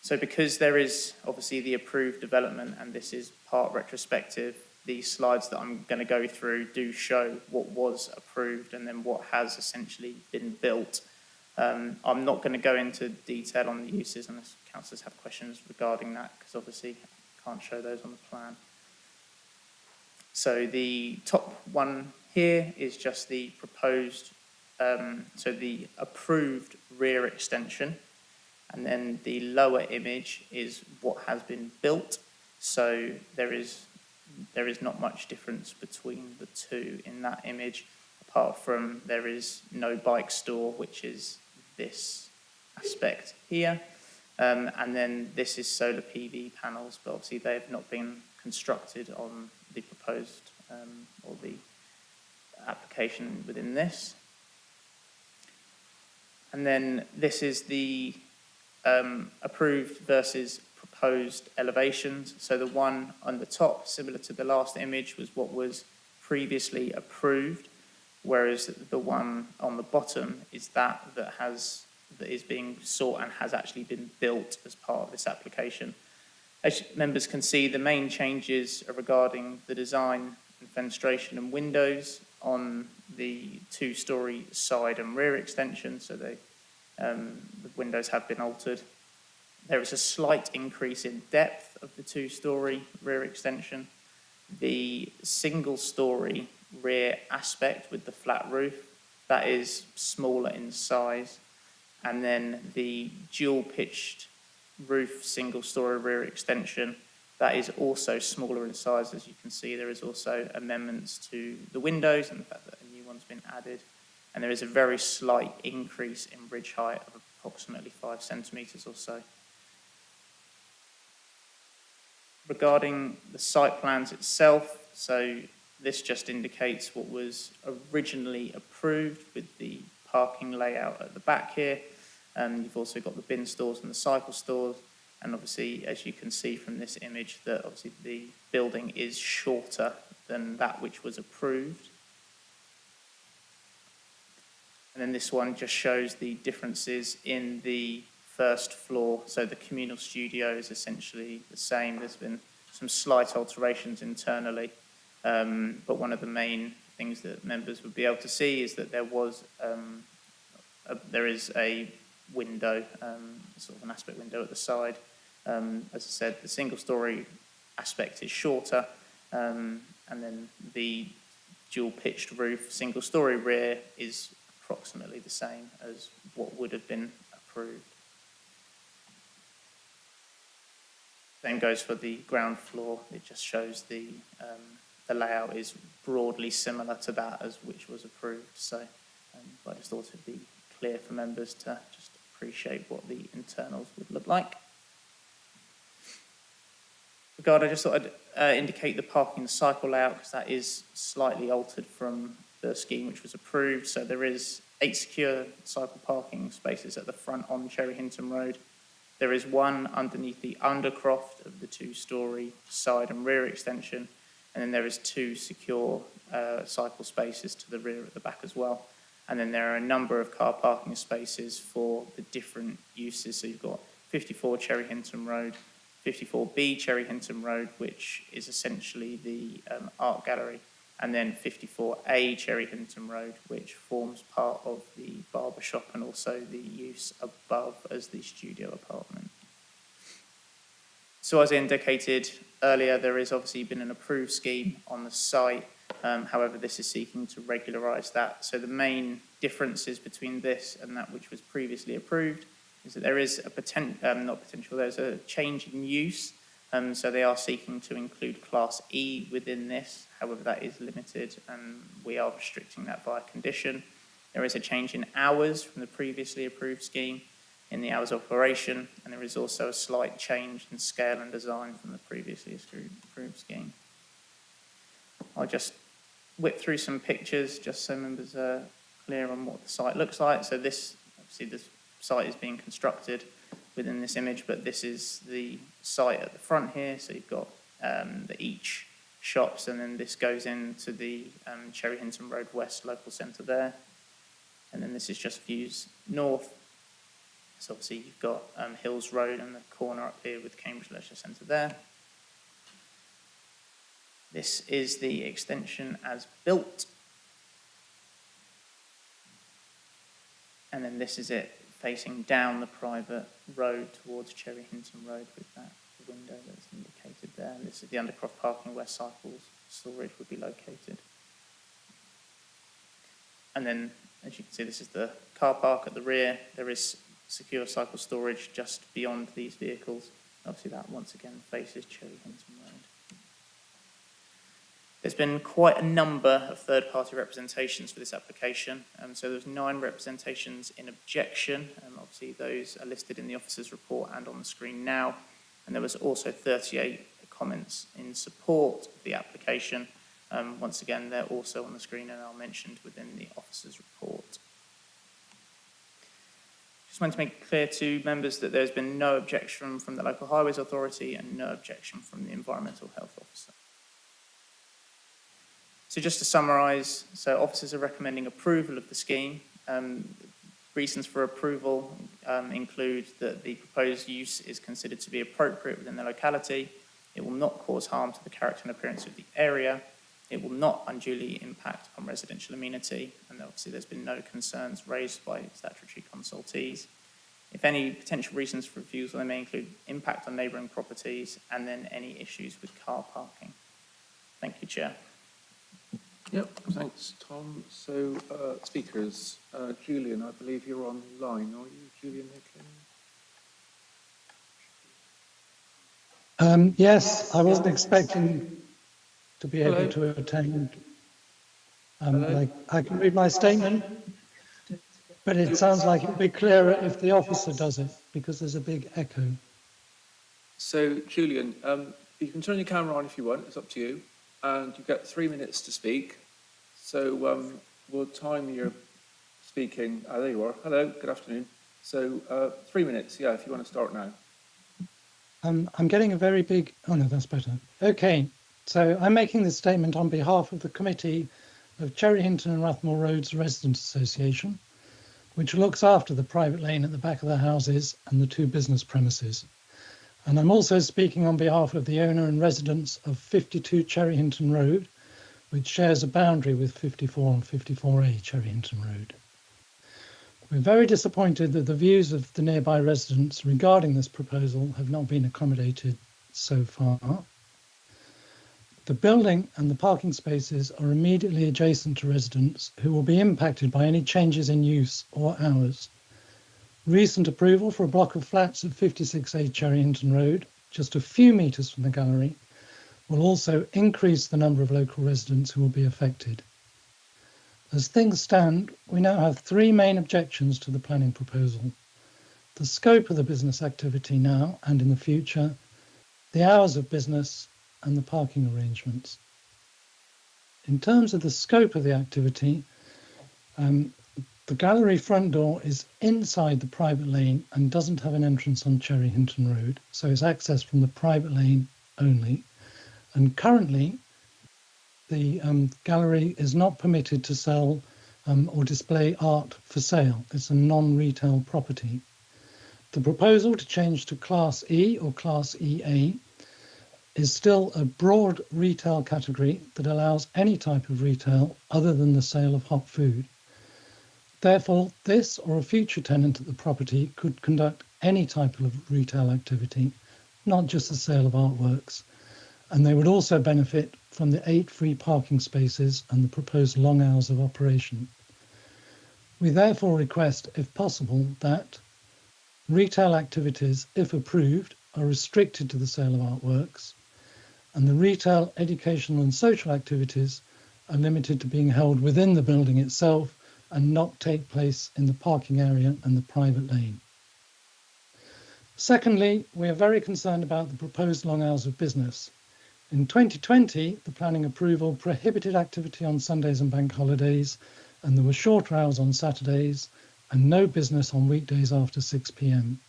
So because there is obviously the approved development and this is part retrospective, these slides that I'm going to go through do show what was approved and then what has essentially been built. I'm not going to go into detail on the uses unless councillors have questions regarding that, because obviously I can't show those on the plan. So the top one here is just the proposed, so the approved rear extension. And then the lower image is what has been built. So there is not much difference between the two in that image, apart from there is no bike store, which is this aspect here. And then this is solar PV panels, but obviously they have not been constructed on the proposed or the application within this. And then this is the approved versus proposed elevations. So the one on the top, similar to the last image, was what was previously approved, whereas the one on the bottom is that is being sought and has actually been built as part of this application. As members can see, the main changes are regarding the design and fenestration and windows on the two-storey side and rear extension, so the windows have been altered. There is a slight increase in depth of the two-storey rear extension. The single-storey rear aspect with the flat roof. That is smaller in size. And then the dual pitched roof, single story rear extension, that is also smaller in size. As you can see, there is also amendments to the windows and the fact that a new one's been added. And there is a very slight increase in ridge height of approximately 5 centimetres or so. Regarding the site plans itself, so this just indicates what was originally approved with the parking layout at the back here. You've also got the bin stores and the cycle stores. And obviously, as you can see from this image, that obviously the building is shorter than that which was approved. And then this one just shows the differences in the first floor. So the communal studio is essentially the same. There's been some slight alterations internally, but one of the main things that members would be able to see is that there is a window, sort of an aspect window at the side. As I said, the single-story aspect is shorter, and then the dual-pitched roof, single-story rear is approximately the same as what would have been approved. Same goes for the ground floor. It just shows the layout is broadly similar to that as which was approved. So I just thought it'd be clear for members to just appreciate what the internals would look like. I just thought I'd indicate the parking and cycle layout because that is slightly altered from the scheme which was approved. So there is 8 secure cycle parking spaces at the front on Cherry Hinton Road. There is one underneath the undercroft of the 2-storey side and rear extension, and then there is 2 secure cycle spaces to the rear at the back as well. And then there are a number of car parking spaces for the different uses. So you've got 54 Cherry Hinton Road, 54B Cherry Hinton Road, which is essentially the art gallery, and then 54A Cherry Hinton Road, which forms part of the barber shop and also the use above as the studio apartment. So as indicated earlier, there has obviously been an approved scheme on the site. However, this is seeking to regularise that. So the main differences between this and that which was previously approved is that there is a there's a change in use. So they are seeking to include Class E within this. However, that is limited and we are restricting that via condition. There is a change in hours from the previously approved scheme in the hours of operation, and there is also a slight change in scale and design from the previously approved scheme. I'll just whip through some pictures just so members are clear on what the site looks like. So this, obviously this site is being constructed within this image, but this is the site at the front here. So you've got the each shops, and then this goes into the Cherry Hinton Road West local centre there. And then this is just views north. So obviously you've got Hills Road and the corner up here with Cambridge Leisure Centre there. This is the extension as built. And then this is it facing down the private road towards Cherry Hinton Road with that window that's indicated there. And this is the undercroft parking where cycles storage would be located. And then, as you can see, this is the car park at the rear. There is secure cycle storage just beyond these vehicles. Obviously that once again faces Cherry Hinton Road. There's been quite a number of third-party representations for this application. So there's 9 representations in objection. Obviously those are listed in the officer's report and on the screen now. And there was also 38 comments in support of the application. Once again, they're also on the screen and are mentioned within the officer's report. Just want to make it clear to members that there's been no objection from the Local Highways Authority and no objection from the Environmental Health Officer. So just to summarise, so officers are recommending approval of the scheme. Reasons for approval include that the proposed use is considered to be appropriate within the locality. It will not cause harm to the character and appearance of the area. It will not unduly impact on residential amenity, and obviously there's been no concerns raised by statutory consultees. If any potential reasons for refusal, they may include impact on neighbouring properties and then any issues with car parking. Thank you, Chair. Yep, thanks, Tom. So, speakers, Julian, I believe you're online, are you, Julian Nicklin? Yes, I wasn't expecting to be able Hello. to attend. Hello. I can read my statement, but it sounds like it would be clearer if the officer does it, because there's a big echo. So, Julian, you can turn your camera on if you want, it's up to you. And you've got 3 minutes to speak. So, we'll time your speaking. There you are. Hello, good afternoon. So, 3 minutes, yeah, if you want to start now. I'm getting a very big, oh no, that's better. Okay, so I'm making this statement on behalf of the committee of Cherry Hinton and Rathmore Roads Residents Association, which looks after the private lane at the back of the houses and the 2 business premises. And I'm also speaking on behalf of the owner and residents of 52 Cherry Hinton Road, which shares a boundary with 54 and 54A Cherry Hinton Road. We're very disappointed that the views of the nearby residents regarding this proposal have not been accommodated so far. The building and the parking spaces are immediately adjacent to residents who will be impacted by any changes in use or hours. Recent approval for a block of flats at 56A Cherry Hinton Road, just a few metres from the gallery, will also increase the number of local residents who will be affected. As things stand, we now have 3 main objections to the planning proposal: the scope of the business activity now and in the future, the hours of business, and the parking arrangements. In terms of the scope of the activity, the gallery front door is inside the private lane and doesn't have an entrance on Cherry Hinton Road, so it's accessed from the private lane only. And currently, the gallery is not permitted to sell or display art for sale. It's a non-retail property. The proposal to change to Class E or Class EA is still a broad retail category that allows any type of retail other than the sale of hot food. Therefore, this or a future tenant at the property could conduct any type of retail activity, not just the sale of artworks, and they would also benefit from the 8 free parking spaces and the proposed long hours of operation. We therefore request, if possible, that retail activities, if approved, are restricted to the sale of artworks, and the retail, educational and social activities are limited to being held within the building itself and not take place in the parking area and the private lane. Secondly, we are very concerned about the proposed long hours of business. In 2020, the planning approval prohibited activity on Sundays and bank holidays, and there were shorter hours on Saturdays and no business on weekdays after 6 p.m.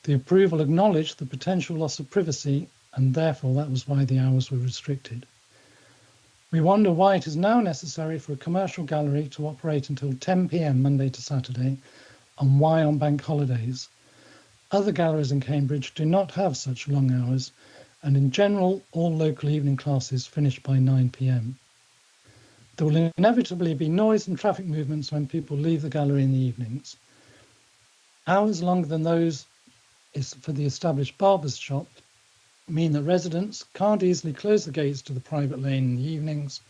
The approval acknowledged the potential loss of privacy, and therefore that was why the hours were restricted. We wonder why it is now necessary for a commercial gallery to operate until 10 p.m. Monday to Saturday, and why on bank holidays. Other galleries in Cambridge do not have such long hours, and in general, all local evening classes finish by 9 p.m. There will inevitably be noise and traffic movements when people leave the gallery in the evenings. Hours longer than those is for the established barber's shop mean that residents can't easily close the gates to the private lane in the evenings,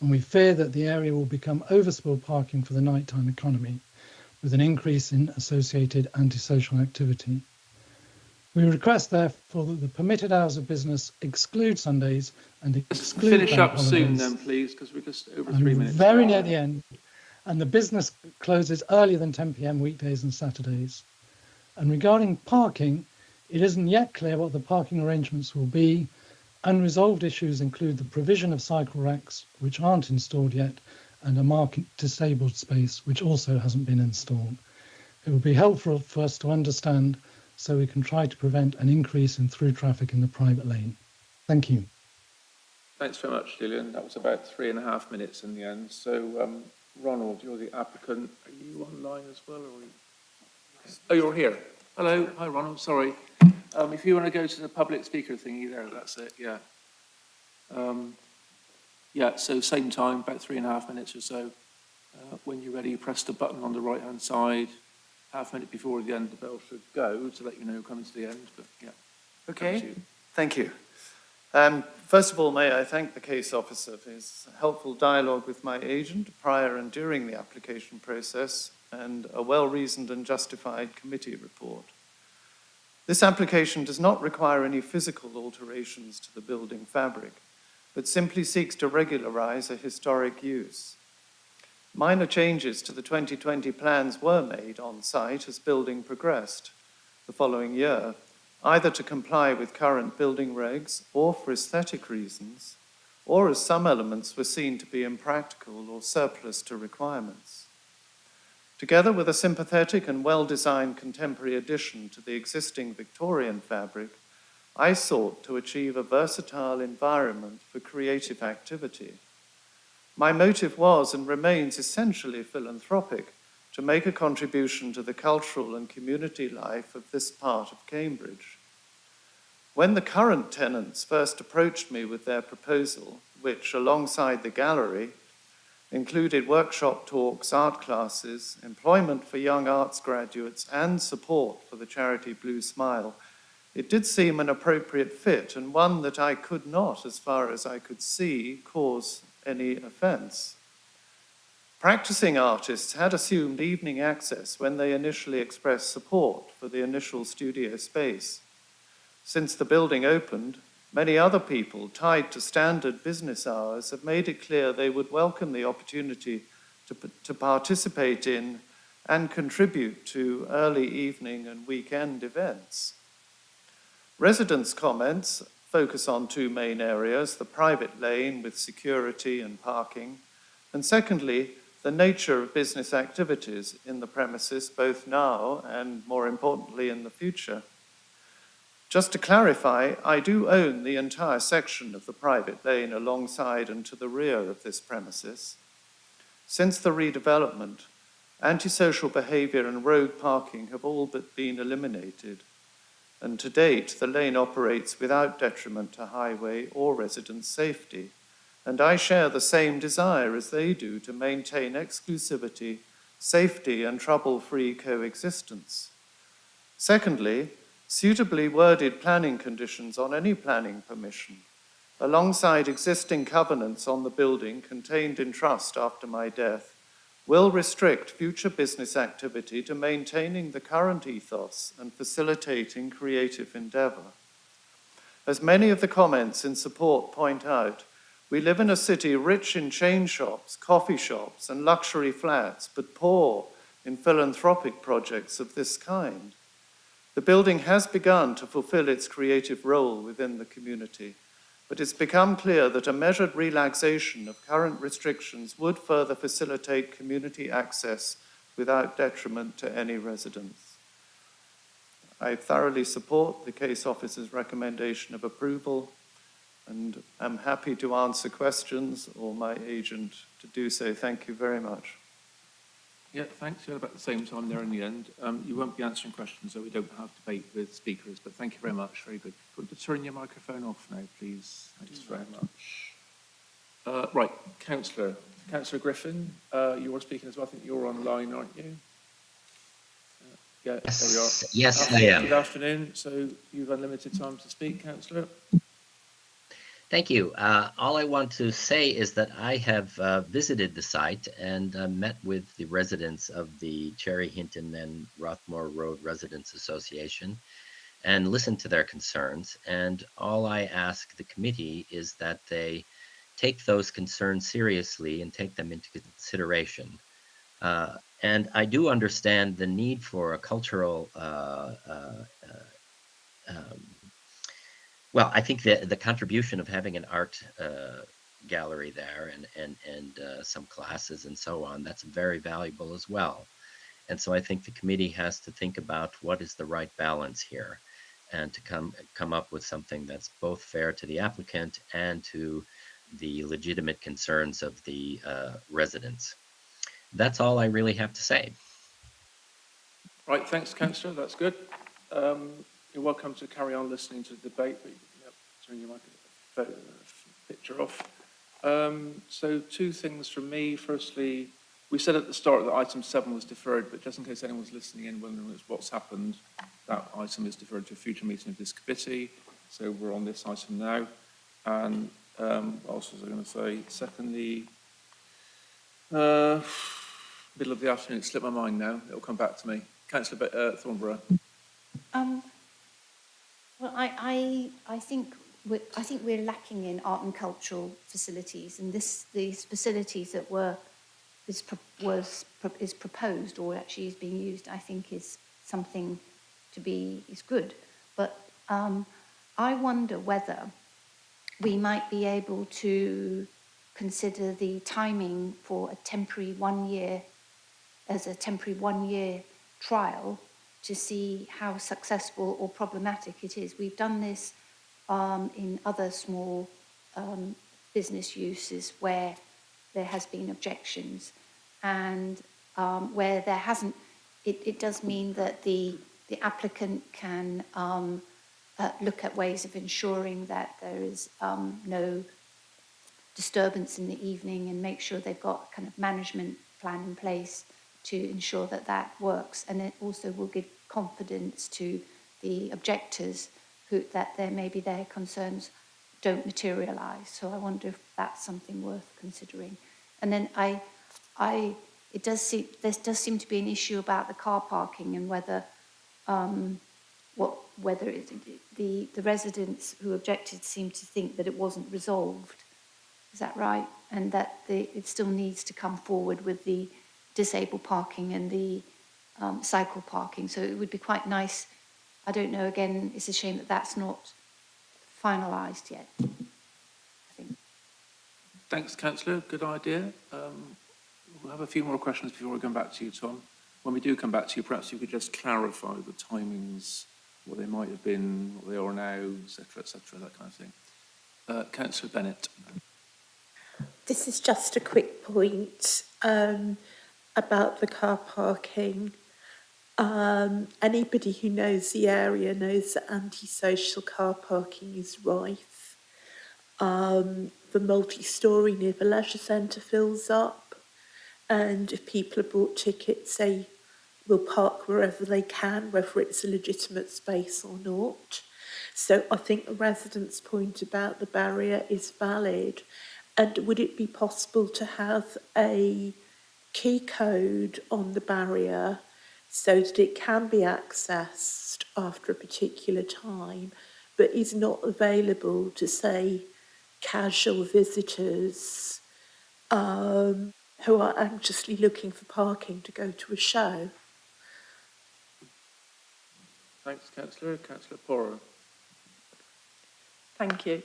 and we fear that the area will become overspill parking for the nighttime economy, with an increase in associated antisocial activity. We request, therefore, that the permitted hours of business exclude Sundays and exclude Finish bank up soon holidays. then, please, because we're just over And 3 minutes. very near the end, and the business closes earlier than 10 p.m. weekdays and Saturdays. And regarding parking, it isn't yet clear what the parking arrangements will be. Unresolved issues include the provision of cycle racks, which aren't installed yet, and a market disabled space, which also hasn't been installed. It would be helpful for us to understand so we can try to prevent an increase in through traffic in the private lane. Thank you. Thanks very much, Julian. That was about 3.5 minutes in the end. So, Ronald, you're the applicant. Are you online as well? Oh, you're here. Hello. Hi, Ronald. Sorry. If you want to go to the public speaker thingy there, that's it. Yeah. Yeah, so same time, about 3.5 minutes or so. When you're ready, you press the button on the right-hand side. Half a minute before the end, the bell should go to let you know we're coming to the end. But yeah. Okay. You. Thank you. First of all, may I thank the case officer for his helpful dialogue with my agent prior and during the application process, and a well-reasoned and justified committee report. This application does not require any physical alterations to the building fabric, but simply seeks to regularize a historic use. Minor changes to the 2020 plans were made on site as building progressed the following year, either to comply with current building regs or for aesthetic reasons, or as some elements were seen to be impractical or surplus to requirements. Together with a sympathetic and well-designed contemporary addition to the existing Victorian fabric, I sought to achieve a versatile environment for creative activity. My motive was and remains essentially philanthropic, to make a contribution to the cultural and community life of this part of Cambridge. When the current tenants first approached me with their proposal, which, alongside the gallery, included workshop talks, art classes, employment for young arts graduates, and support for the charity Blue Smile, it did seem an appropriate fit, and one that I could not, as far as I could see, cause any offence. Practicing artists had assumed evening access when they initially expressed support for the initial studio space. Since the building opened, many other people tied to standard business hours have made it clear they would welcome the opportunity to participate in and contribute to early evening and weekend events. Residents' comments focus on two main areas: the private lane with security and parking, and secondly, the nature of business activities in the premises, both now and, more importantly, in the future. Just to clarify, I do own the entire section of the private lane alongside and to the rear of this premises. Since the redevelopment, antisocial behaviour and road parking have all but been eliminated, and to date, the lane operates without detriment to highway or resident safety. And I share the same desire as they do to maintain exclusivity, safety, and trouble-free coexistence. Secondly, suitably worded planning conditions on any planning permission, alongside existing covenants on the building contained in trust after my death, will restrict future business activity to maintaining the current ethos and facilitating creative endeavour. As many of the comments in support point out, we live in a city rich in chain shops, coffee shops, and luxury flats, but poor in philanthropic projects of this kind. The building has begun to fulfill its creative role within the community, but it's become clear that a measured relaxation of current restrictions would further facilitate community access without detriment to any residents. I thoroughly support the case officer's recommendation of approval, and I'm happy to answer questions or my agent to do so. Thank you very much. Yeah, thanks. You had about the same time there in the end. You won't be answering questions, so we don't have debate with speakers, but thank you very much. Very good. Could you turn your microphone off now, please? Thanks very much. Right, Councillor Griffin, you are speaking as well. I think you're online, aren't you? Yeah, Yes, there we are. yes, I am. Good afternoon. So you've unlimited time to speak, Councillor. Thank you. All I want to say is that I have visited the site and met with the residents of the Cherry Hinton and Rothmore Road Residents Association and listened to their concerns. And all I ask the committee is that they take those concerns seriously and take them into consideration. And I do understand the need for a cultural well, I think that the contribution of having an art gallery there and some classes and so on, that's very valuable as well. And so I think the committee has to think about what is the right balance here and to come up with something that's both fair to the applicant and to the legitimate concerns of the residents. That's all I really have to say. Right, thanks, Councillor. That's good. You're welcome to carry on listening to the debate, but turn your microphone picture off. So two things from me. Firstly, we said at the start that item 7 was deferred, but just in case anyone's listening in wondering what's happened, that item is deferred to a future meeting of this committee. So we're on this item now. And what else was I going to say? Secondly, middle of the afternoon, it slipped my mind now. It'll come back to me. Councillor Thornborough. Well, I think we're lacking in art and cultural facilities, and these facilities that is proposed or actually is being used, I think is something is good. But I wonder whether we might be able to consider the timing for a temporary 1 year trial to see how successful or problematic it is. We've done this in other small business uses where there has been objections, and where there hasn't. It does mean that the applicant can look at ways of ensuring that there is no disturbance in the evening, and make sure they've got a kind of management plan in place to ensure that that works. And it also will give confidence to the objectors that maybe their concerns don't materialise. So I wonder if that's something worth considering. And then there does seem to be an issue about the car parking, and whether the residents who objected seemed to think that it wasn't resolved. Is that right? And that it still needs to come forward with the disabled parking and the cycle parking. So it would be quite nice. I don't know, again, it's a shame that that's not finalised yet, I think. Thanks, Councillor. Good idea. We'll have a few more questions before we come back to you, Tom. When we do come back to you, perhaps you could just clarify the timings, what they might have been, what they are now, etc., that kind of thing. Councillor Bennett. This is just a quick point about the car parking. Anybody who knows the area knows that antisocial car parking is rife. The multi-storey near the leisure centre fills up, and if people have bought tickets, they will park wherever they can, whether it's a legitimate space or not. So I think the residents' point about the barrier is valid. And would it be possible to have a key code on the barrier so that it can be accessed after a particular time, but is not available to, say, casual visitors who are anxiously looking for parking to go to a show? Thanks, Councillor. Councillor Porro. Thank you.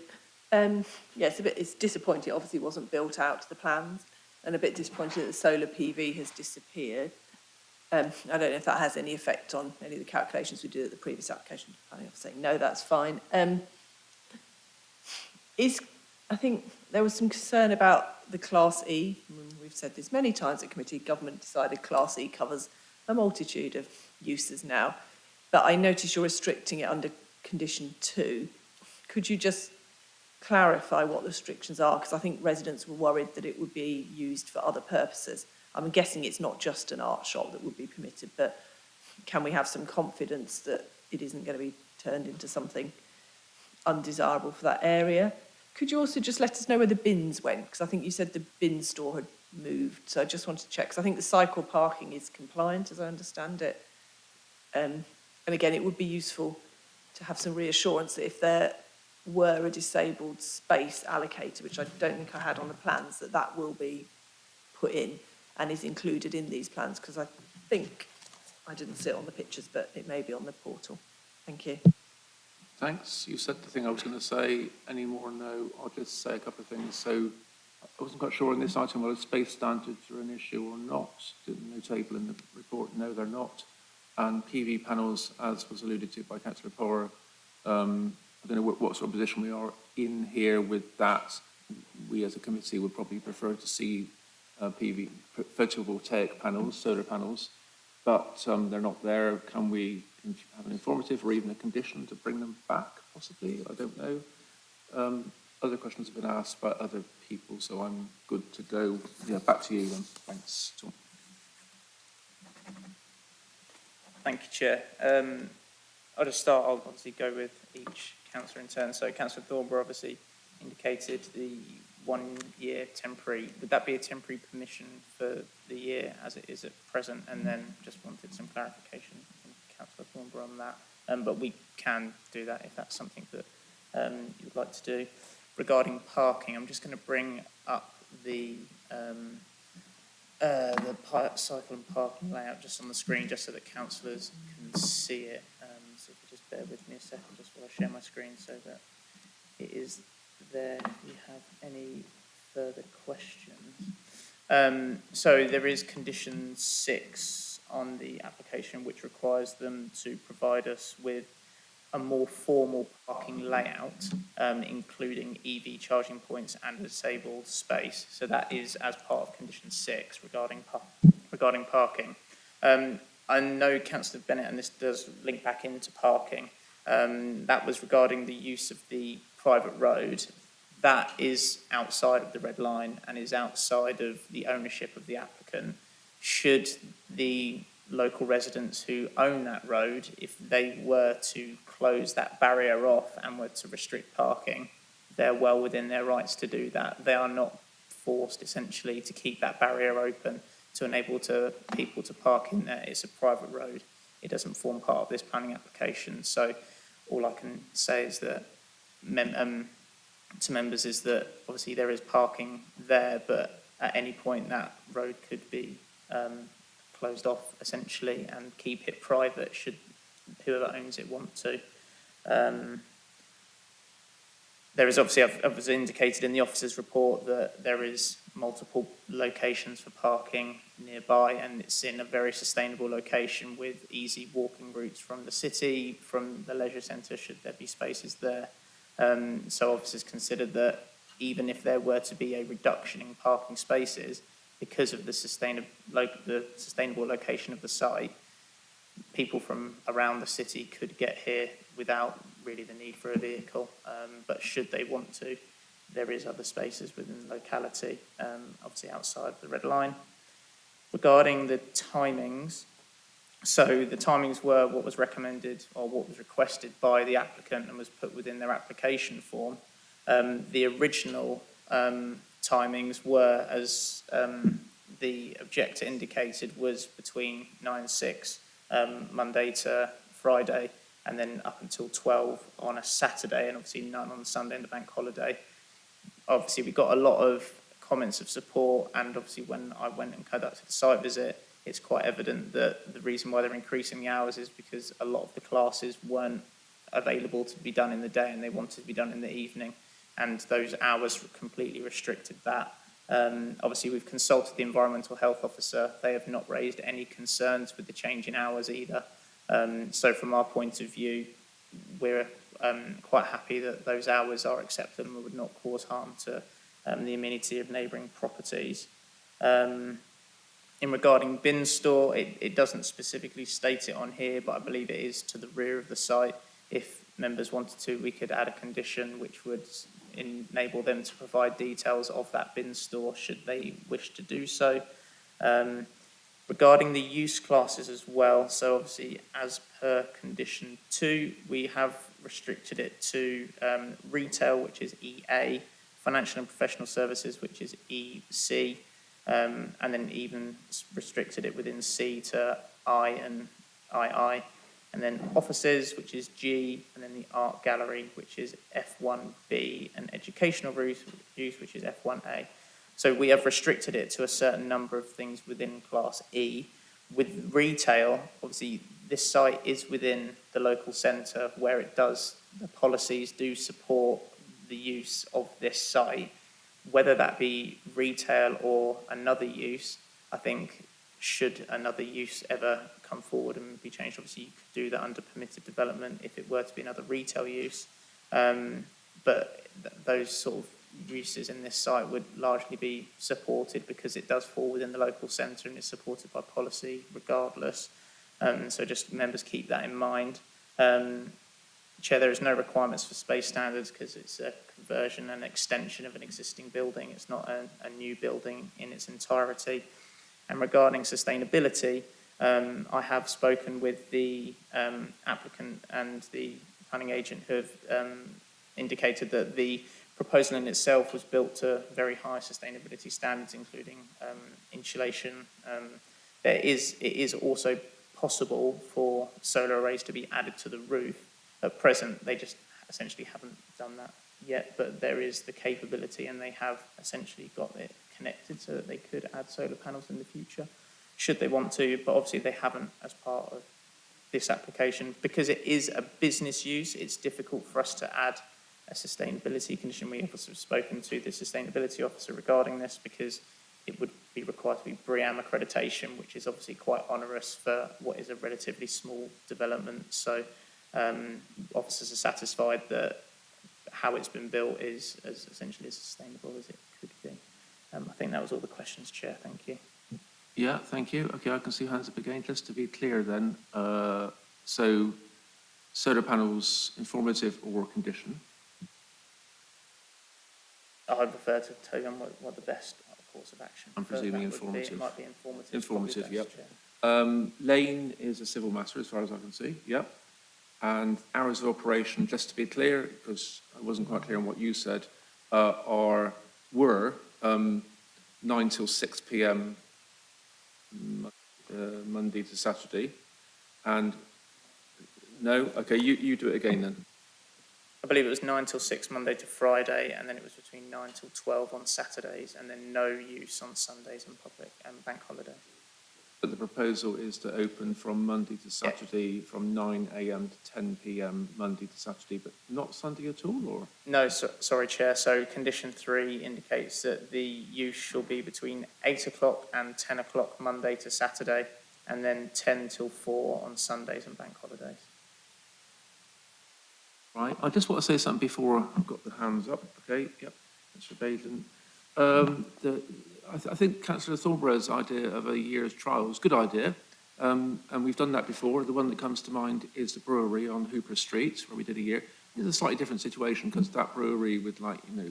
Yes, it's disappointing. Obviously, it wasn't built out to the plans, and a bit disappointing that the solar PV has disappeared. I don't know if that has any effect on any of the calculations we did at the previous application. I have to say no, that's fine. I think there was some concern about the Class E. We've said this many times at committee. Government decided Class E covers a multitude of uses now, but I notice you're restricting it under condition 2. Could you just clarify what the restrictions are? Because I think residents were worried that it would be used for other purposes. I'm guessing it's not just an art shop that would be permitted, but can we have some confidence that it isn't going to be turned into something undesirable for that area? Could you also just let us know where the bins went? Because I think you said the bin store had moved, so I just wanted to check. Because I think the cycle parking is compliant, as I understand it. And again, it would be useful to have some reassurance that if there were a disabled space allocated, which I don't think I had on the plans, that will be put in and is included in these plans, because I think I didn't see it on the pictures, but it may be on the portal. Thank you. Thanks. You said the thing I was going to say. Any more? No. I'll just say a couple of things. So I wasn't quite sure on this item whether space standards are an issue or not. No table in the report. No, they're not. And PV panels, as was alluded to by Councillor Power, I don't know what sort of position we are in here with that. We as a committee would probably prefer to see PV photovoltaic panels, solar panels, but they're not there. Can we have an informative or even a condition to bring them back, possibly? I don't know. Other questions have been asked by other people, so I'm good to go. Yeah, back to you then. Thanks, Tom. Thank you, Chair. I'll just start. I'll obviously go with each councillor in turn. So Councillor Thornborough obviously indicated the 1 year temporary. Would that be a temporary permission for the year as it is at present? And then just wanted some clarification from Councillor Thornborough on that. But we can do that if that's something that you would like to do. Regarding parking, I'm just going to bring up the cycle and parking layout just on the screen, just so that councillors can see it. So if you just bear with me a second, just while I share my screen, so that it is there. If you have any further questions. So there is condition 6 on the application, which requires them to provide us with a more formal parking layout, including EV charging points and a disabled space. So that is as part of condition 6 regarding parking. I know Councillor Bennett, and this does link back into parking, that was regarding the use of the private road. That is outside of the red line and is outside of the ownership of the applicant. Should the local residents who own that road, if they were to close that barrier off and were to restrict parking, they're well within their rights to do that. They are not forced, essentially, to keep that barrier open to enable people to park in there. It's a private road. It doesn't form part of this planning application. So all I can say is that to members is that obviously there is parking there, but at any point that road could be closed off essentially and keep it private should whoever owns it want to. There is obviously, as indicated in the officer's report, that there is multiple locations for parking nearby, and it's in a very sustainable location with easy walking routes from the city, from the leisure centre, should there be spaces there. So officers considered that even if there were to be a reduction in parking spaces, because of the sustainable location of the site, people from around the city could get here without really the need for a vehicle. But should they want to, there is other spaces within the locality, obviously outside the red line. Regarding the timings, so the timings were what was recommended or what was requested by the applicant and was put within their application form. The original timings were, as the objector indicated, was between 9 and 6, Monday to Friday, and then up until 12 on a Saturday, and obviously none on Sunday and the bank holiday. Obviously, we got a lot of comments of support, and obviously when I went and conducted the site visit, it's quite evident that the reason why they're increasing the hours is because a lot of the classes weren't available to be done in the day and they wanted to be done in the evening, and those hours completely restricted that. Obviously, we've consulted the environmental health officer. They have not raised any concerns with the change in hours either. So from our point of view, we're quite happy that those hours are accepted and would not cause harm to the amenity of neighbouring properties. In regarding bin store, it doesn't specifically state it on here, but I believe it is to the rear of the site. If members wanted to, we could add a condition which would enable them to provide details of that bin store should they wish to do so. Regarding the use classes as well, so obviously as per condition 2, we have restricted it to retail, which is EA, financial and professional services, which is EC, and then even restricted it within C to I and II, and then offices, which is G, and then the art gallery, which is F1B, and educational use, which is F1A. So we have restricted it to a certain number of things within Class E. With retail, obviously, this site is within the local centre where the policies do support the use of this site. Whether that be retail or another use, I think should another use ever come forward and be changed, obviously you could do that under permitted development if it were to be another retail use. But those sort of uses in this site would largely be supported because it does fall within the local centre and is supported by policy regardless. So just members keep that in mind. Chair, there is no requirements for space standards because it's a conversion and extension of an existing building. It's not a new building in its entirety. And regarding sustainability, I have spoken with the applicant and the planning agent who have indicated that the proposal in itself was built to very high sustainability standards, including insulation. It is also possible for solar arrays to be added to the roof. At present, they just essentially haven't done that yet, but there is the capability, and they have essentially got it connected so that they could add solar panels in the future, should they want to, but obviously they haven't as part of this application. Because it is a business use, it's difficult for us to add a sustainability condition. We have also spoken to the sustainability officer regarding this, because it would be required to be BREEAM accreditation, which is obviously quite onerous for what is a relatively small development. So officers are satisfied that how it's been built is as essentially as sustainable as it could be. I think that was all the questions, Chair. Thank you. Yeah, thank you. Okay, I can see hands up again. Just to be clear then, so solar panels, informative or condition? I'd refer to Toby on what the best course of action. I'm presuming that would be. informative. It might be informative. Informative, probably best, yep. Chair. Lane is a civil matter as far as I can see, yep. And hours of operation, just to be clear, because I wasn't quite clear on what you said, were 9 till 6 p.m. Monday to Saturday. And no, okay, you do it again then. I believe it was 9 till 6 Monday to Friday, and then it was between 9 till 12 on Saturdays, and then no use on Sundays and public and bank holiday. But the proposal is to open from Monday to Saturday from 9 a.m. to 10 p.m. Monday to Saturday, but not Sunday at all, or? No, sorry, Chair. So condition 3 indicates that the use shall be between 8 o'clock and 10 o'clock Monday to Saturday, and then 10 till 4 on Sundays and bank holidays. Right, I just want to say something before I've got the hands up, okay? Yep, Mr. Baden. I think Councillor Thornborough's idea of a year's trial is a good idea, and we've done that before. The one that comes to mind is the brewery on Hooper Street, where we did a year. It's a slightly different situation because that brewery with, like, you know,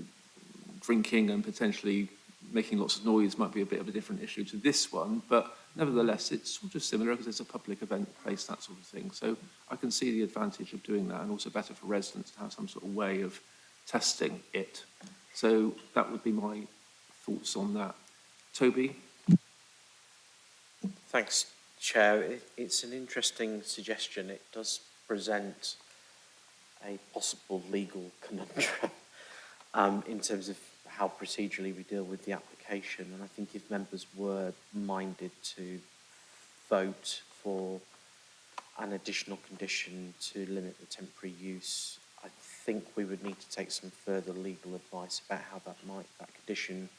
drinking and potentially making lots of noise might be a bit of a different issue to this one, but nevertheless, it's sort of similar because it's a public event place, that sort of thing. So I can see the advantage of doing that, and also better for residents to have some sort of way of testing it. So that would be my thoughts on that. Toby? Thanks, Chair. It's an interesting suggestion. It does present a possible legal conundrum in terms of how procedurally we deal with the application. And I think if members were minded to vote for an additional condition to limit the temporary use, I think we would need to take some further legal advice about how that condition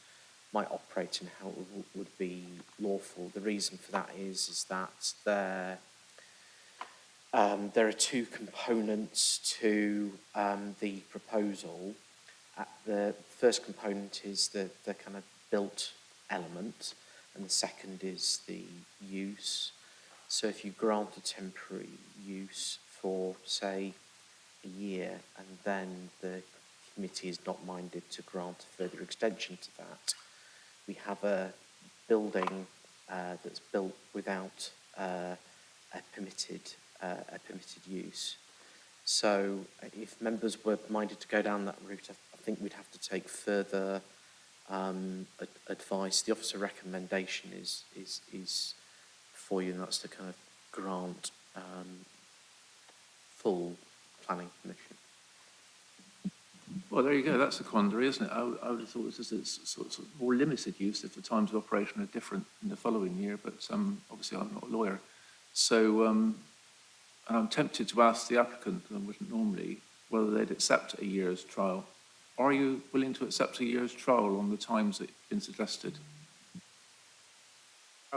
might operate and how it would be lawful. The reason for that is that there are two components to the proposal. The first component is the kind of built element, and the second is the use. So if you grant a temporary use for, say, a year, and then the committee is not minded to grant a further extension to that, we have a building that's built without a permitted use. So if members were minded to go down that route, I think we'd have to take further advice. The officer recommendation is for you, and that's to kind of grant full planning permission. Well, there you go. That's a quandary, isn't it? I would have thought it was a sort of more limited use if the times of operation are different in the following year, but obviously I'm not a lawyer. So, and I'm tempted to ask the applicant, and I wouldn't normally, whether they'd accept a year's trial. Are you willing to accept a year's trial on the times that have been suggested?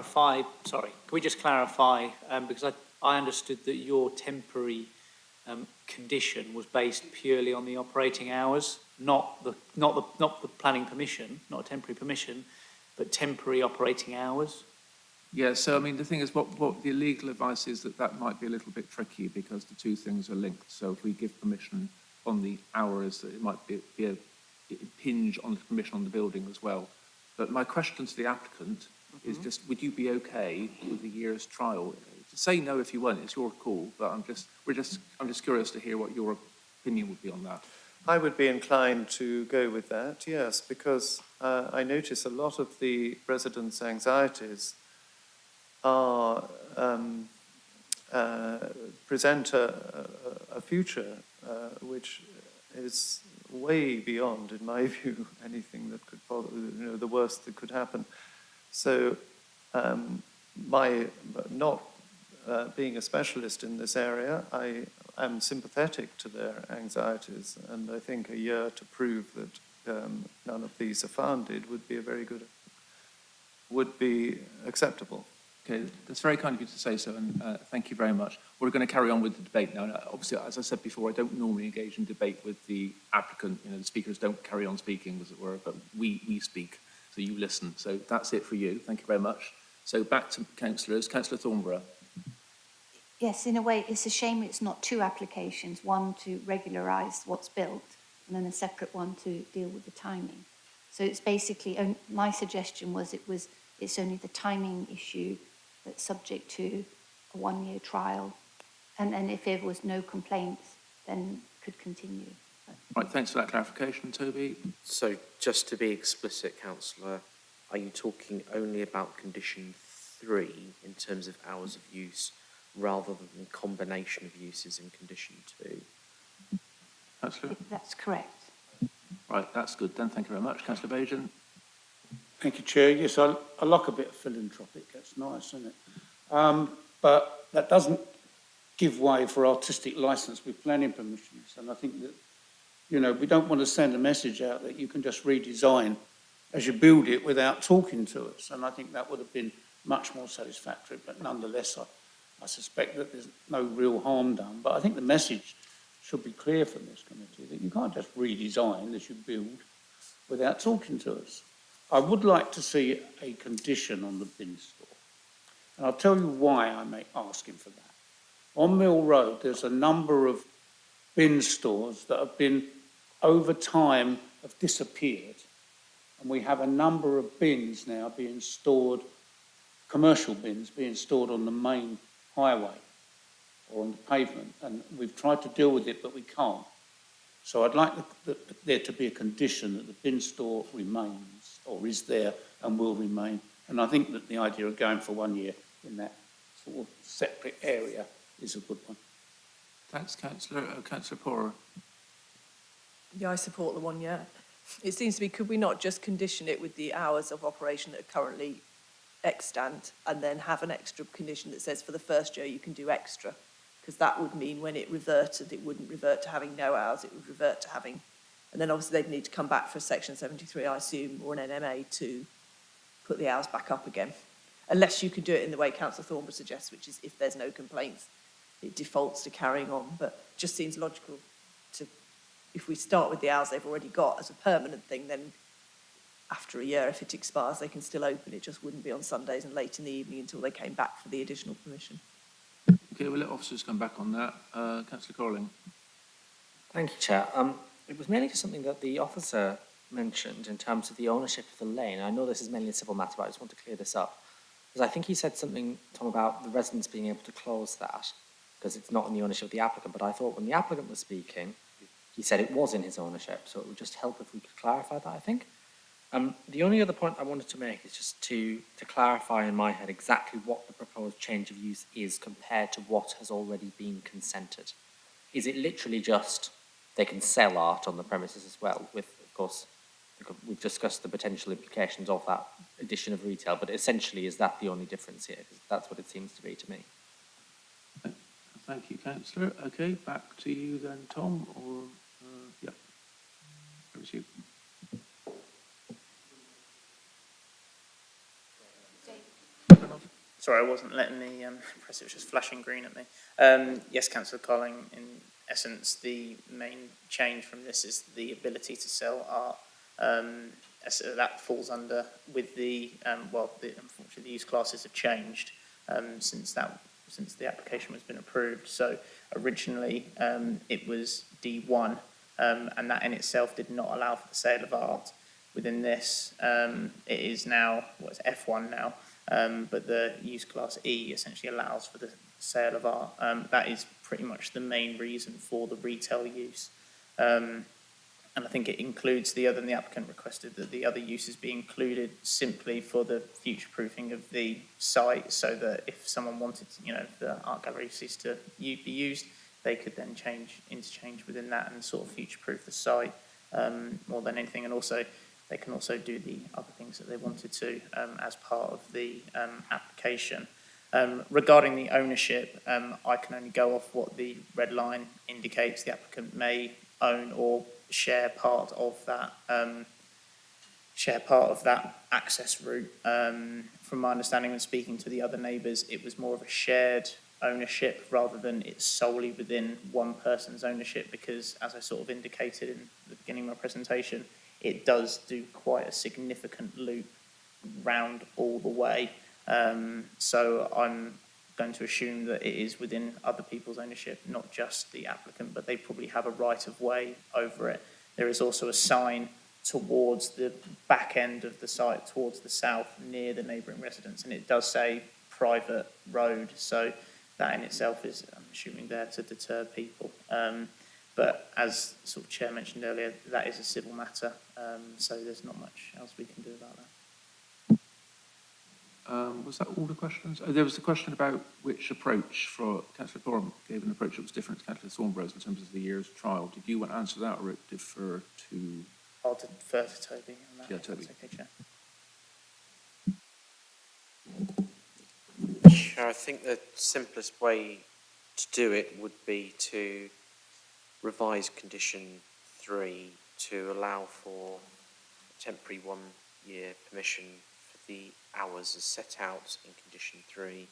Sorry, can we just clarify, because I understood that your temporary condition was based purely on the operating hours, not the planning permission, not a temporary permission, but temporary operating hours. Yeah, so I mean, the thing is, what the legal advice is that might be a little bit tricky because the two things are linked. So if we give permission on the hours, it might be a hinge on the permission on the building as well. But my question to the applicant is just, would you be okay with a year's trial? Say no if you want, it's your call, but I'm just curious to hear what your opinion would be on that. I would be inclined to go with that, yes, because I notice a lot of the residents' anxieties are present a future which is way beyond, in my view, anything that could the worst that could happen. So, my not being a specialist in this area, I am sympathetic to their anxieties, and I think a year to prove that none of these are founded would be acceptable. Okay, that's very kind of you to say so, and thank you very much. We're going to carry on with the debate now. Obviously, as I said before, I don't normally engage in debate with the applicant. You know, the speakers don't carry on speaking, as it were, but we speak, so you listen. So that's it for you. Thank you very much. So back to councillors. Councillor Thornborough. Yes, in a way, it's a shame it's not two applications, one to regularise what's built and then a separate one to deal with the timing. So it's basically, my suggestion was it's only the timing issue that's subject to a one-year trial. And then if there was no complaints, then could continue. Right, thanks for that clarification, Toby. So just to be explicit, councillor, are you talking only about condition 3 in terms of hours of use rather than combination of uses in condition 2? Councillor? That's correct. Right, that's good then. Thank you very much. Councillor Bajan. Thank you, Chair. Yes, I like a bit of philanthropic. That's nice, isn't it? But that doesn't give way for artistic licence with planning permissions. And I think that, you know, we don't want to send a message out that you can just redesign as you build it without talking to us. And I think that would have been much more satisfactory. But nonetheless, I suspect that there's no real harm done. But I think the message should be clear from this committee that you can't just redesign as you build without talking to us. I would like to see a condition on the bin store. And I'll tell you why I'm asking for that. On Mill Road, there's a number of bin stores that have been, over time, have disappeared. And we have a number of bins now being stored, commercial bins being stored on the main highway or on the pavement. And we've tried to deal with it, but we can't. So I'd like there to be a condition that the bin store remains, or is there and will remain. And I think that the idea of going for 1 year in that sort of separate area is a good one. Thanks, Councillor. Councillor Poorer. Yeah, I support the 1 year. It seems to be, could we not just condition it with the hours of operation that are currently extant and then have an extra condition that says for the first year you can do extra? Because that would mean when it reverted, it wouldn't revert to having no hours, it would revert to having, and then obviously they'd need to come back for Section 73, I assume, or an NMA to put the hours back up again. Unless you could do it in the way Councillor Thornborough suggests, which is if there's no complaints, it defaults to carrying on. But it just seems logical to, if we start with the hours they've already got as a permanent thing, then after a year, if it expires, they can still open. It just wouldn't be on Sundays and late in the evening until they came back for the additional permission. Okay, we'll let officers come back on that. Councillor Corling. Thank you, Chair. It was mainly just something that the officer mentioned in terms of the ownership of the lane. I know this is mainly a civil matter, but I just want to clear this up. Because I think he said something, Tom, about the residents being able to close that, because it's not in the ownership of the applicant. But I thought when the applicant was speaking, he said it was in his ownership. So it would just help if we could clarify that, I think. The only other point I wanted to make is just to clarify in my head exactly what the proposed change of use is compared to what has already been consented. Is it literally just they can sell art on the premises as well? With, of course, we've discussed the potential implications of that addition of retail, but essentially is that the only difference here? Because that's what it seems to be to me. Thank you, Councillor. Okay, back to you then, Tom, or, yeah, over to you. Sorry, I wasn't letting the press, it was just flashing green at me. Yes, Councillor Colling, in essence, the main change from this is the ability to sell art. So that falls under, with the, unfortunately the use classes have changed since the application has been approved. So originally it was D1, and that in itself did not allow for the sale of art. Within this, it is now, it's F1 now, but the use class E essentially allows for the sale of art. That is pretty much the main reason for the retail use. And I think it includes the other, and the applicant requested that the other uses be included simply for the future proofing of the site, so that if someone wanted, if the art gallery ceased to be used, they could then interchange within that and sort of future proof the site more than anything. And also, they can also do the other things that they wanted to as part of the application. Regarding the ownership, I can only go off what the red line indicates. The applicant may own or share part of that access route. From my understanding and speaking to the other neighbours, it was more of a shared ownership rather than it's solely within one person's ownership, because as I sort of indicated in the beginning of my presentation, it does do quite a significant loop round all the way. So I'm going to assume that it is within other people's ownership, not just the applicant, but they probably have a right of way over it. There is also a sign towards the back end of the site, towards the south, near the neighbouring residence, and it does say private road, so that in itself is, I'm assuming, there to deter people. But as sort of Chair mentioned earlier, that is a civil matter, so there's not much else we can do about that. Was that all the questions? Oh, there was the question about which approach for Councillor Thorne gave an approach that was different to Councillor Thornborough's in terms of the year's trial. Did you want to answer that, or it defer to? I'll defer to Toby on that. Yeah, Toby. Okay, Chair. Chair, I think the simplest way to do it would be to revise condition 3 to allow for temporary 1-year permission for the hours as set out in condition 3,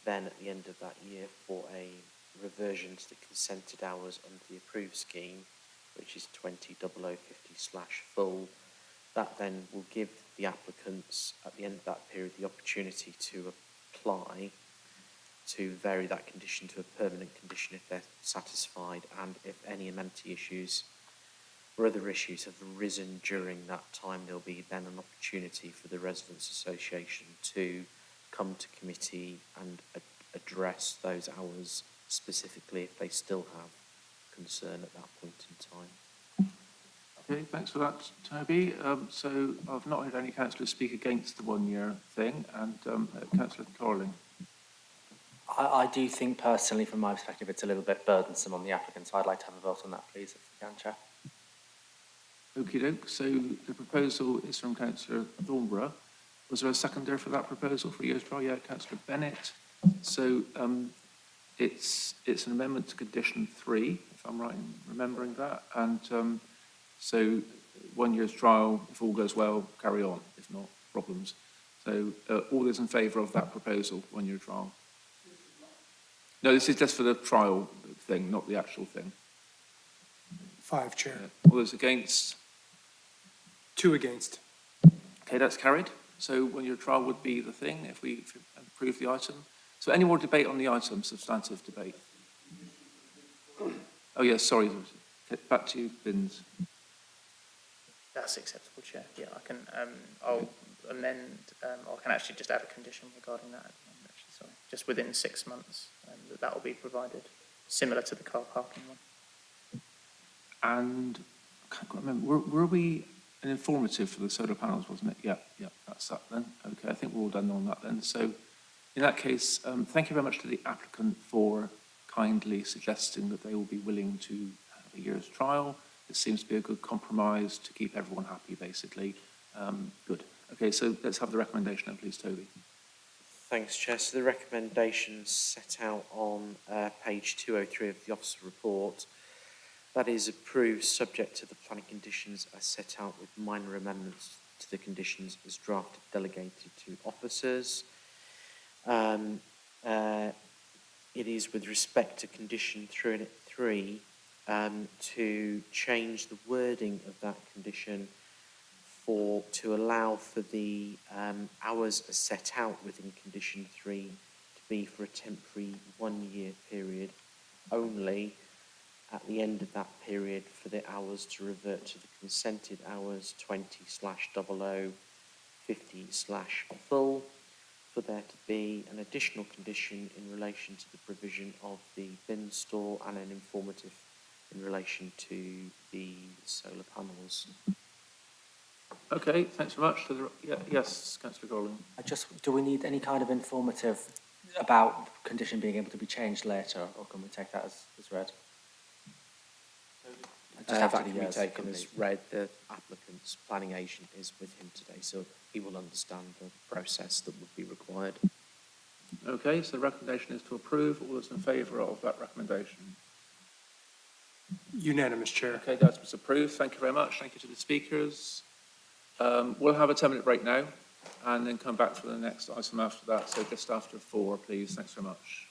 then at the end of that year for a reversion to the consented hours under the approved scheme, which is 20.0050/full. That then will give the applicants at the end of that period the opportunity to apply to vary that condition to a permanent condition if they're satisfied, and if any amenity issues or other issues have arisen during that time, there'll be then an opportunity for the Residents' Association to come to committee and address those hours specifically if they still have concern at that point in time. Okay, thanks for that, Toby. So I've not heard any councillors speak against the 1-year thing, and Councillor Carling. I do think personally, from my perspective, it's a little bit burdensome on the applicant, so I'd like to have a vote on that, please, if we can, Chair. Okie doke. So the proposal is from Councillor Thornborough. Was there a seconder for that proposal for a year's trial? Yeah, Councillor Bennett. So it's an amendment to condition 3, if I'm right in remembering that. And so 1 year's trial, if all goes well, carry on. If not, problems. So all those in favour of that proposal, 1-year trial? No, this is just for the trial thing, not the actual thing. 5, Chair. All those against? 2 against. Okay, that's carried. So 1-year trial would be the thing if we approve the item. So any more debate on the item, substantive debate? Oh, yes, sorry. Back to you, Binns. That's acceptable, Chair. Yeah, I can, I'll amend, I can actually just add a condition regarding that. Actually, sorry, just within 6 months, that will be provided, similar to the car parking one. And I can't quite remember, were we an informative for the solar panels, wasn't it? Yeah, that's that then. Okay, I think we're all done on that then. So in that case, thank you very much to the applicant for kindly suggesting that they will be willing to have a year's trial. It seems to be a good compromise to keep everyone happy, basically. Good. Okay, so let's have the recommendation then, please, Toby. Thanks, Chair. So the recommendations set out on page 203 of the officer report, that is approved subject to the planning conditions as set out with minor amendments to the conditions as drafted delegated to officers. It is with respect to condition 3 to change the wording of that condition to allow for the hours as set out within condition 3 to be for a temporary 1-year period only. At the end of that period, for the hours to revert to the consented hours 20/0050/full, for there to be an additional condition in relation to the provision of the bin store and an informative in relation to the solar panels. Okay, thanks very much. Yes, Councillor Gollan. Do we need any kind of informative about condition being able to be changed later, or can we take that as read? That can be taken as read. The applicant's planning agent is with him today, so he will understand the process that would be required. Okay, so the recommendation is to approve. All those in favour of that recommendation? Unanimous, Chair. Okay, that's approved. Thank you very much. Thank you to the speakers. We'll have a 10-minute break now and then come back for the next item after that. So just after 4, please. Thanks very much.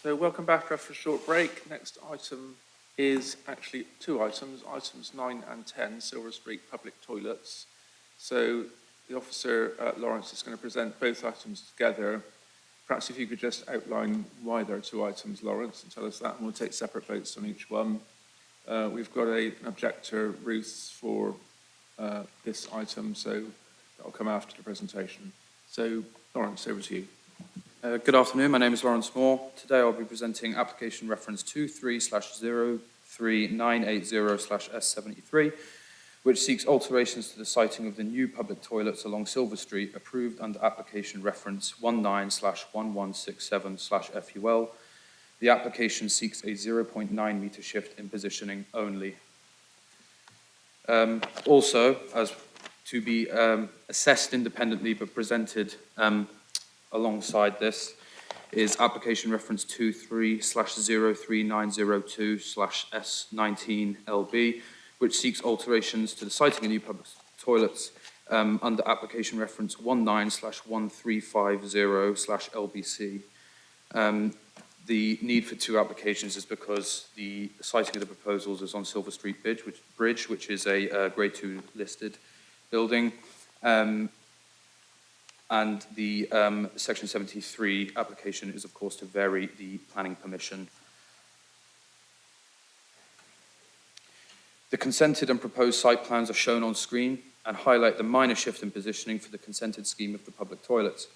So welcome back after a short break. Next item is actually two items, items 9 and 10, Silver Street public toilets. So the officer, Lawrence, is going to present both items together. Perhaps if you could just outline why there are two items, Lawrence, and tell us that, and we'll take separate votes on each one. We've got an objector, Ruth, for this item, so that'll come after the presentation. So, Lawrence, over to you. Good afternoon, my name is Lawrence Moore. Today I'll be presenting application reference 23/03980/S73, which seeks alterations to the siting of the new public toilets along Silver Street, approved under application reference 19/1167/FUL. The application seeks a 0.9 metre shift in positioning only. Also, as to be assessed independently but presented alongside this is application reference 23/03902/S19LB, which seeks alterations to the siting of new public toilets under application reference 19/1350/LBC. The need for two applications is because the siting of the proposals is on Silver Street Bridge, which is a Grade 2 listed building. And the Section 73 application is, of course, to vary the planning permission. The consented and proposed site plans are shown on screen and highlight the minor shift in positioning for the consented scheme of the public toilets.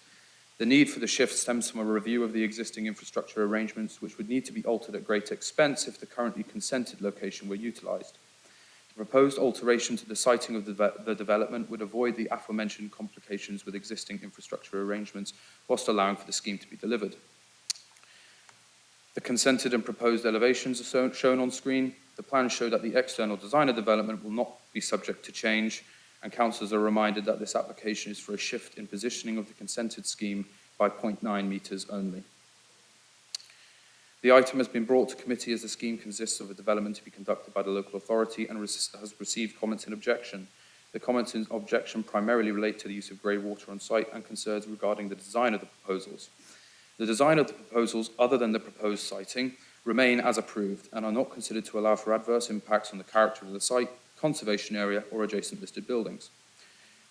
The need for the shift stems from a review of the existing infrastructure arrangements, which would need to be altered at great expense if the currently consented location were utilised. The proposed alteration to the siting of the development would avoid the aforementioned complications with existing infrastructure arrangements, whilst allowing for the scheme to be delivered. The consented and proposed elevations are shown on screen. The plans show that the external design of development will not be subject to change, and councillors are reminded that this application is for a shift in positioning of the consented scheme by 0.9 metres only. The item has been brought to committee as the scheme consists of a development to be conducted by the local authority and has received comments in objection. The comments in objection primarily relate to the use of grey water on site and concerns regarding the design of the proposals. The design of the proposals, other than the proposed siting, remain as approved and are not considered to allow for adverse impacts on the character of the site, conservation area, or adjacent listed buildings.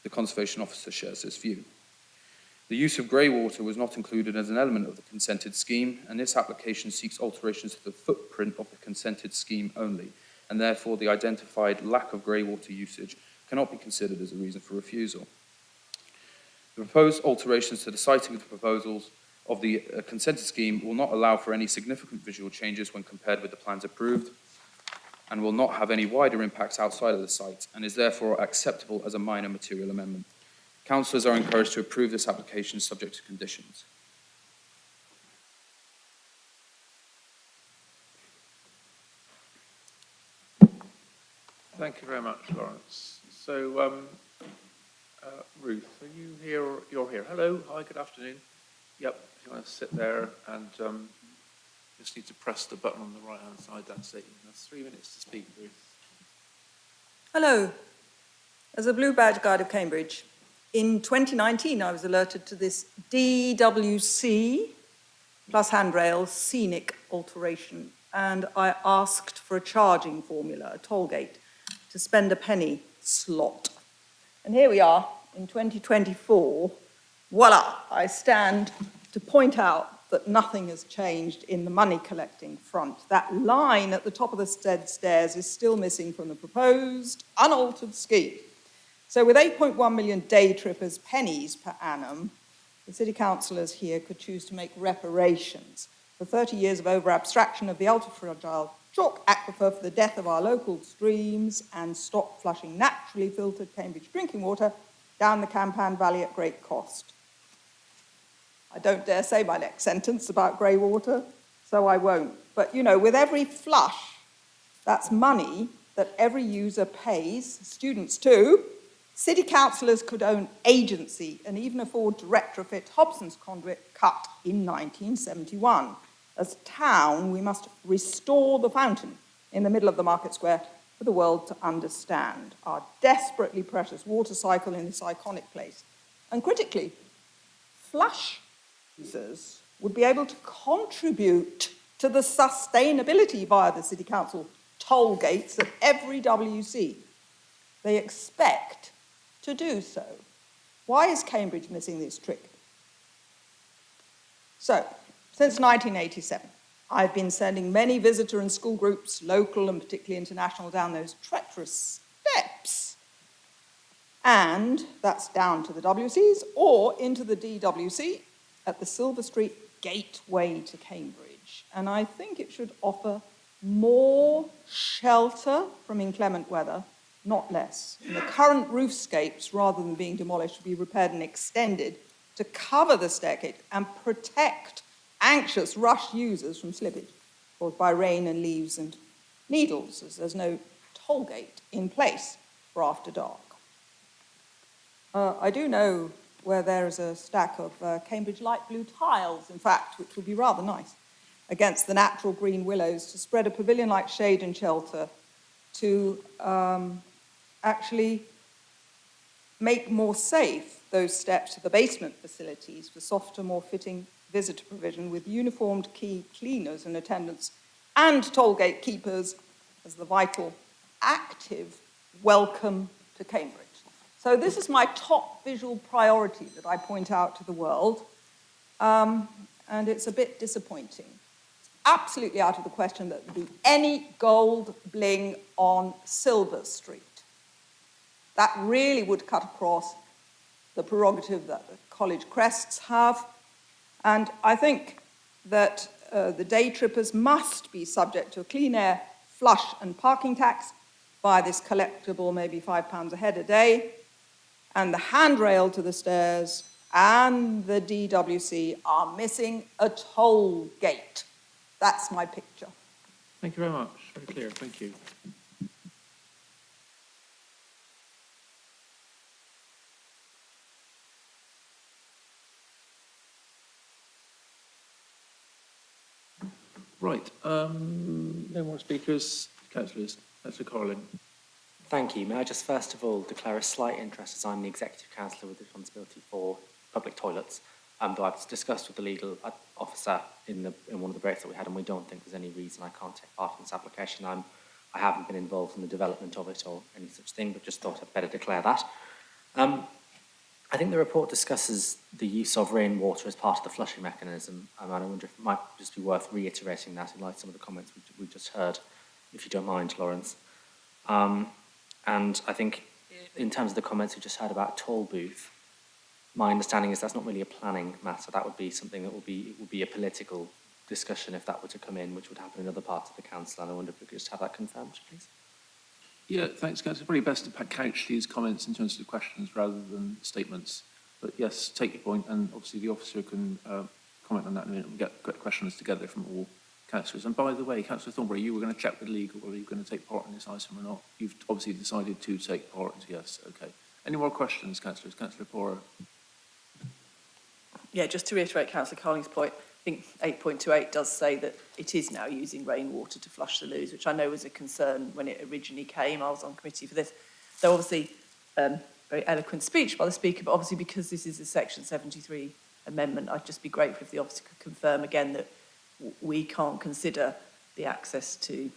The Conservation Officer shares this view. The use of grey water was not included as an element of the consented scheme, and this application seeks alterations to the footprint of the consented scheme only, and therefore the identified lack of grey water usage cannot be considered as a reason for refusal. The proposed alterations to the siting of the proposals of the consented scheme will not allow for any significant visual changes when compared with the plans approved, and will not have any wider impacts outside of the site, and is therefore acceptable as a minor material amendment. Councillors are encouraged to approve this application subject to conditions. Thank you very much, Lawrence. So, Ruth, are you here? You're here. Hello. Hi, good afternoon. Yep, if you want to sit there and just need to press the button on the right-hand side, that's it. That's 3 minutes to speak, Ruth. Hello. As a Blue Badge Guide of Cambridge, in 2019 I was alerted to this DWC plus handrail scenic alteration, and I asked for a charging formula, a toll gate, to spend a penny slot. And here we are in 2024. Voila, I stand to point out that nothing has changed in the money collecting front. That line at the top of the stairs is still missing from the proposed unaltered scheme. So with 8.1 million day trippers pennies per annum, the city councillors here could choose to make reparations for 30 years of over-abstraction of the ultra-fragile chalk aquifer for the death of our local streams and stop flushing naturally filtered Cambridge drinking water down the Campan Valley at great cost. I don't dare say my next sentence about grey water, so I won't. But, you know, with every flush, that's money that every user pays, students too. City councillors could own agency and even afford to retrofit Hobson's conduit cut in 1971. As a town, we must restore the fountain in the middle of the market square for the world to understand our desperately precious water cycle in this iconic place. And critically, flush users would be able to contribute to the sustainability via the City Council toll gates at every WC. They expect to do so. Why is Cambridge missing this trick? So, since 1987, I've been sending many visitor and school groups, local and particularly international, down those treacherous steps. And that's down to the WCs or into the DWC at the Silver Street gateway to Cambridge. And I think it should offer more shelter from inclement weather, not less. And the current roofscapes, rather than being demolished, should be repaired and extended to cover the stairgate and protect anxious rush users from slippage caused by rain and leaves and needles, as there's no toll gate in place for after dark. I do know where there is a stack of Cambridge light blue tiles, in fact, which would be rather nice, against the natural green willows to spread a pavilion-like shade and shelter to actually make more safe those steps to the basement facilities for softer, more fitting visitor provision with uniformed key cleaners and attendants and toll gate keepers as the vital, active welcome to Cambridge. So this is my top visual priority that I point out to the world, and it's a bit disappointing. It's absolutely out of the question that there be any gold bling on Silver Street. That really would cut across the prerogative that the college crests have, and I think that the day trippers must be subject to a clean air, flush and parking tax via this collectible, maybe £5 a head a day, and the handrail to the stairs and the DWC are missing a toll gate. That's my picture. Thank you very much. Very clear. Thank you. Right. No more speakers. Councillors. Councillor Carlin. Thank you. May I just first of all declare a slight interest, as I'm the Executive Councillor with responsibility for public toilets, though I've discussed with the legal officer in one of the breaks that we had, and we don't think there's any reason I can't take part in this application. I haven't been involved in the development of it or any such thing, but just thought I'd better declare that. I think the report discusses the use of rainwater as part of the flushing mechanism, and I wonder if it might just be worth reiterating that in light of some of the comments we just heard, if you don't mind, Lawrence. And I think in terms of the comments we just heard about toll booth, my understanding is that's not really a planning matter. That would be something that would be a political discussion if that were to come in, which would happen in other parts of the council. And I wonder if we could just have that confirmed, please. Yeah, thanks, Councillor. Probably best to couch these comments in terms of questions rather than statements. But yes, take your point, and obviously the officer can comment on that in a minute and get questions together from all councillors. And by the way, Councillor Thornbury, you were going to check with legal whether you were going to take part in this item or not. You've obviously decided to take part. Yes, okay. Any more questions, councillors? Councillor Pora. Yeah, just to reiterate Councillor Carling's point, I think 8.28 does say that it is now using rainwater to flush the loos, which I know was a concern when it originally came. I was on committee for this. So obviously, very eloquent speech by the Speaker, but obviously because this is a Section 73 amendment, I'd just be grateful if the officer could confirm again that we can't consider the access to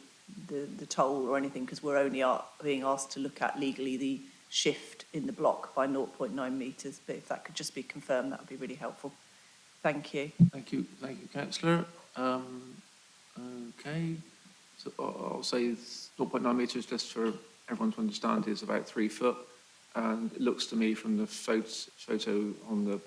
the toll or anything, because we're only being asked to look at legally the shift in the block by 0.9 metres. But if that could just be confirmed, that would be really helpful. Thank you. Thank you, Councillor. Okay, so I'll say 0.9 metres, just for everyone to understand, is about 3 foot. And it looks to me from the photo on the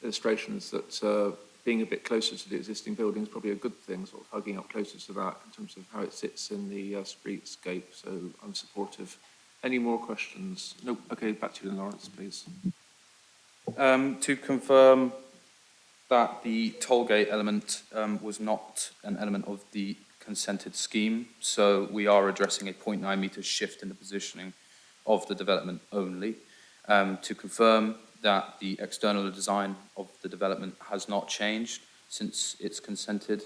illustrations that being a bit closer to the existing building is probably a good thing, sort of hugging up closer to that in terms of how it sits in the streetscape. So I'm supportive. Any more questions? No. Okay, back to you, Lawrence, please. To confirm that the tollgate element was not an element of the consented scheme, so we are addressing a 0.9 metre shift in the positioning of the development only. To confirm that the external design of the development has not changed since its consented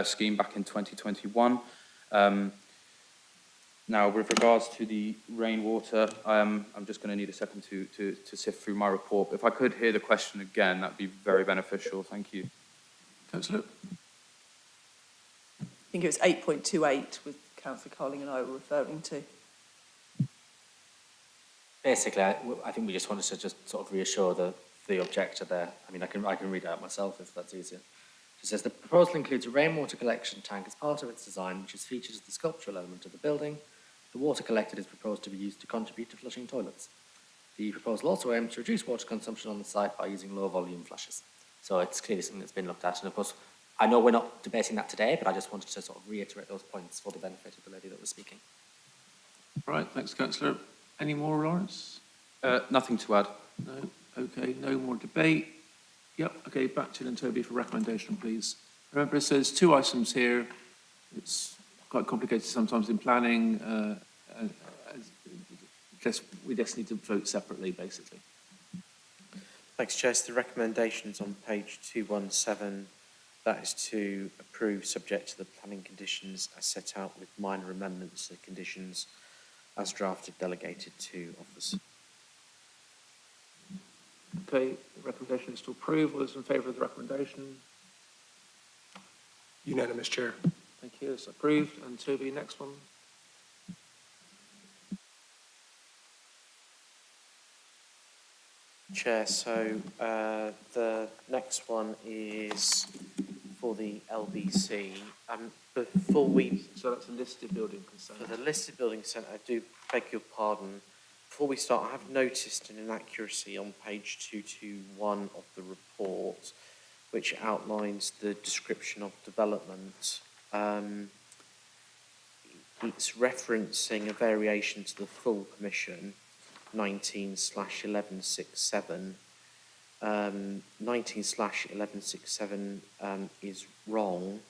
scheme back in 2021. Now, with regards to the rainwater, I'm just going to need a second to sift through my report. If I could hear the question again, that'd be very beneficial. Thank you. Councillor? I think it was 8.28 with Councillor Carling and I were referring to. Basically, I think we just wanted to just sort of reassure the objector there. I mean, I can read it out myself if that's easier. It says the proposal includes a rainwater collection tank as part of its design, which is featured as the sculptural element of the building. The water collected is proposed to be used to contribute to flushing toilets. The proposal also aims to reduce water consumption on the site by using low volume flushes. So it's clearly something that's been looked at. And of course, I know we're not debating that today, but I just wanted to sort of reiterate those points for the benefit of the lady that was speaking. Right, thanks, Councillor. Any more, Lawrence? Nothing to add. No? Okay, no more debate. Yep, okay, back to you then, Toby, for recommendation, please. Remember, it says 2 items here. It's quite complicated sometimes in planning. We just need to vote separately, basically. Thanks, Chair. So the recommendation is on page 217. That is to approve subject to the planning conditions as set out with minor amendments to the conditions as drafted delegated to office. Okay, the recommendation is to approve. All those in favour of the recommendation? Unanimous, Chair. Thank you, it's approved. And Toby, next one. Chair, so the next one is for the LBC. Before we... So that's a listed building consent. For the listed building consent, I do beg your pardon. Before we start, I have noticed an inaccuracy on page 221 of the report, which outlines the description of development. It's referencing a variation to the full permission, 19/1167. 19/1167 is wrong.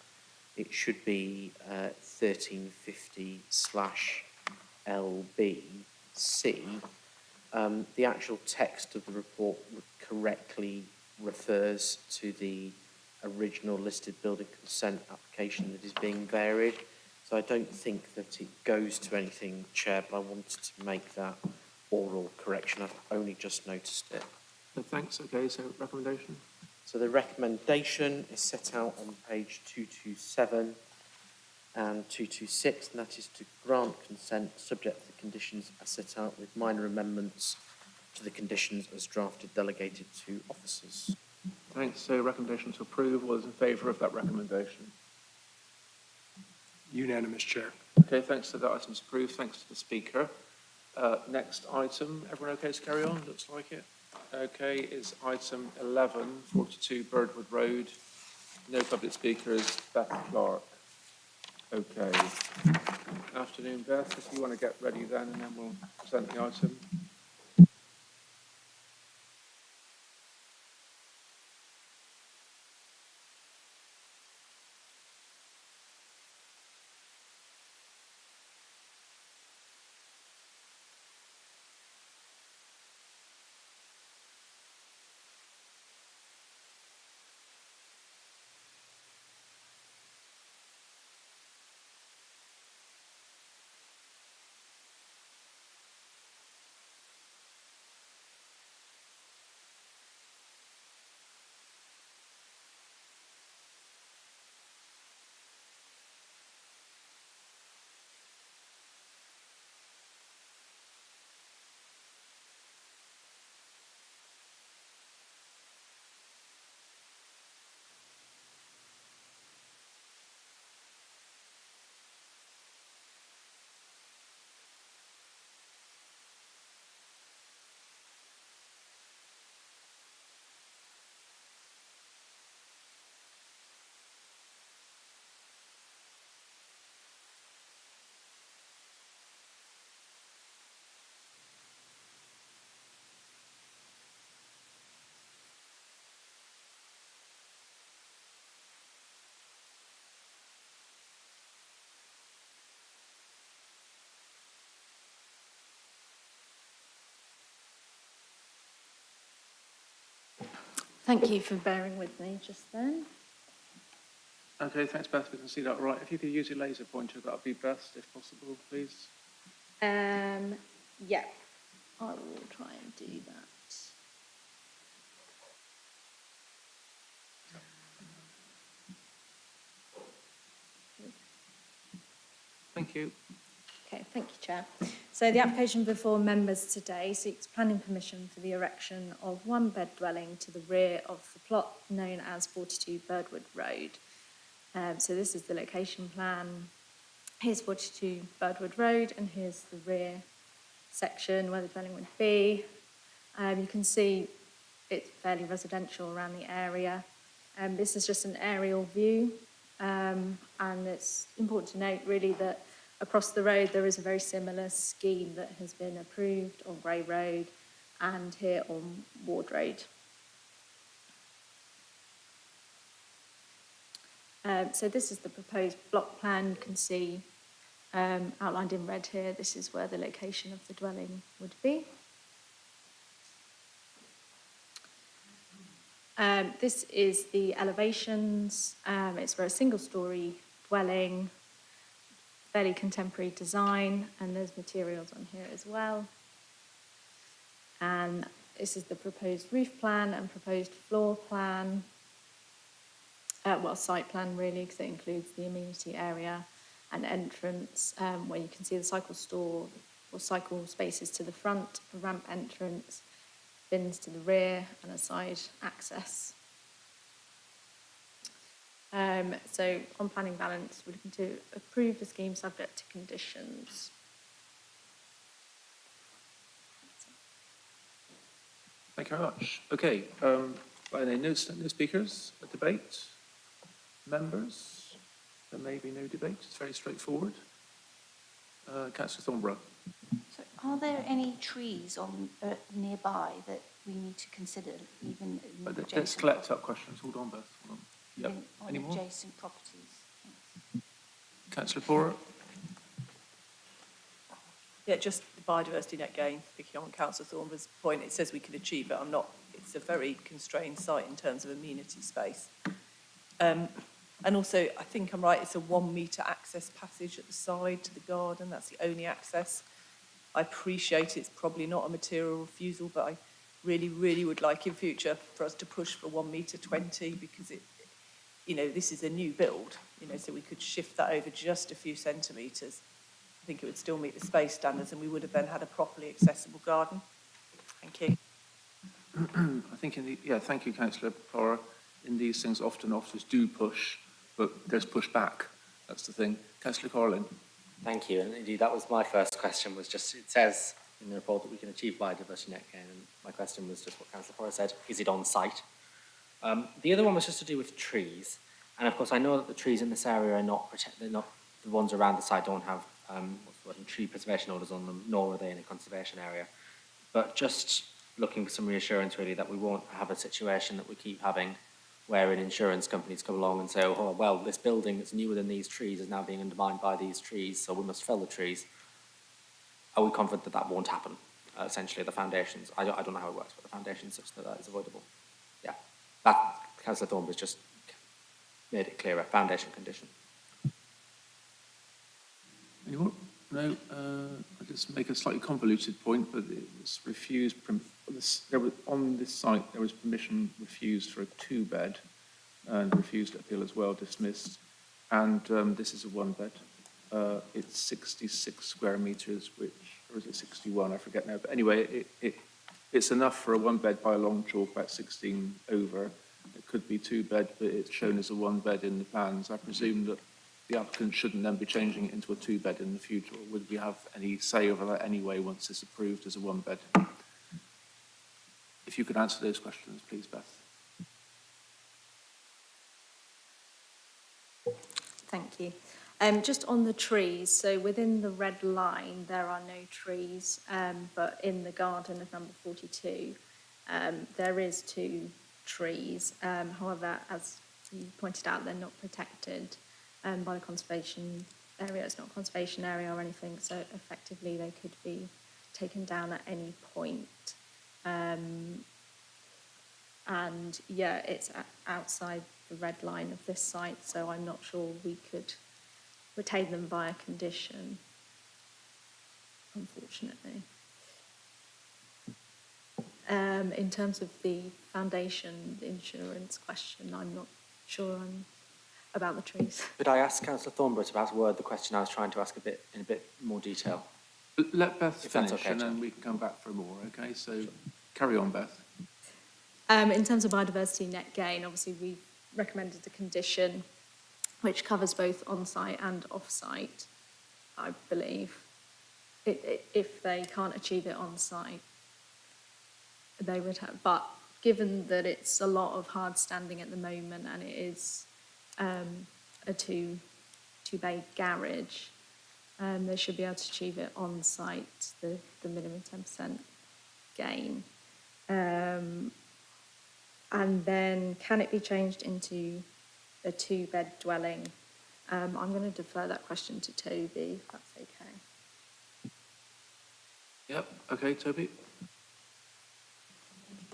It should be 1350/LBC. The actual text of the report correctly refers to the original listed building consent application that is being varied. So I don't think that it goes to anything, Chair, but I wanted to make that oral correction. I've only just noticed it. Thanks. Okay, so recommendation? So the recommendation is set out on page 227 and 226, and that is to grant consent subject to the conditions as set out with minor amendments to the conditions as drafted delegated to officers. Thanks. So recommendation to approve. All those in favour of that recommendation? Unanimous, Chair. Okay, thanks to that item's approved. Thanks to the speaker. Next item, everyone okay to carry on? Looks like it. Okay, is item 11, 42 Birdwood Road. No public speakers. Beth Clark. Okay. Afternoon, Beth. If you want to get ready then, and then we'll present the item. Thank you for bearing with me just then. Okay, thanks, Beth. We can see that all right. If you could use your laser pointer, that would be best, if possible, please. Yeah, I will try and do that. Thank you. Okay, thank you, Chair. So the application before members today seeks planning permission for the erection of one bed dwelling to the rear of the plot known as 42 Birdwood Road. So this is the location plan. Here's 42 Birdwood Road, and here's the rear section where the dwelling would be. You can see it's fairly residential around the area. This is just an aerial view, and it's important to note really that across the road there is a very similar scheme that has been approved on Grey Road and here on Ward Road. So this is the proposed block plan. You can see outlined in red here, this is where the location of the dwelling would be. This is the elevations. It's for a single-storey dwelling, fairly contemporary design, and there's materials on here as well. And this is the proposed roof plan and proposed floor plan. Well, site plan really, because it includes the amenity area and entrance, where you can see the cycle store or cycle spaces to the front, a ramp entrance, bins to the rear, and a side access. So on planning balance, we're looking to approve the scheme subject to conditions. Thank you very much. Okay, no speakers, a debate? Members? There may be no debate, it's very straightforward. Councillor Thornborough. So are there any trees on nearby that we need to consider, even in Let's adjacent, collect up questions. Hold on, Beth. Hold on. Yep. even on Any more? adjacent properties? Councillor Pora. Yeah, just the biodiversity net gain, picking on Councillor Thornborough's point, it says we can achieve it. It's a very constrained site in terms of amenity space. And also, I think I'm right, it's a 1 metre access passage at the side to the garden. That's the only access. I appreciate it's probably not a material refusal, but I really, really would like in future for us to push for 1 metre 20, because this is a new build, so we could shift that over just a few centimetres. I think it would still meet the space standards, and we would have then had a properly accessible garden. Thank you. I think thank you, Councillor Pora. In these things, often officers do push, but there's pushback. That's the thing. Councillor Corlin. Thank you. And indeed, that was my first question, was just, it says in the report that we can achieve biodiversity net gain, and my question was just what Councillor Pora said, is it on site? The other one was just to do with trees. And of course, I know that the trees in this area are not protected, not the ones around the site don't have tree preservation orders on them, nor are they in a conservation area. But just looking for some reassurance really that we won't have a situation that we keep having wherein insurance companies come along and say, oh, well, this building that's newer than these trees is now being undermined by these trees, so we must fell the trees. Are we confident that that won't happen? Essentially, the foundations, I don't know how it works, but the foundations such that that is avoidable. Yeah, that, Councillor Thornborough just made it clearer, foundation condition. Any more? No, I'll just make a slightly convoluted point, but it was refused. On this site, there was permission refused for a 2-bed and refused appeal as well, dismissed. And this is a 1-bed. It's 66 square metres, or is it 61? I forget now. But anyway, it's enough for a 1-bed by a long chalk, about 16 over. It could be 2-bed, but it's shown as a 1-bed in the plans. I presume that the applicant shouldn't then be changing it into a 2-bed in the future. Or would we have any say over that anyway once it's approved as a 1-bed? If you could answer those questions, please, Beth. Thank you. Just on the trees, so within the red line, there are no trees, but in the garden of number 42, there is 2 trees. However, as you pointed out, they're not protected by the conservation area. It's not a conservation area or anything, so effectively they could be taken down at any point. And yeah, it's outside the red line of this site, so I'm not sure we could retain them via condition. unfortunately. In terms of the foundation insurance question, I'm not sure about the trees. Could I ask Councillor Thornborough to perhaps word the question I was trying to ask in a bit more detail? Let Beth If that's finish, okay, and then Chair. we can come back for more, okay? So carry on, Beth. In terms of biodiversity net gain, obviously we recommended a condition which covers both on-site and off-site, I believe. If they can't achieve it on-site, they would have, but given that it's a lot of hard standing at the moment and it is a two-bay garage, they should be able to achieve it on-site, the minimum 10% gain. And then can it be changed into a two-bed dwelling? I'm going to defer that question to Toby, if that's okay. Yep, okay, Toby.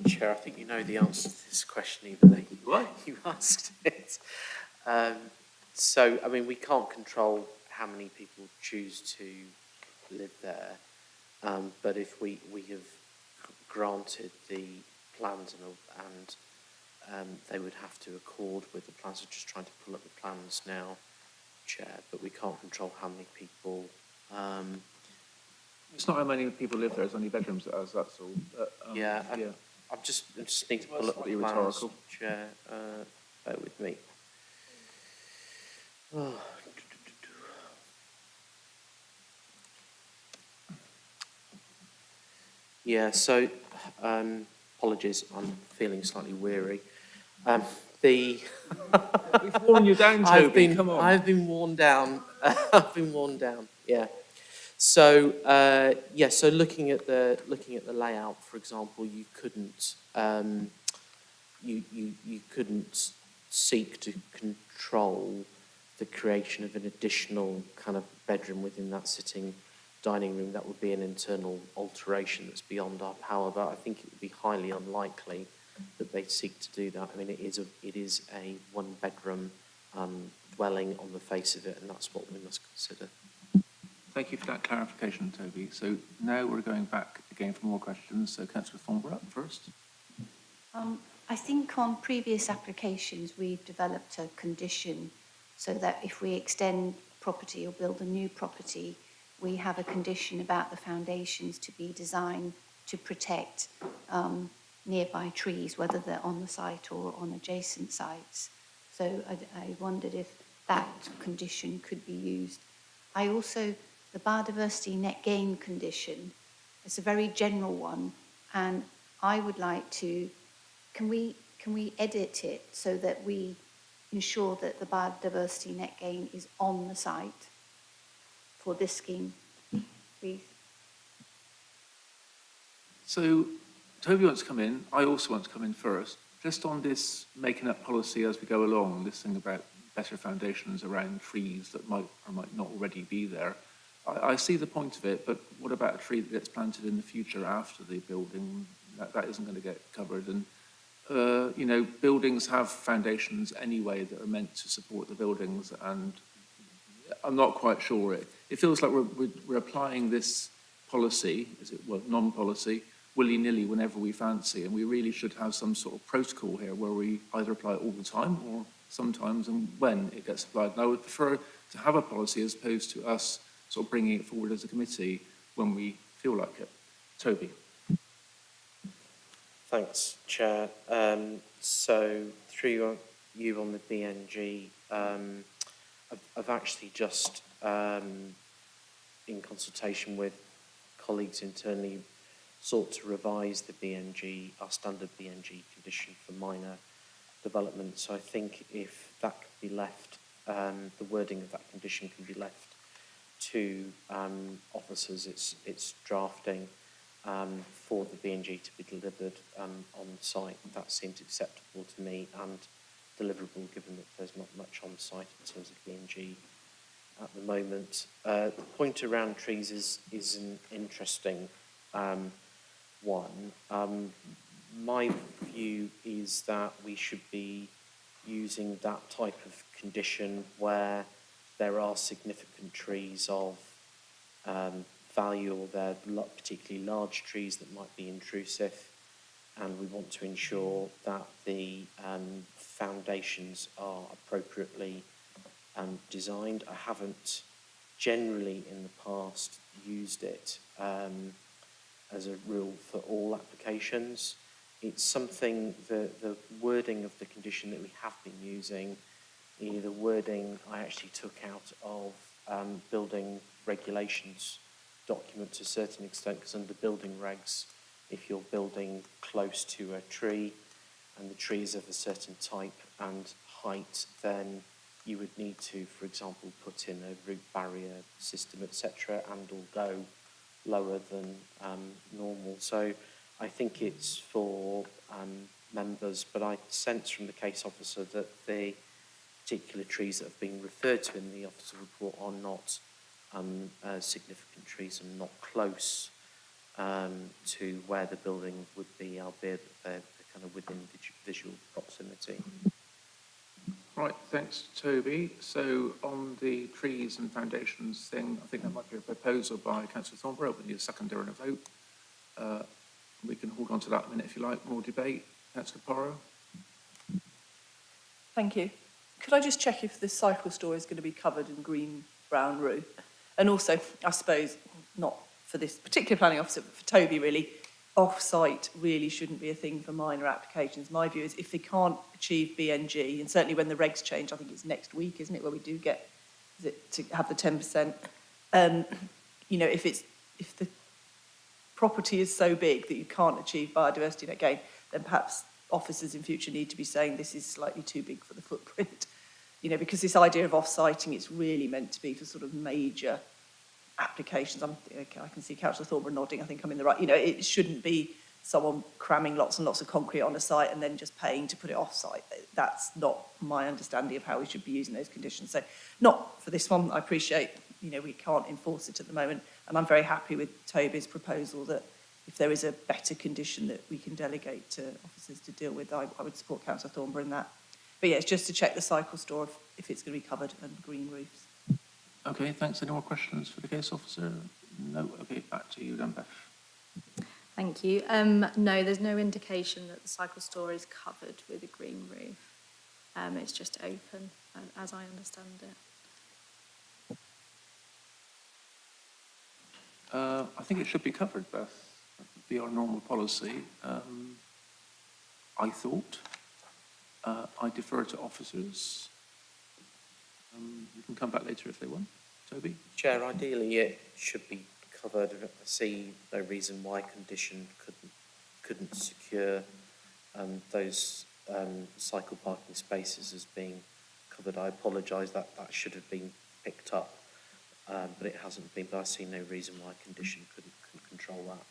Chair, I think you know the answer to this question, even though you asked it. So, I mean, we can't control how many people choose to live there, but if we have granted the plans and they would have to accord with the plans. I'm just trying to pull up the plans now, Chair, but we can't control how many people. It's not how many people live there, it's only bedrooms it has, that's all. Yeah, yeah. I just need to pull up the Slightly plans, rhetorical. Chair. Bear with me. Oh. Yeah, so apologies, I'm feeling slightly weary. We've worn you down, Toby. Come on. I've been worn down. I've been worn down. Yeah. So so looking at the layout, for example, you couldn't you couldn't seek to control the creation of an additional kind of bedroom within that sitting dining room. That would be an internal alteration that's beyond our power, but I think it would be highly unlikely that they'd seek to do that. I mean, it is a one-bedroom dwelling on the face of it, and that's what we must consider. Thank you for that clarification, Toby. So now we're going back again for more questions. So Councillor Thornborough first. I think on previous applications, we've developed a condition so that if we extend property or build a new property, we have a condition about the foundations to be designed to protect nearby trees, whether they're on the site or on adjacent sites. So I wondered if that condition could be used. I also, the biodiversity net gain condition, it's a very general one, and I would like to, can we edit it so that we ensure that the biodiversity net gain is on the site for this scheme, please? So Toby wants to come in. I also want to come in first. Just on this making up policy as we go along, this thing about better foundations around trees that might or might not already be there. I see the point of it, but what about a tree that gets planted in the future after the building? That isn't going to get covered. And, you know, buildings have foundations anyway that are meant to support the buildings, and I'm not quite sure. It feels like we're applying this policy, non-policy, willy-nilly whenever we fancy, and we really should have some sort of protocol here where we either apply it all the time or sometimes and when it gets applied. And I would prefer to have a policy as opposed to us sort of bringing it forward as a committee when we feel like it. Toby. Thanks, Chair. So through you on the BNG, I've actually just, in consultation with colleagues internally, sought to revise the BNG, our standard BNG condition for minor development. So I think if that could be left, the wording of that condition can be left to officers, it's drafting for the BNG to be delivered on site. That seems acceptable to me and deliverable, given that there's not much on site in terms of BNG at the moment. The point around trees is an interesting one. My view is that we should be using that type of condition where there are significant trees of value, or they're particularly large trees that might be intrusive, and we want to ensure that the foundations are appropriately designed. I haven't generally in the past used it as a rule for all applications. It's something, the wording of the condition that we have been using, the wording I actually took out of building regulations document to a certain extent, because under building regs, if you're building close to a tree and the tree is of a certain type and height, then you would need to, for example, put in a root barrier system, etc., and or go lower than normal. So I think it's for members, but I sense from the case officer that the particular trees that have been referred to in the officer report are not significant trees and not close to where the building would be, albeit they're kind of within visual proximity. Right, thanks, Toby. So on the trees and foundations thing, I think there might be a proposal by Councillor Thornborough. We need a seconder and a vote. We can hold on to that a minute if you like. More debate. Councillor Porrow. Thank you. Could I just check if the cycle store is going to be covered in green, brown roof? And also, I suppose, not for this particular planning officer, but for Toby really, off-site really shouldn't be a thing for minor applications. My view is if they can't achieve BNG, and certainly when the regs change, I think it's next week, isn't it, where we do get to have the 10%. You know, if the property is so big that you can't achieve biodiversity net gain, then perhaps officers in future need to be saying this is slightly too big for the footprint. You know, because this idea of off-siting, it's really meant to be for sort of major applications. I can see Councillor Thornborough nodding. I think I'm in the right. You know, it shouldn't be someone cramming lots and lots of concrete on a site and then just paying to put it off-site. That's not my understanding of how we should be using those conditions. So, not for this one. I appreciate, you know, we can't enforce it at the moment, and I'm very happy with Toby's proposal that if there is a better condition that we can delegate to officers to deal with, I would support Councillor Thornborough in that. But yeah, it's just to check the cycle store if it's going to be covered and green roofs. Okay, thanks. Any more questions for the case officer? No. Okay, back to you then, Beth. Thank you. No, there's no indication that the cycle store is covered with a green roof. It's just open, as I understand it. I think it should be covered, Beth. That would be our normal policy. I thought. I defer to officers. You can come back later if they want. Toby? Chair, ideally it should be covered. I see no reason why condition couldn't secure those cycle parking spaces as being covered. I apologise, that should have been picked up, but it hasn't been. But I see no reason why condition couldn't control that.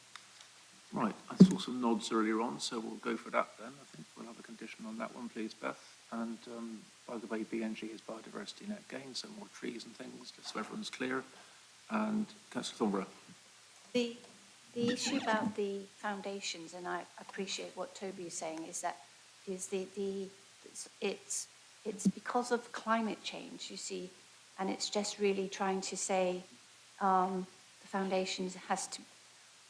Right, I saw some nods earlier on, so we'll go for that then. I think we'll have a condition on that one, please, Beth. And by the way, BNG is biodiversity net gain, so more trees and things, just so everyone's clear. And Councillor Thornborough. The issue about the foundations, and I appreciate what Toby is saying, is it's because of climate change, you see, and it's just really trying to say the foundations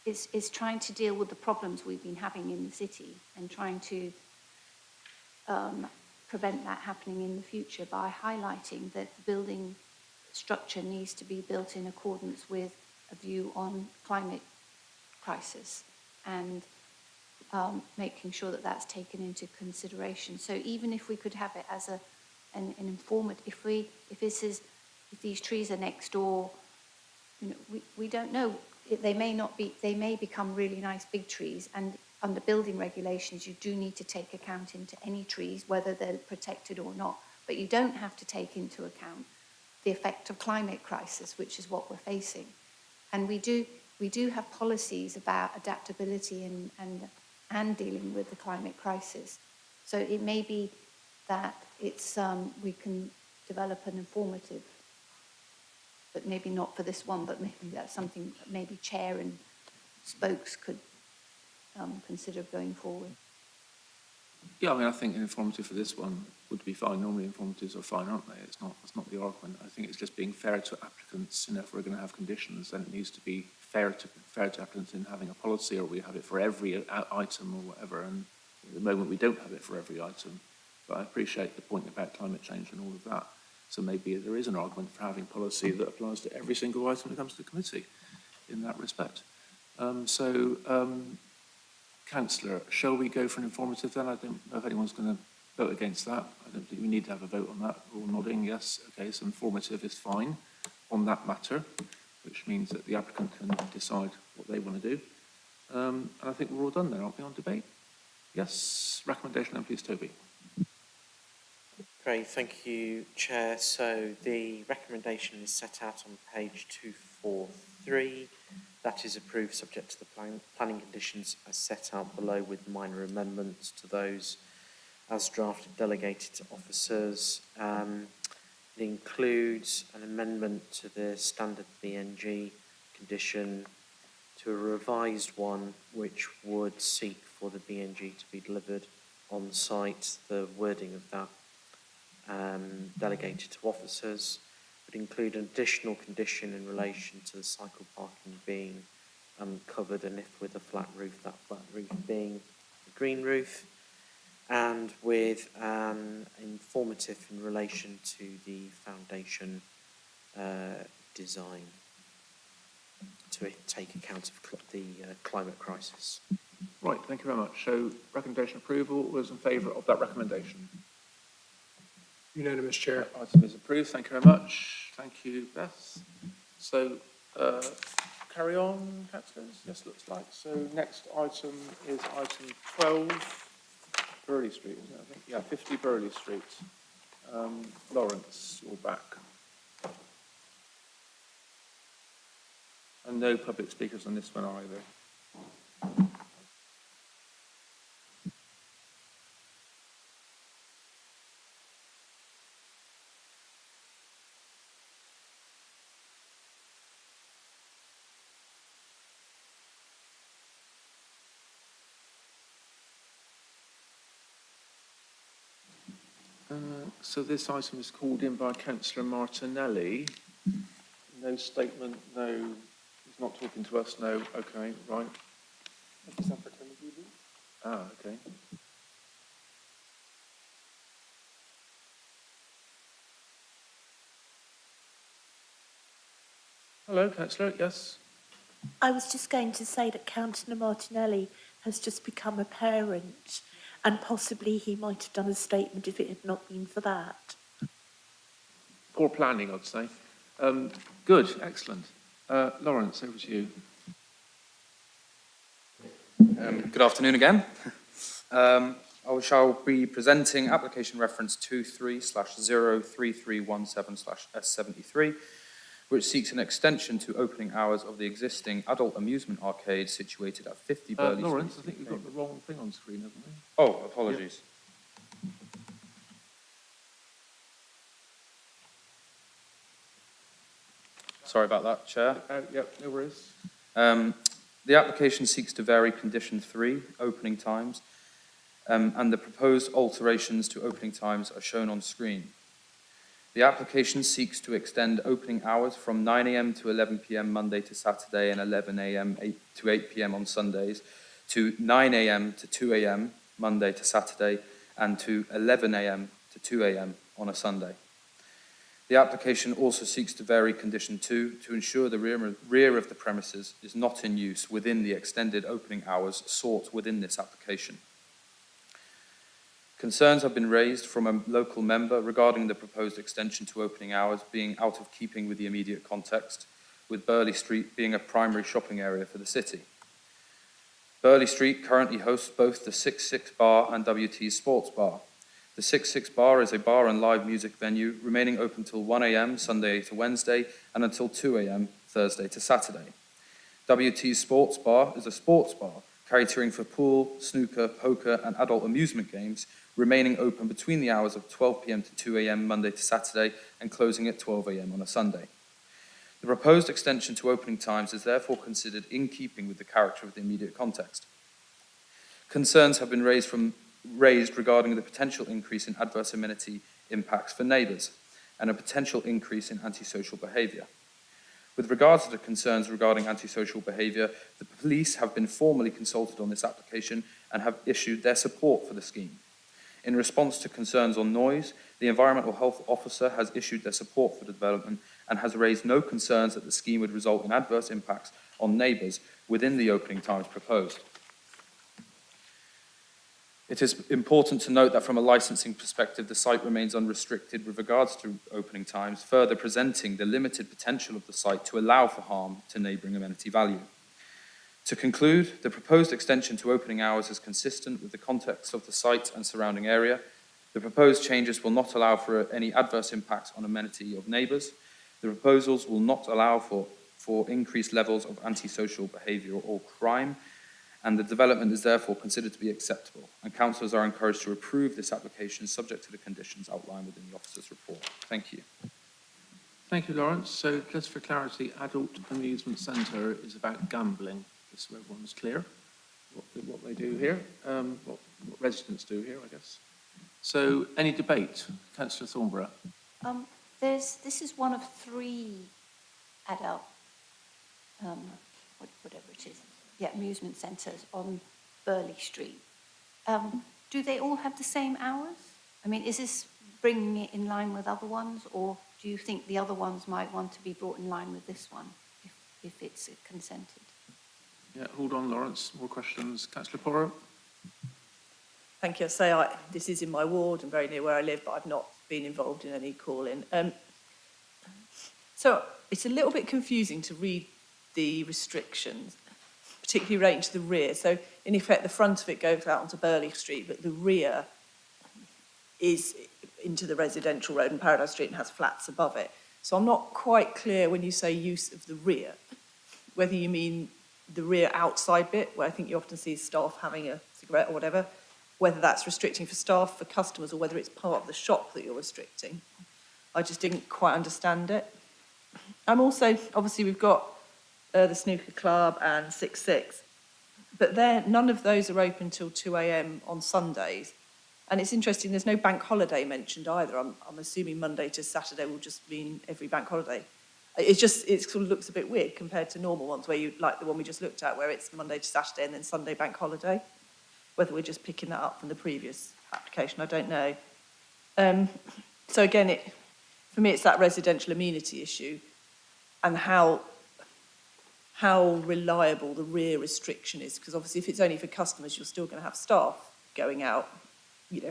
is trying to deal with the problems we've been having in the city and trying to prevent that happening in the future by highlighting that the building structure needs to be built in accordance with a view on climate crisis and making sure that that's taken into consideration. So even if we could have it as an informative, if these trees are next door, you know, we don't know. They may become really nice big trees, and under building regulations you do need to take account into any trees, whether they're protected or not, but you don't have to take into account the effect of climate crisis, which is what we're facing. And we do have policies about adaptability and dealing with the climate crisis. So it may be that it's we can develop an informative, but maybe not for this one, but maybe that's something that maybe chair and spokes could consider going forward. Yeah, I mean, I think informative for this one would be fine. Normally informatives are fine, aren't they? It's not the argument. I think it's just being fair to applicants. You know, if we're going to have conditions, then it needs to be fair to applicants in having a policy, or we have it for every item or whatever. And at the moment, we don't have it for every item. But I appreciate the point about climate change and all of that. So maybe there is an argument for having policy that applies to every single item that comes to the committee in that respect. Councillor, shall we go for an informative then? I don't know if anyone's going to vote against that. I don't think we need to have a vote on that. All nodding, yes. Okay, so informative is fine on that matter, which means that the applicant can decide what they want to do. And I think we're all done there, aren't we, on debate? Yes. Recommendation then, please, Toby. Great, thank you, Chair. So the recommendation is set out on page 243. That is approved subject to the planning conditions as set out below, with minor amendments to those as drafted delegated to officers. It includes an amendment to the standard BNG condition to a revised one which would seek for the BNG to be delivered on site. The wording of that delegated to officers would include an additional condition in relation to the cycle parking being covered, and if with a flat roof, that flat roof being a green roof, and with informative in relation to the foundation design to take account of the climate crisis. Right, thank you very much. So recommendation approval. All those in favour of that recommendation? Unanimous, Chair. Item is approved. Thank you very much. Thank you, Beth. So carry on, councillors. Yes, looks like. So next item is item 12, Burley Street, isn't it? I think. Yeah, 50 Burley Street. Lawrence, you're back. And no public speakers on this one either. So this item is called in by Councillor Martinelli. No statement, no, he's not talking to us, no, okay, right. Ah, okay. Hello, Councillor, yes? I was just going to say that Councillor Martinelli has just become a parent, and possibly he might have done a statement if it had not been for that. Poor planning, I'd say. Good, excellent. Lawrence, over to you. Good afternoon again. I shall be presenting application reference 23/03317/S73, which seeks an extension to opening hours of the existing adult amusement arcade situated at 50 Burley Street. Lawrence, I think you've got the wrong thing on screen, haven't we? Oh, apologies. Yep. Sorry about that, Chair. Yep, no worries. The application seeks to vary condition 3, opening times, and the proposed alterations to opening times are shown on screen. The application seeks to extend opening hours from 9 a.m. to 11 p.m. Monday to Saturday and 11 a.m. to 8 p.m. on Sundays, to 9 a.m. to 2 a.m. Monday to Saturday, and to 11 a.m. to 2 a.m. on a Sunday. The application also seeks to vary condition 2 to ensure the rear of the premises is not in use within the extended opening hours sought within this application. Concerns have been raised from a local member regarding the proposed extension to opening hours being out of keeping with the immediate context, with Burley Street being a primary shopping area for the city. Burley Street currently hosts both the 6-6 Bar and WT's Sports Bar. The 6-6 Bar is a bar and live music venue, remaining open till 1 a.m. Sunday to Wednesday and until 2 a.m. Thursday to Saturday. WT's Sports Bar is a sports bar, catering for pool, snooker, poker and adult amusement games, remaining open between the hours of 12 p.m. to 2 a.m. Monday to Saturday and closing at 12 a.m. on a Sunday. The proposed extension to opening times is therefore considered in keeping with the character of the immediate context. Concerns have been raised from raised regarding the potential increase in adverse amenity impacts for neighbours and a potential increase in antisocial behaviour. With regards to the concerns regarding antisocial behaviour, the police have been formally consulted on this application and have issued their support for the scheme. In response to concerns on noise, the Environmental Health Officer has issued their support for the development and has raised no concerns that the scheme would result in adverse impacts on neighbours within the opening times proposed. It is important to note that from a licensing perspective, the site remains unrestricted with regards to opening times, further presenting the limited potential of the site to allow for harm to neighbouring amenity value. To conclude, the proposed extension to opening hours is consistent with the context of the site and surrounding area. The proposed changes will not allow for any adverse impacts on amenity of neighbours. The proposals will not allow for increased levels of antisocial behaviour or crime, and the development is therefore considered to be acceptable, and councillors are encouraged to approve this application subject to the conditions outlined within the officer's report. Thank you. Thank you, Lawrence. So just for clarity, Adult Amusement Centre is about gambling, just so everyone's clear what they do here, what residents do here, I guess. So any debate? Councillor Thornborough. This is one of 3 adult, whatever it is, amusement centres on Burley Street. Do they all have the same hours? I mean, is this bringing it in line with other ones, or do you think the other ones might want to be brought in line with this one, if it's consented? Yeah, hold on, Lawrence. More questions. Councillor Porro. Thank you. This is in my ward and very near where I live, but I've not been involved in any call-in. So it's a little bit confusing to read the restrictions, particularly relating to the rear. So in effect, the front of it goes out onto Burley Street, but the rear is into the residential road and Paradise Street and has flats above it. So I'm not quite clear when you say use of the rear, whether you mean the rear outside bit, where I think you often see staff having a cigarette or whatever, whether that's restricting for staff, for customers, or whether it's part of the shop that you're restricting. I just didn't quite understand it. I'm also, obviously we've got the snooker club and 6-6, but none of those are open till 2 a.m. on Sundays. And it's interesting, there's no bank holiday mentioned either. I'm assuming Monday to Saturday will just mean every bank holiday. It sort of looks a bit weird compared to normal ones where you, like the one we just looked at, where it's Monday to Saturday and then Sunday bank holiday. Whether we're just picking that up from the previous application, I don't know. So again, for me, it's that residential amenity issue and how reliable the rear restriction is, because obviously if it's only for customers, you're still going to have staff going out,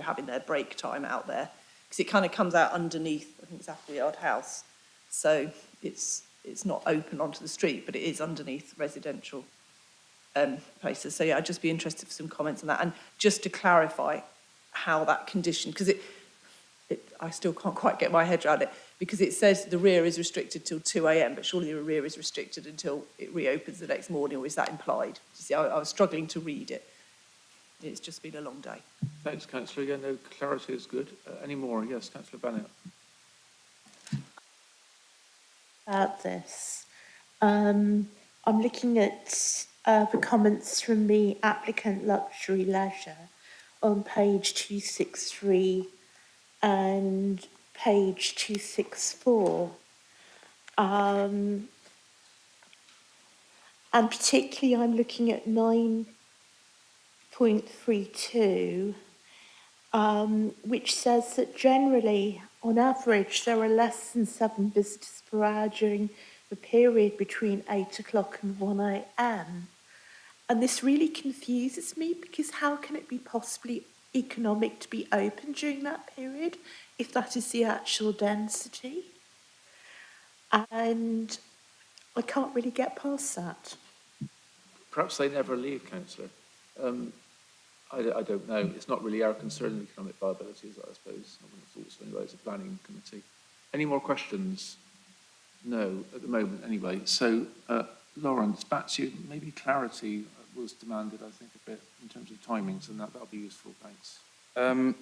having their break time out there, because it kind of comes out underneath, I think it's Appleyard House, so it's not open onto the street, but it is underneath residential places. So yeah, I'd just be interested for some comments on that, and just to clarify how that condition, because I still can't quite get my head around it, because it says the rear is restricted till 2 a.m, but surely the rear is restricted until it reopens the next morning, or is that implied? You see, I was struggling to read it. It's just been a long day. Thanks, Councillor. Again, no, clarity is good. Any more? Yes, Councillor Bennett. About this, I'm looking at the comments from the applicant Luxury Leisure on page 263 and page 264. And particularly I'm looking at 9.32, which says that generally, on average, there are less than 7 visitors per hour during the period between 8 o'clock and 1 a.m. And this really confuses me, because how can it be possibly economic to be open during that period if that is the actual density? And I can't really get past that. Perhaps they never leave, Councillor. I don't know. It's not really our concern, the economic viability, is it, I suppose. I wouldn't have thought so anyway, as a planning committee. Any more questions? No, at the moment anyway. So, Lawrence, back to you. Maybe clarity was demanded, I think, a bit in terms of timings, and that'll be useful. Thanks.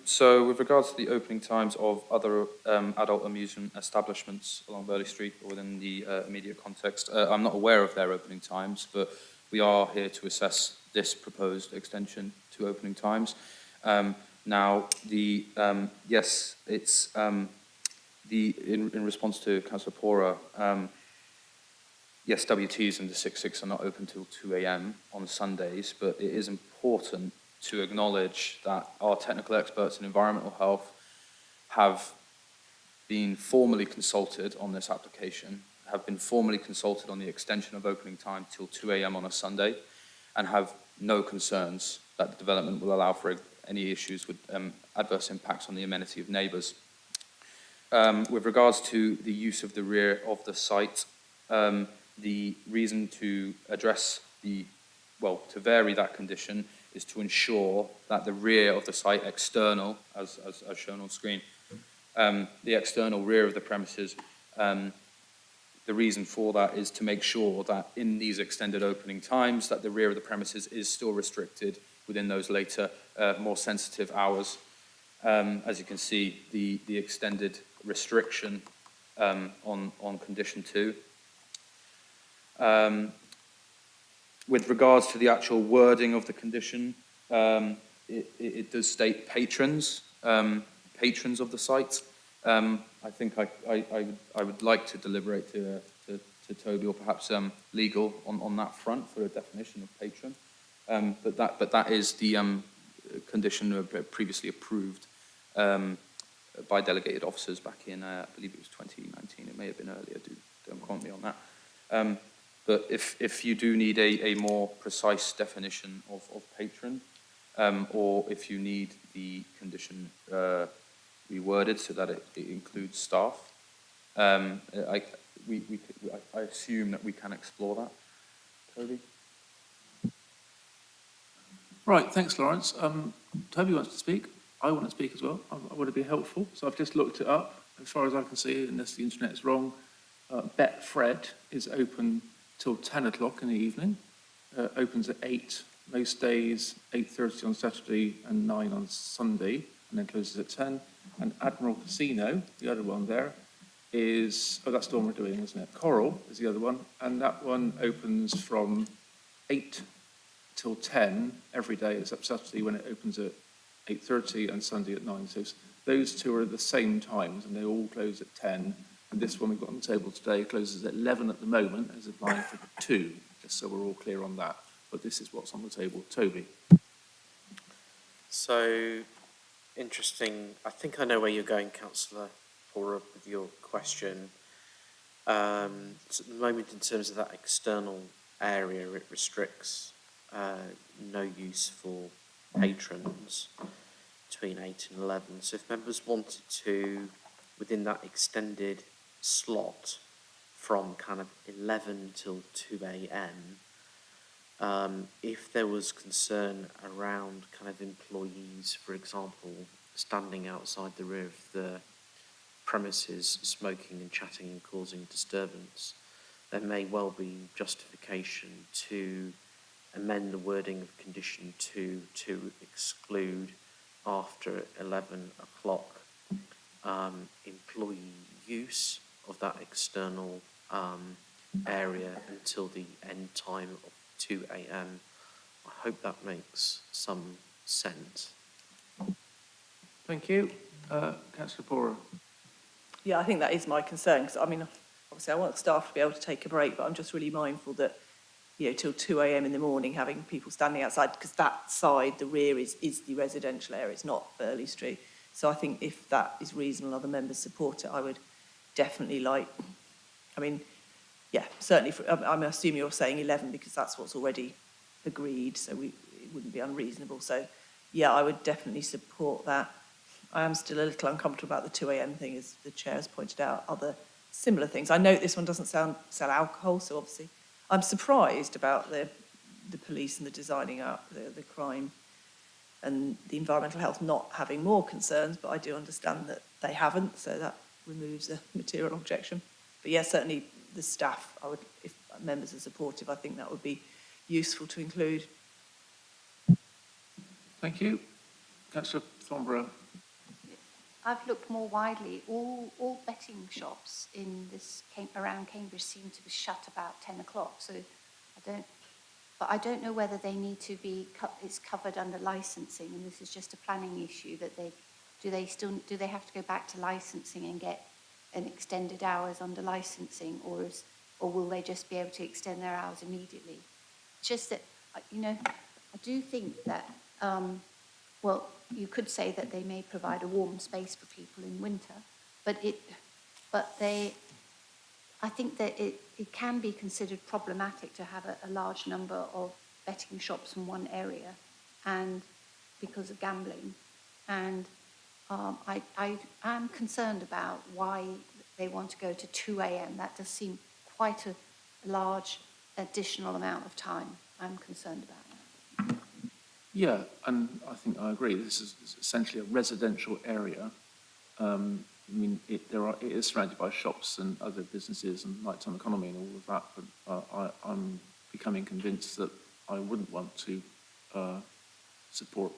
So with regards to the opening times of other adult amusement establishments along Burley Street or within the immediate context, I'm not aware of their opening times, but we are here to assess this proposed extension to opening times. Now, yes, it's in response to Councillor Pora, yes, WTs and the 6-6 are not open till 2 a.m. on Sundays, but it is important to acknowledge that our technical experts in environmental health have been formally consulted on this application, have been formally consulted on the extension of opening time till 2 a.m. on a Sunday, and have no concerns that the development will allow for any issues with adverse impacts on the amenity of neighbours. With regards to the use of the rear of the site, the reason to address to vary that condition is to ensure that the rear of the site external, as shown on screen, the external rear of the premises, the reason for that is to make sure that in these extended opening times that the rear of the premises is still restricted within those later, more sensitive hours. As you can see, the extended restriction on condition 2. With regards to the actual wording of the condition, it does state patrons, patrons of the site. I think I would like to deliberate to Toby or perhaps legal on that front for a definition of patron. But that is the condition previously approved by delegated officers back in, I believe it was 2019. It may have been earlier. Don't quote me on that. But if you do need a more precise definition of patron, or if you need the condition reworded so that it includes staff, I assume that we can explore that. Toby? Right, thanks, Lawrence. Toby wants to speak. I want to speak as well. I want to be helpful. So I've just looked it up. As far as I can see, unless the internet is wrong, Betfred is open till 10 o'clock in the evening. Opens at 8 most days, 8:30 on Saturday and 9 on Sunday, and then closes at 10. And Admiral Casino, the other one there, is, oh, that's the one we're doing, isn't it? Coral is the other one, and that one opens from 8 till 10 every day, except Saturday when it opens at 8:30 and Sunday at 9. So those two are at the same times, and they all close at 10. And this one we've got on the table today closes at 11 at the moment, as applying for 2, just so we're all clear on that. But this is what's on the table. Toby. So, interesting. I think I know where you're going, Councillor Pora, with your question. So at the moment, in terms of that external area, it restricts no use for patrons between 8 and 11. So if members wanted to, within that extended slot from kind of 11 till 2 a.m., if there was concern around kind of employees, for example, standing outside the rear of the premises, smoking and chatting and causing disturbance, there may well be justification to amend the wording of condition 2 to exclude after 11 o'clock employee use of that external area until the end time of 2 a.m. I hope that makes some sense. Thank you. Councillor Pora. Yeah, I think that is my concern, because I mean, obviously I want staff to be able to take a break, but I'm just really mindful that, you know, till 2 a.m. in the morning, having people standing outside, because that side, the rear, is the residential area, it's not Burley Street. So I think if that is reasonable, other members support it, I would definitely like, I mean, yeah, certainly, I'm assuming you're saying 11 because that's what's already agreed, so it wouldn't be unreasonable. So, yeah, I would definitely support that. I am still a little uncomfortable about the 2 a.m. thing, as the chair has pointed out, other similar things. I note this one doesn't sell alcohol, so obviously I'm surprised about the police and the designing up, the crime and the environmental health not having more concerns, but I do understand that they haven't, so that removes a material objection. But yes, certainly the staff, I would, if members are supportive, I think that would be useful to include. Thank you. Councillor Thornborough. I've looked more widely. All betting shops in this around Cambridge seem to be shut about 10 o'clock. So I don't but I don't know whether they need to be, it's covered under licensing, and this is just a planning issue that do they have to go back to licensing and get an extended hours under licensing, or will they just be able to extend their hours immediately? It's just that, you know, I do think that, well, you could say that they may provide a warm space for people in winter, I think that it can be considered problematic to have a large number of betting shops in one area, and because of gambling, and I am concerned about why they want to go to 2 a.m. That does seem quite a large additional amount of time. I'm concerned about that. Yeah, and I think I agree. This is essentially a residential area. I mean, it is surrounded by shops and other businesses and nighttime economy and all of that, but I'm becoming convinced that I wouldn't want to support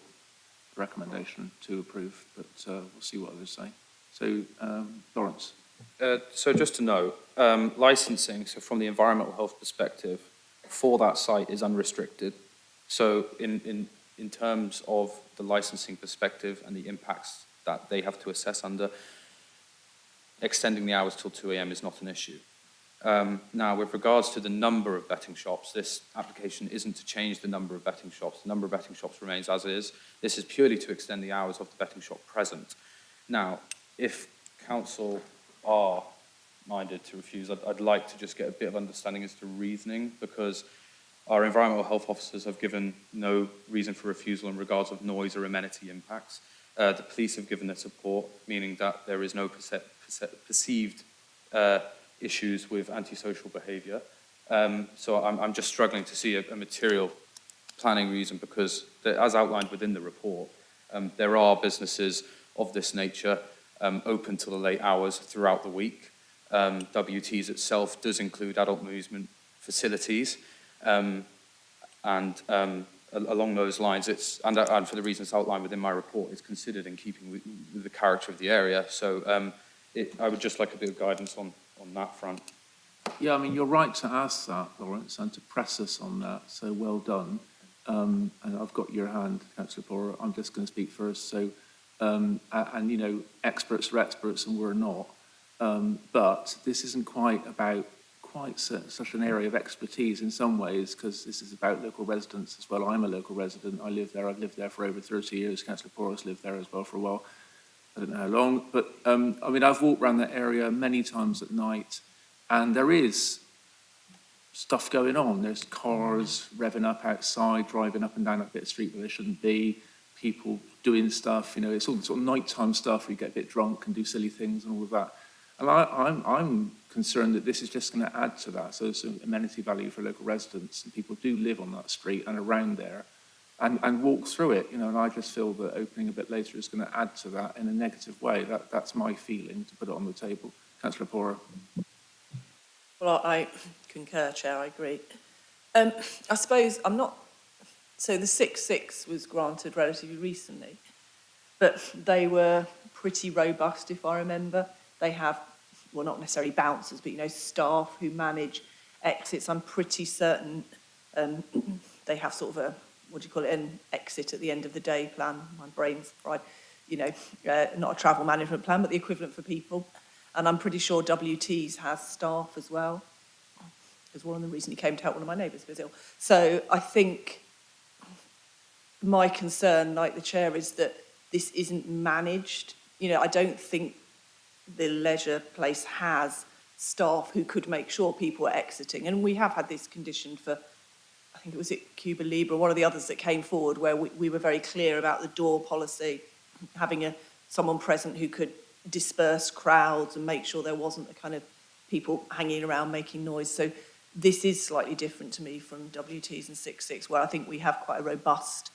the recommendation to approve, but we'll see what others say. So, Lawrence. So just to note, licensing, so from the environmental health perspective, for that site is unrestricted. So in terms of the licensing perspective and the impacts that they have to assess under, extending the hours till 2 a.m. is not an issue. Now, with regards to the number of betting shops, this application isn't to change the number of betting shops. The number of betting shops remains as is. This is purely to extend the hours of the betting shop present. Now, if council are minded to refuse, I'd like to just get a bit of understanding as to reasoning, because our environmental health officers have given no reason for refusal in regards of noise or amenity impacts. The police have given their support, meaning that there is no perceived issues with antisocial behaviour. So I'm just struggling to see a material planning reason, because as outlined within the report, there are businesses of this nature open till the late hours throughout the week. WTs itself does include adult amusement facilities, and along those lines, and for the reasons outlined within my report, it's considered in keeping with the character of the area. So I would just like a bit of guidance on that front. Yeah, I mean, you're right to ask that, Lawrence, and to press us on that, so well done. And I've got your hand, Councillor Pora. I'm just going to speak first. So, and you know, experts are experts and we're not. But this isn't quite about such an area of expertise in some ways, because this is about local residents as well. I'm a local resident. I live there. I've lived there for over 30 years. Councillor Pora's lived there as well for a while. I don't know how long. But, I mean, I've walked around that area many times at night, and there is stuff going on. There's cars revving up outside, driving up and down that bit of street where they shouldn't be, people doing stuff, you know, it's all sort of nighttime stuff where you get a bit drunk and do silly things and all of that. And I'm concerned that this is just going to add to that. So there's some amenity value for local residents, and people do live on that street and around there and walk through it, you know, and I just feel that opening a bit later is going to add to that in a negative way. That's my feeling, to put it on the table. Councillor Pora. Well, I concur, Chair, I agree. I suppose I'm not... So the 6.6 was granted relatively recently, but they were pretty robust, if I remember. They have, well, not necessarily bouncers, but, you know, staff who manage exits. I'm pretty certain they have sort of a, what do you call it, an exit at the end of the day plan. My brain's fried. You know, not a travel management plan, but the equivalent for people. And I'm pretty sure WTs has staff as well, because one of them recently came to help one of my neighbours who was ill. So I think my concern, like the chair, is that this isn't managed. You know, I don't think the leisure place has staff who could make sure people are exiting. And we have had this condition for, I think it was at Cuba Libre, one of the others that came forward, where we were very clear about the door policy, having someone present who could disperse crowds and make sure there wasn't a kind of people hanging around making noise. So this is slightly different to me from WTs and 6.6, where I think we have quite a robust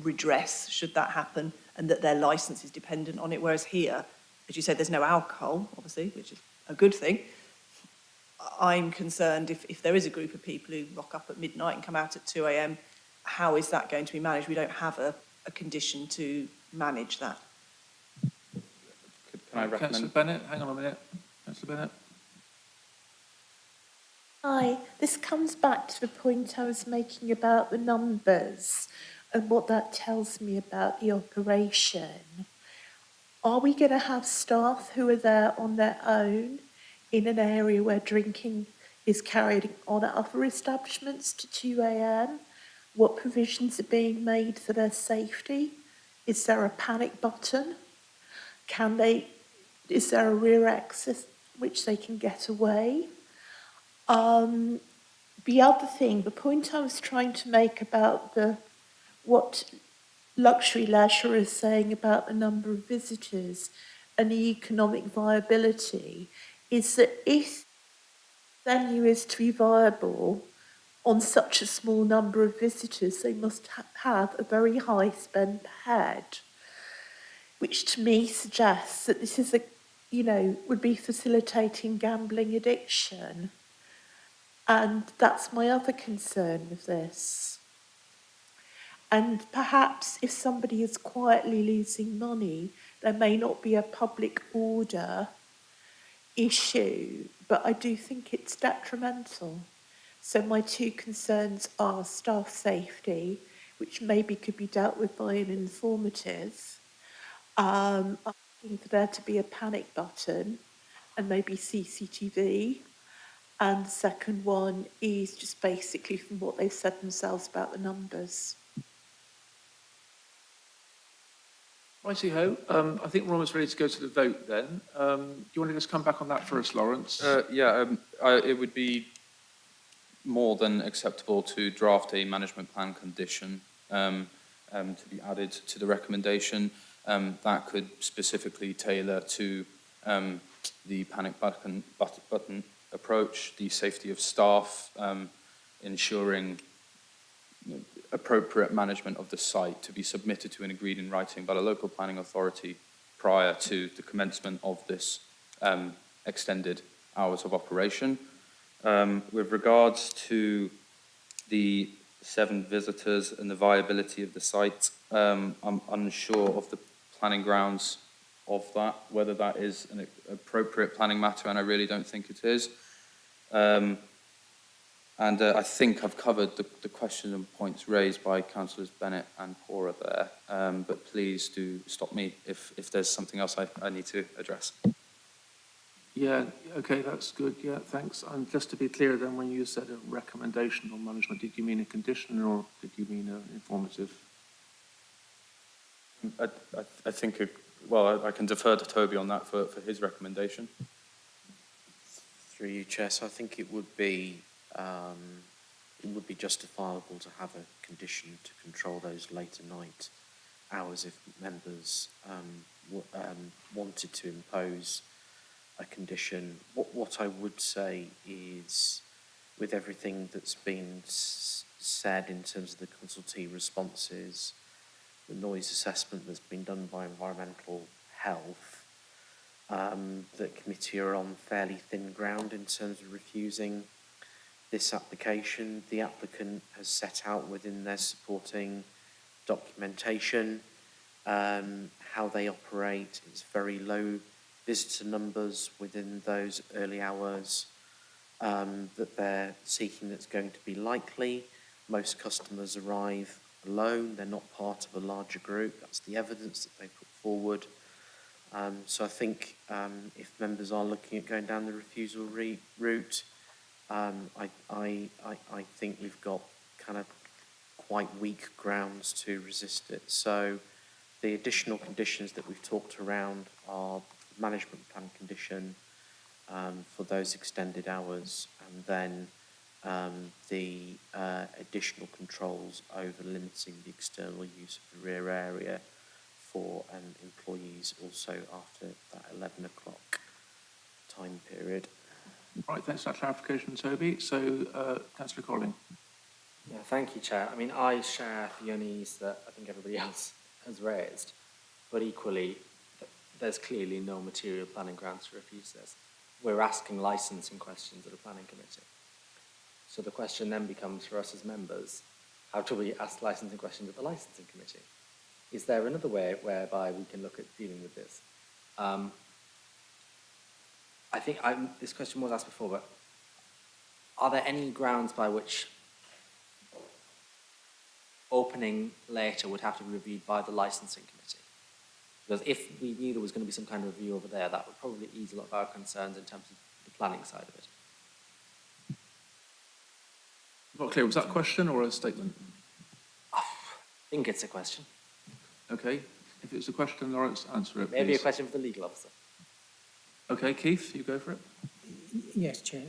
redress should that happen, and that their licence is dependent on it. Whereas here, as you said, there's no alcohol, obviously, which is a good thing. I'm concerned if there is a group of people who rock up at midnight and come out at 2 a.m, how is that going to be managed? We don't have a condition to manage that. Can I recommend? Councillor Bennett, hang on a minute. Councillor Bennett. Hi, this comes back to the point I was making about the numbers and what that tells me about the operation. Are we going to have staff who are there on their own in an area where drinking is carried on at other establishments to 2 a.m? What provisions are being made for their safety? Is there a panic button? Is there a rear exit which they can get away? The other thing, the point I was trying to make about what Luxury Leisure is saying about the number of visitors and the economic viability is that if venue is to be viable on such a small number of visitors, they must have a very high spend per head, which to me suggests that this is would be facilitating gambling addiction. And that's my other concern with this. And perhaps if somebody is quietly losing money, there may not be a public order issue, but I do think it's detrimental. So my two concerns are staff safety, which maybe could be dealt with by an informative, asking for there to be a panic button and maybe CCTV. And the second one is just basically from what they've said themselves about the numbers. Righty-ho. I think we're almost ready to go to the vote then. Do you want to just come back on that first, Lawrence? It would be more than acceptable to draft a management plan condition to be added to the recommendation. That could specifically tailor to the panic button approach, the safety of staff, ensuring appropriate management of the site to be submitted to and agreed in writing by the local planning authority prior to the commencement of this extended hours of operation. With regards to the 7 visitors and the viability of the site, I'm unsure of the planning grounds of that, whether that is an appropriate planning matter, and I really don't think it is. I think I've covered the questions and points raised by Councillors Bennett and Pora there, but please do stop me if there's something else I need to address. Yeah, okay, that's good. Yeah, thanks. And just to be clear then, when you said a recommendation on management, did you mean a condition or did you mean an informative? I think, I can defer to Toby on that for his recommendation. Through you, Chair, so I think it would be justifiable to have a condition to control those later night hours if members wanted to impose a condition. What I would say is, with everything that's been said in terms of the consultee responses, the noise assessment that's been done by Environmental Health, the committee are on fairly thin ground in terms of refusing this application. The applicant has set out within their supporting documentation how they operate. It's very low visitor numbers within those early hours that they're seeking that's going to be likely. Most customers arrive alone, they're not part of a larger group. That's the evidence that they put forward. So I think if members are looking at going down the refusal route, I think you've got kind of quite weak grounds to resist it. So the additional conditions that we've talked around are management plan condition for those extended hours, and then the additional controls over limiting the external use of the rear area for employees also after that 11 o'clock time period. Right, thanks for that clarification, Toby. So, Councillor Colling. Yeah, thank you, Chair. I mean, I share the unease that I think everybody else has raised, but equally, there's clearly no material planning grounds to refuse this. We're asking licensing questions at a planning committee. So the question then becomes for us as members, how do we ask licensing questions at the licensing committee? Is there another way whereby we can look at dealing with this? I think this question was asked before, but are there any grounds by which opening later would have to be reviewed by the licensing committee? Because if we knew there was going to be some kind of review over there, that would probably ease a lot of our concerns in terms of the planning side of it. Not clear, was that a question or a statement? I think it's a question. Okay, if it's a question, Lawrence, answer it, Maybe a please. question for the legal officer. Okay, Keith, you go for it. Yes, Chair.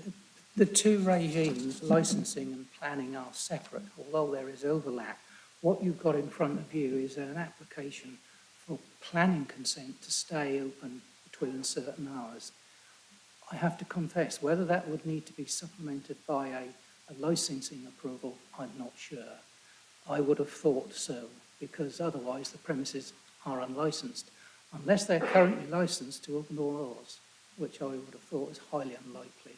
The two regimes, licensing and planning, are separate, although there is overlap. What you've got in front of you is an application for planning consent to stay open between certain hours. I have to confess, whether that would need to be supplemented by a licensing approval, I'm not sure. I would have thought so, because otherwise the premises are unlicensed, unless they're currently licensed to open all hours, which I would have thought is highly unlikely.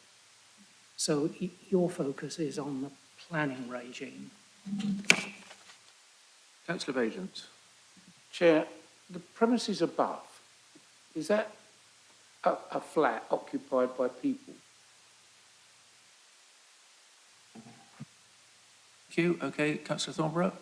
So your focus is on the planning regime. Councillor Vagent. Chair, the premises above, is that a flat occupied by people? Thank you. Okay, Councillor Thornborough.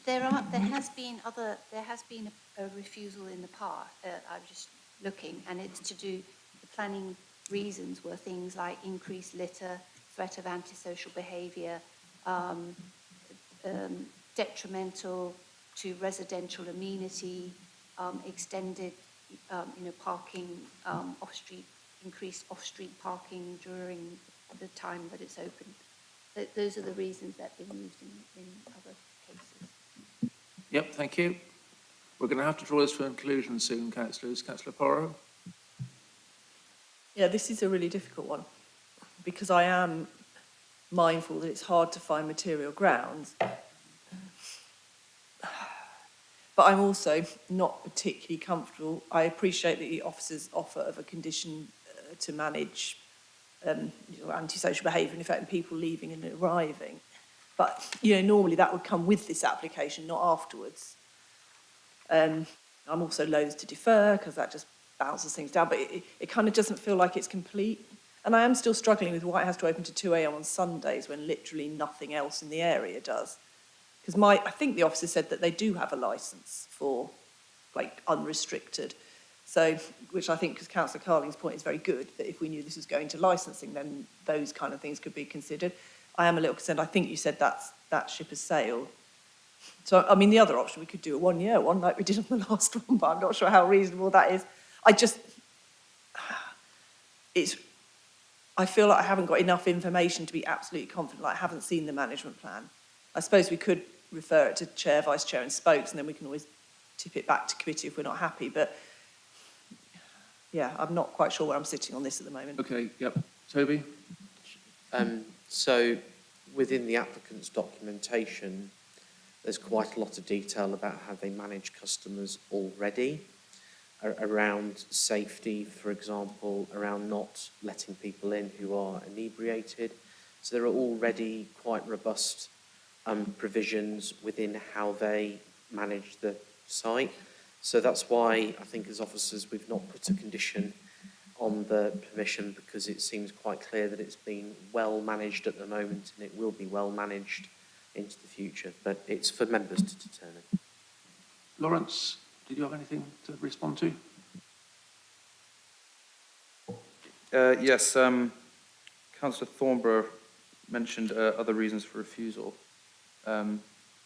There has been a refusal in the past. I'm just looking, and it's to do, the planning reasons were things like increased litter, threat of antisocial behaviour, detrimental to residential amenity, extended, parking, off-street, increased off-street parking during the time that it's open. Those are the reasons that have been used in other cases. Yep, thank you. We're going to have to draw this to a conclusion soon, councillors. Councillor Porro. Yeah, this is a really difficult one because I am mindful that it's hard to find material grounds. But I'm also not particularly comfortable. I appreciate the officer's offer of a condition to manage antisocial behaviour and affecting people leaving and arriving. But, normally that would come with this application, not afterwards. I'm also loath to defer because that just bounces things down, but it kind of doesn't feel like it's complete. And I am still struggling with why it has to open to 2 a.m. on Sundays when literally nothing else in the area does. Because I think the officer said that they do have a licence for, unrestricted. So, which I think, because Councillor Carling's point is very good, that if we knew this was going to licensing, then those kind of things could be considered. I am a little concerned. I think you said that ship has sailed. So, I mean, the other option, we could do a 1 year one like we did on the last one, but I'm not sure how reasonable that is. I feel like I haven't got enough information to be absolutely confident. I haven't seen the management plan. I suppose we could refer it to chair, vice chair and spokes, and then we can always tip it back to committee if we're not happy. But yeah, I'm not quite sure where I'm sitting on this at the moment. Okay, yep. Toby? So within the applicant's documentation, there's quite a lot of detail about how they manage customers already, around safety, for example, around not letting people in who are inebriated. So there are already quite robust provisions within how they manage the site. So that's why I think as officers we've not put a condition on the permission, because it seems quite clear that it's been well managed at the moment and it will be well managed into the future, but it's for members to determine. Lawrence, did you have anything to respond to? Yes, Councillor Thornborough mentioned other reasons for refusal. May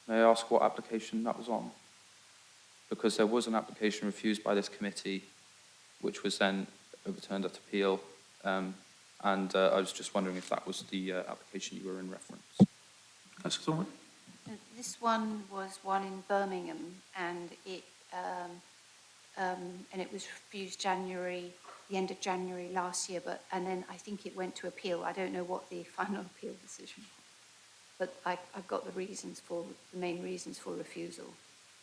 I ask what application that was on? Because there was an application refused by this committee, which was then overturned at appeal, and I was just wondering if that was the application you were in reference. Councillor Thornborough? This one was one in Birmingham, and it was refused the end of January last year, and then I think it went to appeal. I don't know what the final appeal decision was, but I've got the main reasons for refusal.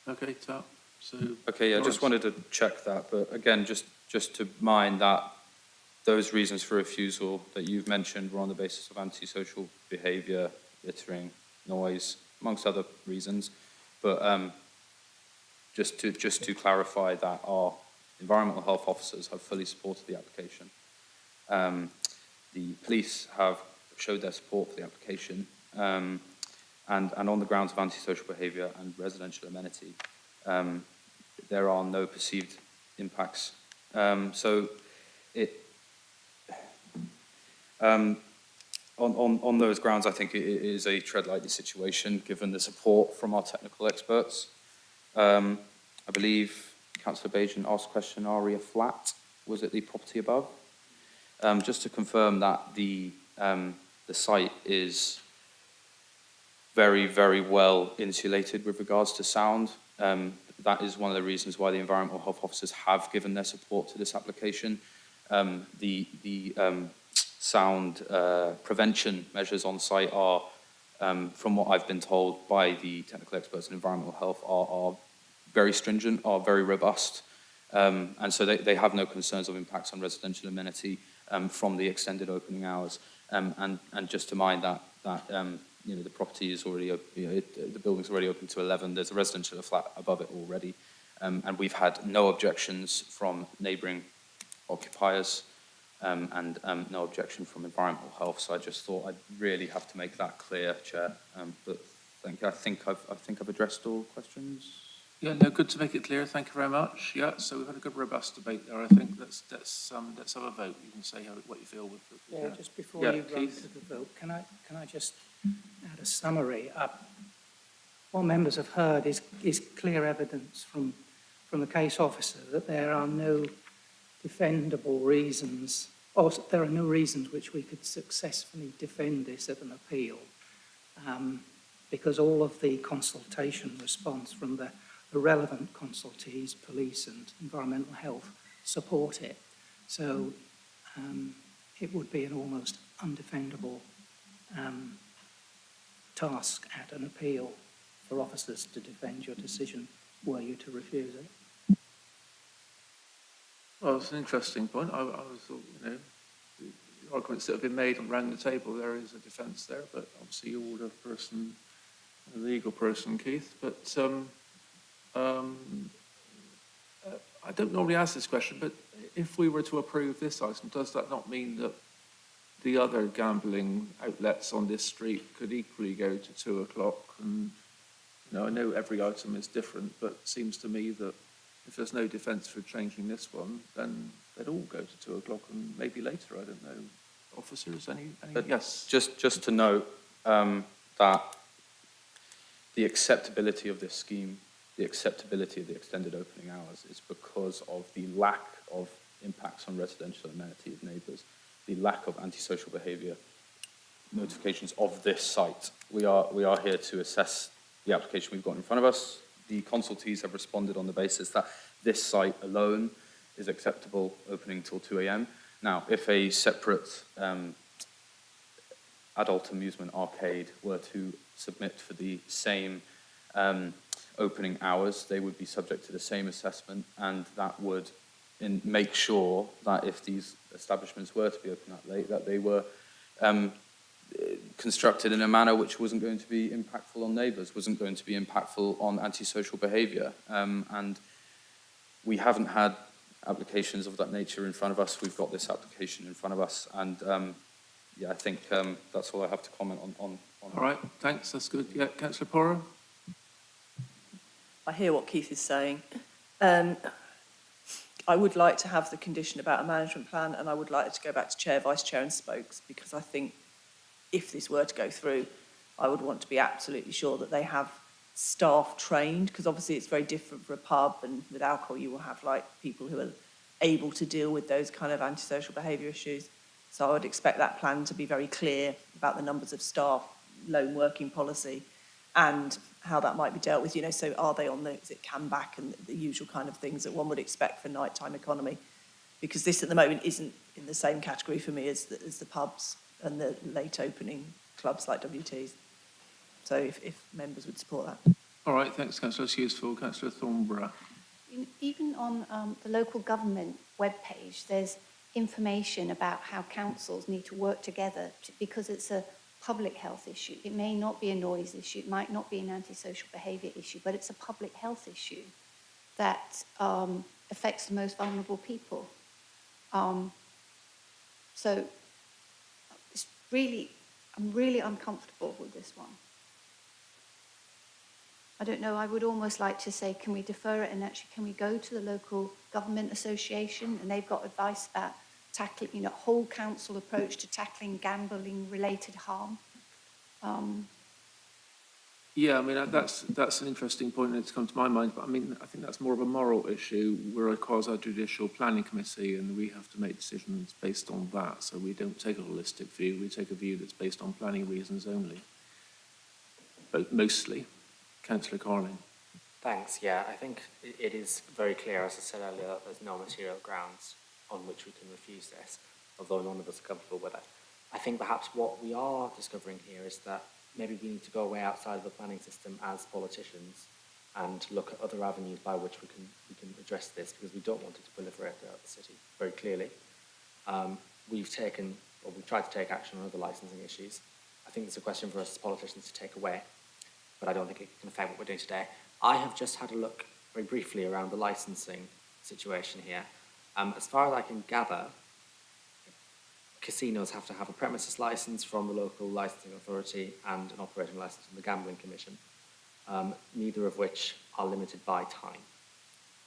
Okay, so okay, yeah, I just wanted to check that, but again, just to mind that those reasons for refusal that you've mentioned were on the basis of antisocial behaviour, littering, noise, amongst other reasons. But just to clarify that our environmental health officers have fully supported the application. the police have showed their support for the application, and on the grounds of antisocial behaviour and residential amenity, there are no perceived impacts. So on those grounds, I think it is a tread lightly situation, given the support from our technical experts. I believe Councillor Bajan asked a question, Aria Flat, was it the property above? Just to confirm that the site is very, very well insulated with regards to sound. That is one of the reasons why the environmental health officers have given their support to this application. The sound prevention measures on site are, from what I've been told by the technical experts in environmental health, are very stringent, are very robust. And so they have no concerns of impacts on residential amenity from the extended opening hours. And just to mind that the property is already, the building's already open to 11. There's a residential flat above it already. And we've had no objections from neighbouring occupiers and no objection from environmental health. So I just thought I'd really have to make that clear, Chair. But thank you. I think I've addressed all questions. Yeah, no, good to make it clear. Thank you very much. Yeah, so we've had a good, robust debate there. I think let's have a vote. You can say what you feel with the. Yeah, just before you run to the vote, can I just add a summary? What members have heard is clear evidence from the case officer that there are no defendable reasons, or there are no reasons which we could successfully defend this at an appeal, because all of the consultation response from the relevant consultees, police and environmental health, support it. So it would be an almost undefendable task at an appeal for officers to defend your decision were you to refuse it. Well, it's an interesting point. I was thought, the arguments that have been made around the table, there is a defence there, but obviously you're the person, the legal person, Keith. But I don't normally ask this question, but if we were to approve this item, does that not mean that the other gambling outlets on this street could equally go to 2 o'clock? And I know every item is different, but it seems to me that if there's no defence for changing this one, then they'd all go to 2 o'clock and maybe later. I don't know. Officers, any yes? Just to note that the acceptability of this scheme, the acceptability of the extended opening hours is because of the lack of impacts on residential amenity of neighbours, the lack of antisocial behaviour notifications of this site. We are here to assess the application we've got in front of us. The consultees have responded on the basis that this site alone is acceptable opening till 2 a.m. Now, if a separate adult amusement arcade were to submit for the same opening hours, they would be subject to the same assessment, and that would make sure that if these establishments were to be open that late, that they were constructed in a manner which wasn't going to be impactful on neighbours, wasn't going to be impactful on antisocial behaviour. And we haven't had applications of that nature in front of us. We've got this application in front of us, and I think that's all I have to comment on. All right, thanks, that's good. Yeah, Councillor Porro? I hear what Keith is saying. I would like to have the condition about a management plan, and I would like it to go back to Chair, Vice Chair and Spokes, because I think if this were to go through, I would want to be absolutely sure that they have staff trained, because obviously it's very different for a pub, and with alcohol you will have people who are able to deal with those kind of antisocial behaviour issues. So I would expect that plan to be very clear about the numbers of staff, lone working policy, and how that might be dealt with, so are they on is it CAM back and the usual kind of things that one would expect for nighttime economy, because this at the moment isn't in the same category for me as the pubs and the late opening clubs like WTs. So if members would support that. All right, thanks, Councillor. That's useful. Councillor Thornborough. Even on the local government webpage, there's information about how councils need to work together because it's a public health issue. It may not be a noise issue, it might not be an antisocial behaviour issue, but it's a public health issue that affects the most vulnerable people. So I'm really uncomfortable with this one. I don't know, I would almost like to say, can we defer it and actually can we go to the local government association and they've got advice about tackling, you know, whole council approach to tackling gambling related harm? Yeah, I mean, that's an interesting point and it's come to my mind, but I mean, I think that's more of a moral issue. We're a quasi-judicial planning committee and we have to make decisions based on that. So we don't take a holistic view, we take a view that's based on planning reasons only. But mostly. Councillor Carling. Thanks. Yeah, I think it is very clear, as I said earlier, that there's no material grounds on which we can refuse this, although none of us are comfortable with it. I think perhaps what we are discovering here is that maybe we need to go way outside of the planning system as politicians and look at other avenues by which we can address this, because we don't want it to proliferate throughout the city very clearly. We've tried to take action on other licensing issues. I think it's a question for us as politicians to take away, but I don't think it can affect what we're doing today. I have just had a look very briefly around the licensing situation here. As far as I can gather, casinos have to have a premises license from the local licensing authority and an operating license from the Gambling Commission, neither of which are limited by time.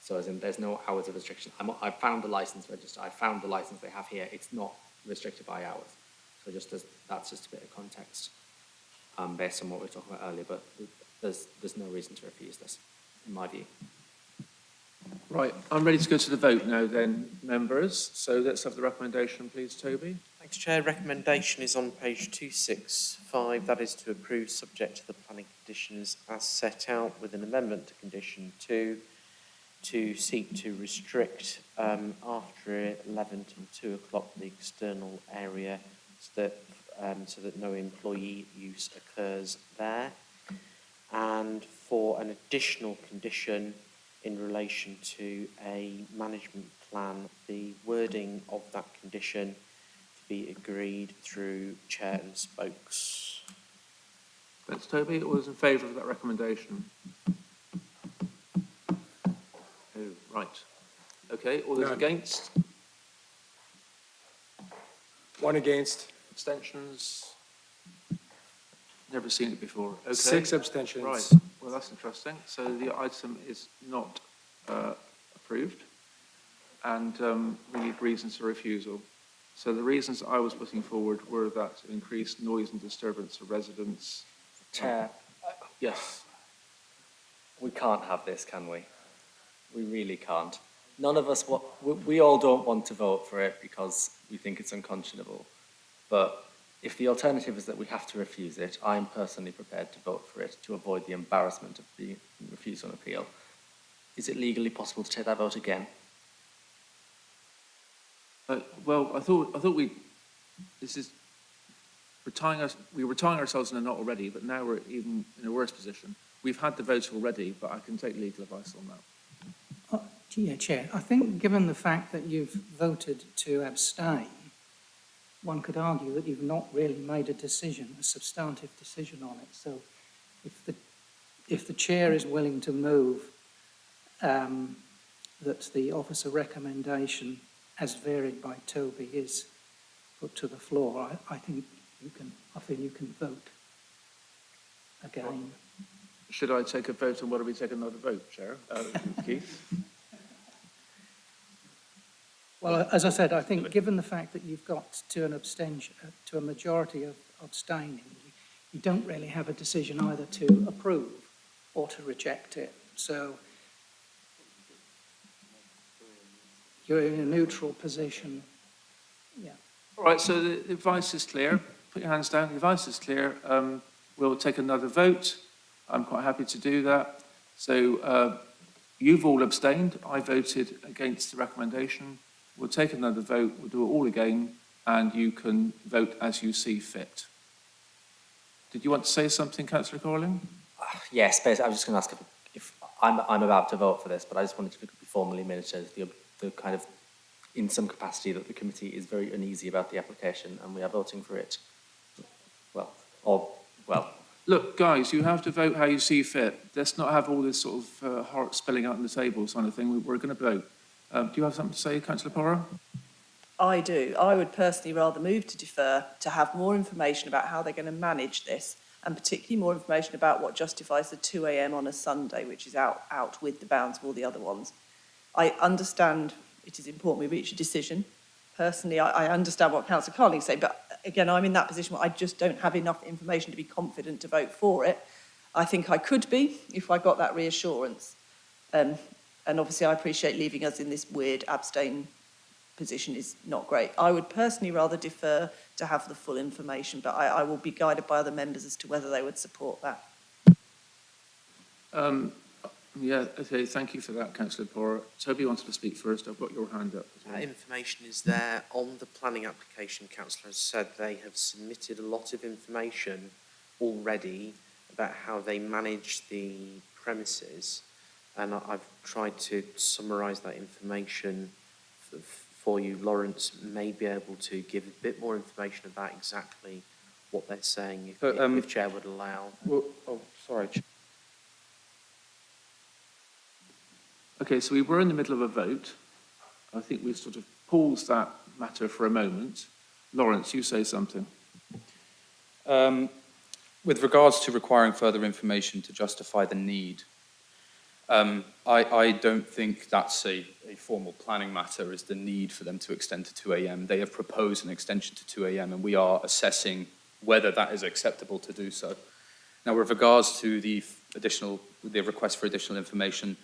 So as in, there's no hours of restriction. I found the license register. I found the license they have here. It's not restricted by hours. So that's just a bit of context based on what we were talking about earlier. But there's no reason to refuse this, in my view. Right, I'm ready to go to the vote now then, members. So let's have the recommendation, please, Toby. Thanks, Chair. Recommendation is on page 265. That is to approve subject to the planning conditions as set out, with an amendment to condition 2 to seek to restrict after 11 till 2 o'clock the external area so that no employee use occurs there. And for an additional condition in relation to a management plan, the wording of that condition to be agreed through chair and spokes. Thanks, Toby. All those in favour of that recommendation? Oh, right. Okay, all those None. against? One against. Abstentions? Never seen it before. Okay. 6 abstentions. Right, well, that's interesting. So the item is not approved, and we need reasons for refusal. So the reasons I was putting forward were that increased noise and disturbance of residents. Chair, Yes. we can't have this, can we? We really can't. None of us, we all don't want to vote for it because we think it's unconscionable. But if the alternative is that we have to refuse it, I'm personally prepared to vote for it to avoid the embarrassment of the refusal and appeal. Is it legally possible to take that vote again? Well, I thought we were tying ourselves in a knot already, but now we're even in a worse position. We've had the vote already, but I can take legal advice on that. Yeah, Chair, I think given the fact that you've voted to abstain, one could argue that you've not really made a decision, a substantive decision on it. So if the chair is willing to move that the officer recommendation as varied by Toby is put to the floor, I feel you can vote again. Should I take a vote, and what do we take another vote, Chair? Keith? Well, as I said, I think given the fact that you've got to a majority of abstaining, you don't really have a decision either to approve or to reject it. So you're in a neutral position. Yeah. All right, so the advice is clear. Put your hands down. The advice is clear. We'll take another vote. I'm quite happy to do that. So you've all abstained. I voted against the recommendation. We'll take another vote. We'll do it all again, and you can vote as you see fit. Did you want to say something, Councillor Corling? Yes, basically, I was just going to ask if I'm about to vote for this, but I just wanted to be formally minuted the kind of, in some capacity, that the committee is very uneasy about the application, and we are voting for it. Well. Look, guys, you have to vote how you see fit. Let's not have all this sort of heart spilling out on the table kind of thing. We're going to vote. Do you have something to say, Councillor Porra? I do. I would personally rather move to defer to have more information about how they're going to manage this, and particularly more information about what justifies the 2 a.m. on a Sunday, which is out with the bounds of all the other ones. I understand it is important we reach a decision. Personally, I understand what Councillor Carling is saying, but again, I'm in that position where I just don't have enough information to be confident to vote for it. I think I could be if I got that reassurance. And obviously I appreciate leaving us in this weird abstain position is not great. I would personally rather defer to have the full information, but I will be guided by other members as to whether they would support that. Yeah, okay, thank you for that, Councillor Porter. Toby wanted to speak first. I've got your hand up as well. That information is there on the planning application. Councillor has said they have submitted a lot of information already about how they manage the premises, and I've tried to summarise that information for you. Lawrence may be able to give a bit more information about exactly what they're saying, if Chair would allow. Well, oh, sorry. Okay, so we were in the middle of a vote. I think we've sort of paused that matter for a moment. Lawrence, you say something. With regards to requiring further information to justify the need, I don't think that's a formal planning matter, is the need for them to extend to 2 a.m. They have proposed an extension to 2 a.m. and we are assessing whether that is acceptable to do so. Now, with regards to the request for additional information,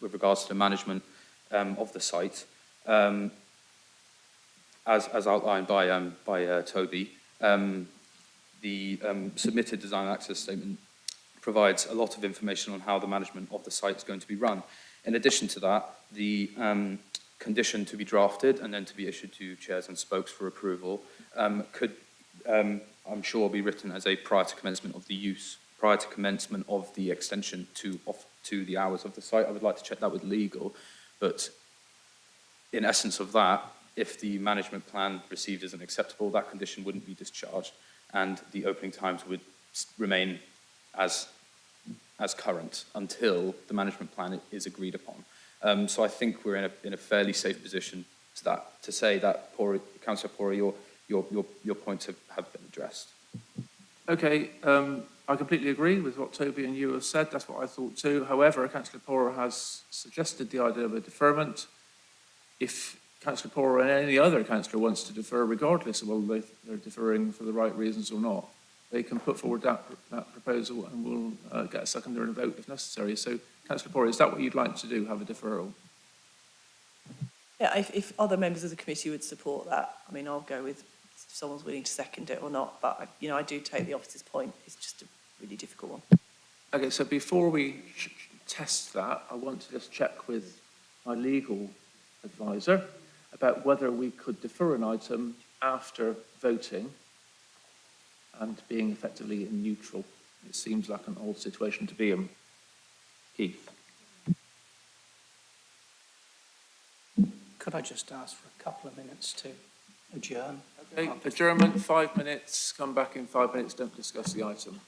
with regards to the management of the site, as outlined by Toby, the submitted design access statement provides a lot of information on how the management of the site is going to be run. In addition to that, the condition to be drafted and then to be issued to chairs and spokes for approval could, I'm sure, be written as a prior to commencement of the use, prior to commencement of the extension to the hours of the site. I would like to check that with legal, but in essence of that, if the management plan received isn't acceptable, that condition wouldn't be discharged and the opening times would remain as current until the management plan is agreed upon. So I think we're in a fairly safe position to say that, Councillor Pora, your points have been addressed. Okay, I completely agree with what Toby and you have said. That's what I thought too. However, Councillor Pora has suggested the idea of a deferment. If Councillor Pora and any other councillor wants to defer, regardless of whether they're deferring for the right reasons or not, they can put forward that proposal and we'll get a seconder and a vote if necessary. So, Councillor Pora, is that what you'd like to do, have a deferral? Yeah, if other members of the committee would support that, I mean, I'll go with if someone's willing to second it or not, but, I do take the officer's point. It's just a really difficult one. Okay, so before we test that, I want to just check with my legal advisor about whether we could defer an item after voting and being effectively in neutral. It seems like an old situation to be in. Keith. Could I just ask for a couple of minutes to adjourn? Okay, adjournment, 5 minutes, come back in 5 minutes, don't discuss the item.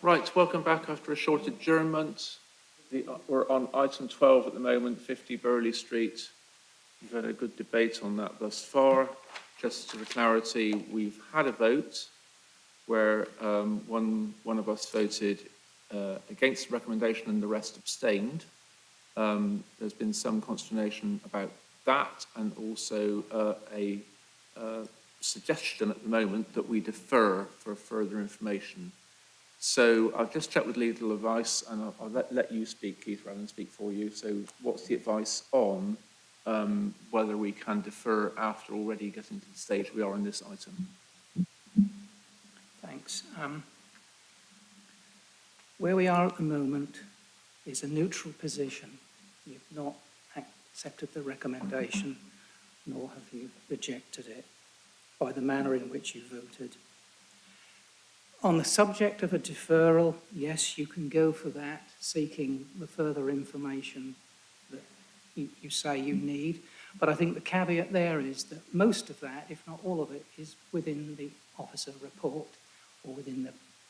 Right, welcome back after a short adjournment. We're on item 12 at the moment, 50 Burley Street. We've had a good debate on that thus far. Just for clarity, we've had a vote where one of us voted against the recommendation and the rest abstained. There's been some consternation about that, and also a suggestion at the moment that we defer for further information. So I've just checked with legal advice, and I'll let you speak, Keith, rather than speak for you. So what's the advice on whether we can defer after already getting to the stage we are in this item? Thanks. Where we are at the moment is a neutral position. You've not accepted the recommendation, nor have you rejected it by the manner in which you voted. On the subject of a deferral, yes, you can go for that, seeking the further information that you say you need. But I think the caveat there is that most of that, if not all of it, is within the officer report or within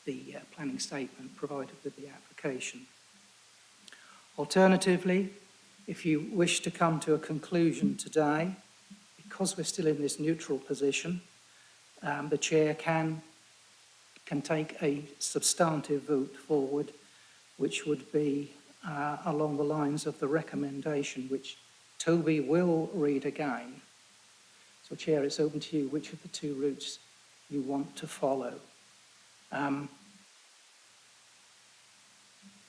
the planning statement provided with the application. Alternatively, if you wish to come to a conclusion today, because we're still in this neutral position, the chair can take a substantive vote forward, which would be along the lines of the recommendation, which Toby will read again. So, Chair, it's open to you which of the two routes you want to follow.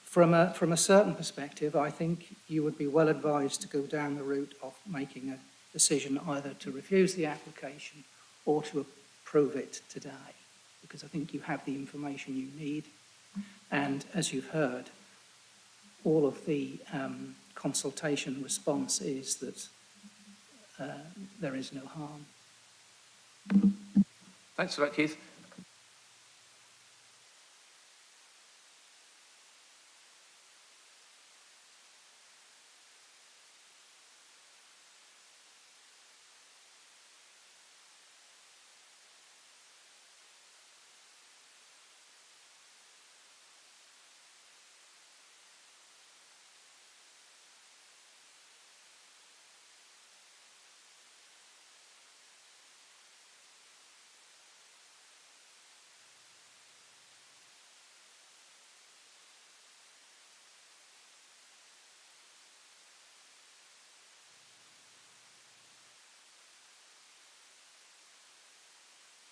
From a certain perspective, I think you would be well advised to go down the route of making a decision either to refuse the application or to approve it today, because I think you have the information you need. And as you've heard, all of the consultation response is that there is no harm. Thanks for that, Keith.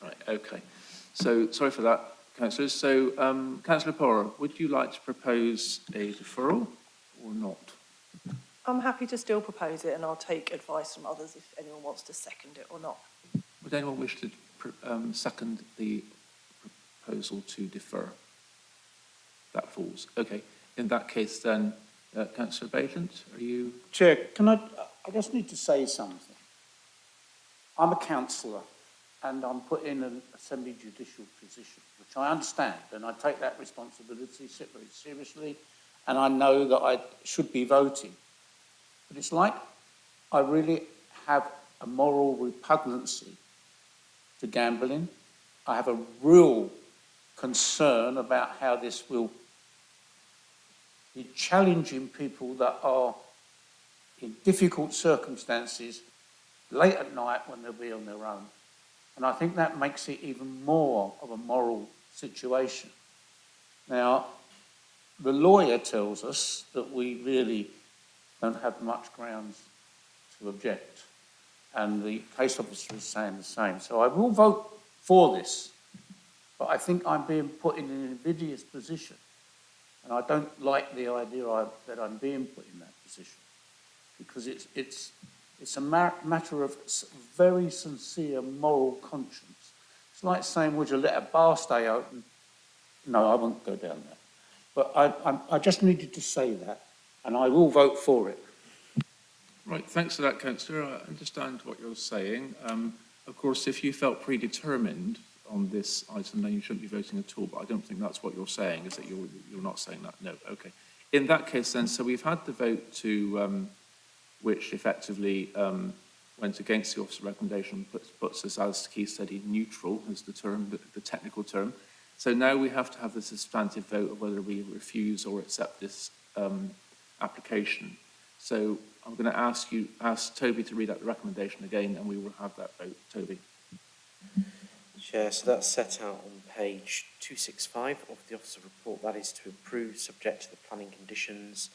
Right, okay. So, sorry for that, councillors. So, Councillor Porrer, would you like to propose a deferral or not? I'm happy to still propose it, and I'll take advice from others if anyone wants to second it or not. Would anyone wish to second the proposal to defer? That falls. Okay. In that case, then, Councillor Baigent, are you? Chair, I just need to say something. I'm a councillor, and I'm put in an Assembly judicial position, which I understand, and I take that responsibility very seriously, and I know that I should be voting. But it's like I really have a moral repugnancy to gambling. I have a real concern about how this will be challenging people that are in difficult circumstances late at night when they'll be on their own. And I think that makes it even more of a moral situation. Now, the lawyer tells us that we really don't have much grounds to object. And the case officer is saying the same. So I will vote for this, but I think I'm being put in an invidious position. And I don't like the idea that I'm being put in that position, because it's a matter of very sincere moral conscience. It's like saying, would you let a bar stay open? No, I won't go down there. But I just needed to say that, and I will vote for it. Right, thanks for that, Councillor. I understand what you're saying. Of course, if you felt predetermined on this item, then you shouldn't be voting at all, but I don't think that's what you're saying, is that you're not saying that? No, okay. In that case then, so we've had the vote to, which effectively went against the officer recommendation, puts us, as Keith said, in neutral, as the term, the technical term. So now we have to have the substantive vote of whether we refuse or accept this application. So I'm going to ask Toby to read out the recommendation again, and we will have that vote. Toby. Chair, so that's set out on page 265 of the officer report. That is to approve subject to the planning conditions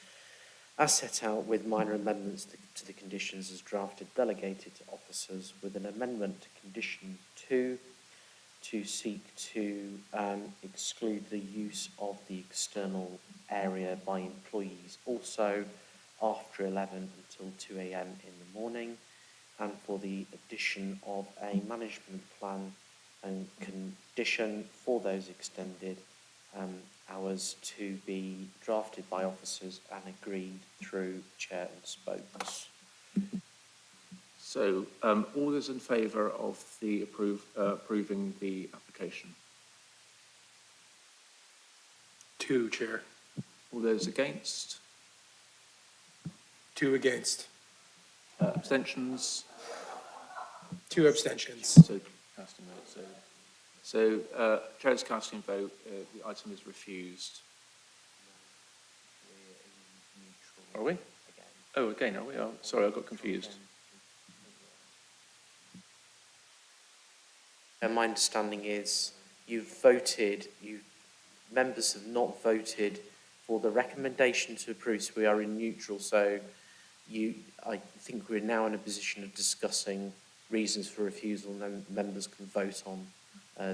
as set out with minor amendments to the conditions as drafted, delegated to officers with an amendment to condition 2 to seek to exclude the use of the external area by employees also after 11 until 2 a.m. in the morning, and for the addition of a management plan and condition for those extended hours to be drafted by officers and agreed through chair and spokes. So all those in favour of the approving the application? 2, Chair. All those against? 2 against. Abstentions? 2 abstentions. So casting vote. So chair's casting vote. The item is refused. Are we? Oh, again, are we? Oh, sorry, I got confused. And my understanding is members have not voted for the recommendation to approve, so we are in neutral. So I think we're now in a position of discussing reasons for refusal, and then members can vote on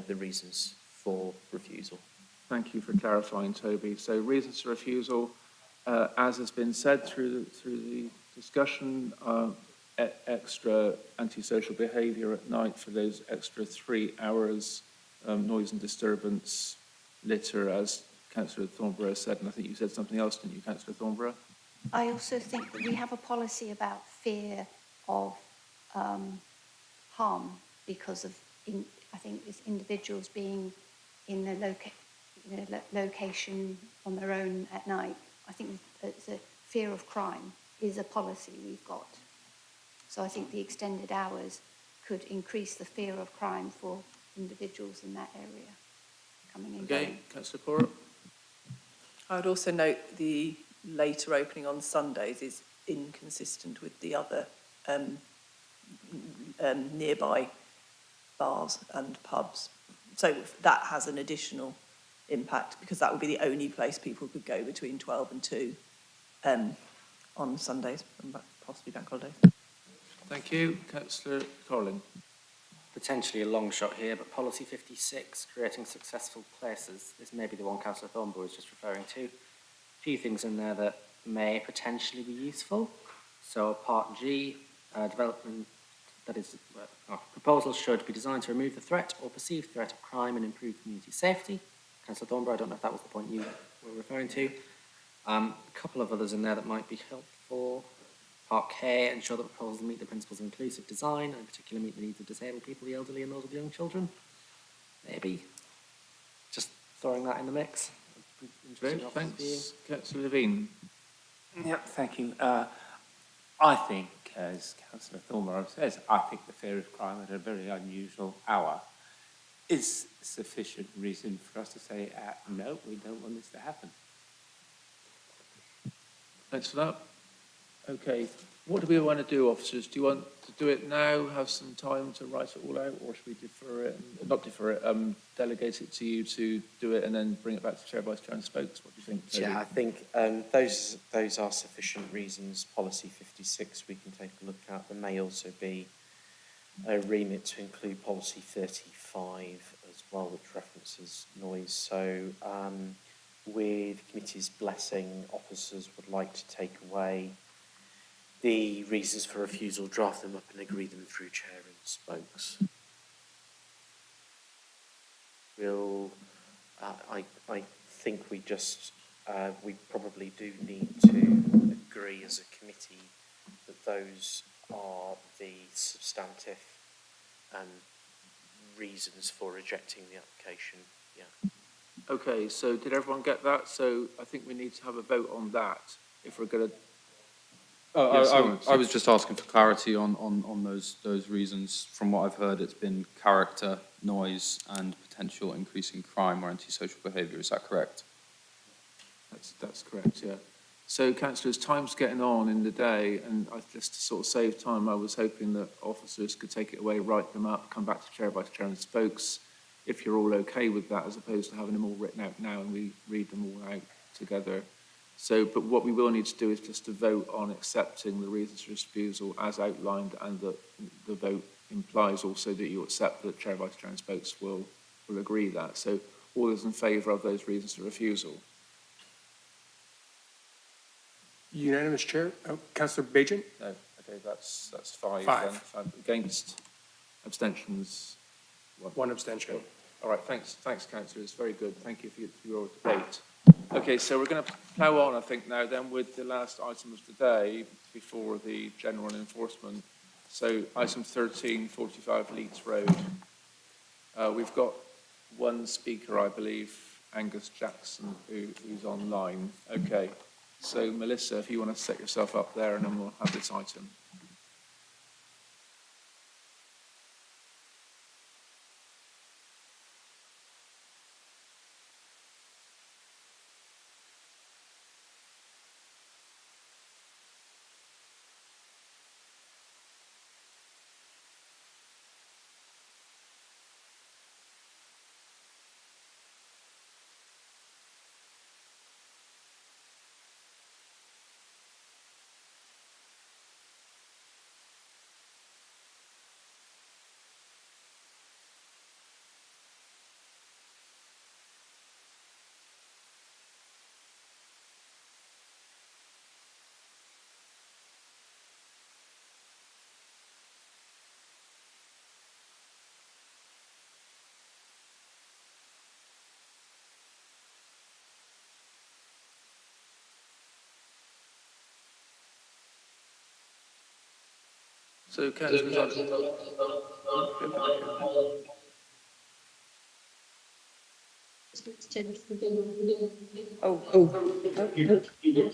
the reasons for refusal. Thank you for clarifying, Toby. So reasons for refusal, as has been said through the discussion, extra antisocial behaviour at night for those extra 3 hours, noise and disturbance, litter, as Councillor Thornborough said, and I think you said something else, didn't you, Councillor Thornborough? I also think that we have a policy about fear of harm because of, I think, it's individuals being in the location on their own at night. I think it's a fear of crime is a policy we've got. So I think the extended hours could increase the fear of crime for individuals in that area coming in. Okay, Councillor Pora. I would also note the later opening on Sundays is inconsistent with the other nearby bars and pubs. So that has an additional impact because that would be the only place people could go between 12 and 2 on Sundays and possibly bank holidays. Thank you. Councillor Corling. Potentially a long shot here, but policy 56, creating successful places. This may be the one Councillor Thornborough was just referring to. A few things in there that may potentially be useful. So part G, development, that is, proposals should be designed to remove the threat or perceived threat of crime and improve community safety. Councillor Thornborough, I don't know if that was the point you were referring to. A couple of others in there that might be helpful. Part K, ensure that proposals meet the principles of inclusive design, and in particular meet the needs of disabled people, the elderly and those with young children. Maybe just throwing that in the mix. Great, thanks. Councillor Levine. Yeah, thank you. I think, as Councillor Thornborough says, I think the fear of crime at a very unusual hour is sufficient reason for us to say, no, we don't want this to happen. Thanks for that. Okay, what do we want to do, officers? Do you want to do it now, have some time to write it all out, or should we defer it, not defer it, delegate it to you to do it and then bring it back to Chair, Vice Chair and Spokes? What do you think, Toby? Yeah, I think those are sufficient reasons. Policy 56 we can take a look at. There may also be a remit to include policy 35 as well, which references noise. So with committee's blessing, officers would like to take away the reasons for refusal, draft them up and agree them through chair and spokes. I think we probably do need to agree as a committee that those are the substantive reasons for rejecting the application. Yeah. Okay, so did everyone get that? So I think we need to have a vote on that if we're going to. I was just asking for clarity on those reasons. From what I've heard, it's been character, noise, and potential increase in crime or antisocial behaviour. Is that correct? That's correct, yeah. So, councillors, time's getting on in the day, and just to sort of save time, I was hoping that officers could take it away, write them up, come back to Chair, Vice Chair and spokes, if you're all okay with that, as opposed to having them all written out now and we read them all out together. So, but what we will need to do is just to vote on accepting the reasons for refusal as outlined, and that the vote implies also that you accept that Chair, Vice Chair and spokes will agree that. So, all those in favour of those reasons for refusal? Unanimous, Chair. Councillor Bajan? No. Okay, that's five. Five. Then. Five against. Abstentions? One abstention. All right, thanks, councillors. Very good. Thank you for your debate. Okay, so we're going to plough on, I think, now then with the last item of the day before the general enforcement. So item 13, 45 Leeds Road. We've got one speaker, I believe, Angus Jackson, who's online. Okay, so Melissa, if you want to set yourself up there, and then we'll have this item. So, councillors,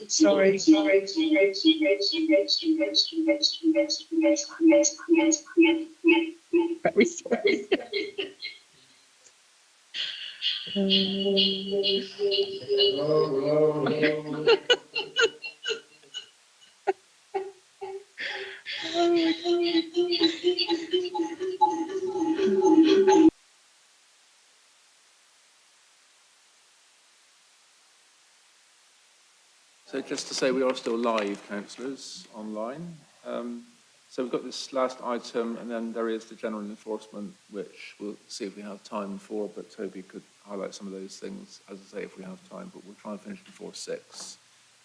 Sorry. Very sorry. So just to say, we are still live, councillors, online. So we've got this last item, and then there is the general enforcement, which we'll see if we have time for, but Toby could highlight some of those things, as I say, if we have time, but we'll try and finish before 6.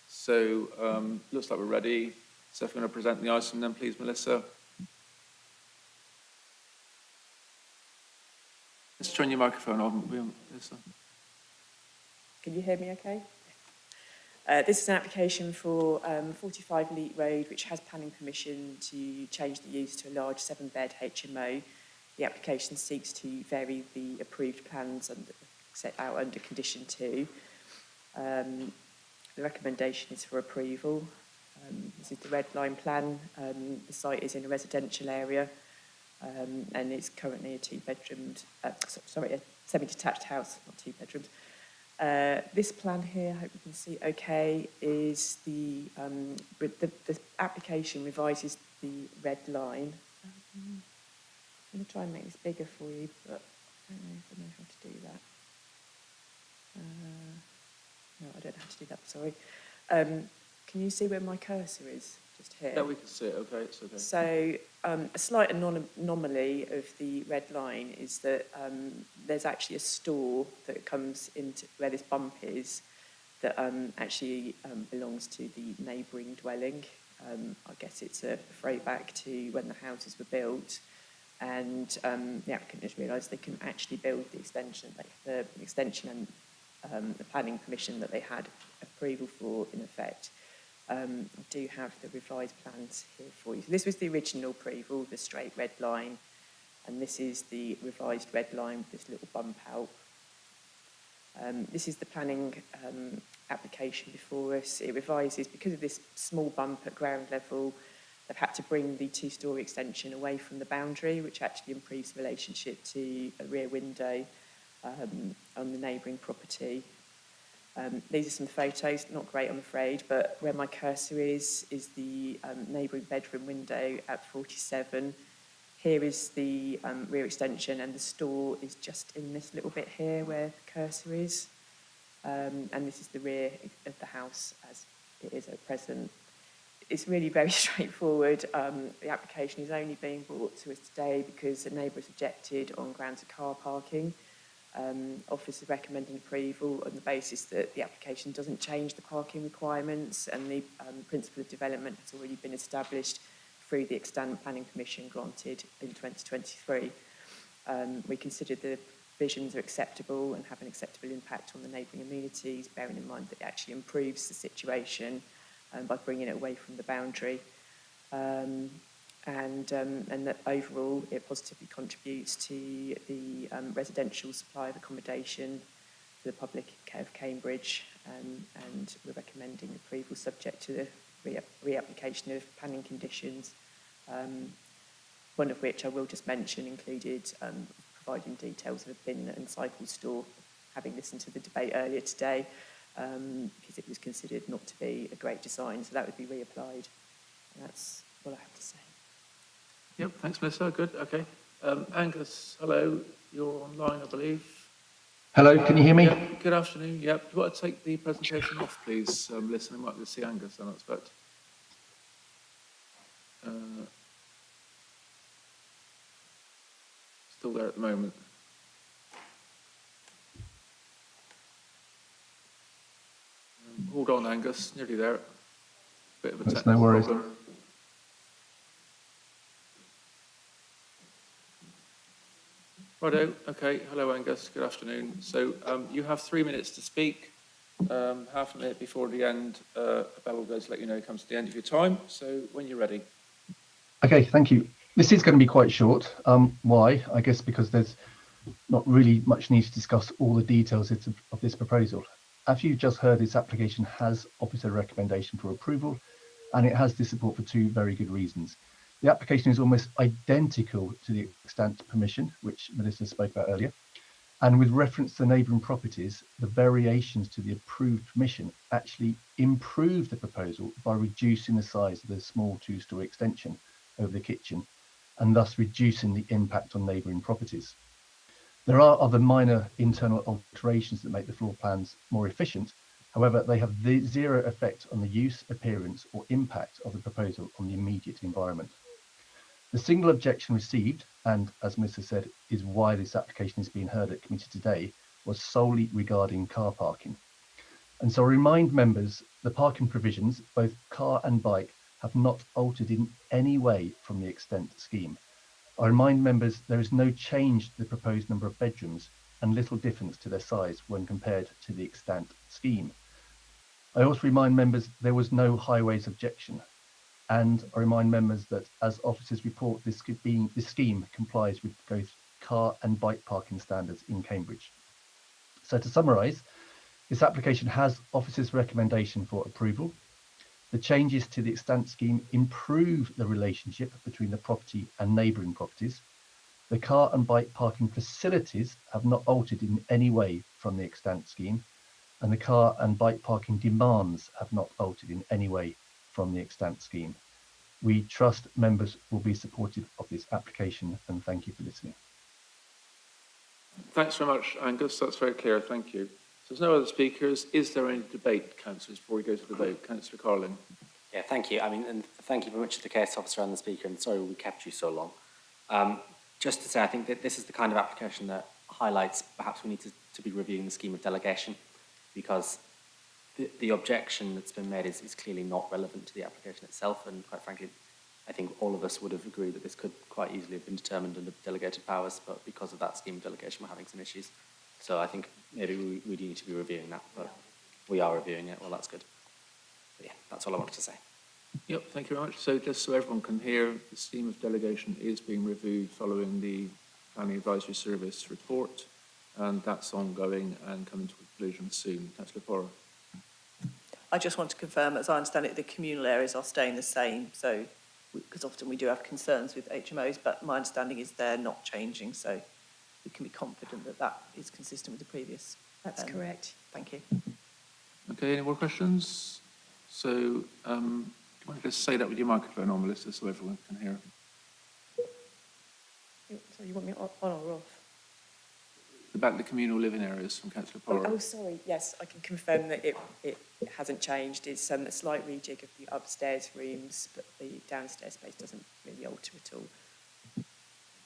So looks like we're ready. So if we're going to present the item then, please, Melissa. Let's turn your microphone on, Melissa. Can you hear me okay? This is an application for 45 Leet Road, which has planning permission to change the use to a large 7-bed HMO. The application seeks to vary the approved plans set out under condition 2. The recommendation is for approval. This is the red line plan. The site is in a residential area, and it's currently a a semi-detached house, not 2 bedrooms. This plan here, I hope you can see okay, is the application revises the red line. I'm going to try and make this bigger for you, but I don't know if I know how to do that. No, I don't know how to do that, sorry. Can you see where my cursor is? Just here. Yeah, we can see it, okay, it's okay. So a slight anomaly of the red line is that there's actually a store that comes into where this bump is that actually belongs to the neighbouring dwelling. I guess it's a throwback to when the houses were built, and the applicant has realised they can actually build the extension, and the planning permission that they had approval for in effect. I do have the revised plans here for you. So this was the original approval, the straight red line, and this is the revised red line with this little bump out. This is the planning application before us. It revises, because of this small bump at ground level, they've had to bring the 2-storey extension away from the boundary, which actually improves the relationship to a rear window. on the neighbouring property. These are some photos, not great I'm afraid, but where my cursor is the neighbouring bedroom window at 47. Here is the rear extension, and the store is just in this little bit here where the cursor is. And this is the rear of the house as it is at present. It's really very straightforward. The application is only being brought to us today because a neighbour has objected on grounds of car parking. Office is recommending approval on the basis that the application doesn't change the parking requirements, and the principle of development has already been established through the extant planning permission granted in 2023. We consider the provisions are acceptable and have an acceptable impact on the neighbouring amenities, bearing in mind that it actually improves the situation by bringing it away from the boundary. And that overall it positively contributes to the residential supply of accommodation for the public care of Cambridge, and we're recommending approval subject to the reapplication of planning conditions, one of which I will just mention included providing details of a bin and cycle store, having listened to the debate earlier today, because it was considered not to be a great design, so that would be reapplied. And that's what I have to say. Yep, thanks, Melissa. Good, okay. Angus, hello. You're online, I believe. Hello, can you hear me? Yep, good afternoon. Yep. Do you want to take the presentation off, please? Melissa, we might be able to see Angus, I don't expect. Still there at the moment. Hold on, Angus. Nearly there. Bit of a technical problem. Righto, okay. Hello, Angus. Good afternoon. So you have 3 minutes to speak. Half a minute before the end, a bell will go to let you know it comes to the end of your time. So when you're ready. Okay, thank you. This is going to be quite short. Why? I guess because there's not really much need to discuss all the details of this proposal. As you've just heard, this application has officer recommendation for approval, and it has this support for two very good reasons. The application is almost identical to the extant permission, which Melissa spoke about earlier. And with reference to the neighbouring properties, the variations to the approved permission actually improve the proposal by reducing the size of the small two-storey extension over the kitchen, and thus reducing the impact on neighbouring properties. There are other minor internal alterations that make the floor plans more efficient. However, they have zero effect on the use, appearance, or impact of the proposal on the immediate environment. The single objection received, and as Melissa said, is why this application is being heard at committee today, was solely regarding car parking. And so I remind members, the parking provisions, both car and bike, have not altered in any way from the extent scheme. I remind members there is no change to the proposed number of bedrooms and little difference to their size when compared to the extant scheme. I also remind members there was no highways objection. And I remind members that as officers report, this scheme complies with both car and bike parking standards in Cambridge. So to summarise, this application has officers' recommendation for approval. The changes to the extant scheme improve the relationship between the property and neighbouring properties. The car and bike parking facilities have not altered in any way from the extant scheme, and the car and bike parking demands have not altered in any way from the extant scheme. We trust members will be supportive of this application, and thank you for listening. Thanks very much, Angus. That's very clear. Thank you. So there's no other speakers. Is there any debate, councillors, before we go to the vote? Councillor Carlin. Yeah, thank you. I mean, and thank you very much to the case officer and the speaker, and sorry we kept you so long. Just to say, I think that this is the kind of application that highlights perhaps we need to be reviewing the scheme of delegation, because the objection that's been made is clearly not relevant to the application itself, and quite frankly, I think all of us would have agreed that this could quite easily have been determined under delegated powers, but because of that scheme of delegation, we're having some issues. So I think maybe we do need to be reviewing that, but we are reviewing it. Well, that's good. But yeah, that's all I wanted to say. Yep, thank you very much. So just so everyone can hear, the scheme of delegation is being reviewed following the Planning Advisory Service report, and that's ongoing and coming to conclusion soon. Councillor Porra. I just want to confirm, as I understand it, the communal areas are staying the same. So, because often we do have concerns with HMOs, but my understanding is they're not changing. So, we can be confident that that is consistent with the previous. That's correct. Thank you. Okay, any more questions? So, do you want to just say that with your microphone on, Melissa, so everyone can hear? So you want me on or off? About the communal living areas from Councillor Porter. Oh, sorry. Yes, I can confirm that it hasn't changed. It's a slight rejig of the upstairs rooms, but the downstairs space doesn't really alter at all.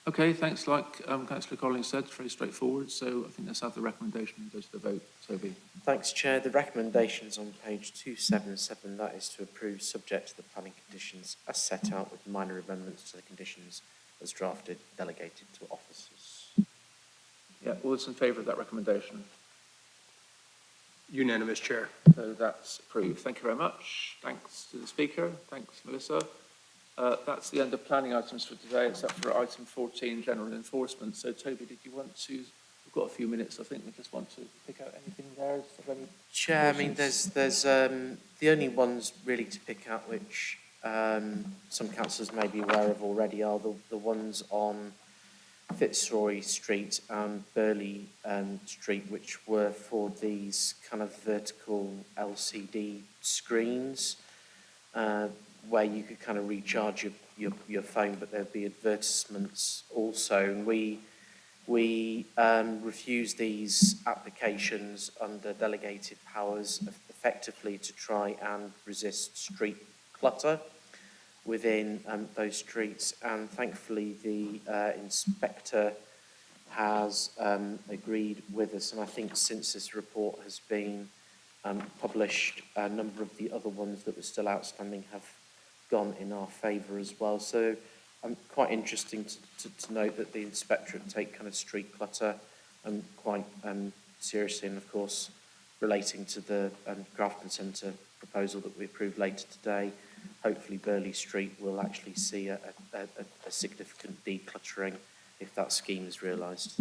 Okay, thanks. Like Councillor Collins said, it's very straightforward. So I think let's have the recommendation and go to the vote. Toby. Thanks, Chair. The recommendations on page 277, that is to approve subject to the planning conditions as set out with minor amendments to the conditions as drafted, delegated to officers. Yeah, all those in favour of that recommendation? Unanimous, Chair. So that's approved. Thank you very much. Thanks to the Speaker. Thanks, Melissa. That's the end of planning items for today, except for item 14, general enforcement. So, Toby, did you want to? We've got a few minutes. I think we just want to pick out anything there. Is there any Chair, I mean, there's the only ones really to pick out which some councillors may be aware of already are the ones on Fitzroy Street and Burley Street, which were for these kind of vertical LCD screens where you could kind of recharge your phone, but there'd be advertisements also. And we refuse these applications under delegated powers effectively to try and resist street clutter within those streets, and thankfully the inspector has agreed with us, and I think since this report has been published, a number of the other ones that were still outstanding have gone in our favour as well. So quite interesting to note that the inspectorate take kind of street clutter quite seriously, and of course relating to the Grafton Centre proposal that we approved later today, hopefully Burley Street will actually see a significant decluttering if that scheme is realised.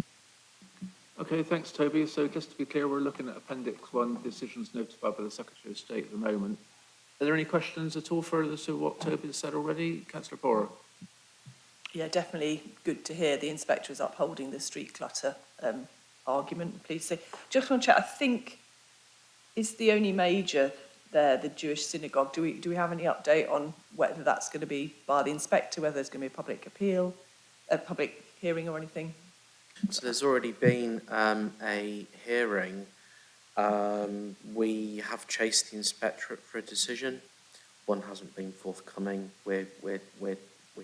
Okay, thanks, Toby. So just to be clear, we're looking at Appendix 1, decisions notified by the Secretary of State at the moment. Are there any questions at all further to what Toby has said already? Councillor Porter. Yeah, definitely good to hear the inspector is upholding the street clutter argument. Please say, just want to check, I think, is the only major there the Jewish synagogue? Do we have any update on whether that's going to be by the inspector, whether there's going to be a public appeal, a public hearing or anything? So there's already been a hearing. We have chased the inspectorate for a decision. One hasn't been forthcoming. We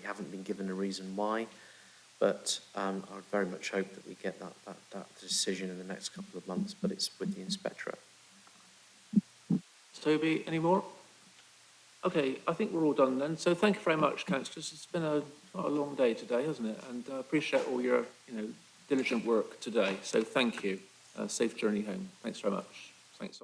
haven't been given a reason why, but I would very much hope that we get that decision in the next couple of months, but it's with the inspectorate. Toby, any more? Okay, I think we're all done then. So thank you very much, councillors. It's been a long day today, hasn't it? And I appreciate all your diligent work today. So thank you. Safe journey home. Thanks very much. Thanks.